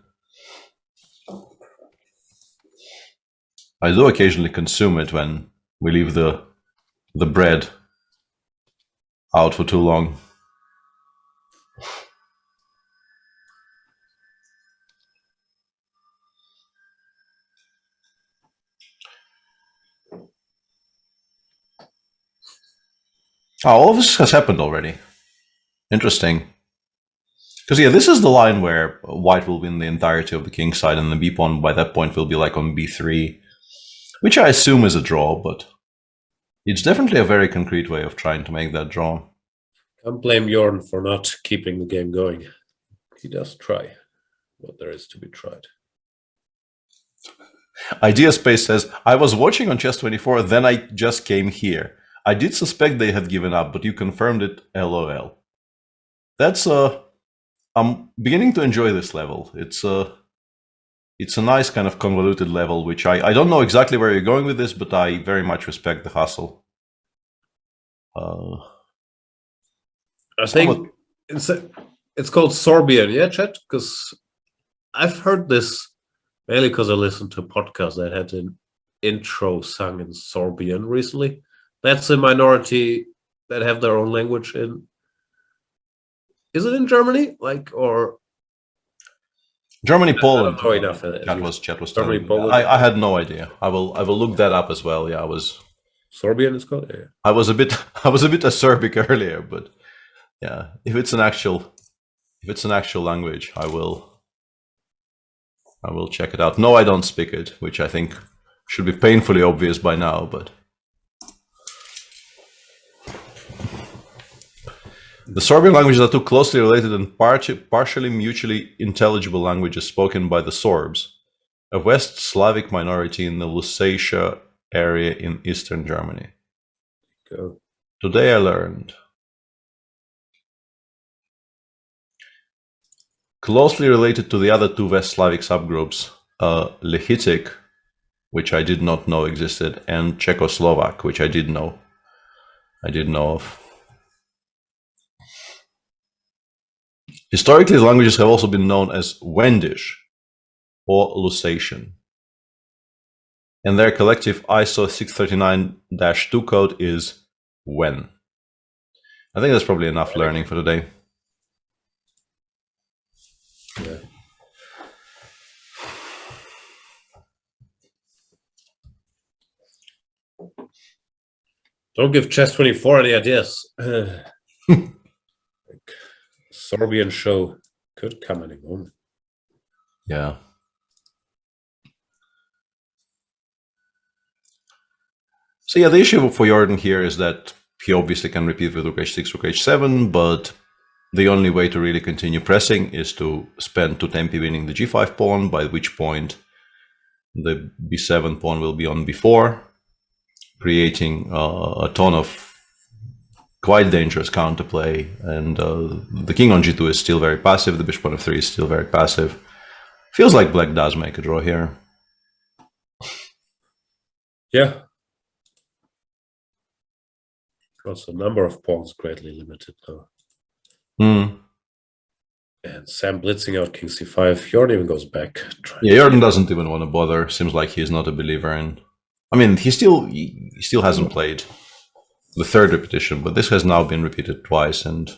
I do occasionally consume it when we leave the bread out for too long. Oh, all of this has happened already. Interesting. Because yeah, this is the line where white will win the entirety of the king side, and the b pawn by that point will be like on b3, which I assume is a draw, but it's definitely a very concrete way of trying to make that draw. Can't blame Jorn for not keeping the game going. He does try what there is to be tried. Idea Space says, I was watching on Chess24, then I just came here. I did suspect they had given up, but you confirmed it, LOL. That's I'm beginning to enjoy this level. It's a nice kind of convoluted level, which I don't know exactly where you're going with this, but I very much respect the hustle. I think it's called Sorbian, yeah, chat? Because I've heard this mainly because I listened to a podcast that had an intro sung in Sorbian recently. That's a minority that have their own language in. Is it in Germany? Germany, Poland. I don't know enough. Chat was Germany, telling me. Poland. I had no idea. I will look that up as well. Yeah, Sorbian is called. Yeah. I was a bit acerbic earlier, but yeah, if it's an actual language, I will check it out. No, I don't speak it, which I think should be painfully obvious by now, but the Sorbian languages are two closely related and partially mutually intelligible languages spoken by the Sorbs, a West Slavic minority in the Lusatia area in eastern Germany. Go. Today I learned. closely related to the other two West Slavic subgroups, Lehitic, which I did not know existed, and Czechoslovak, which I did know of. Historically, the languages have also been known as Wendish or Lusatian, and their collective ISO 639-2 code is Wen. I think that's probably enough learning for today. Yeah. Don't give Chess24 any ideas. Like Sorbian show could come any moment. Yeah. So yeah, the issue for Jordan here is that he obviously can repeat with Rook h6, Rook h7, but the only way to really continue pressing is to spend 2 tempi winning the g5 pawn, by which point the b7 pawn will be on b4, creating a ton of quite dangerous counterplay, and the king on g2 is still very passive, the bishop on f3 is still very passive. Feels like black does make a draw here. Yeah. Because the number of pawns greatly limited now. And Sam blitzing out king c5. Jordan even goes back. Yeah, Jordan doesn't even want to bother. Seems like he's not a believer in. I mean, he still hasn't played the third repetition, but this has now been repeated twice, and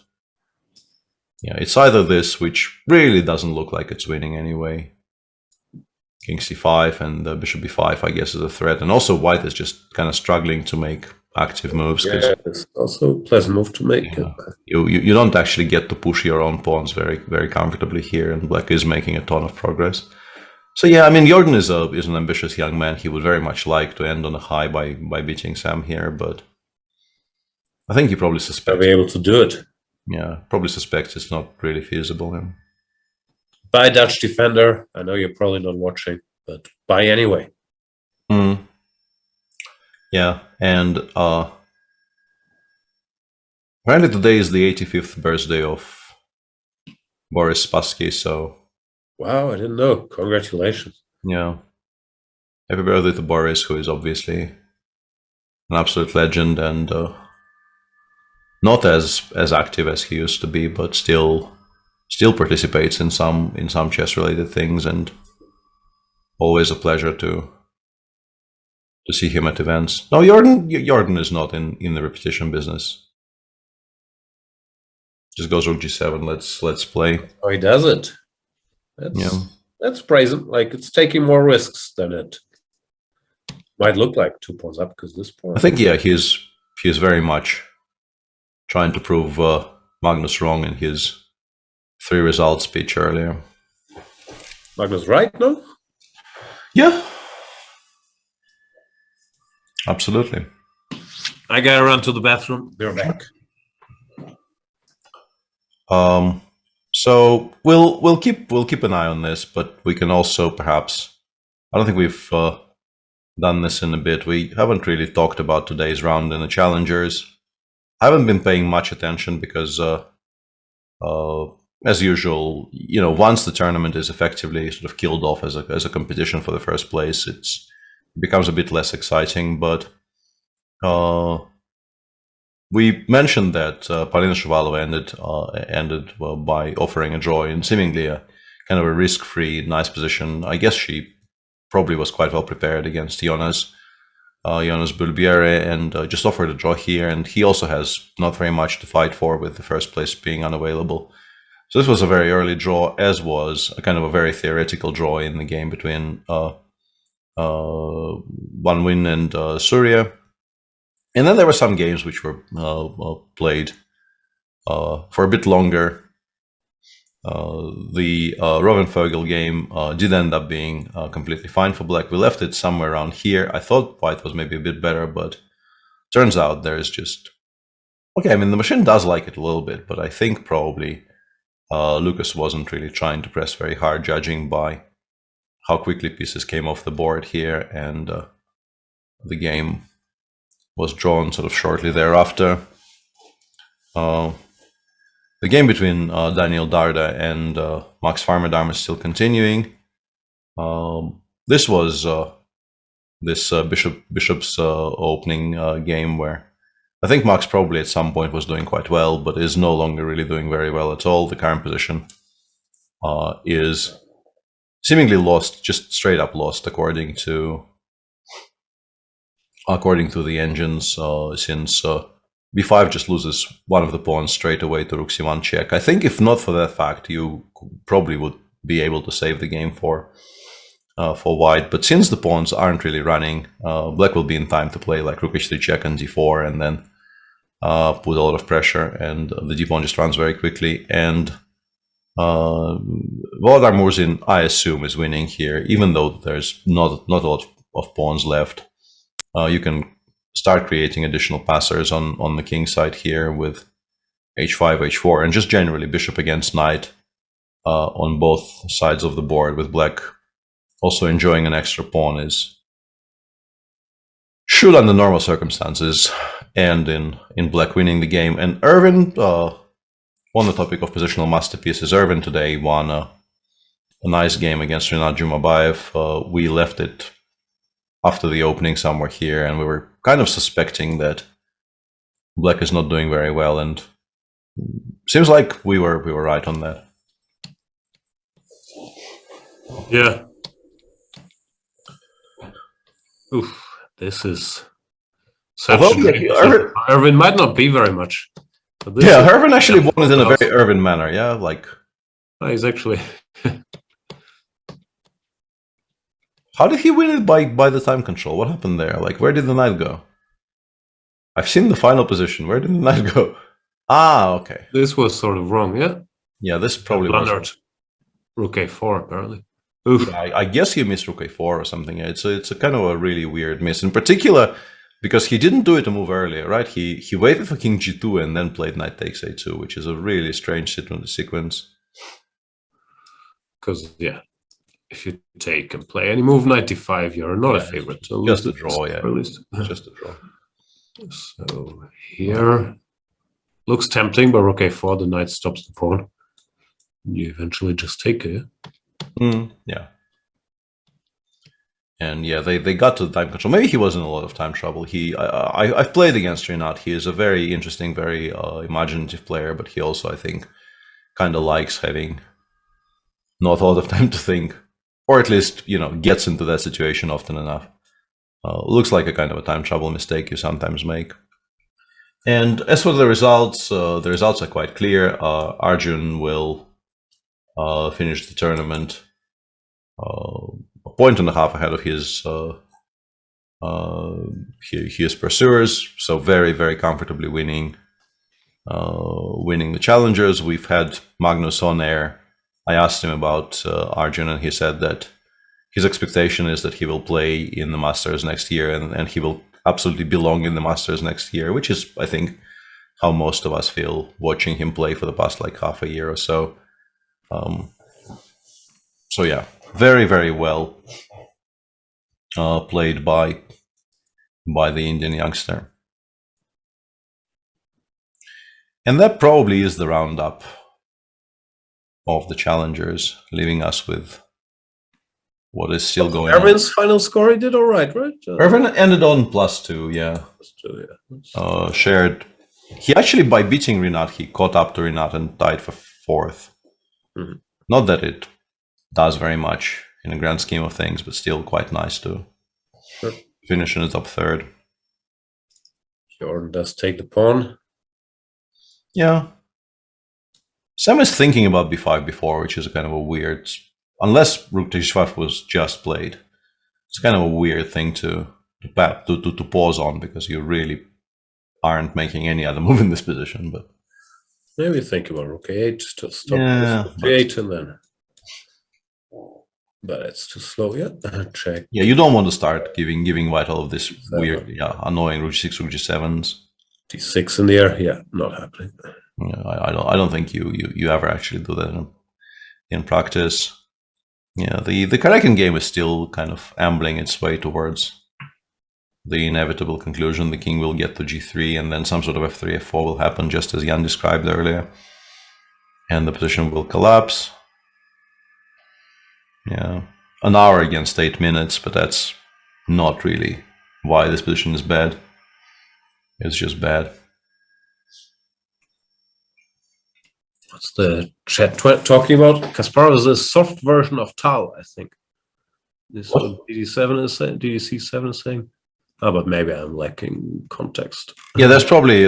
yeah, it's either this, which really doesn't look like it's winning anyway. King c5 and the bishop b5, I guess, is a threat, and also white is just kind of struggling to make active moves. Yeah, it's also a pleasant move to make. Yeah, you don't actually get to push your own pawns very, very comfortably here, and black is making a ton of progress. So yeah, I mean, Jordan is an ambitious young man. He would very much like to end on a high by beating Sam here, but I think he probably suspects I'll be able to do it. Yeah, probably suspects it's not really feasible. Yeah. Buy Dutch Defender. I know you're probably not watching, but buy anyway. Yeah, and apparently today is the 85th birthday of Boris Spassky, so... Wow, I didn't know. Congratulations. Yeah. Happy birthday to Boris, who is obviously an absolute legend and not as active as he used to be, but still participates in some chess related things, and always a pleasure to see him at events. No, Jordan is not in the repetition business. Just goes rook g7. Let's play. Oh, he does it. That's praising. Like, it's taking more risks than it might look like 2 pawns up, because this pawn. I think he's very much trying to prove Magnus wrong in his 3 results speech earlier. Magnus right, no? Yeah. Absolutely. I gotta run to the bathroom. Be right back. So we'll keep an eye on this, but we can also perhaps, I don't think we've done this in a bit. We haven't really talked about today's round in the challengers. I haven't been paying much attention because as usual, once the tournament is effectively sort of killed off as a competition for the first place, it becomes a bit less exciting. But we mentioned that Polina Shuvalova ended by offering a draw in seemingly a kind of a risk-free, nice position. I guess she probably was quite well prepared against Jonas Bulbiere, and just offered a draw here. And he also has not very much to fight for, with the first place being unavailable. So this was a very early draw, as was a kind of a very theoretical draw in the game between Van Wyn and Surya. And then there were some games which were played for a bit longer. The Rovenvogel game did end up being completely fine for black. We left it somewhere around here. I thought white was maybe a bit better, but turns out there's just... Okay, I mean, the machine does like it a little bit, but I think probably Lucas wasn't really trying to press very hard, judging by how quickly pieces came off the board here, and the game was drawn sort of shortly thereafter. The game between Daniel Darda and Max Farmadam is still continuing. This was this Bishop's opening game where I think Max probably at some point was doing quite well, but is no longer really doing very well at all. The current position is seemingly lost, just straight up lost, according to the engines, since b5 just loses one of the pawns straight away to rook c1 check. I think if not for that fact, you probably would be able to save the game for white. But since the pawns aren't really running, black will be in time to play like rook h3 check and d4, and then put a lot of pressure, and the d pawn just runs very quickly. And Volodar Murzin, I assume, is winning here, even though there's not a lot of pawns left. You can start creating additional passers on the king side here with h5, h4, and just generally bishop against knight on both sides of the board, with black also enjoying an extra pawn, should under normal circumstances end in black winning the game. And Ervin, on the topic of positional masterpieces, Ervin today won a nice game against Rinat Jumabayev. We left it after the opening somewhere here, and we were kind of suspecting that black is not doing very well, and seems like we were right on that. Yeah. Oof, this is such Ervin might not be very much. Yeah, Ervin actually won it in a very Ervin manner. Yeah, like he's actually. How did he win it by the time control? What happened there? Like, where did the knight go? I've seen the final position. Where did the knight go? Ah, okay. This was sort of wrong, yeah? Yeah, this probably was. Rook a4, apparently. Oof. Yeah, I guess he missed rook a4 or something. It's a kind of a really weird miss. In particular, because he didn't do it a move earlier, right? He waited for king g2 and then played knight takes a2, which is a really strange sequence. Because, yeah, if you take and play any move knight d5, you're not a favorite. So just a draw, yeah. At least. Just a draw. So here looks tempting, but rook a4, the knight stops the pawn. You eventually just take it. Yeah. And yeah, they got to the time control. Maybe he was in a lot of time trouble. I've played against Rinat. He is a very interesting, very imaginative player, but he also, I think, kind of likes having not a lot of time to think, or at least, gets into that situation often enough. Looks like a kind of a time trouble mistake you sometimes make. And as for the results are quite clear. Arjun will finish the tournament a point and a half ahead of his pursuers, so very, very comfortably winning the challengers. We've had Magnus on air. I asked him about Arjun, and he said that his expectation is that he will play in the Masters next year, and he will absolutely belong in the Masters next year, which is, I think, how most of us feel watching him play for the past like half a year or so. So yeah, very, very well played by the Indian youngster. And that probably is the roundup of the challengers, leaving us with what is still going on. Ervin's final score, he did all right? Ervin ended on +2, yeah. +2, yeah. Shared. He actually, by beating Rinat, he caught up to Rinat and tied for 4th. Mm-hmm. Not that it does very much in the grand scheme of things, but still quite nice to finish in the top 3rd. Jordan does take the pawn. Yeah. Sam is thinking about b5 before, which is a kind of a weird, unless rook to h5 was just played. It's kind of a weird thing to pause on, because you really aren't making any other move in this position. But maybe think about rook a8 to stop rook a8 and then. But it's too slow yet. Check. Yeah, you don't want to start giving white all of this weird, annoying rook g6, rook g7s. d6 in the air, yeah, not happening. Yeah, I don't think you ever actually do that in practice. Yeah, the Karakin game is still kind of ambling its way towards the inevitable conclusion. The king will get to g3, and then some sort of f3, f4 will happen, just as Jan described earlier. and the position will collapse. Yeah, an hour against 8 minutes, but that's not really why this position is bad. It's just bad. What's the chat talking about? Kasparov is a soft version of Tal, I think. This is what DD7 is saying. DDC7 is saying. Oh, but maybe I'm lacking context. Yeah, there's probably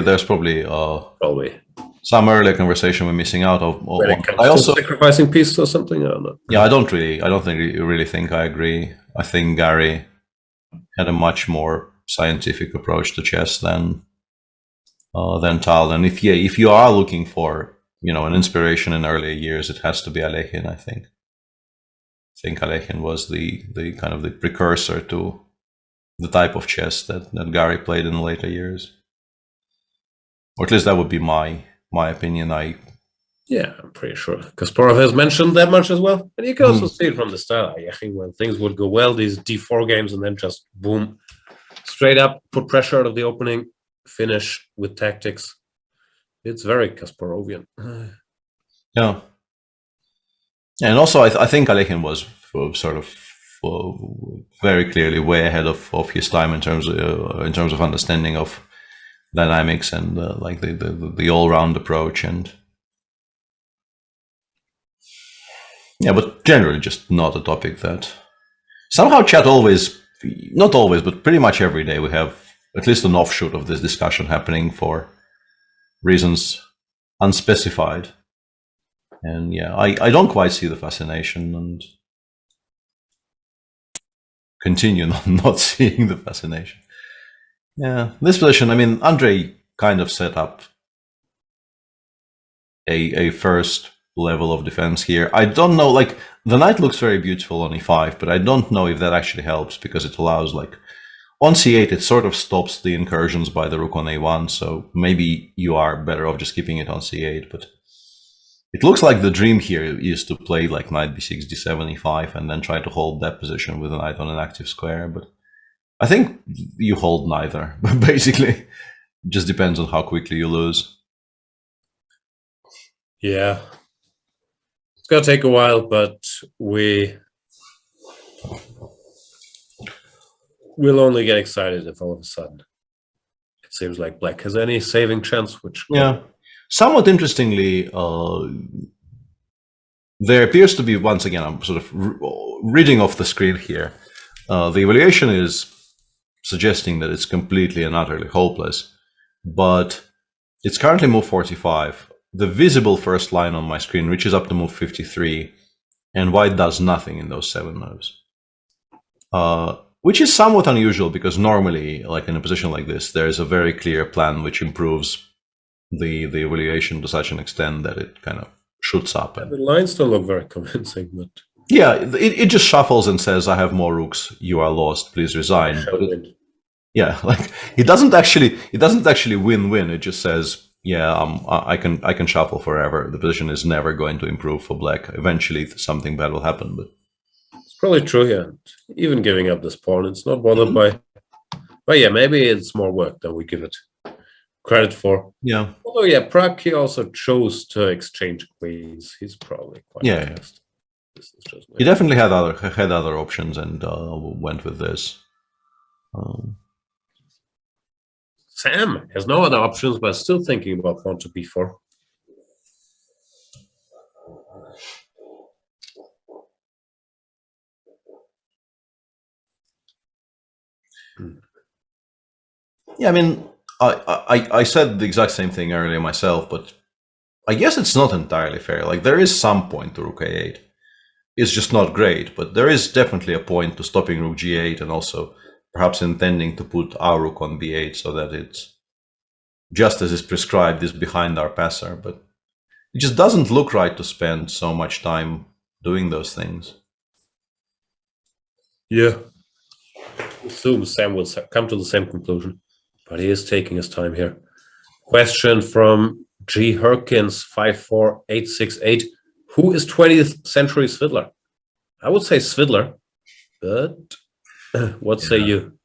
some earlier conversation we're missing out of. When it comes to sacrificing pieces or something, I don't know. Yeah, I don't really think I agree. I think Gary had a much more scientific approach to chess than Tal. And if you are looking for an inspiration in earlier years, it has to be Alekhine. I think Alekhine was the kind of the precursor to the type of chess that Gary played in the later years, or at least that would be my opinion. Yeah, I'm pretty sure Kasparov has mentioned that much as well, and you can also see it from the start. I think when things would go well, these D4 games, and then just boom, straight up, put pressure out of the opening, finish with tactics. It's very Kasparovian. Yeah, and also I think Alekhine was sort of very clearly way ahead of his time in terms of understanding of dynamics and like the all-round approach, and yeah, but generally just not a topic that somehow chat not always, but pretty much every day we have at least an offshoot of this discussion happening for reasons unspecified. And yeah, I don't quite see the fascination and continue not seeing the fascination. Yeah, this position, I mean, Andre kind of set up a first level of defense here. I don't know, like, the knight looks very beautiful on e5, but I don't know if that actually helps, because it allows, like, on c8, it sort of stops the incursions by the rook on a1, so maybe you are better off just keeping it on c8, but it looks like the dream here is to play like knight b6, d7, e5, and then try to hold that position with a knight on an active square, but I think you hold neither, basically. It just depends on how quickly you lose. Yeah. It's going to take a while, but we'll only get excited if all of a sudden it seems like black has any saving chance, which... Yeah. Somewhat interestingly, there appears to be, once again, I'm sort of reading off the screen here, the evaluation is suggesting that it's completely and utterly hopeless, but it's currently move 45. The visible first line on my screen reaches up to move 53, and white does nothing in those 7 moves. Which is somewhat unusual, because normally, like in a position like this, there is a very clear plan which improves the evaluation to such an extent that it kind of shoots up. The lines don't look very convincing, but... Yeah, it just shuffles and says, I have more rooks, you are lost, please resign. But yeah, like, it doesn't actually win-win, it just says, yeah, I can shuffle forever, the position is never going to improve for black, eventually something bad will happen, but... It's probably true here. Even giving up this pawn, it's not bothered by... But yeah, maybe it's more work than we give it credit for. Yeah. Although, yeah, Prague, he also chose to exchange queens. He's probably quite fast. This is just he definitely had other options and went with this. Sam has no other options, but still thinking about pawn to b4. Yeah, I mean, I said the exact same thing earlier myself, but I guess it's not entirely fair. Like, there is some point to rook a8. It's just not great, but there is definitely a point to stopping rook g8 and also perhaps intending to put our rook on b8 so that it's just as is prescribed, is behind our passer. But it just doesn't look right to spend so much time doing those things. Yeah. Assume Sam will come to the same conclusion, but he is taking his time here. Question from G. Herkins 54868. Who is 20th century Svidler? I would say Svidler, but what say you?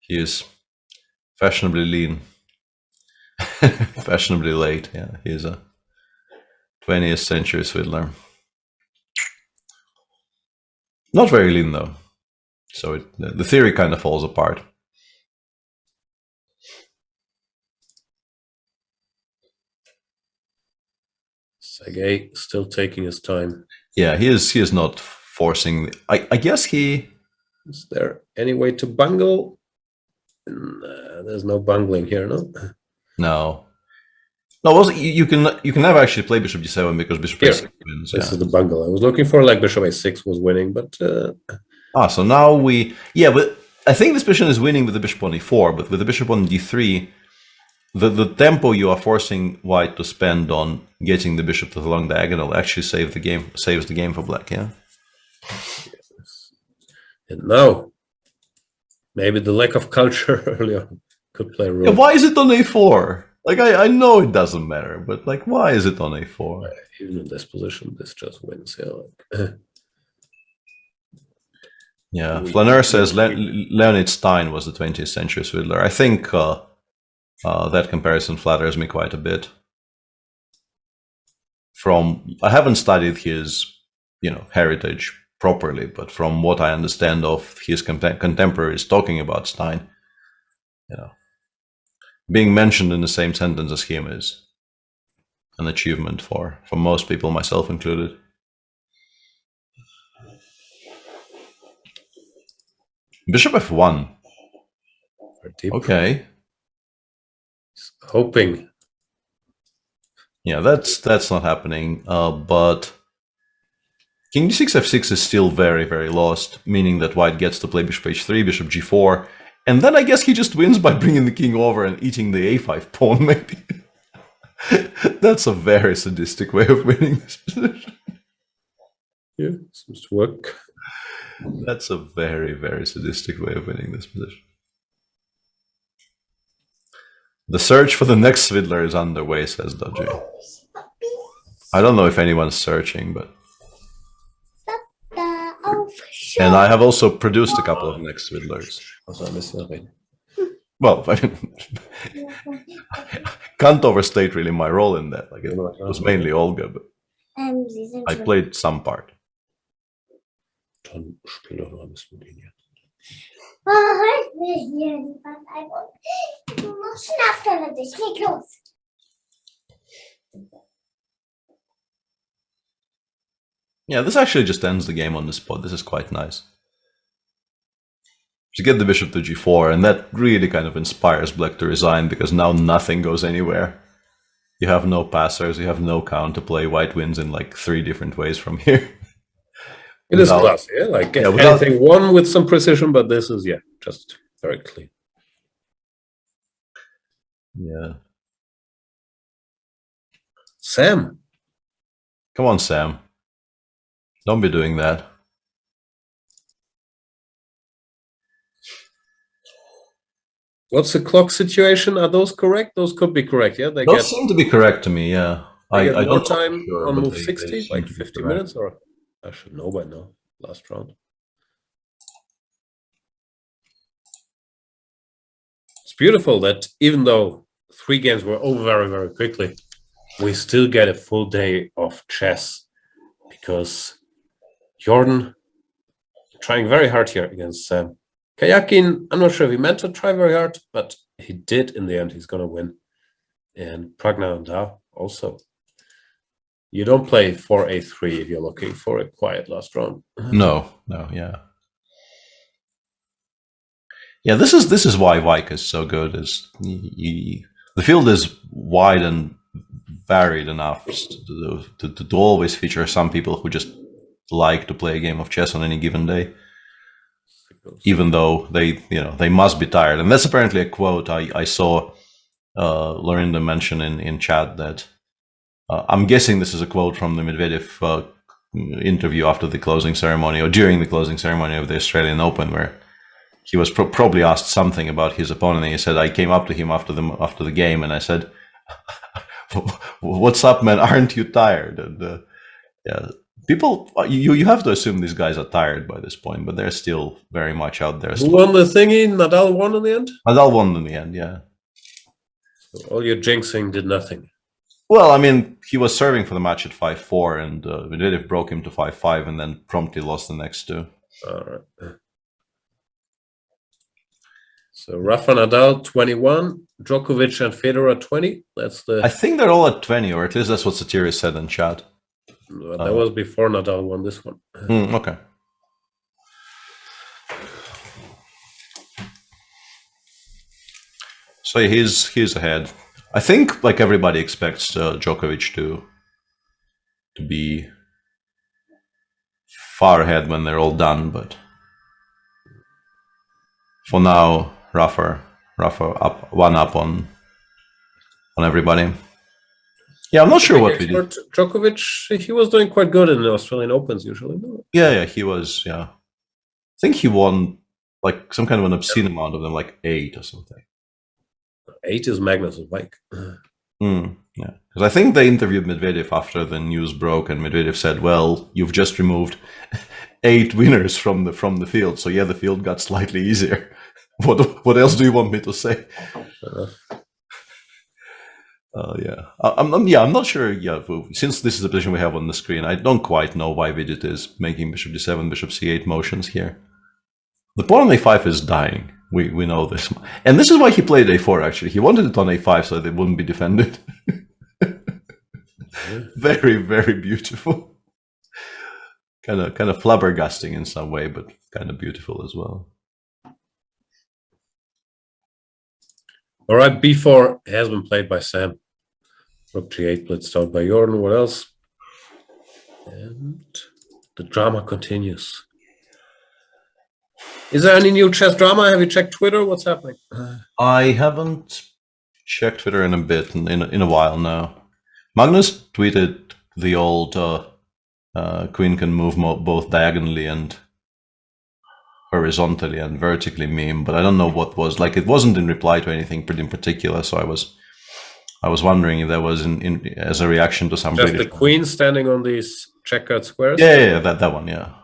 He is fashionably lean. Fashionably late, yeah. He's a 20th century Svidler. Not very lean, though. So the theory kind of falls apart. Sergei still taking his time. Yeah, he is not forcing. I guess he... Is there any way to bungle? There's no bungling here, no? No. No, also, you can never actually play bishop g7 because bishop a6 wins. This is the bungle I was looking for, like bishop a6 was winning, but... so now we... Yeah, but I think this position is winning with the bishop on e4, but with the bishop on d3, the tempo you are forcing white to spend on getting the bishop to the long diagonal actually saves the game for black, yeah? Yes. And now, maybe the lack of culture earlier could play a role. Yeah, why is it on a4? Like, I know it doesn't matter, but like, why is it on a4? Even in this position, this just wins, yeah. Like, yeah, Flaneur says Leonid Stein was the 20th century Svidler. I think that comparison flatters me quite a bit. I haven't studied his, heritage properly, but from what I understand of his contemporaries talking about Stein, being mentioned in the same sentence as him is an achievement for most people, myself included. Bishop f1. Okay. Hoping. Yeah, that's not happening. But king d6 f6 is still very, very lost, meaning that white gets to play bishop h3, bishop g4, and then I guess he just wins by bringing the king over and eating the a5 pawn, maybe. That's a very sadistic way of winning this position. Yeah, seems to work. That's a very, very sadistic way of winning this position. The search for the next Svidler is underway, says Dodgy. I don't know if anyone's searching, but... And I have also produced a couple of next Svidlers. Well, I can't overstate really my role in that. Like, it was mainly Olga, but I played some part. Yeah, this actually just ends the game on the spot. This is quite nice. You get the bishop to g4, and that really kind of inspires black to resign, because now nothing goes anywhere. You have no passers, you have no counterplay. White wins in like 3 different ways from here. It is classy, yeah? Like anything won with some precision, but this is, just very clean. Yeah. Sam. Come on, Sam. Don't be doing that. What's the clock situation? Are those correct? Those could be correct, yeah? Those seem to be correct to me, yeah. I don't more time sure, on move they 60, like 50 minutes, or I should know by now, last round. It's beautiful that even though 3 games were over very, very quickly, we still get a full day of chess, because Jordan trying very hard here against Sam. Kayakin, I'm not sure if he meant to try very hard, but he did in the end. He's going to win. And Pragna and Dao also. You don't play 4a3 if you're looking for a quiet last round. No, yeah. Yeah, this is why Wijk is so good. The field is wide and varied enough to always feature some people who just like to play a game of chess on any given day, even though they must be tired. And that's apparently a quote I saw Lorinda mention in chat, that I'm guessing this is a quote from the Medvedev interview after the closing ceremony, or during the closing ceremony of the Australian Open, where he was probably asked something about his opponent, and he said, I came up to him after the game and I said, what's up, man? Aren't you tired? And yeah, people, you have to assume these guys are tired by this point, but they're still very much out there. Who won the thingy? Nadal won in the end? Nadal won in the end, yeah. So all your jinxing did nothing. Well, I mean, he was serving for the match at 5-4, and Medvedev broke him to 5-5, and then promptly lost the next two. All right. So Rafa Nadal 21, Djokovic and Federer 20. That's the. I think they're all at 20, or at least that's what Satiri said in chat. That was before Nadal won this one. Okay. So he's ahead. I think, like everybody expects, Djokovic to be far ahead when they're all done, but for now, Rafa up one up on everybody. Yeah, I'm not sure what we did. Djokovic, he was doing quite good in the Australian Opens usually. No? Yeah, he was. Yeah, I think he won like some kind of an obscene amount of them, like 8 or something. 8 is Magnus Wijk. Yeah, because I think they interviewed Medvedev after the news broke, and Medvedev said, "Well, you've just removed 8 winners from the field, so yeah, the field got slightly easier. What else do you want me to say?" Yeah, I'm not sure. Yeah, since this is the position we have on the screen, I don't quite know why Vidit is making Bishop D7, Bishop C8 motions here. The pawn on A5 is dying. We know this, and this is why he played A4. Actually, he wanted it on A5 so they wouldn't be defended. Very, very beautiful. Kind of flabbergasting in some way, but kind of beautiful as well. All right, B4 has been played by Sam. Rook G8 blitzed out by Jordan. What else? And the drama continues. Is there any new chess drama? Have you checked Twitter? What's happening? I haven't checked Twitter in a bit, in a while now. Magnus tweeted the old queen can move both diagonally and horizontally and vertically meme, but I don't know what was, like, it wasn't in reply to anything in particular, so I was wondering if that was in as a reaction to some Just British the queen standing on these checkered squares? Yeah, that one, yeah.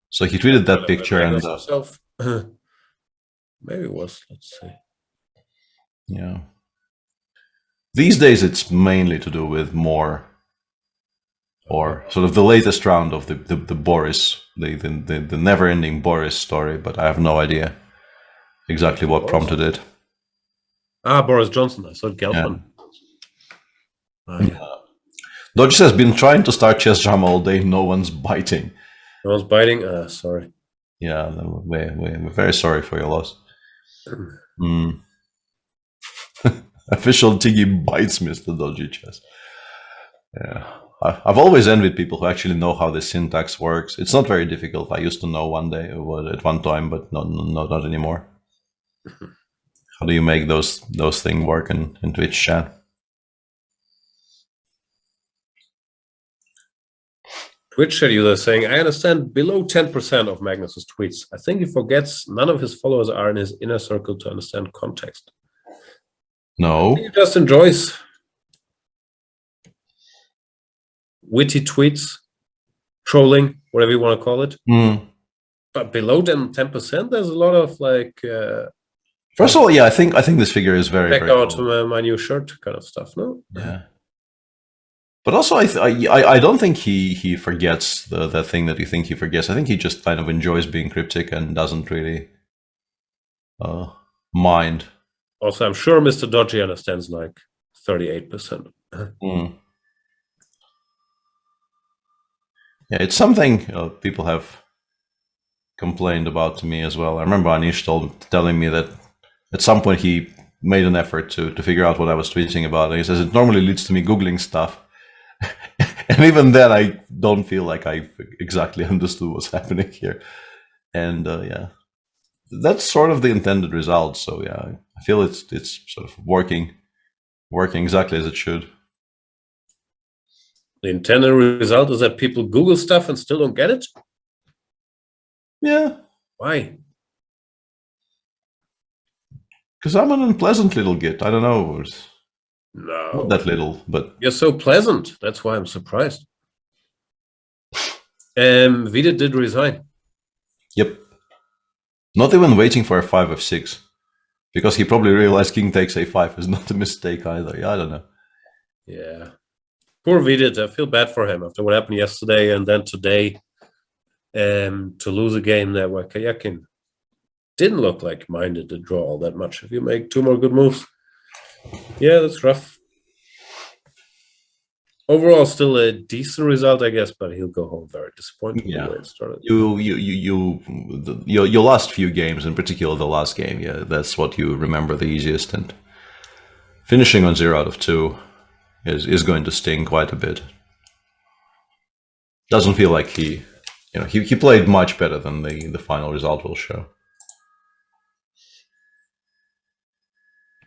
So he tweeted that picture and himself. Maybe it was, let's see. Yeah. These days it's mainly to do with more, or sort of the latest round of the Boris, the never-ending Boris story, but I have no idea exactly what prompted it. Boris Johnson, I thought Gelfman. Yeah. Dodge has been trying to start chess jam all day, no one's biting. No one's biting? Sorry. Yeah, we're very sorry for your loss. Official Tiggy bites Mr. Dodgy Chess. Yeah. I've always envied people who actually know how the syntax works. It's not very difficult. I used to know at one time, but not anymore. How do you make those things work in Twitch chat? Twitch scheduler saying, I understand below 10% of Magnus's tweets. I think he forgets none of his followers are in his inner circle to understand context. No. He just enjoys witty tweets, trolling, whatever you want to call it. But below 10%, there's a lot of like... First of all, yeah, I think this figure is very... Check out my new shirt kind of stuff, no? Yeah. But also, I don't think he forgets the thing that you think he forgets. I think he just kind of enjoys being cryptic and doesn't really mind. Also, I'm sure Mr. Dodgy understands like 38%. Yeah, it's something people have complained about to me as well. I remember Anish telling me that at some point he made an effort to figure out what I was tweeting about. And he says it normally leads to me Googling stuff. And even then, I don't feel like I exactly understood what's happening here. And yeah, that's sort of the intended result. So yeah, I feel it's sort of working exactly as it should. The intended result is that people Google stuff and still don't get it? Yeah. Why? Because I'm an unpleasant little git. I don't know. No. Not that little, but... You're so pleasant. That's why I'm surprised. Vida did resign. Yep. Not even waiting for a 5 of 6. Because he probably realized king takes a5 is not a mistake either. Yeah, I don't know. Yeah. Poor Vidit. I feel bad for him after what happened yesterday and then today. To lose a game there where Kayakin didn't look like minded to draw all that much. If you make 2 more good moves, yeah, that's rough. Overall, still a decent result, I guess, but he'll go home very disappointed. Yeah, the way it started. Your last few games, in particular the last game, yeah, that's what you remember the easiest, and finishing on 0 out of 2 is going to sting quite a bit. Doesn't feel like he played much better than the final result will show.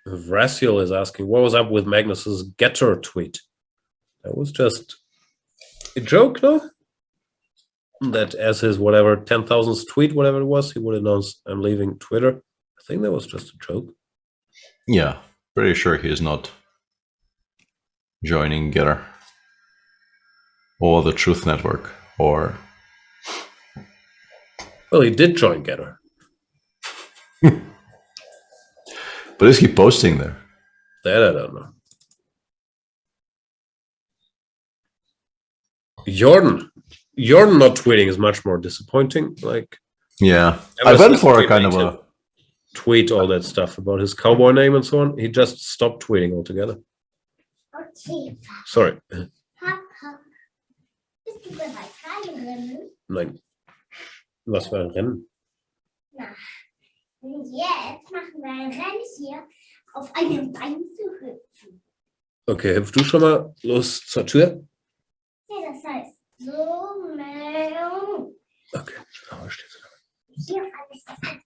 Vraciel is asking, what was up with Magnus's getter tweet? That was just a joke, no? That as his whatever 10,000th tweet, whatever it was, he would announce, I'm leaving Twitter. I think that was just a joke. Yeah, pretty sure he is not joining Getter or the Truth Network or... Well, he did join Getter. But is he posting there? That I don't know. Jordan not tweeting is much more disappointing. Like, yeah, I went for a kind of a tweet all that stuff about his cowboy name and so on. He just stopped tweeting altogether. Okay. Sorry. Papa, bist du bereit für ein Rennen? Nein. Was für ein Rennen? Na, jetzt machen wir ein Rennen hier auf einem Bein zu hüpfen. Okay, hüpf du schon mal los zur Tür? Ja, das heißt so, Meldung. Okay, aber steht Hier alles an.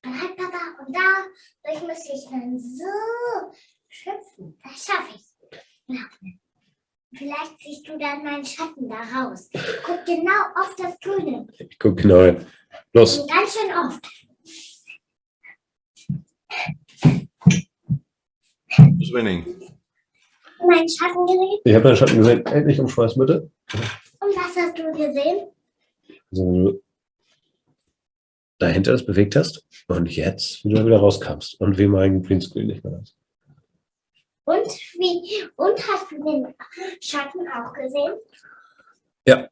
Bereit, Papa, und dadurch muss ich dann so schöpfen. Das schaffe ich. Glaub mir. Vielleicht siehst du dann meinen Schatten da raus. Guck genau auf das Grüne. Ich guck genau hin. Los. Und ganz schön oft. Who's winning? Mein Schatten gesehen? Ich habe deinen Schatten gesehen. Endlich umschmeißen, bitte. Und was hast du gesehen? Also, wenn du dahinter das bewegt hast und jetzt, wie du wieder rauskamst und wie mein Greenscreen nicht mehr ist. Und hast du den Schatten auch gesehen? Ja.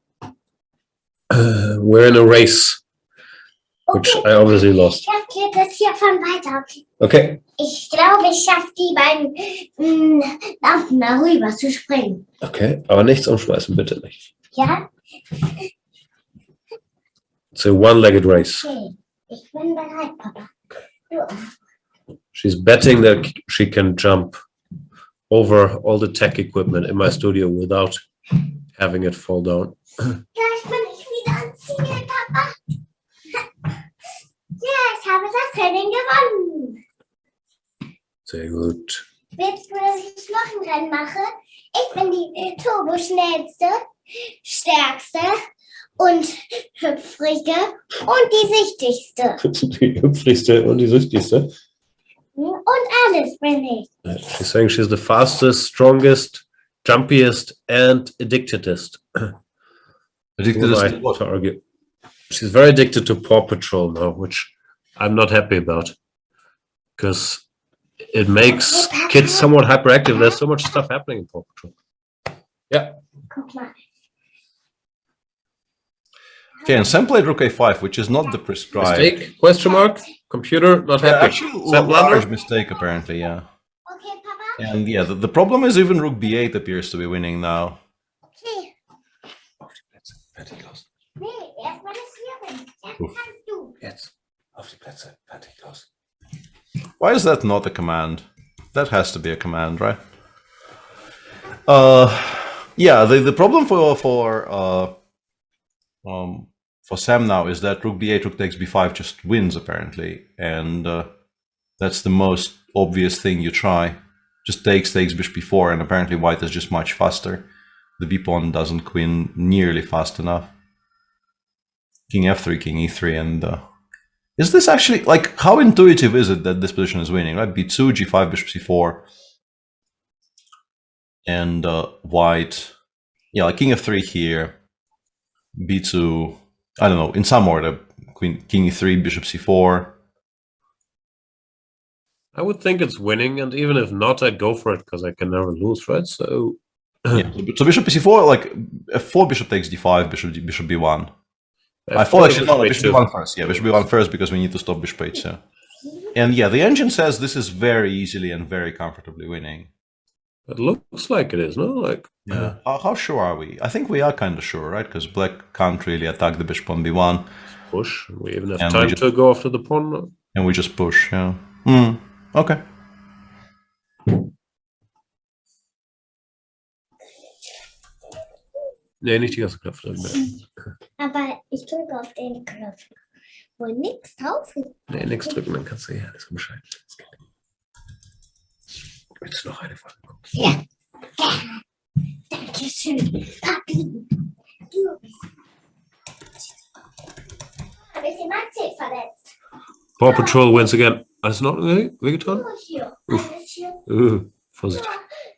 We're in a race, which I obviously lost. Ich erkläre das hier von weiter. Okay. Ich glaube, ich schaffe die beiden Lampen darüber zu springen. Okay, aber nichts umschmeißen, bitte nicht. Ja? It's a one-legged race. Okay. Ich bin bereit, Papa. Du. She's betting that she can jump over all the tech equipment in my studio without having it fall down. Gleich bin ich wieder ans Ziel, Papa. Ja, ich habe das Rennen gewonnen. Sehr gut. Willst du, dass ich noch ein Rennen mache? Ich bin die turboschnellste, stärkste und hüpfrige und die sichtigste. Die hüpfrigste und die süchtigste. Und alles bin ich. She's saying she's the fastest, strongest, jumpiest, and addictedest. Addicted to argue. She's very addicted to Paw Patrol now, which I'm not happy about. Because it makes kids somewhat hyperactive. There's so much stuff happening in Paw Patrol. Yeah. Guck mal. Okay, and Sam played Rook A5, which is not the prescribed. Mistake? Question mark? Computer not happy. Actually, large mistake apparently, yeah. Okay, Papa. And yeah, the problem is even Rook B8 appears to be winning now. Okay. Nee, erstmal das Führen. Jetzt kannst du. Jetzt. Auf die Plätze. Fertig, los. Why is that not a command? That has to be a command, right? Yeah, the problem for Sam now is that Rook B8, Rook takes B5 just wins apparently, and that's the most obvious thing you try. Just takes Bishop B4, and apparently White is just much faster. The B pawn doesn't queen nearly fast enough. King F3, King E3, and is this actually, like, how intuitive is it that this position is winning, right? B2, G5, Bishop C4, and White, yeah, like King F3 here, B2, I don't know, in some order, King E3, Bishop C4, I would think it's winning, and even if not, I'd go for it because I can never lose, right? So, yeah. So bishop c4, like f4, bishop takes d5, bishop b1. I thought actually no, bishop b1 first. Yeah, bishop b1 first because we need to stop bishop h2. And yeah, the engine says this is very easily and very comfortably winning. It looks like it is, no? Like, yeah. How sure are we? I think we are kind of sure, right? Because black can't really attack the bishop on b1. Push. We even have time to go after the pawn. And we just push, yeah. Okay. Nee, nicht die ganze Knopf drücken. Aber ich drücke auf den Knopf, wo nichts drauf ist. Nee, nichts drücken, dann kannst du ja alles Bescheid. Willst du noch eine Frage? Ja. Dankeschön, Papi. Du bist... Habe ich den Maxi verletzt? Paw Patrol wins again. Alles noch wehgetan? Hier. Uff. Alles hier. Vorsichtig.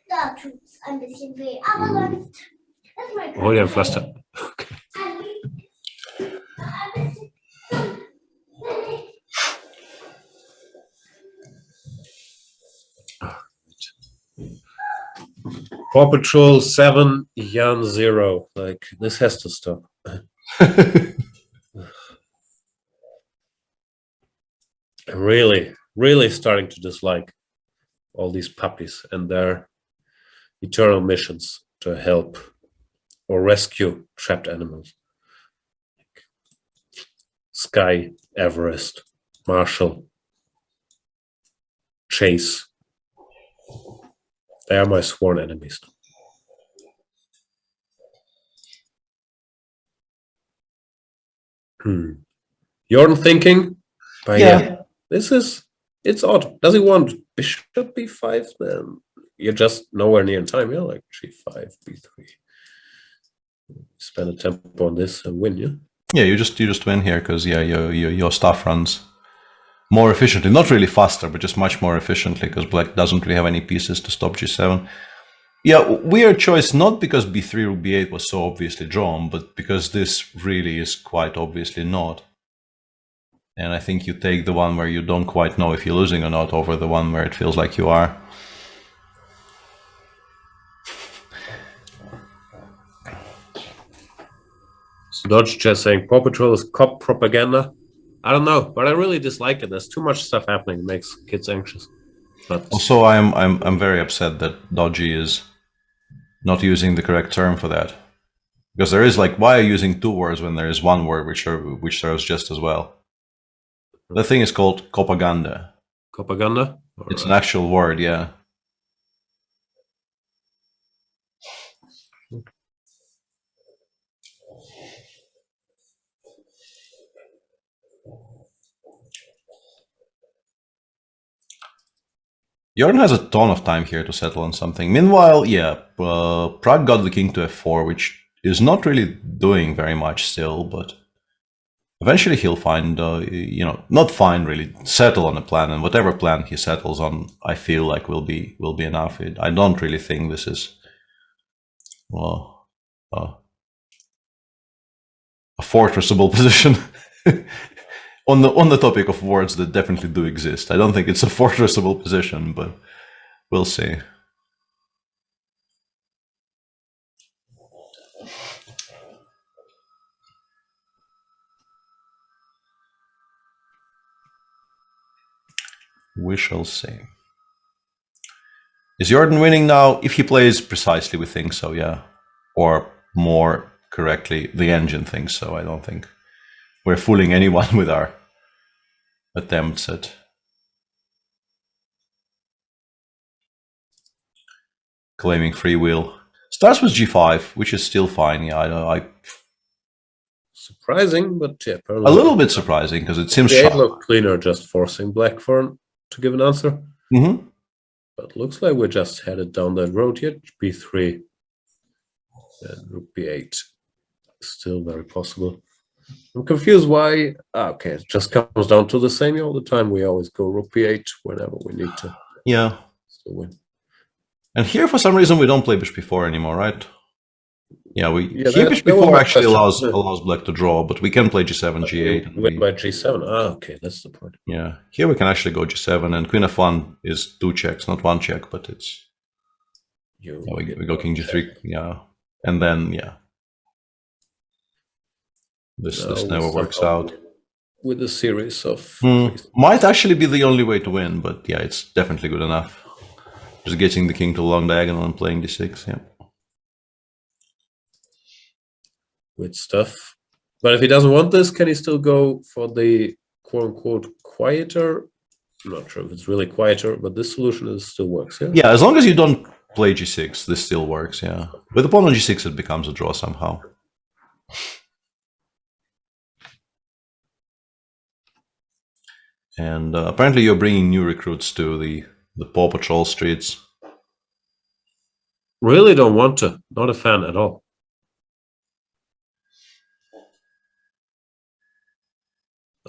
Da tut es ein bisschen weh, aber sonst... Hol dir ein Pflaster. Okay. Paw Patrol 7, Jan 0. Like, this has to stop. I'm really starting to dislike all these puppies and their eternal missions to help or rescue trapped animals. Sky, Everest, Marshall, Chase. They are my sworn enemies. Jordan thinking, but yeah, it's odd. Does he want bishop b5? Then you're just nowhere near in time. You're like g5, b3. Spend a tempo on this and win, yeah? Yeah, you just win here because your stuff runs more efficiently. Not really faster, but just much more efficiently because black doesn't really have any pieces to stop g7. Yeah, weird choice, not because b3 or b8 was so obviously drawn, but because this really is quite obviously not. And I think you take the one where you don't quite know if you're losing or not over the one where it feels like you are. Dodge Chess saying Paw Patrol is cop propaganda. I don't know, but I really dislike it. There's too much stuff happening. It makes kids anxious. But also, I'm very upset that Dodgy is not using the correct term for that, because there is like, why are you using two words when there is one word which serves just as well? The thing is called propaganda. Propaganda? It's an actual word, yeah. Jordan has a ton of time here to settle on something. Meanwhile, yeah, Prague got the king to f4, which is not really doing very much still, but eventually he'll find, not find really, settle on a plan, and whatever plan he settles on, I feel like will be enough. I don't really think this is, well, a fortressable position. On the topic of words that definitely do exist, I don't think it's a fortressable position, but we'll see. We shall see. Is Jordan winning now? If he plays precisely, we think so, yeah. Or more correctly, the engine thinks so. I don't think we're fooling anyone with our attempts at claiming free will. Starts with g5, which is still fine. Yeah, surprising, but yeah, a little bit surprising because it seems it looked cleaner just forcing black to give an answer. Mm-hmm. But looks like we're just headed down that road here. b3 and rook b8. Still very possible. I'm confused why. Okay, it just comes down to the same all the time. We always go rook b8 whenever we need to. Yeah. Still win. And here, for some reason, we don't play bishop b4 anymore, right? Yeah, that was before my actually question. allows black to draw, but we can play g7, g8. And Win by g7. Okay, that's the point. Yeah, here we can actually go g7, and queen f1 is 2 checks, not 1 check, but it's... we go king g3, yeah. And then, yeah. This never works out. With a series of... Might actually be the only way to win, but yeah, it's definitely good enough. Just getting the king to long diagonal and playing d6, yeah. Good stuff. But if he doesn't want this, can he still go for the quote-unquote quieter? I'm not sure if it's really quieter, but this solution still works, yeah? Yeah, as long as you don't play g6, this still works, yeah. With the pawn on g6, it becomes a draw somehow. And apparently you're bringing new recruits to the Paw Patrol streets. Really don't want to. Not a fan at all.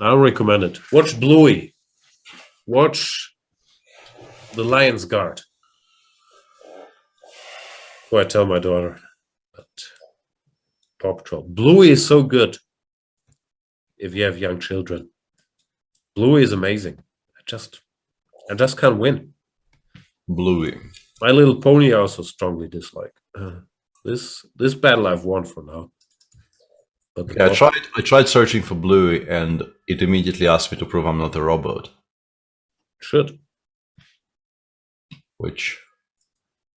I don't recommend it. Watch Bluey. Watch The Lion's Guard. Who I tell my daughter. But Paw Patrol. Bluey is so good if you have young children. Bluey is amazing. I just can't win. Bluey. My Little Pony I also strongly dislike. This battle I've won for now. But yeah, I tried searching for Bluey, and it immediately asked me to prove I'm not a robot. Should. Which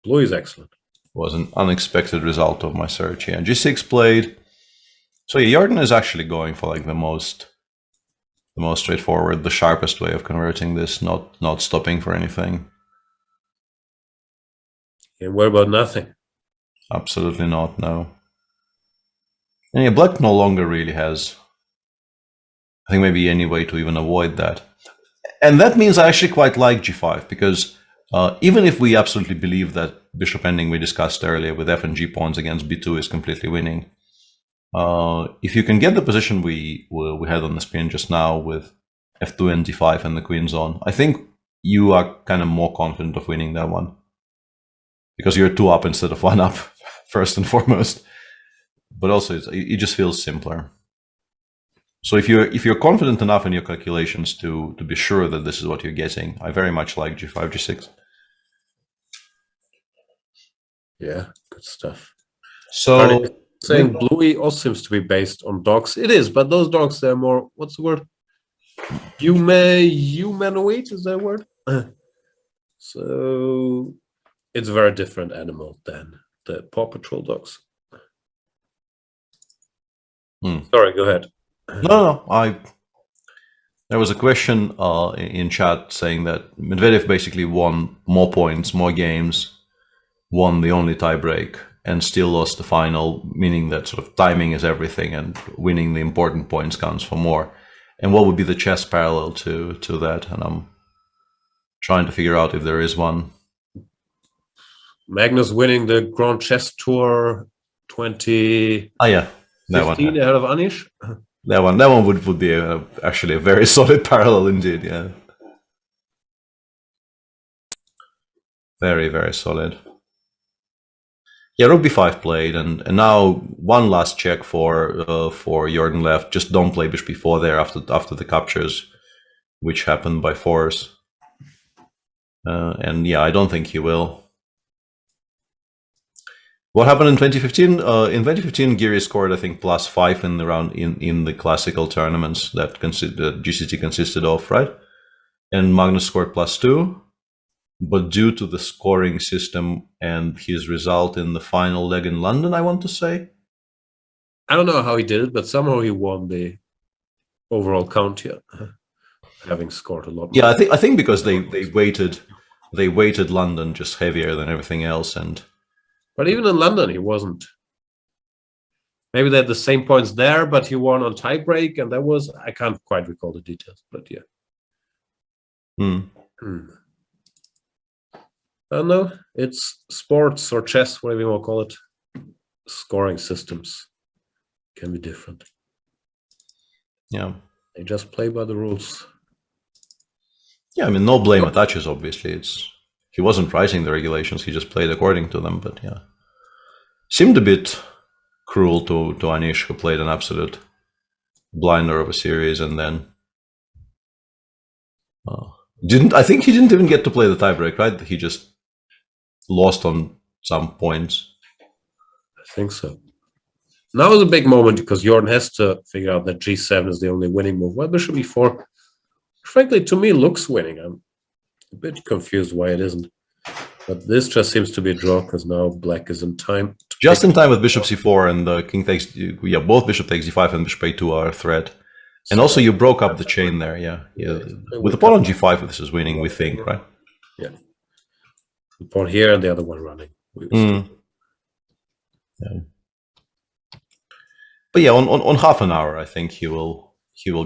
Bluey is excellent. Was an unexpected result of my search. Yeah, g6 played. So yeah, Jordan is actually going for like the most straightforward, the sharpest way of converting this, not stopping for anything. And what about nothing? Absolutely not, no. And yeah, black no longer really has, I think, maybe any way to even avoid that. And that means I actually quite like g5, because even if we absolutely believe that bishop ending we discussed earlier with f and g pawns against b2 is completely winning, if you can get the position we had on the screen just now with f2 and d5 and the queen's on, I think you are kind of more confident of winning that one. Because you're 2 up instead of 1 up, first and foremost. But also, it just feels simpler. So if you're confident enough in your calculations to be sure that this is what you're getting, I very much like g5, g6. Yeah, good stuff. So saying Bluey also seems to be based on dogs. It is, but those dogs, they're more, what's the word? Humanoid, is that a word? So it's a very different animal than the Paw Patrol dogs. Sorry, go ahead. No. There was a question in chat saying that Medvedev basically won more points, more games, won the only tiebreak, and still lost the final, meaning that sort of timing is everything and winning the important points counts for more. And what would be the chess parallel to that? And I'm trying to figure out if there is one. Magnus winning the Grand Chess Tour 2015 ahead of Anish. That one would be actually a very solid parallel indeed. Yeah, very, very solid. Yeah, rook b5 played, and now one last check for Jordan left. Just don't play bishop b4 there after the captures, which happened by force. And yeah, I don't think he will. What happened in 2015? In 2015, Giri scored, I think, +5 in the round in the classical tournaments that GCT consisted of, right? And Magnus scored +2. But due to the scoring system and his result in the final leg in London, I want to say, I don't know how he did it, but somehow he won the overall count here, having scored a lot more. Yeah, I think because they weighted London just heavier than everything else, but even in London he wasn't. Maybe they had the same points there, but he won on tiebreak, and that was, I can't quite recall the details, but yeah. I don't know, it's sports or chess, whatever you want to call it. Scoring systems can be different. Yeah. They just play by the rules. Yeah, I mean, no blame attaches, obviously. He wasn't writing the regulations, he just played according to them, but yeah. Seemed a bit cruel to Anish, who played an absolute blinder of a series, and then I think he didn't even get to play the tiebreak, right? He just lost on some points. I think so. Now is a big moment because Jordan has to figure out that G7 is the only winning move. Well, Bishop E4, frankly, to me, looks winning. I'm a bit confused why it isn't. But this just seems to be a draw because now Black is in time. Just in time with Bishop C4 and King takes, both Bishop takes D5 and Bishop A2 are a threat. And also you broke up the chain there, yeah. With the pawn on G5, this is winning, we think, right? Yeah. The pawn here and the other one running. Yeah. But yeah, on half an hour, I think he will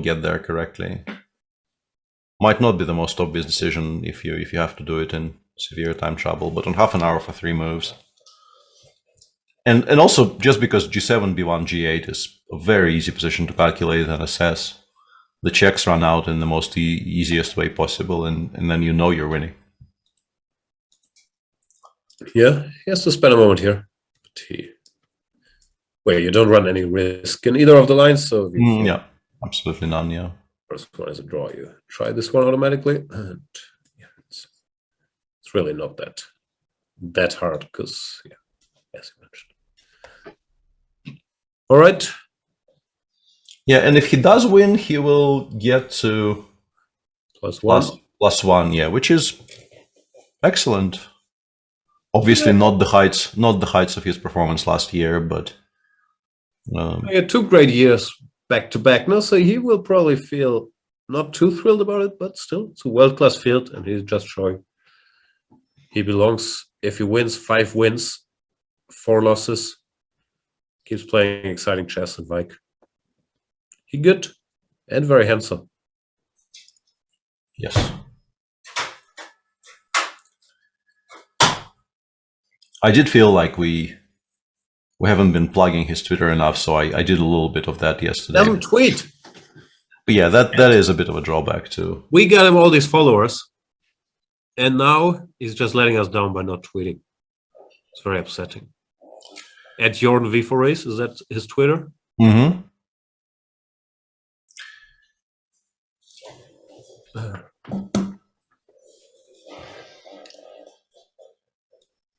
get there correctly. Might not be the most obvious decision if you have to do it in severe time trouble, but on half an hour for 3 moves. And also, just because G7, B1, G8 is a very easy position to calculate and assess, the checks run out in the most easiest way possible, and then you know you're winning. Yeah, he has to spend a moment here. Wait, you don't run any risk in either of the lines, so yeah, absolutely none. Yeah, first one is a draw. You try this one automatically, and yeah, it's really not that hard because yeah, as you mentioned. All right. Yeah, and if he does win, he will get to +1, yeah, which is excellent. Obviously, not the heights of his performance last year, but he had 2 great years back to back now, so he will probably feel not too thrilled about it, but still, it's a world-class field, and he's just showing he belongs. If he wins 5 wins, 4 losses, keeps playing exciting chess and Wijk. He good and very handsome. Yes. I did feel like we haven't been plugging his Twitter enough, so I did a little bit of that yesterday. Doesn't tweet. But yeah, that is a bit of a drawback too. We got him all these followers, and now he's just letting us down by not tweeting. It's very upsetting. At Jordan V4 Race, is that his Twitter? Mm-hmm.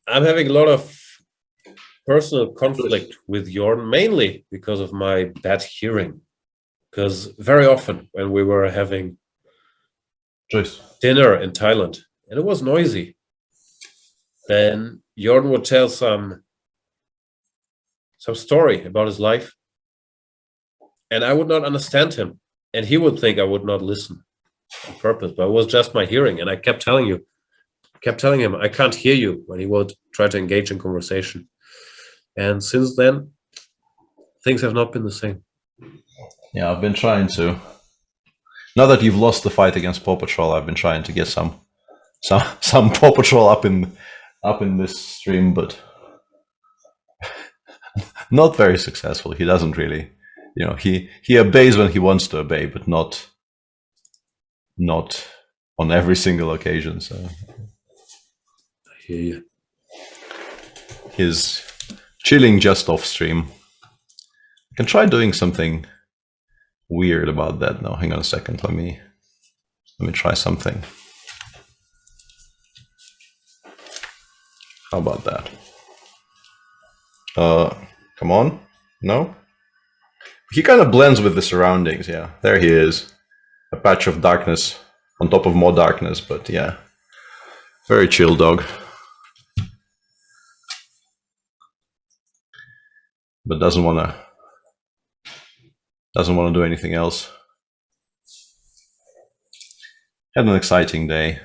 I'm having a lot of personal conflict with Jordan, mainly because of my bad hearing. Because very often when we were having dinner in Thailand, and it was noisy, then Jordan would tell some story about his life, and I would not understand him, and he would think I would not listen on purpose, but it was just my hearing, and I kept telling him I can't hear you when he would try to engage in conversation. And since then, things have not been the same. Yeah, I've been trying to. Now that you've lost the fight against Paw Patrol, I've been trying to get some Paw Patrol up in this stream, but not very successful. He doesn't really, he obeys when he wants to obey, but not on every single occasion. So I hear you. He's chilling just off stream. I can try doing something weird about that. No, hang on a second. Let me try something. How about that? Come on. No? He kind of blends with the surroundings. Yeah, there he is. A patch of darkness on top of more darkness, but yeah. Very chill dog. But doesn't want to do anything else. Had an exciting day.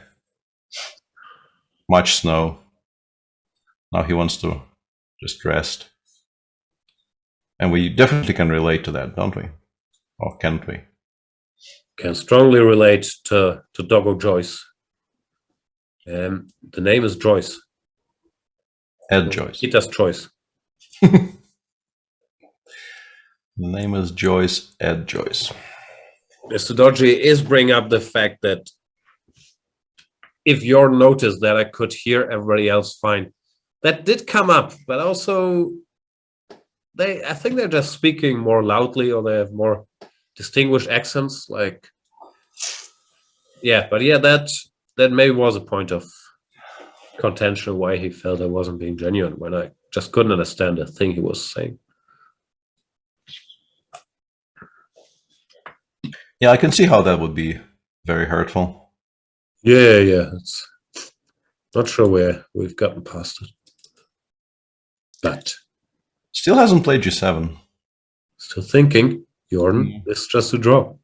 Much snow. Now he wants to just rest. And we definitely can relate to that, don't we? Or can't we? Can strongly relate to Doggo Joyce. The name is Joyce. Ed Joyce. Peter's choice. The name is Joyce, Ed Joyce. Mr. Dodgy is bringing up the fact that if you noticed that I could hear everybody else fine, that did come up, but also I think they're just speaking more loudly, or they have more distinguished accents. Like, yeah, but yeah, that maybe was a point of contention why he felt I wasn't being genuine when I just couldn't understand the thing he was saying. Yeah, I can see how that would be very hurtful. Yeah, it's not sure where we've gotten past it, but still hasn't played G7. Still thinking, Jordan, it's just a draw.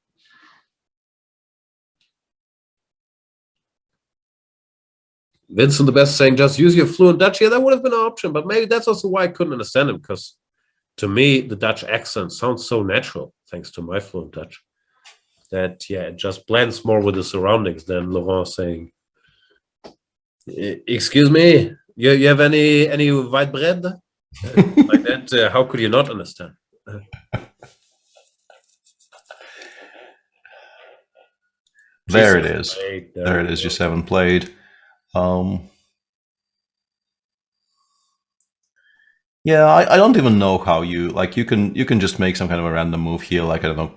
Vincent the Best saying, just use your fluent Dutch. Yeah, that would have been an option, but maybe that's also why I couldn't understand him, because to me, the Dutch accent sounds so natural, thanks to my fluent Dutch, that, yeah, it just blends more with the surroundings than Laurent saying, excuse me, you have any white bread? Like that, how could you not understand? There it is. There it is, G7 played. Yeah, I don't even know how you can just make some kind of a random move here, like I don't know,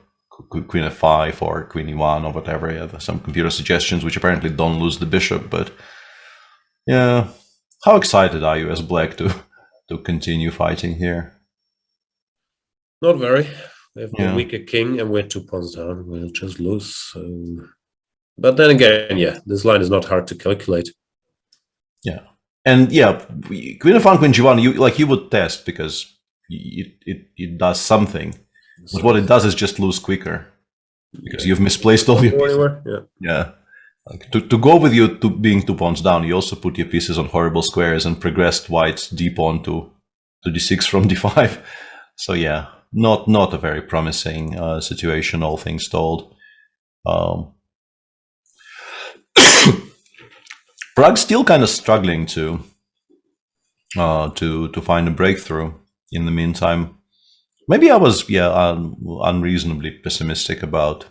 Queen F5 or Queen E1 or whatever. Yeah, some computer suggestions which apparently don't lose the bishop, but yeah, how excited are you as black to continue fighting here? Not very. We have a weaker king and we're 2 pawns down. We'll just lose. So. But then again, yeah, this line is not hard to calculate. Yeah. And yeah, Queen F1, Queen G1, you would test because it does something. But what it does is just lose quicker because you've misplaced all your pieces. Yeah. Like to go with you to being 2 pawns down, you also put your pieces on horrible squares and progressed white's d pawn to d6 from d5. So yeah, not a very promising situation, all things told. Prague's still kind of struggling to find a breakthrough. In the meantime, maybe I was unreasonably pessimistic about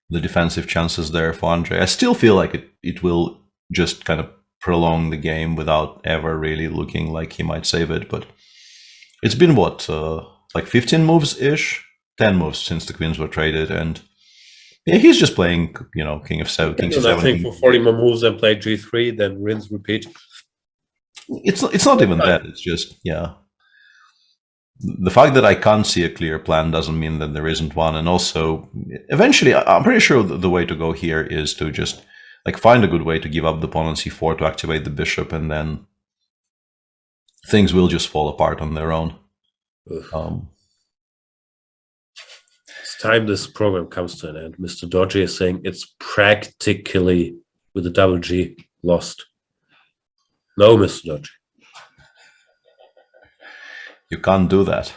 the defensive chances there for Andre. I still feel like it will just kind of prolong the game without ever really looking like he might save it. But it's been what, like 15 moves ish, 10 moves since the queens were traded, and yeah, he's just playing, King of 7, King C7. I think for 40 more moves and play G3, then rinse, repeat. It's not even that. It's just, yeah. The fact that I can't see a clear plan doesn't mean that there isn't one. And also, eventually, I'm pretty sure the way to go here is to just find a good way to give up the pawn on c4 to activate the bishop, and then things will just fall apart on their own. It's time this program comes to an end. Mr. Dodgy is saying it's practically, with a double G, lost. No, Mr. Dodgy. You can't do that.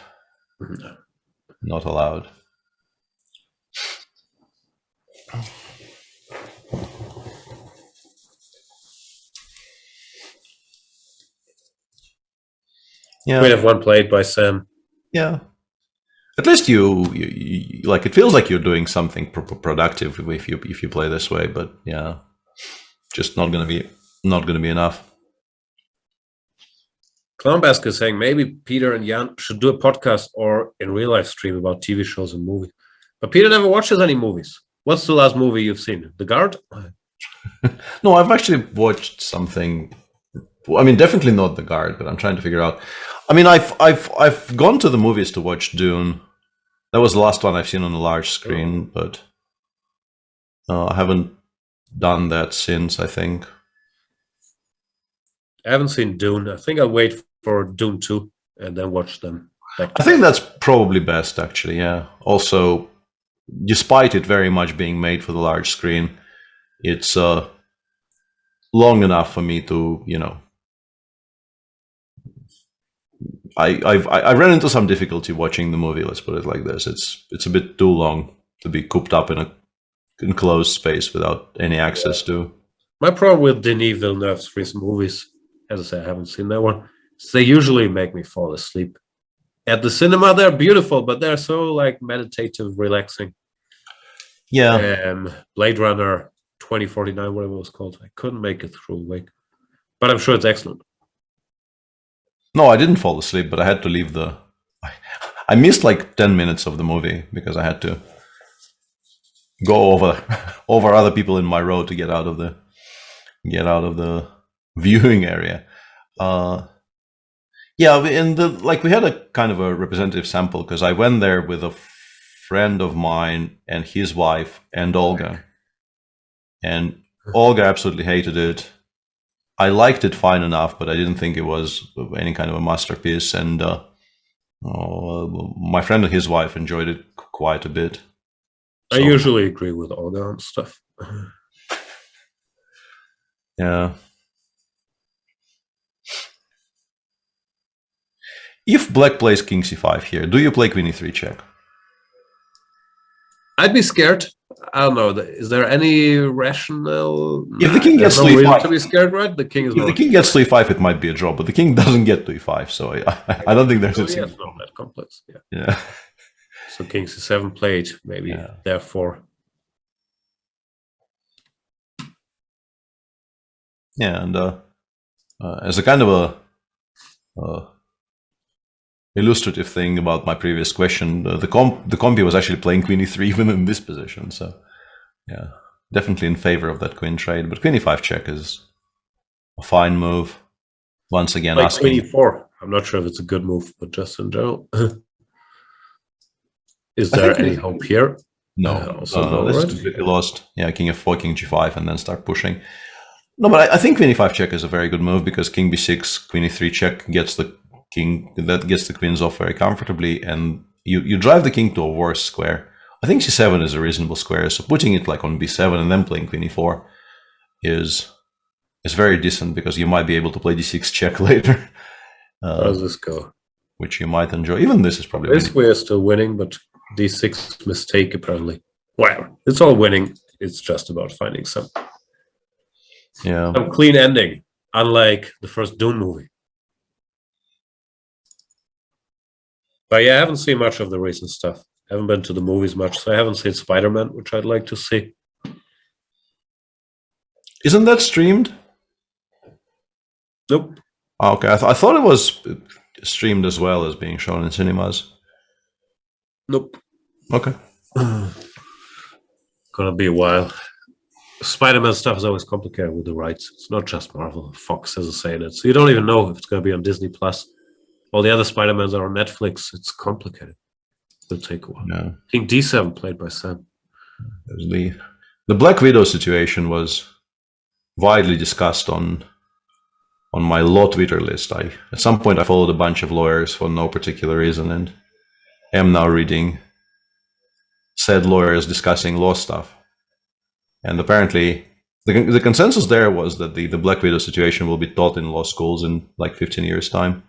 No. Not allowed. Yeah. We have one played by Sam. Yeah. At least you it feels like you're doing something productive if you play this way, but yeah, just not gonna be enough. Clownbask is saying maybe Peter and Jan should do a podcast or in real life stream about TV shows and movies. But Peter never watches any movies. What's the last movie you've seen? The Guard? No, I've actually watched something. I mean, definitely not The Guard, but I'm trying to figure out. I mean, I've gone to the movies to watch Dune. That was the last one I've seen on a large screen, but I haven't done that since, I think. I haven't seen Dune. I think I'll wait for Dune 2 and then watch them back. I think that's probably best, actually, yeah. Also, despite it very much being made for the large screen, it's long enough for me to, I ran into some difficulty watching the movie, let's put it like this. It's a bit too long to be cooped up in a enclosed space without any access to. My problem with Denis Villeneuve's recent movies, as I say, I haven't seen that one, is they usually make me fall asleep. At the cinema, they're beautiful, but they're so meditative, relaxing. Yeah. Blade Runner 2049, whatever it was called. I couldn't make it through Wijk. But I'm sure it's excellent. No, I didn't fall asleep, but I had to leave the. I missed like 10 minutes of the movie because I had to go over other people in my row to get out of the viewing area. Yeah, we had a kind of a representative sample because I went there with a friend of mine and his wife and Olga, and Olga absolutely hated it. I liked it fine enough, but I didn't think it was any kind of a masterpiece. And my friend and his wife enjoyed it quite a bit. I usually agree with Olga on stuff. Yeah. If black plays king c5 here, do you play queen e3 check? I'd be scared. I don't know. Is there any rational? If the king gets to e5, to be scared, right? The king is. If the king gets to e5, it might be a draw, but the king doesn't get to e5, so I don't think there's a. Yeah, it's not that complex. Yeah. Yeah. So king c7 played, maybe. Yeah. Therefore. Yeah, and as a kind of a illustrative thing about my previous question, the compy was actually playing queen e3 even in this position, so yeah, definitely in favor of that queen trade. But queen e5 check is a fine move. Once again, like asking. Queen e4. I'm not sure if it's a good move, but just in general. Is there any hope here? No, also this is completely lost. Yeah, king f4, king g5, and then start pushing. No, but I think queen e5 check is a very good move because king b6, queen e3 check gets the king, that gets the queens off very comfortably, and you drive the king to a worse square. I think c7 is a reasonable square, so putting it like on b7 and then playing queen e4 is very decent because you might be able to play d6 check later. How does this go? Which you might enjoy. Even this is probably this way is still winning, but d6 mistake apparently. Well, it's all winning. It's just about finding some clean ending, unlike the first Doom movie. But yeah, I haven't seen much of the recent stuff. I haven't been to the movies much, so I haven't seen Spider-Man, which I'd like to see. Isn't that streamed? Nope. Oh, okay, I thought it was streamed as well as being shown in cinemas. Nope. Okay. Gonna be a while. Spider-Man stuff is always complicated with the rights. It's not just Marvel. Fox has a say in it. So you don't even know if it's going to be on Disney Plus. All the other Spider-Mans are on Netflix. It's complicated. It'll take a while. Yeah. I think D7 played by Sam. The Black Widow situation was widely discussed on my law Twitter list. At some point I followed a bunch of lawyers for no particular reason and am now reading said lawyers discussing law stuff. And apparently, the consensus there was that the Black Widow situation will be taught in law schools in like 15 years' time.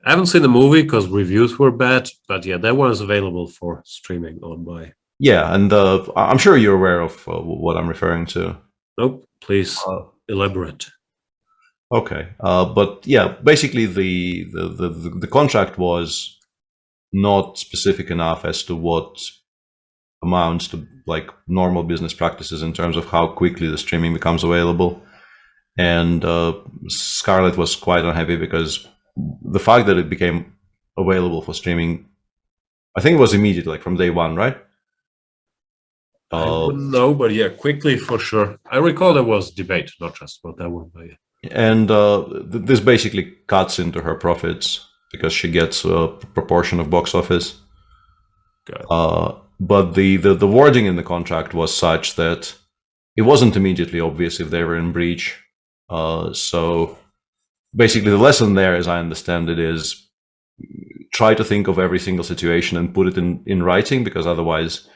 I haven't seen the movie because reviews were bad, but yeah, that one is available for streaming on my. Yeah, and I'm sure you're aware of what I'm referring to. Nope, please elaborate. Okay, but yeah, basically the contract was not specific enough as to what amounts to like normal business practices in terms of how quickly the streaming becomes available. And Scarlett was quite unhappy because the fact that it became available for streaming, I think it was immediate, like from day one, right? I wouldn't know, but yeah, quickly for sure. I recall there was debate, not just about that one, but yeah. And this basically cuts into her profits because she gets a proportion of box office. But the wording in the contract was such that it wasn't immediately obvious if they were in breach. So basically the lesson there, as I understand it, is try to think of every single situation and put it in writing, because otherwise,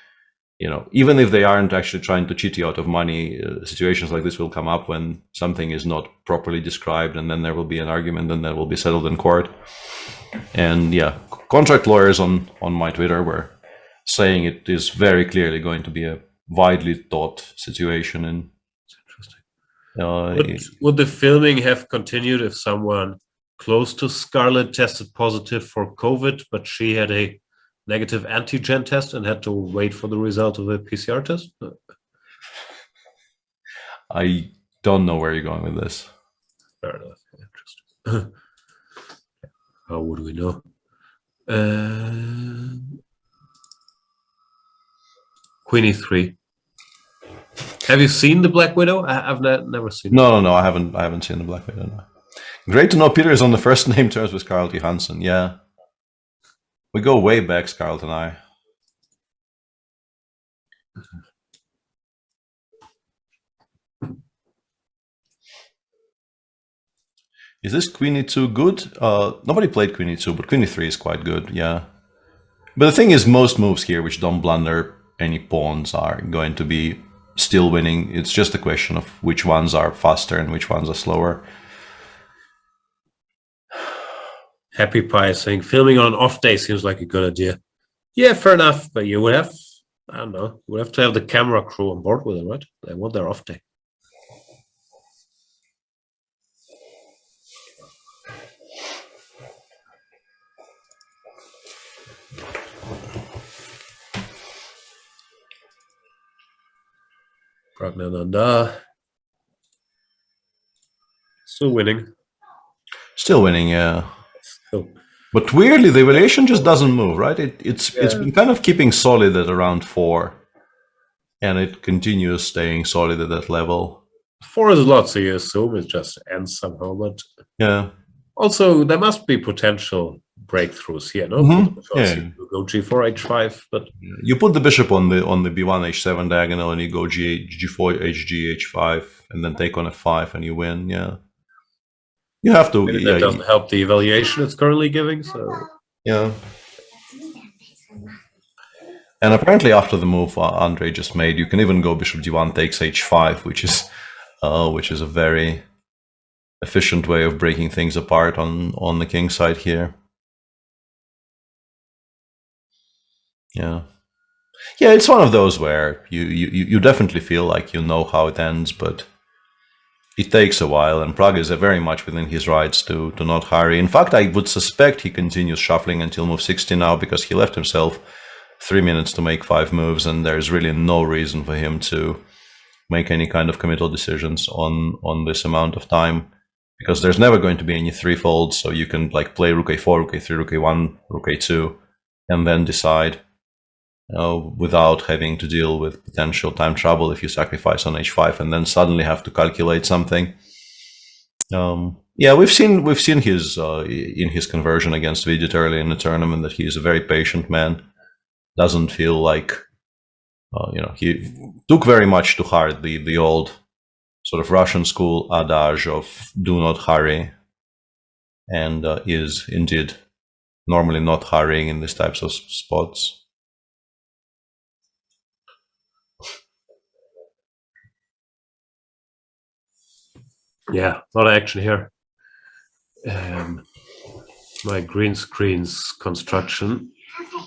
you know, even if they aren't actually trying to cheat you out of money, situations like this will come up when something is not properly described, and then there will be an argument, and that will be settled in court. And yeah, contract lawyers on my Twitter were saying it is very clearly going to be a widely taught situation. And would the filming have continued if someone close to Scarlett tested positive for COVID, but she had a negative antigen test and had to wait for the result of a PCR test? I don't know where you're going with this. Fair enough. Interesting. How would we know? Queen e3. Have you seen the Black Widow? I've never seen it. No, I haven't seen the Black Widow. No. Great to know Peter is on the first name terms with Scarlett Johansson. Yeah. We go way back, Scarlett and I. Is this Queen e2 good? Nobody played Queen e2, but Queen e3 is quite good, yeah. But the thing is, most moves here which don't blunder any pawns are going to be still winning. It's just a question of which ones are faster and which ones are slower. Happy Pie is saying, filming on an off day seems like a good idea. Yeah, fair enough, but you would have, I don't know, you would have to have the camera crew on board with it, right? They want their off day. Pragnananda. Still winning. Still winning, yeah. Still. But weirdly, the variation just doesn't move, right? It's been kind of keeping solid at around 4. And it continues staying solid at that level. 4 is a lot, so you assume it just ends somehow, but yeah. Also, there must be potential breakthroughs here, no? Yeah. You go g4, h5, but you put the bishop on the b1, h7 diagonal, and you go g4, hg, h5, and then take on f5, and you win. Yeah, you have to. Maybe that doesn't help the evaluation it's currently giving. So yeah. And apparently, after the move Andre just made, you can even go bishop d1 takes h5, which is a very efficient way of breaking things apart on the king side here. Yeah, it's one of those where you definitely feel like you know how it ends, but it takes a while, and Prague is very much within his rights to not hurry. In fact, I would suspect he continues shuffling until move 60 now, because he left himself 3 minutes to make 5 moves, and there's really no reason for him to make any kind of committal decisions on this amount of time, because there's never going to be any 3-folds, so you can like play rook a4, rook a3, rook a1, rook a2, and then decide. Without having to deal with potential time trouble if you sacrifice on h5 and then suddenly have to calculate something. Yeah, we've seen his in his conversion against Vidit early in the tournament that he is a very patient man. Doesn't feel like he took very much to heart the old sort of Russian school adage of do not hurry, and is indeed normally not hurrying in these types of spots. Yeah, a lot of action here. My green screen's construction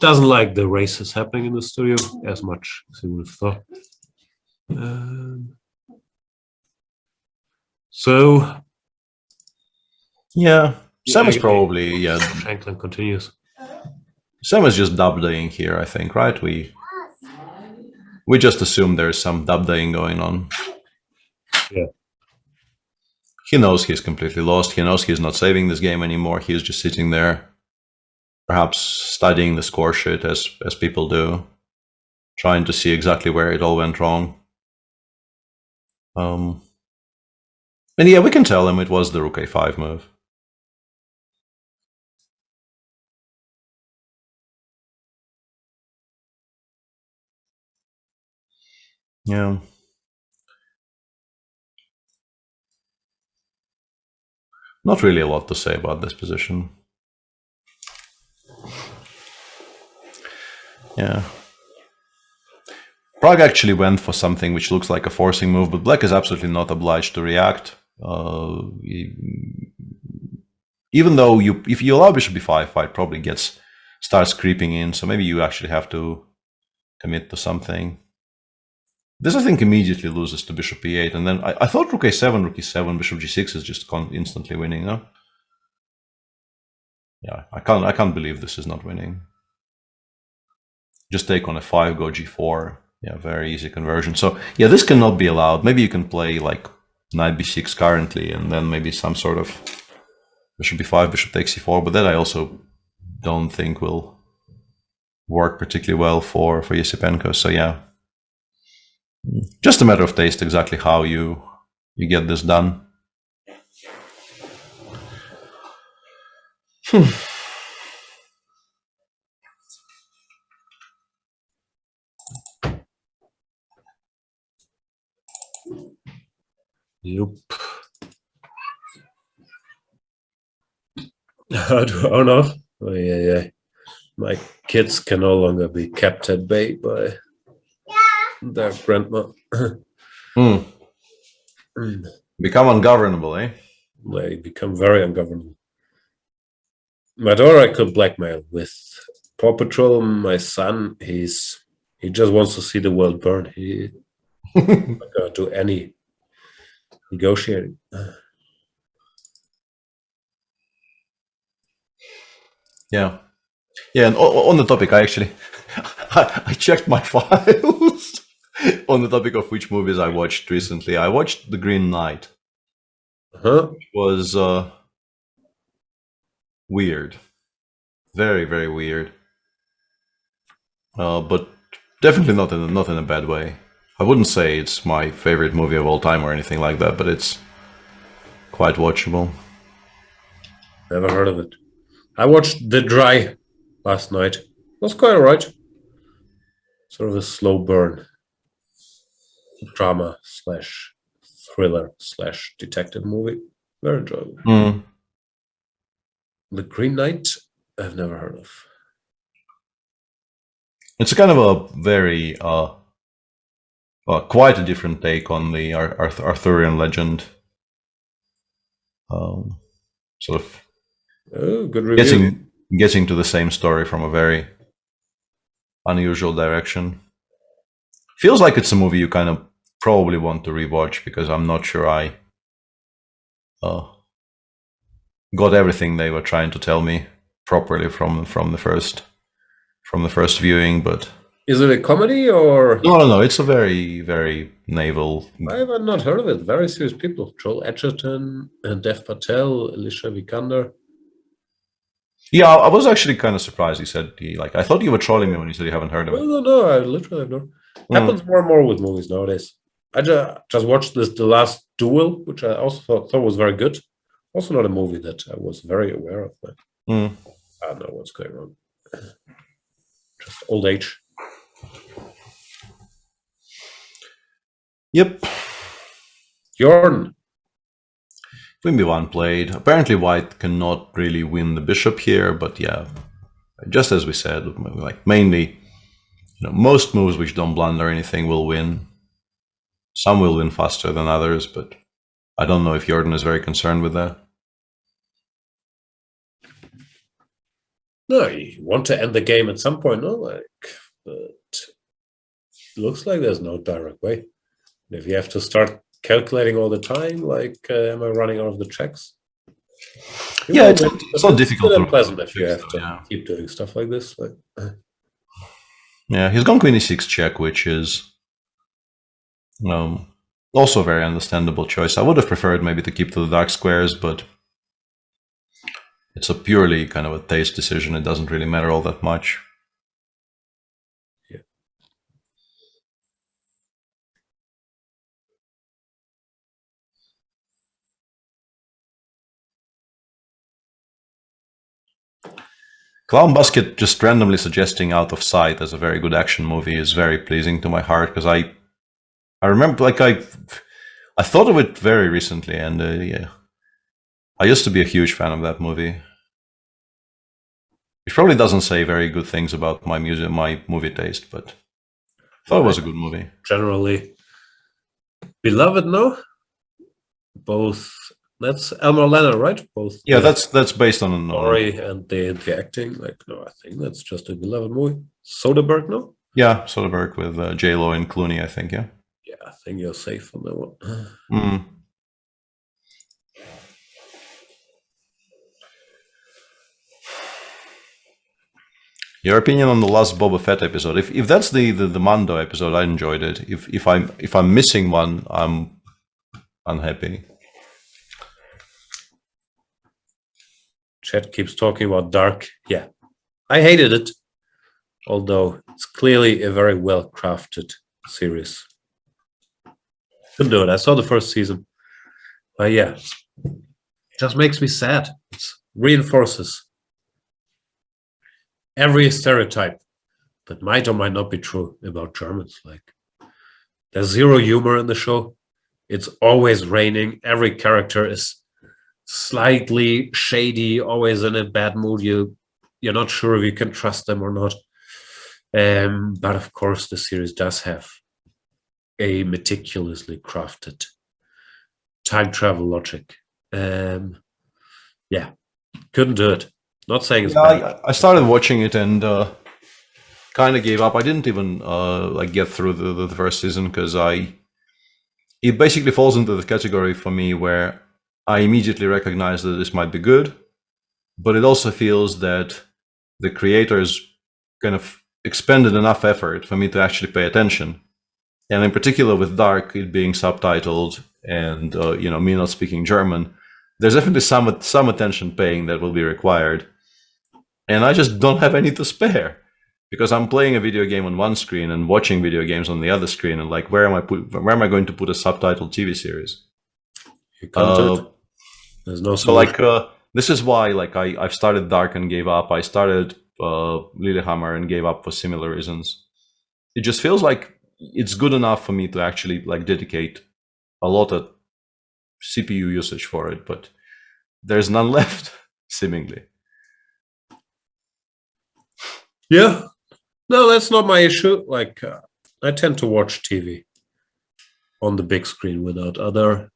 doesn't like the races happening in the studio as much as you would have thought. So yeah, Sam is probably Shanklin continues. Sam is just dub-daying here, I think, right? We just assume there's some dub-daying going on. Yeah. He knows he's completely lost. He knows he's not saving this game anymore. He's just sitting there, perhaps studying the score sheet as people do, trying to see exactly where it all went wrong. And yeah, we can tell him it was the rook a5 move. Yeah. Not really a lot to say about this position. Yeah. Prague actually went for something which looks like a forcing move, but Black is absolutely not obliged to react. Even though if you allow bishop b5, white probably starts creeping in, so maybe you actually have to commit to something. This, I think, immediately loses to bishop e8, and then I thought rook a7, bishop g6 is just instantly winning, no? Yeah, I can't believe this is not winning. Just take on f5, go g4. Yeah, very easy conversion. So yeah, this cannot be allowed. Maybe you can play like knight b6 currently, and then maybe some sort of bishop b5, bishop takes c4, but that I also don't think will work particularly well for Yesipenko. So yeah, just a matter of taste exactly how you get this done. Yup. Oh no. Oh, yeah. My kids can no longer be kept at bay by their grandma. Become ungovernable, eh? They become very ungovernable. My daughter I could blackmail with Paw Patrol. My son, he just wants to see the world burn. He not gonna do any negotiating. Yeah, and on the topic, I actually I checked my files on the topic of which movies I watched recently. I watched The Green Knight. Which was weird, very, very weird, but definitely not in a bad way. I wouldn't say it's my favorite movie of all time or anything like that, but it's quite watchable. Never heard of it. I watched The Dry last night. It was quite alright. Sort of a slow burn drama / thriller / detective movie. Very enjoyable. The Green Knight, I've never heard of. It's a kind of a very quite a different take on the Arthurian legend. Sort of good review. Getting to the same story from a very unusual direction. Feels like it's a movie you kind of probably want to rewatch, because I'm not sure I got everything they were trying to tell me properly from the first viewing. But is it a comedy or no? It's a very, very naval. I have not heard of it. Very serious people: Joel Edgerton and Dev Patel, Alicia Vikander. Yeah, I was actually kind of surprised. He said I thought you were trolling me when you said you haven't heard of it. No, I literally have not. Happens more and more with movies nowadays. I just watched The Last Duel, which I also thought was very good. Also not a movie that I was very aware of. But I don't know what's going on. Just old age. Yep. Jorn. Queen b1 played. Apparently white cannot really win the bishop here, but yeah, just as we said, like mainly, most moves which don't blunder anything will win. Some will win faster than others, but I don't know if Jordan is very concerned with that. No, you want to end the game at some point, no? But it looks like there's no direct way. If you have to start calculating all the time, am I running out of the checks? Yeah, it's not difficult. It's unpleasant if you have to keep doing stuff like this. Yeah, he's gone queen e6 check, which is also a very understandable choice. I would have preferred maybe to keep to the dark squares, but it's a purely kind of a taste decision. It doesn't really matter all that much. Yeah. Clown Basket just randomly suggesting Out of Sight as a very good action movie is very pleasing to my heart, because I remember I thought of it very recently, and yeah, I used to be a huge fan of that movie. Which probably doesn't say very good things about my movie taste, but I thought it was a good movie. Generally beloved, no? Both. That's Elmer Leonard, right? Both. Yeah, that's based on an story and the acting. No, I think that's just a beloved movie. Soderbergh, no? Yeah, Soderbergh with J-Lo and Clooney, I think. Yeah. Yeah, I think you're safe on that one. Your opinion on the last Boba Fett episode? If that's the Mando episode, I enjoyed it. If I'm missing one, I'm unhappy. Chat keeps talking about Dark. Yeah, I hated it, although it's clearly a very well-crafted series. Couldn't do it. I saw the first season. But yeah, it just makes me sad. It reinforces every stereotype that might or might not be true about Germans. Like, there's zero humor in the show. It's always raining. Every character is slightly shady, always in a bad mood. You're not sure if you can trust them or not. But of course, the series does have a meticulously crafted time travel logic. Yeah, couldn't do it. Not saying it's bad. I started watching it and kind of gave up. I didn't even like get through the first season because it basically falls into the category for me where I immediately recognize that this might be good, but it also feels that the creators kind of expended enough effort for me to actually pay attention. And in particular with Dark, it being subtitled and me not speaking German, there's definitely some attention paying that will be required. And I just don't have any to spare because I'm playing a video game on one screen and watching video games on the other screen, and like, where am I going to put a subtitled TV series? You can't do it. There's no solution. So like this is why like I've started Dark and gave up. I started Lillehammer and gave up for similar reasons. It just feels like it's good enough for me to actually like dedicate a lot of CPU usage for it, but there's none left, seemingly. Yeah, no, that's not my issue. Like, I tend to watch TV on the big screen without other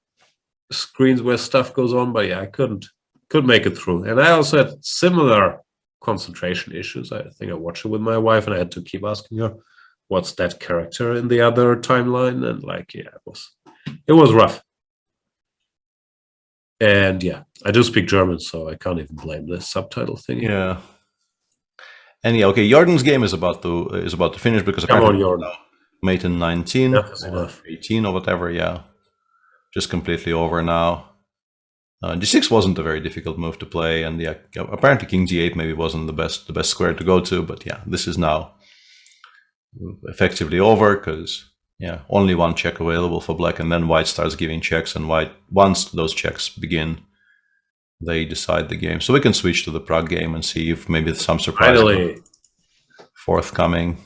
screens where stuff goes on. But yeah, I couldn't make it through, and I also had similar concentration issues. I think I watched it with my wife, and I had to keep asking her, "What's that character in the other timeline?" And like, yeah, it was rough. And yeah, I do speak German, so I can't even blame the subtitle thing. Yeah. And yeah, okay, Jordan's game is about to finish because come on, Jordan. Mate in 19 or 18 or whatever, yeah. Just completely over now. D6 wasn't a very difficult move to play, and yeah, apparently King G8 maybe wasn't the best square to go to, but yeah, this is now effectively over because yeah, only one check available for black, and then white starts giving checks, and white, once those checks begin, they decide the game. So we can switch to the Prague game and see if maybe some surprise forthcoming.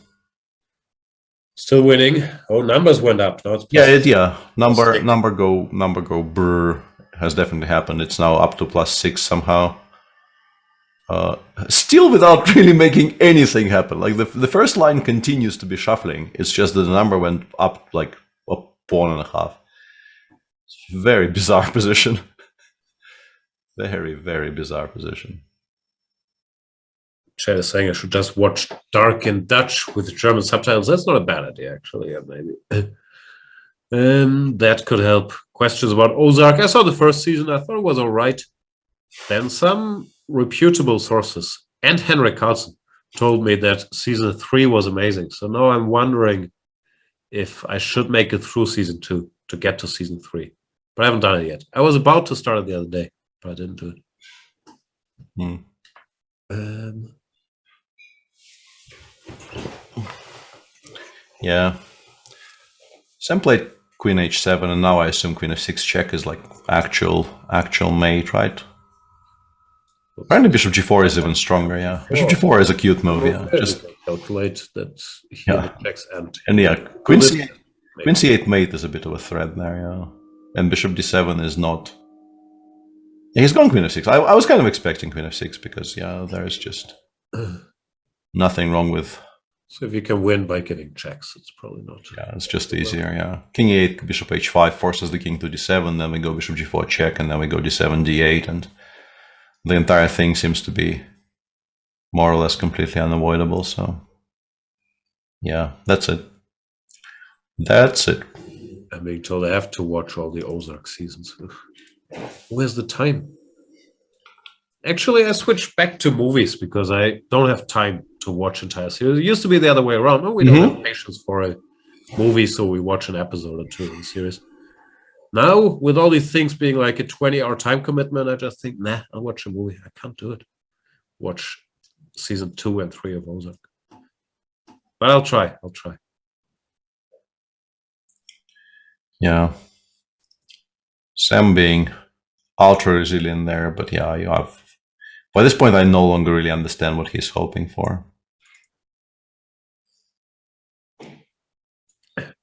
Still winning. Oh, numbers went up. Now it's number go brr has definitely happened. It's now up to +6 somehow. Still without really making anything happen. Like the first line continues to be shuffling. It's just that the number went up like a pawn and a half. It's a very bizarre position. Very, very bizarre position. Chad is saying I should just watch Dark in Dutch with German subtitles. That's not a bad idea, actually. Yeah, maybe. That could help. Questions about Ozark. I saw the first season. I thought it was all right. Then some reputable sources and Henrik Carlsen told me that season 3 was amazing. So now I'm wondering if I should make it through season 2 to get to season 3. But I haven't done it yet. I was about to start it the other day, but I didn't do it. Yeah. Sam played Queen H7, and now I assume Queen F6 check is like actual mate, right? Apparently Bishop G4 is even stronger, yeah. Bishop G4 is a cute move, yeah. Just calculate that here checks and yeah, Queen C8 mate is a bit of a threat there, yeah. And Bishop D7 is not. Yeah, he's gone Queen F6. I was kind of expecting Queen F6 because yeah, there's just nothing wrong with. So if you can win by getting checks, it's probably not. Yeah, it's just easier, yeah. King E8, Bishop H5 forces the king to D7, then we go Bishop G4 check, and then we go D7, D8, and the entire thing seems to be more or less completely unavoidable, so yeah, that's it. That's it. I'm being told I have to watch all the Ozark seasons. Where's the time? Actually, I switched back to movies because I don't have time to watch entire series. It used to be the other way around. No, we don't have patience for a movie, so we watch an episode or two in the series. Now, with all these things being like a 20-hour time commitment, I just think, nah, I'll watch a movie. I can't do it. Watch season 2 and 3 of Ozark. But I'll try. Yeah. Sam being ultra resilient there, but yeah, you have. By this point, I no longer really understand what he's hoping for.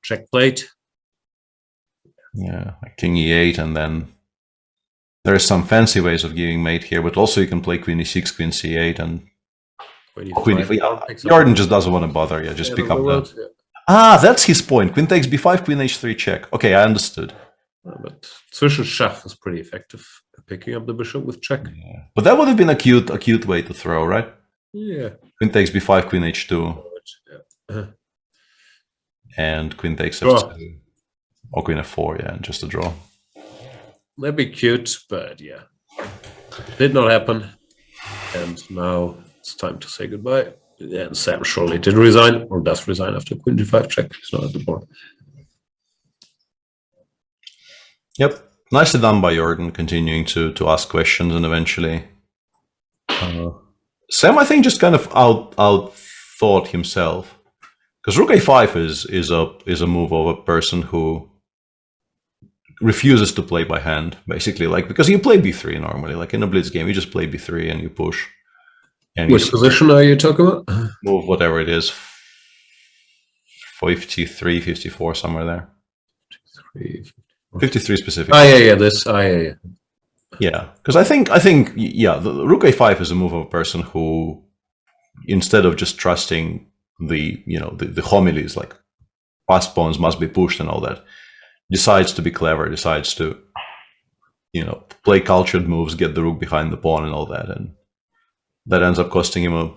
Check plate. Yeah, like King E8, and then there are some fancy ways of giving mate here, but also you can play Queen E6, Queen C8, and Queen E5. Yeah, Jordan just doesn't want to bother. Yeah, just pick up the. Yeah. Ah, that's his point. Queen takes B5, Queen H3 check. Okay, I understood. But Zwischenschach is pretty effective, picking up the bishop with check. Yeah. But that would have been a cute way to throw, right? Yeah. Queen takes B5, Queen H2. Yeah. And Queen takes F2. Or Queen F4, yeah, and just a draw. That'd be cute, but yeah. Did not happen. And now it's time to say goodbye. And Sam surely did resign, or does resign after Queen G5 check. He's not at the board. Yep. Nicely done by Jordan, continuing to ask questions, and eventually Sam, I think, just kind of out thought himself. Because Rook A5 is a move of a person who refuses to play by hand, basically. Like, because you play B3 normally, like in a blitz game, you just play B3 and you push. And which position are you talking about? Move whatever it is, 53, 54, somewhere there. 53 specifically. Yeah. Yeah, because I think yeah, the Rook A5 is a move of a person who, instead of just trusting the homilies like passed pawns must be pushed and all that, decides to be clever, decides to play cultured moves, get the rook behind the pawn and all that, and that ends up costing him a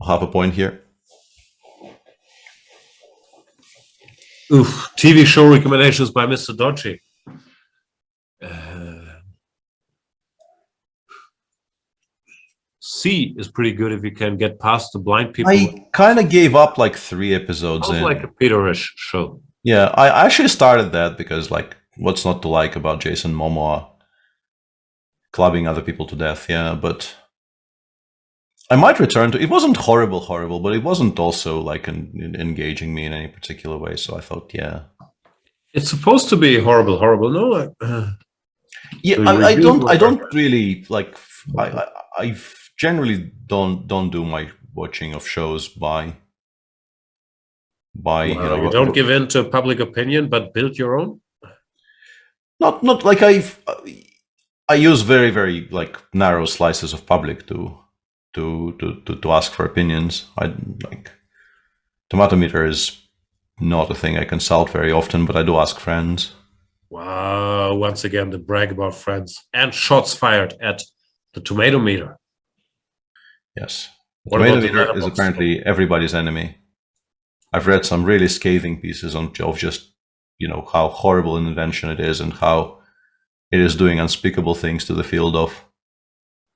half a point here. Oof, TV show recommendations by Mr. Dodgy. C is pretty good if you can get past the blind people. I kind of gave up like 3 episodes in. Like a Peterish show. Yeah, I actually started that because, like, what's not to like about Jason Momoa clubbing other people to death? Yeah, but I might return to it. Wasn't horrible, but it wasn't also like engaging me in any particular way. So I thought, yeah, it's supposed to be horrible. No, yeah, I don't really like. I generally don't do my watching of shows by you don't give in to public opinion, but build your own. Not like I use very, very like narrow slices of public to ask for opinions. I like tomato meter is not a thing I consult very often, but I do ask friends. Wow! Once again, the brag about friends and shots fired at the tomato meter. Yes, tomato meter is apparently everybody's enemy. I've read some really scathing pieces of just how horrible an invention it is and how it is doing unspeakable things to the field of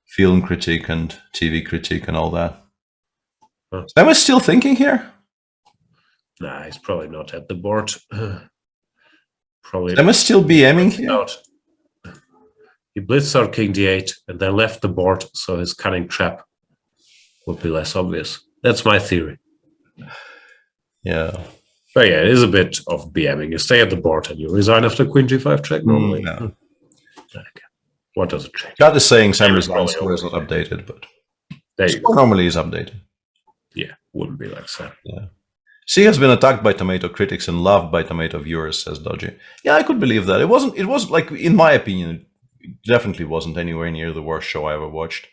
film critique and TV critique and all that. Am I still thinking here? Nah, he's probably not at the board. Probably. Am I still BMing here? He blitzed out King D8 and then left the board, so his cunning trap would be less obvious. That's my theory. Yeah. But yeah, it is a bit of BMing. You stay at the board and you resign after Queen G5 check normally. No. Okay. What does it change? God is saying Sam resigns score is not updated, but there you go. Normally is updated. Yeah, wouldn't be like Sam. Yeah. C has been attacked by tomato critics and loved by tomato viewers, says Dodgy. Yeah, I could believe that. It wasn't like, in my opinion, it definitely wasn't anywhere near the worst show I ever watched.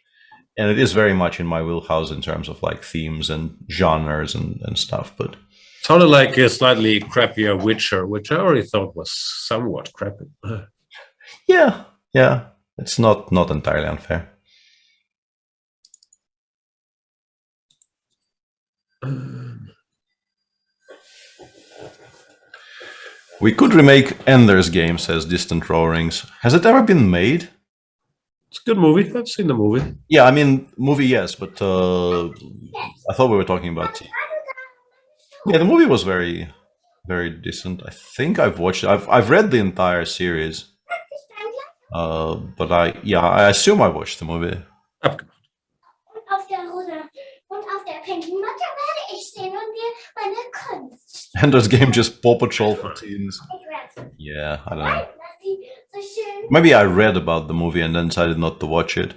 And it is very much in my wheelhouse in terms of like themes and genres and stuff, but sounded like a slightly crappier Witcher, which I already thought was somewhat crappy. Yeah. It's not entirely unfair. We could remake Ender's Game, says Distant Roarings. Has it ever been made? It's a good movie. I've seen the movie. Yeah, I mean, movie, yes, but I thought we were talking about... Yeah, the movie was very very decent. I think I've watched it. I've read the entire series. But I assume I watched the movie. Ender's Game, just Paw Patrol for teens. Yeah, I don't know. Maybe I read about the movie and then decided not to watch it.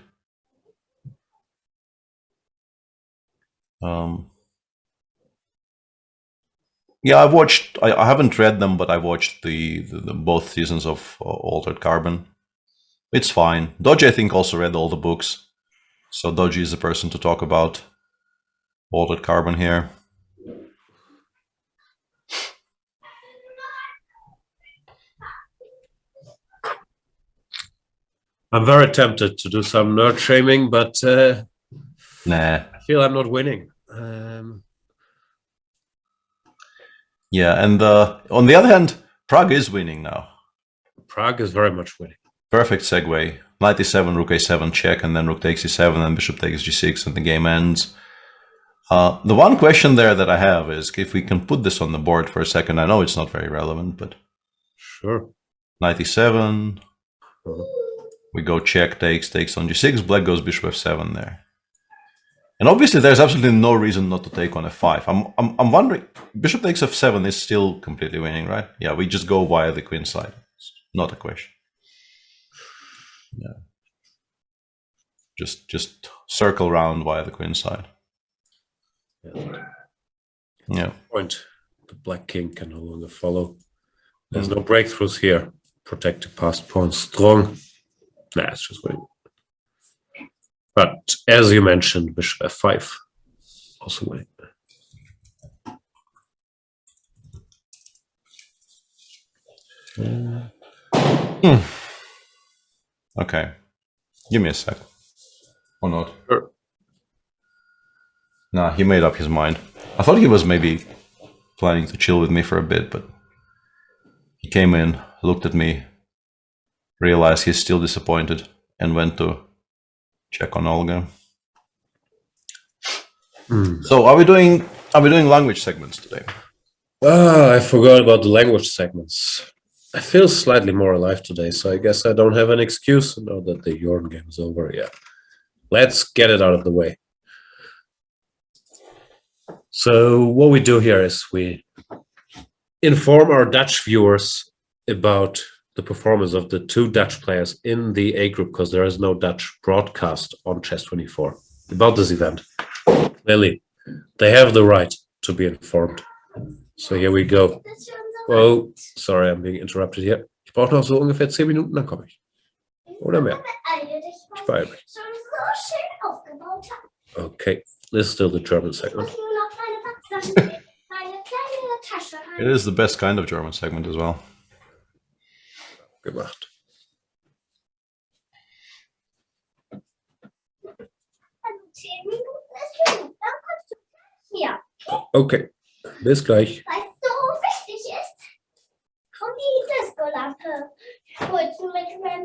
Yeah, I've watched. I haven't read them, but I watched the both seasons of Altered Carbon. It's fine. Dodgy, I think, also read all the books, so Dodgy is the person to talk about Altered Carbon here. I'm very tempted to do some nerd shaming, but nah. I feel I'm not winning. Yeah, and on the other hand, Prague is winning now. Prague is very much winning. Perfect segue. Knight e7, rook a7 check, and then rook takes e7, and bishop takes g6, and the game ends. The one question there that I have is if we can put this on the board for a second. I know it's not very relevant, but sure. Knight e7. We go check, takes on g6. Black goes bishop f7 there. And obviously, there's absolutely no reason not to take on f5. I'm wondering, bishop takes f7 is still completely winning, right? Yeah, we just go via the queen side. It's not a question. Yeah. Just circle around via the queen side. Yeah. Point. The black king can no longer follow. There's no breakthroughs here. Protect the passed pawn strong. Nah, it's just winning. But as you mentioned, bishop f5 also winning. Okay. Give me a sec. Or not? Sure. Nah, he made up his mind. I thought he was maybe planning to chill with me for a bit, but he came in, looked at me, realized he's still disappointed, and went to check on Olga. So are we doing language segments today? I forgot about the language segments. I feel slightly more alive today, so I guess I don't have an excuse now that the Jorn game is over. Yeah, let's get it out of the way. So what we do here is we inform our Dutch viewers about the performance of the two Dutch players in the A group, because there is no Dutch broadcast on Chess24 about this event. Clearly, they have the right to be informed. So here we go. Oh, sorry, I'm being interrupted here. Ich brauche noch so ungefähr 10 Minuten, dann komme ich. Oder mehr. Ich beeile mich. Okay, this is still the German segment. It is the best kind of German segment as well. Gemacht. Okay, bis gleich. Weil es so wichtig ist, kommt die Disco-Lampe. Kurz mit, wenn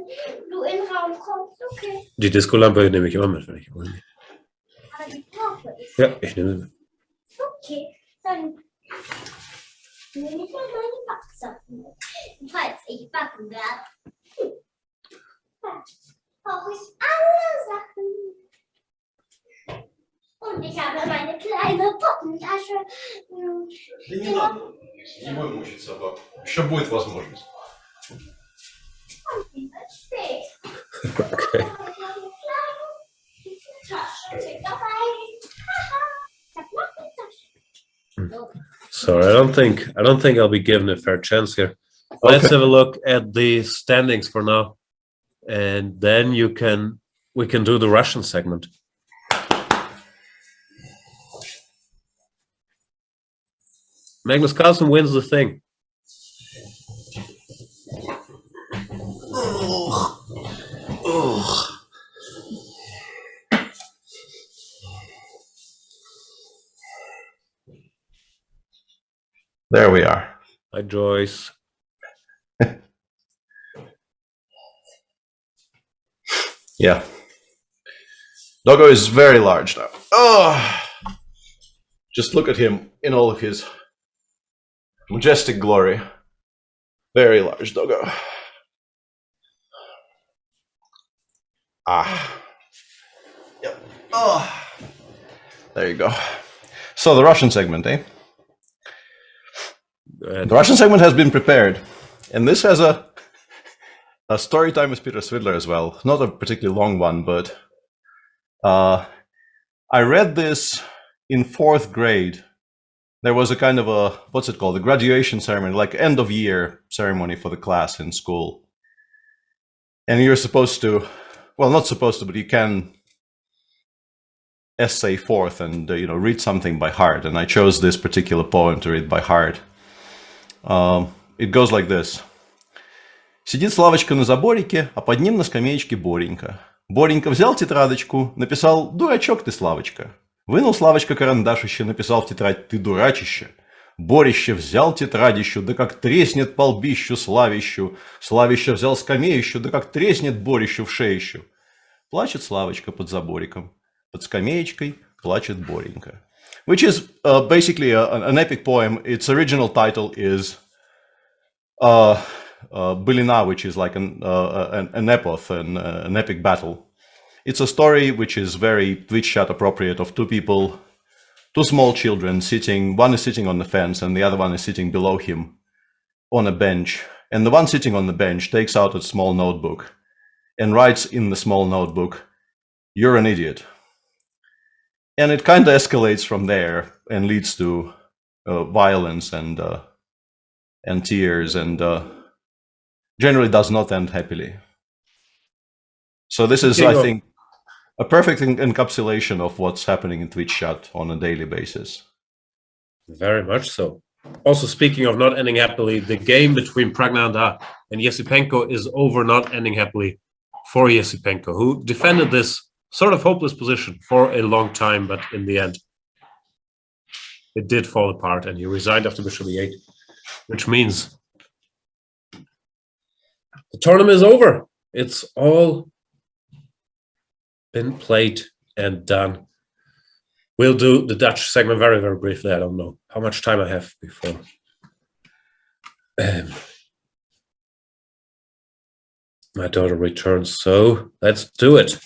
du in den Raum kommst, okay. Die Disco-Lampe nehme ich immer mit, wenn ich will. Aber die brauche ich. Ja, ich nehme sie mit. Okay, dann nehme ich mal meine Backsachen mit. Falls ich backen werde, brauche ich alle Sachen. Und ich habe meine kleine Puppentasche. Не будем мучиться, aber еще будет возможность. Okay. Sorry, I don't think I'll be given a fair chance here. Let's have a look at the standings for now, and then we can do the Russian segment. Magnus Carlsen wins the thing. There we are. Hi, Joyce. Yeah. Doggo is very large now. Oh, just look at him in all of his Majestic glory. Very large doggo. Yep. Oh. There you go. So the Russian segment, eh? The Russian segment has been prepared. And this has a story time with Peter Svidler as well. Not a particularly long one, but I read this in 4th grade. There was a kind of a, what's it called? A graduation ceremony, like end of year ceremony for the class in school. And you're supposed to, well, not supposed to, but you can essay forth and read something by heart. And I chose this particular poem to read by heart. It goes like this. Сидит Славочка на заборике, а под ним на скамеечке Боренька. Боренька взял тетрадочку, написал «Дурачок ты, Славочка». Вынул Славочка карандашище, написал в тетрадь «Ты дурачище». Борище взял тетрадищу, да как треснет по лбищу Славищу. Славище взял скамеищу, да как треснет Борищу в шеищу. Плачет Славочка под забориком, под скамеечкой плачет Боренька. Which is basically an epic poem. Its original title is Былина, which is like an epos, an epic battle. It's a story which is very Twitch chat appropriate of two people, two small children sitting, one is sitting on the fence and the other one is sitting below him on a bench. And the one sitting on the bench takes out a small notebook and writes in the small notebook, "You're an idiot." And it kind of escalates from there and leads to violence and tears and generally does not end happily. So this is, I think, a perfect encapsulation of what's happening in Twitch chat on a daily basis. Very much so. Also, speaking of not ending happily, the game between Pragnanda and Yesipenko is over, not ending happily for Yesipenko, who defended this sort of hopeless position for a long time, but in the end, it did fall apart and he resigned after Bishop E8, which means the tournament is over. It's all been played and done. We'll do the Dutch segment very, very briefly. I don't know how much time I have before. My daughter returns, so let's do it.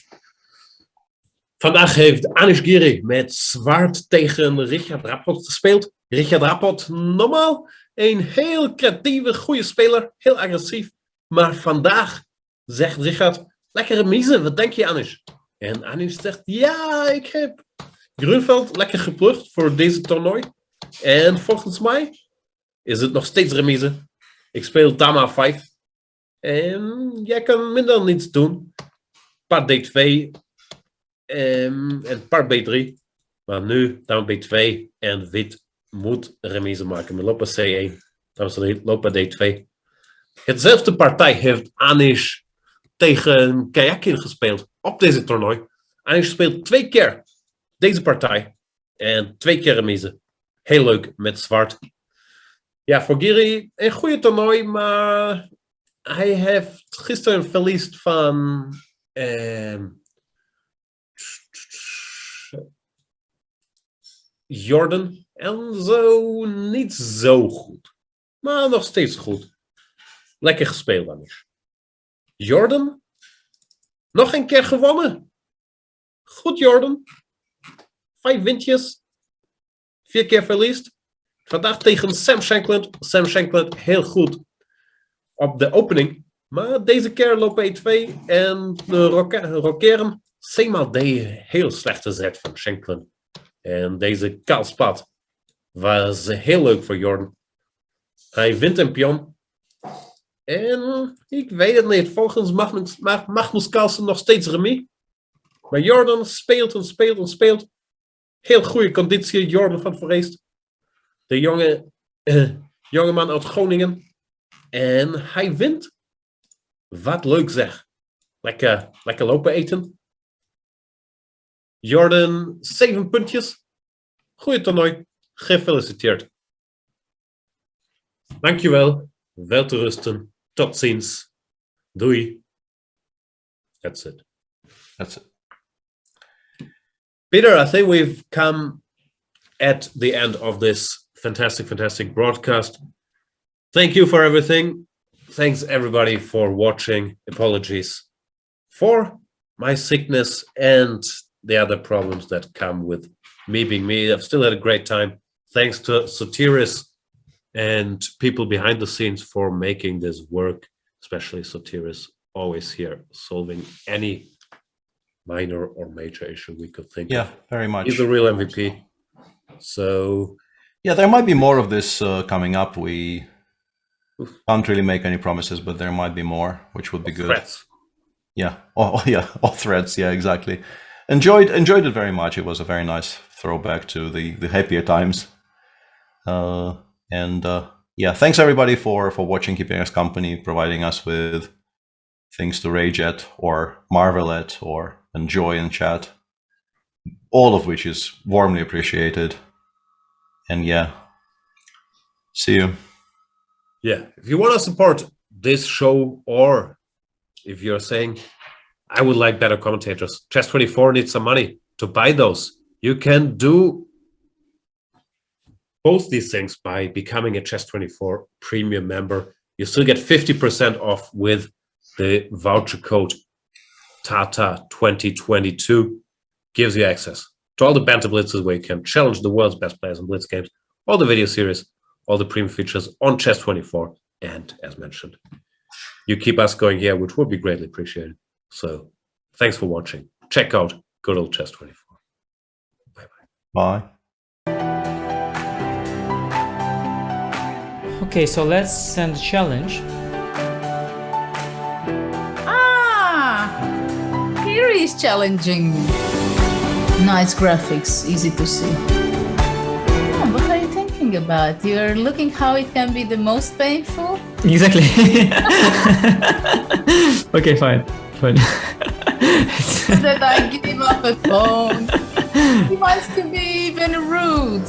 Vandaag heeft Anish Giri met Zwart tegen Richard Rappot gespeeld. Richard Rappot, normaal een heel creatieve, goede speler. Heel agressief. Maar vandaag zegt Richard, lekker remise, wat denk je Anish? En Anish zegt, ja, ik heb Grunveld lekker geplukt voor deze toernooi. En volgens mij is het nog steeds remise. Ik speel Dama 5. En jij kan minder niets doen. Paard D2 en paard B3. Maar nu Dama B2 en wit moet remise maken. We lopen C1. Dames en heren, lopen D2. Hetzelfde partij heeft Anish tegen Kajakin gespeeld op deze toernooi. Anish speelt 2 keer deze partij en 2 keer remise. Heel leuk met zwart. Ja, voor Giri een goede toernooi, maar hij heeft gisteren verlies van Jordan en zo niet zo goed. Maar nog steeds goed. Lekker gespeeld, Anish. Jordan? Nog een keer gewonnen. Goed, Jordan. 5 wintjes. 4 keer verliest. Vandaag tegen Sam Shankland. Sam Shankland heel goed op de opening. Maar deze keer lopen E2 en rockeren. C-maal D, heel slechte zet van Shankland. En deze kaalspat was heel leuk voor Jordan. Hij wint een pion. En ik weet het niet. Volgens Magnus Carlsen nog steeds remis. Maar Jordan speelt en speelt en speelt. Heel goede conditie, Jordan van Vreest. De jonge man uit Groningen. En hij wint. Wat leuk zeg. Lekker lopen eten. Jordan, 7 puntjes. Goeie toernooi. Gefeliciteerd. Dankjewel. Wel te rusten. Tot ziens. Doei. That's it. That's it. Peter, I think we've come at the end of this fantastic broadcast. Thank you for everything. Thanks everybody for watching. Apologies for my sickness and the other problems that come with me being me. I've still had a great time. Thanks to Sotiris and people behind the scenes for making this work, especially Sotiris, always here solving any minor or major issue we could think of. Yeah, very much. He's a real MVP. So yeah, there might be more of this coming up. We can't really make any promises, but there might be more, which would be good. Threats. Yeah. Oh, yeah. All threats. Yeah, exactly. Enjoyed it very much. It was a very nice throwback to the happier times. Yeah, thanks everybody for watching, keeping us company, providing us with things to rage at or marvel at or enjoy in chat. All of which is warmly appreciated. And yeah, see you. Yeah, if you want to support this show, or if you're saying, I would like better commentators, Chess24 needs some money to buy those, you can do both these things by becoming a Chess24 premium member. You still get 50% off with the voucher code Tata 2022. Gives you access to all the banter blitzes where you can challenge the world's best players in blitz games, all the video series, all the premium features on Chess24, and as mentioned, you keep us going here, which would be greatly appreciated. So thanks for watching. Check out good old Chess24. Bye. Okay, so let's send a challenge. Here is challenging. Nice graphics, easy to see. Oh, what are you thinking about? You're looking how it can be the most painful? Exactly. Okay, fine. That I give up a phone. He wants to be even rude.